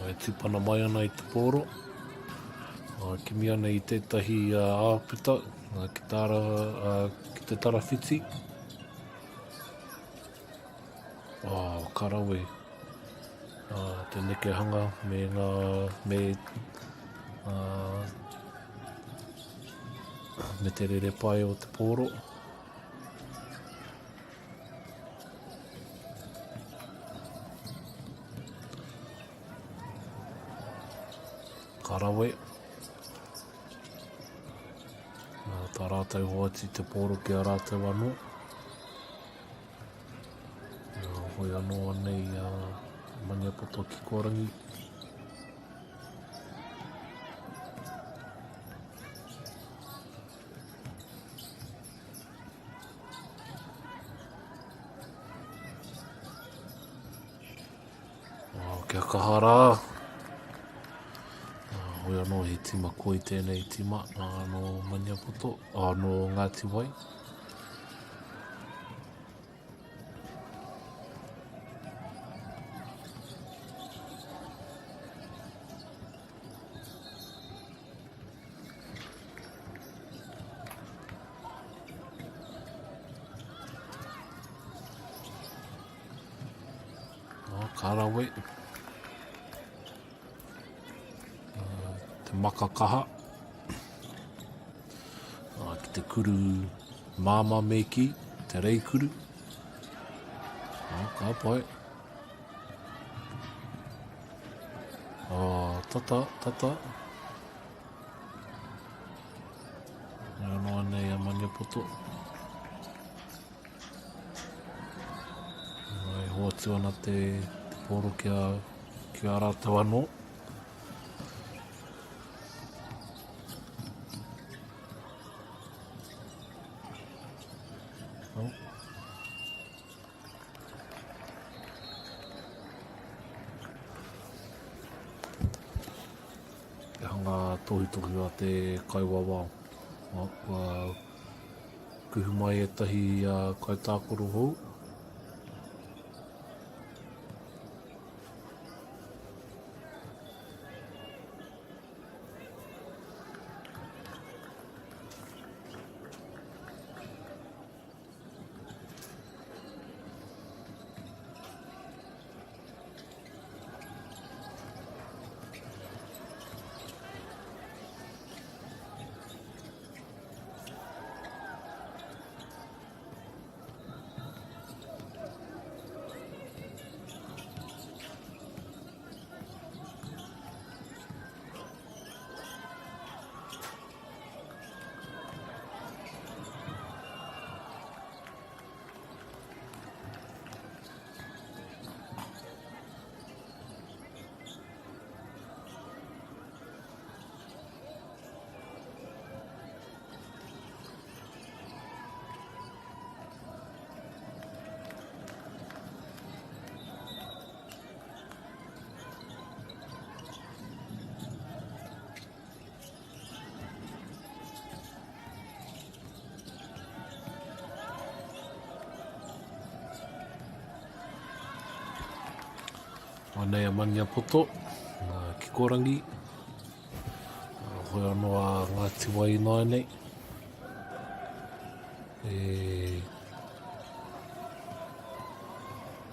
E tupana mai ana i te pōro. Ki mi ana i tētahi āpita ki te tarawhiti. Karawe. Te nekehanga me ngā me te rere pai o te pōro. Karawe. Tā rātou hoati te pōro ki a rātou anō. Hoi anō anei Maniapoto ki Korangi. Kia kahara. Hoi anō he tima koi tēnei tima anō Maniapoto, anō Ngāti Wai. Karawe. Te makakaha. Ki te kuru māma meki, te reikuru. Ka pai. Tata. Anō anei a Maniapoto. Hoatu ana te pōro ki a rātou anō. Kia hanga tohu a te kaiwawa. Kuhu mai e tahi kaitākoro hou. Anei a Maniapoto, ki Korangi. Hoi anō a Ngāti Wai nai nei.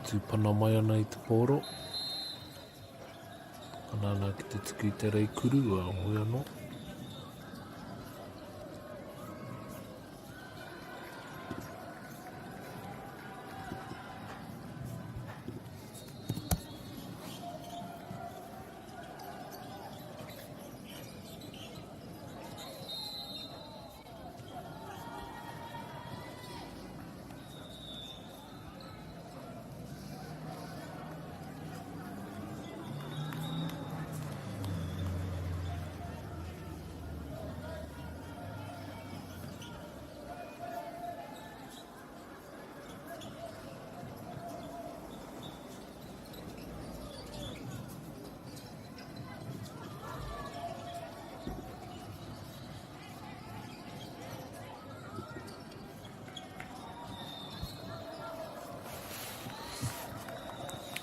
Tūpana mai ana i te pōro. Anana ki te tuku i te reikuru, hoi anō.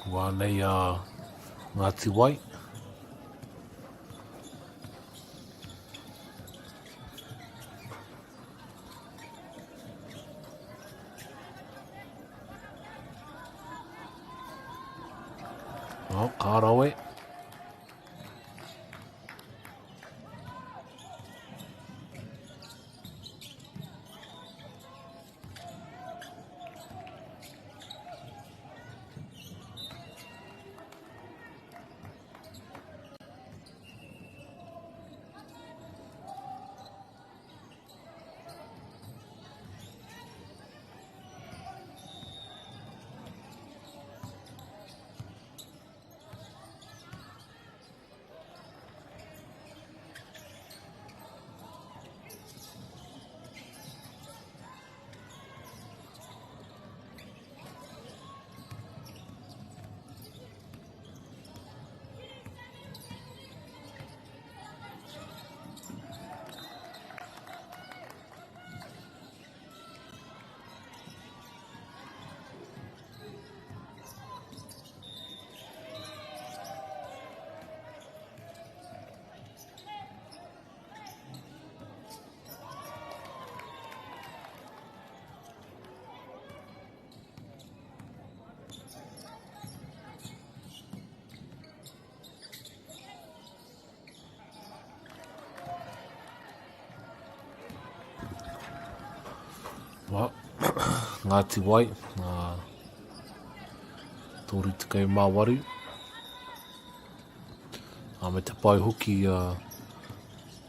Wānei a Ngāti Wai. Kārawe. Wā, Ngāti Wai, tōru tikai māwaru. Me te pai hoki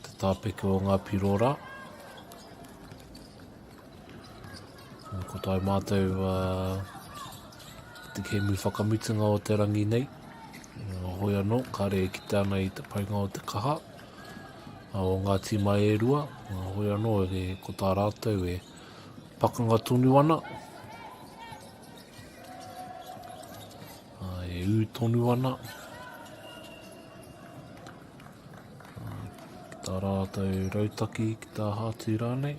te tāpeke o ngā pirora. Ko tai mātou te kēmu whakamutunga o te rangi nei. Hoi anō, kāre ki tāna i te painga o te kaha. O Ngāti Mai e rua, hoi anō ko tā rātou e pakanga tonu ana. E u tonu ana. Ki tā rātou rautaki, ki tā hātu rānei.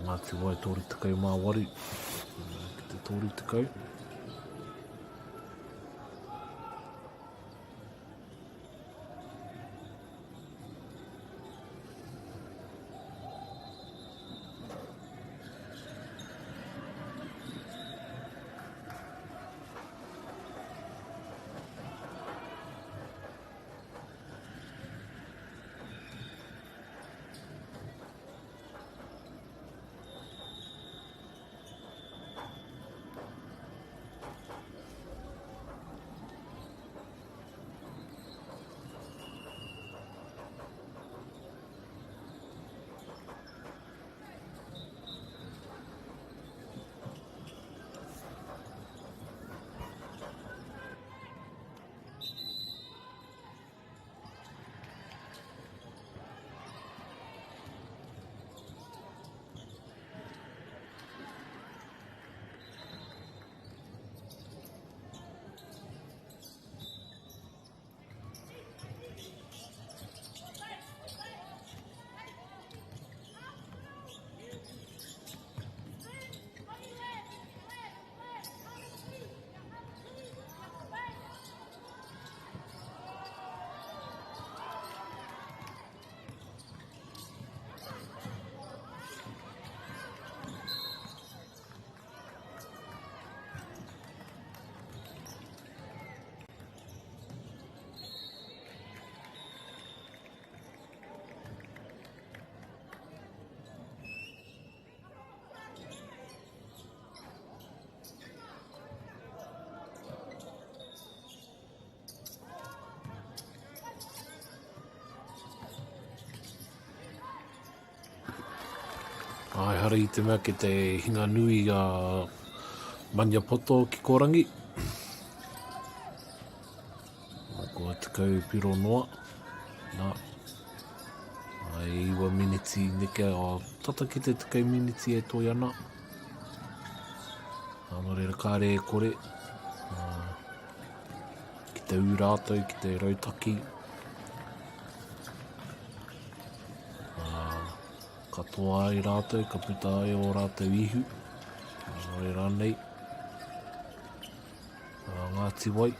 Ngāti Wai tōru tekau māwaru. Ki te tōru tekau. Ai hara I te mea ki te hinga nui a Maniapoto ki Korangi. Ko tekau piro noa. Nā. Ai iwa miniti neke o tata ki te tekau miniti e toi ana. Ano reira kāre e kore. Ki te u rātou, ki te rautaki. Katoa ai rātou, ka puta ai o rātou ihu. Oi rānei. Ngāti Wai.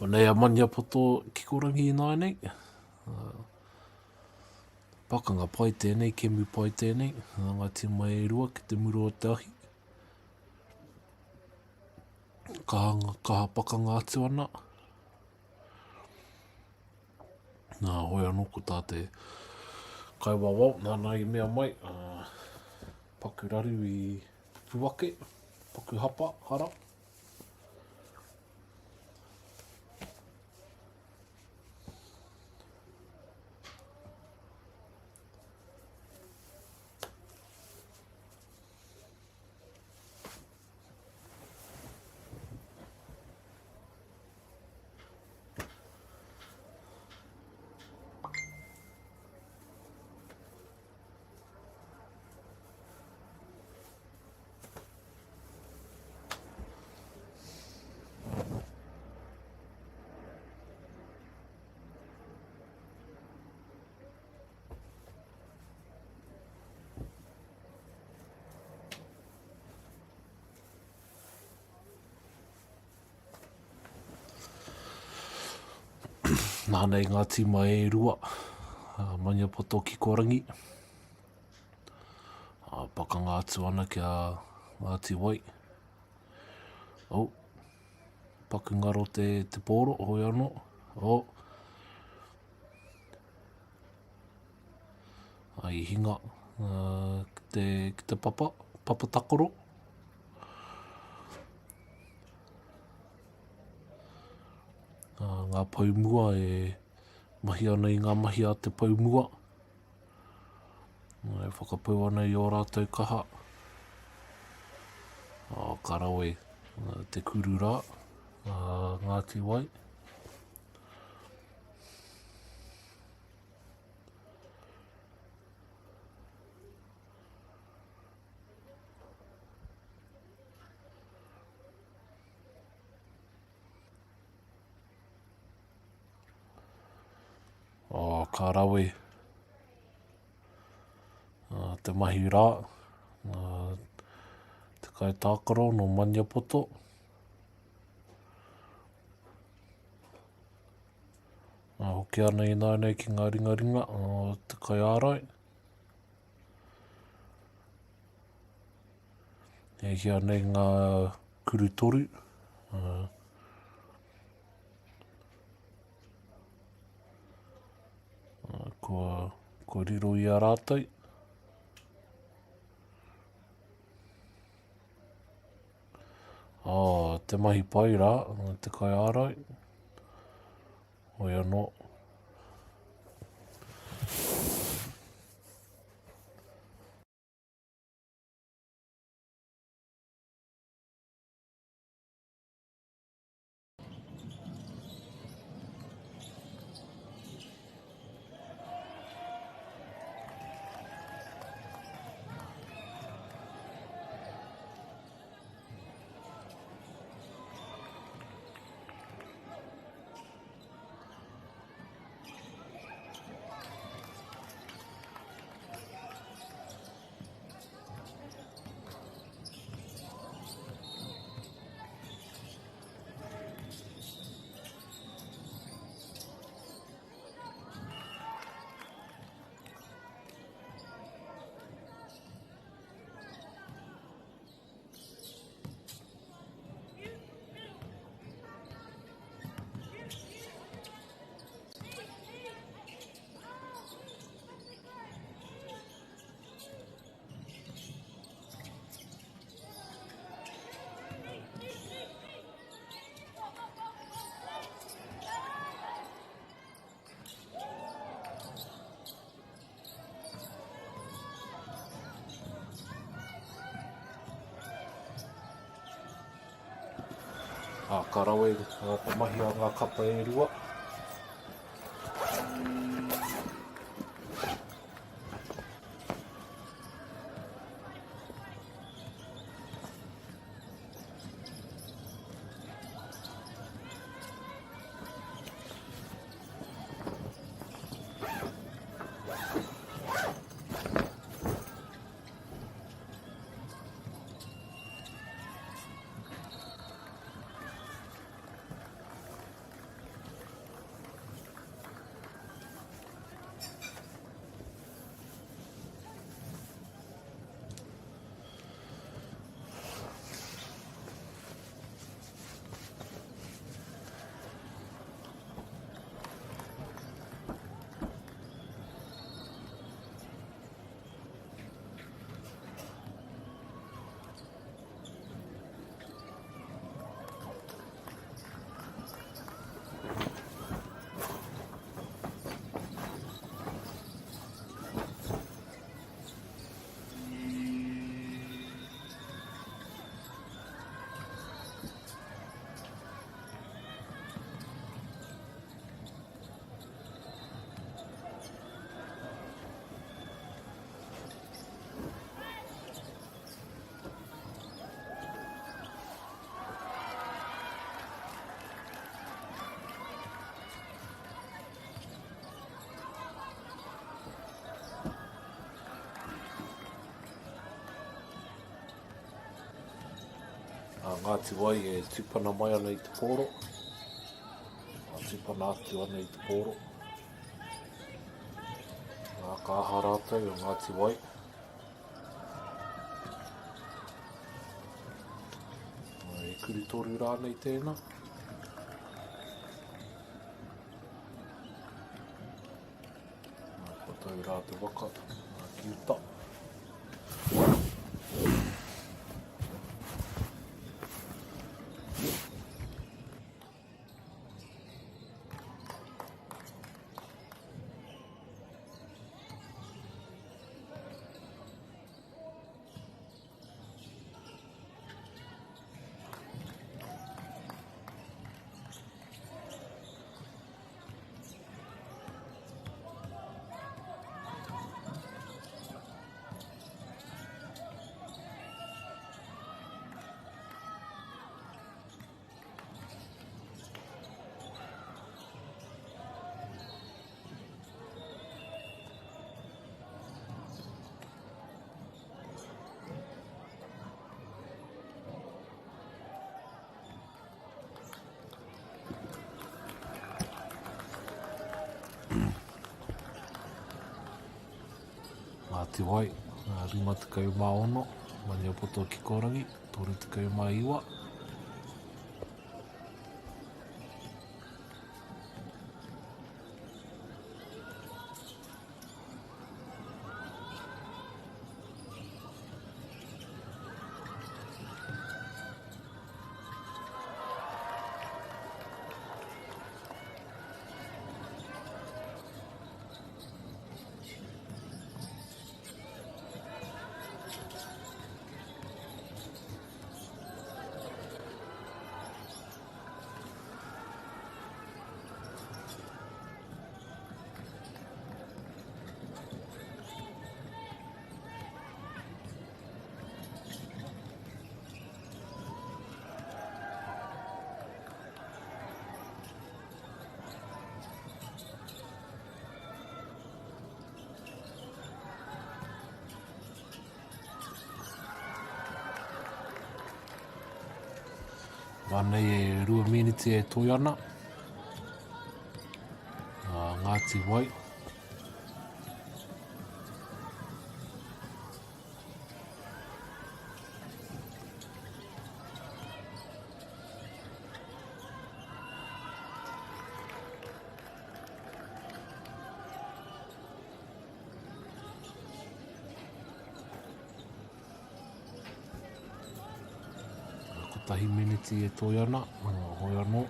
O nei a mania poto ki korangi nai nei. Pakanga pai tēnei, kemu pai tēnei, ngāti mai e rua ki te muro o te ahi. Kaha pakanga atu ana. Nā hoi anō ko tā te kaiwawau, nāna i mea mai, paku raru i puake, paku hapa, hara. Nānei ngā tīma e rua, Mania poto ki Korangi. Pakanga atu ana kia Ngāti Wai. Paku ngaro te pōro, hoi anō. I hinga ki te papa takoro. Ngā paumua e mahi ana i ngā mahi a te paumua. E whakapau ana i o rātou kaha. Karawe te kuru rā, Ngāti Wai. Ka rawe te mahi rā, te kai tākaro no Mania poto. Hoki ana i nānei ki ngā ringaringa, te kai ārai. E hia nei ngā kuru toru. Ko riro i a rātou. Te mahi pai rā, te kai ārai. Hoi anō. Ka rawe ka mahi a ngā kapa e rua. Ngāti Wai e tupana mai ana i te pōro. Tupana atu ana i te pōro. Ngā kāha rātou o Ngāti Wai. E kuri toru rānei tēnā. Ngā patau rātou waka. Ngā kiuta. Ngāti Wai, ngā 56, mani o poto ki Korangi, 39. Wānei e 2 miniti e toi ana. Ngāti Wai. Tahi miniti e toi ana, hoi anō.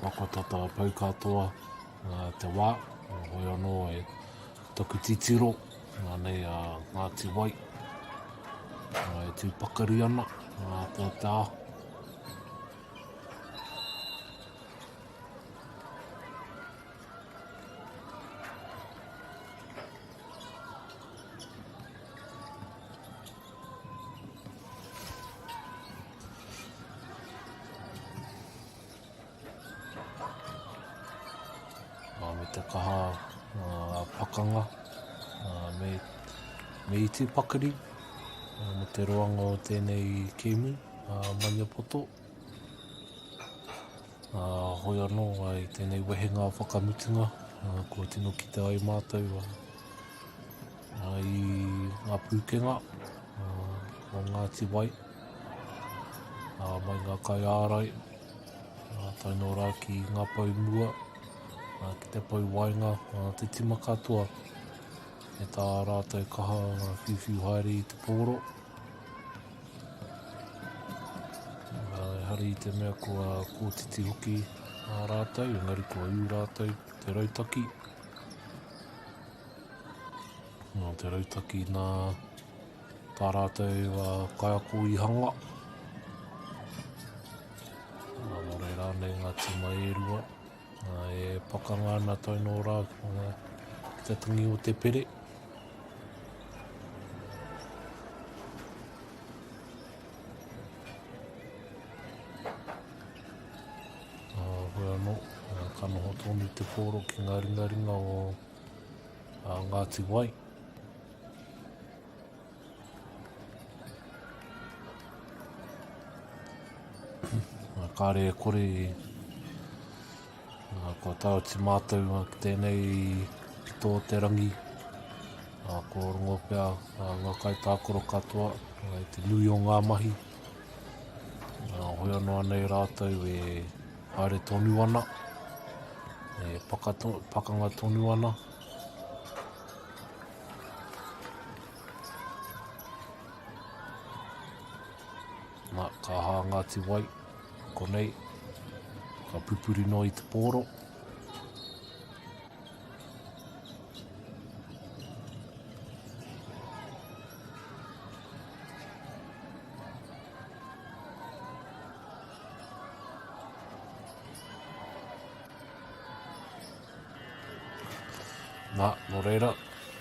Waka tata pau katoa te wā, hoi anō e taku titiro, nei Ngāti Wai, e tūpakari ana, tā. te kaha pakanga me i te pakari mo te roanga o tēnei kēmu Maniapoto. Hoi anō ai tēnei wehenga whakamutinga kua tino ki te ai mātou i ngā pūkenga o Ngāti Wai mai ngā kai ārai taino rā ki ngā pau mua ki te pau wainga te tima katoa e tā rātou kaha whiwhiu haere i te pōro. Hari i te mea kua kōtiti hoki rātou, engari kua ū rātou te rautaki. Te rautaki nā tā rātou kaiako i hanga. Mō reira nei ngā tima e rua. E pakanga ana taino rā ki te tangi o te pere. Hoi anō, ka noho tonu te pōro ki ngā ringaringa o Ngāti Wai. Kāre e kore kua tau ti mātou ki tēnei ki tō te rangi. Ko rongo pēr ngā kai tākoro katoa i te nui o ngā mahi. Hoi anō anei rātou e haere tonu ana, e pakanga tonu ana. Ka hā Ngāti Wai, konei, ka pupuri no i te pōro. Nō reira,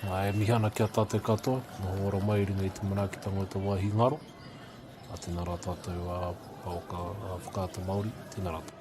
e mihana kia tātou katoa, nō ora mai ringa i te manaakitanga o te wāhi ngaro. Tēnā rā tātou paoka whakaata Māori, tēnā rā tātou.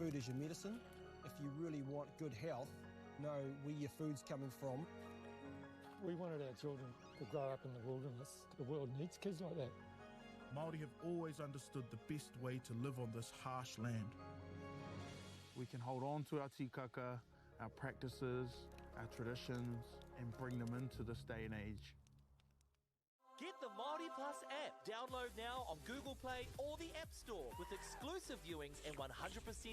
food is your medicine. If you really want good health, know where your food's coming from. We wanted our children to grow up in the wilderness. The world needs kids like that. Māori have always understood the best way to live on this harsh land. We can hold on to our tikaka, our practices, our traditions, and bring them into this day and age. Get the Māori Plus app. Download now on Google Play or the App Store with exclusive viewings and 100%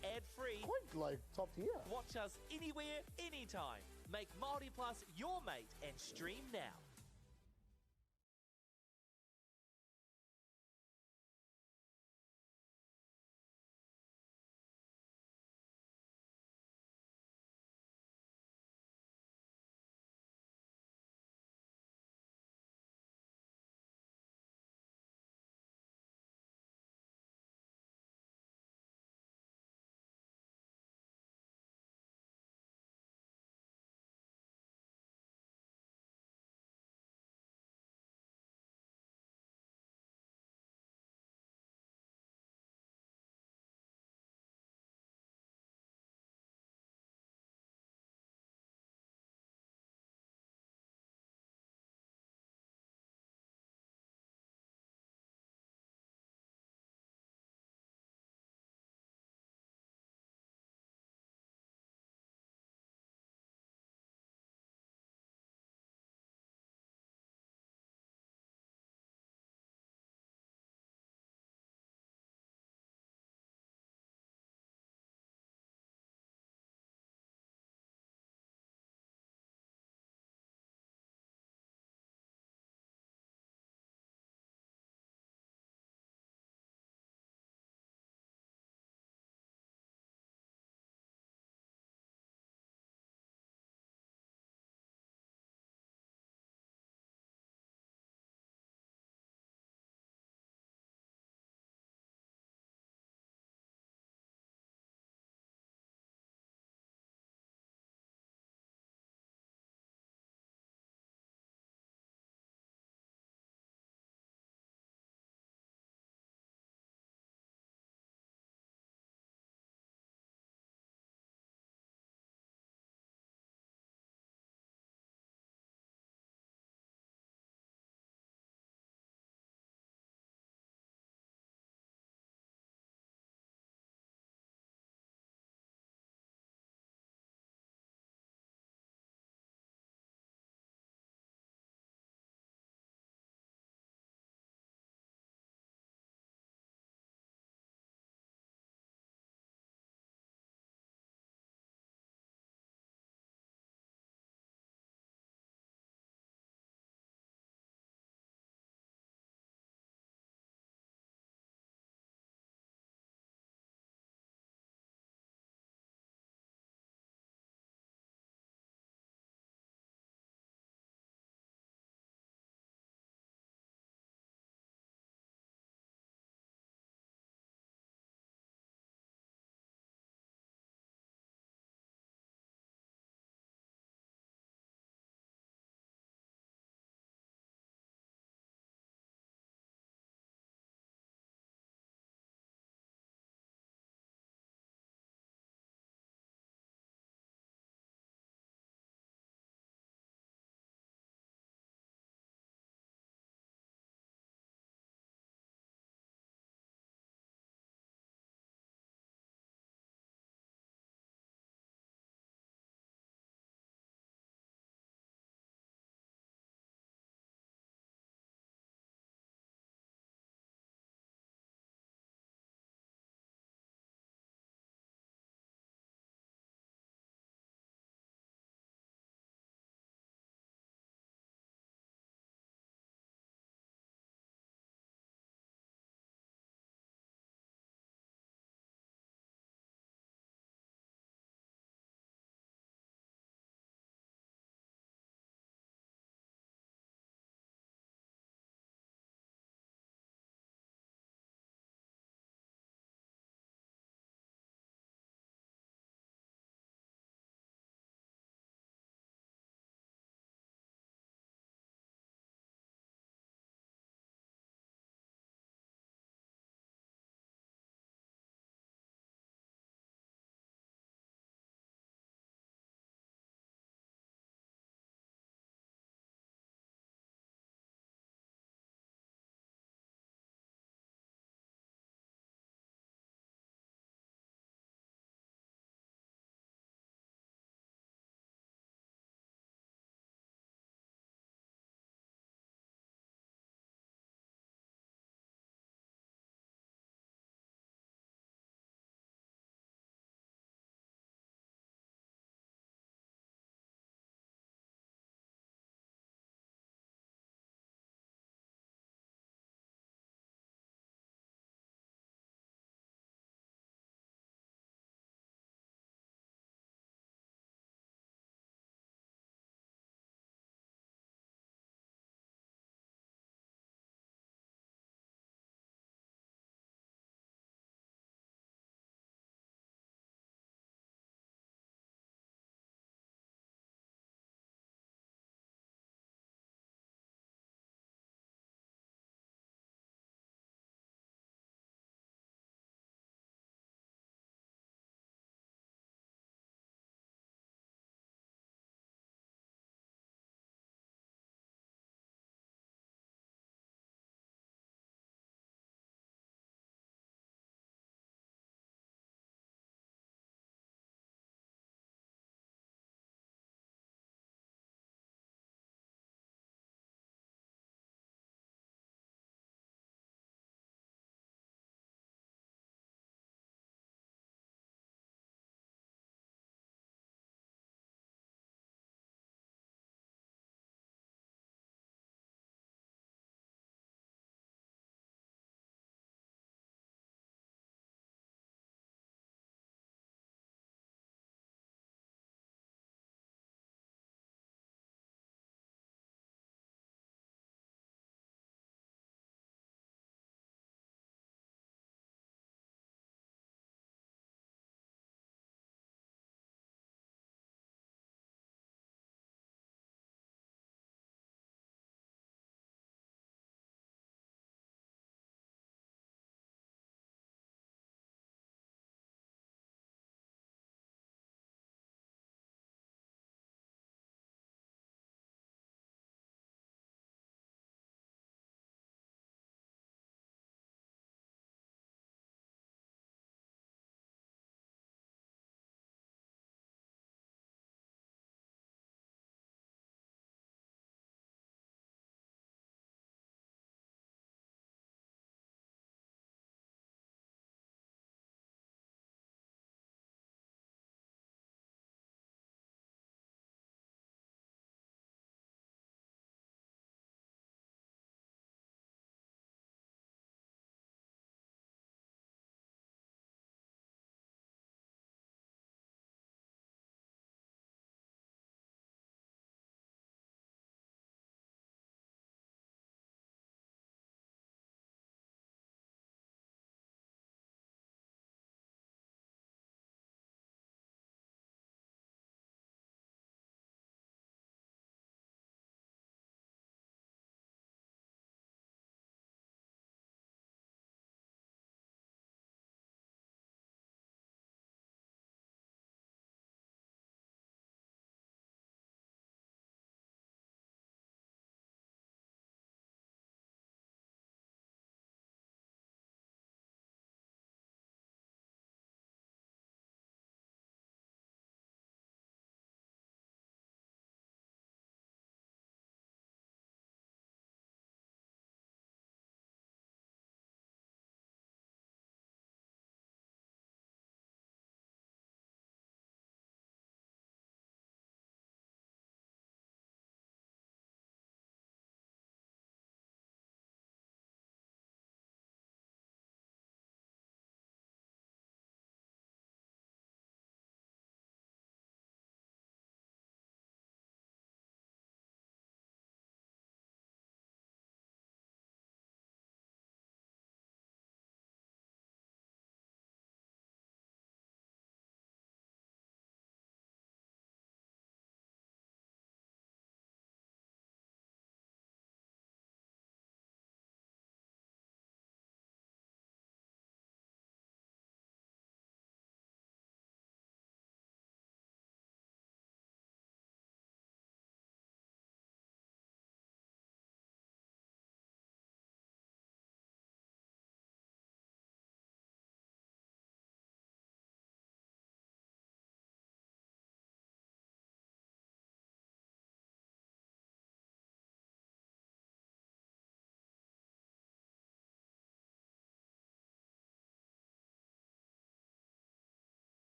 ad-free. Quite like top tier. Watch us anywhere, anytime. Make Māori Plus your mate and stream now.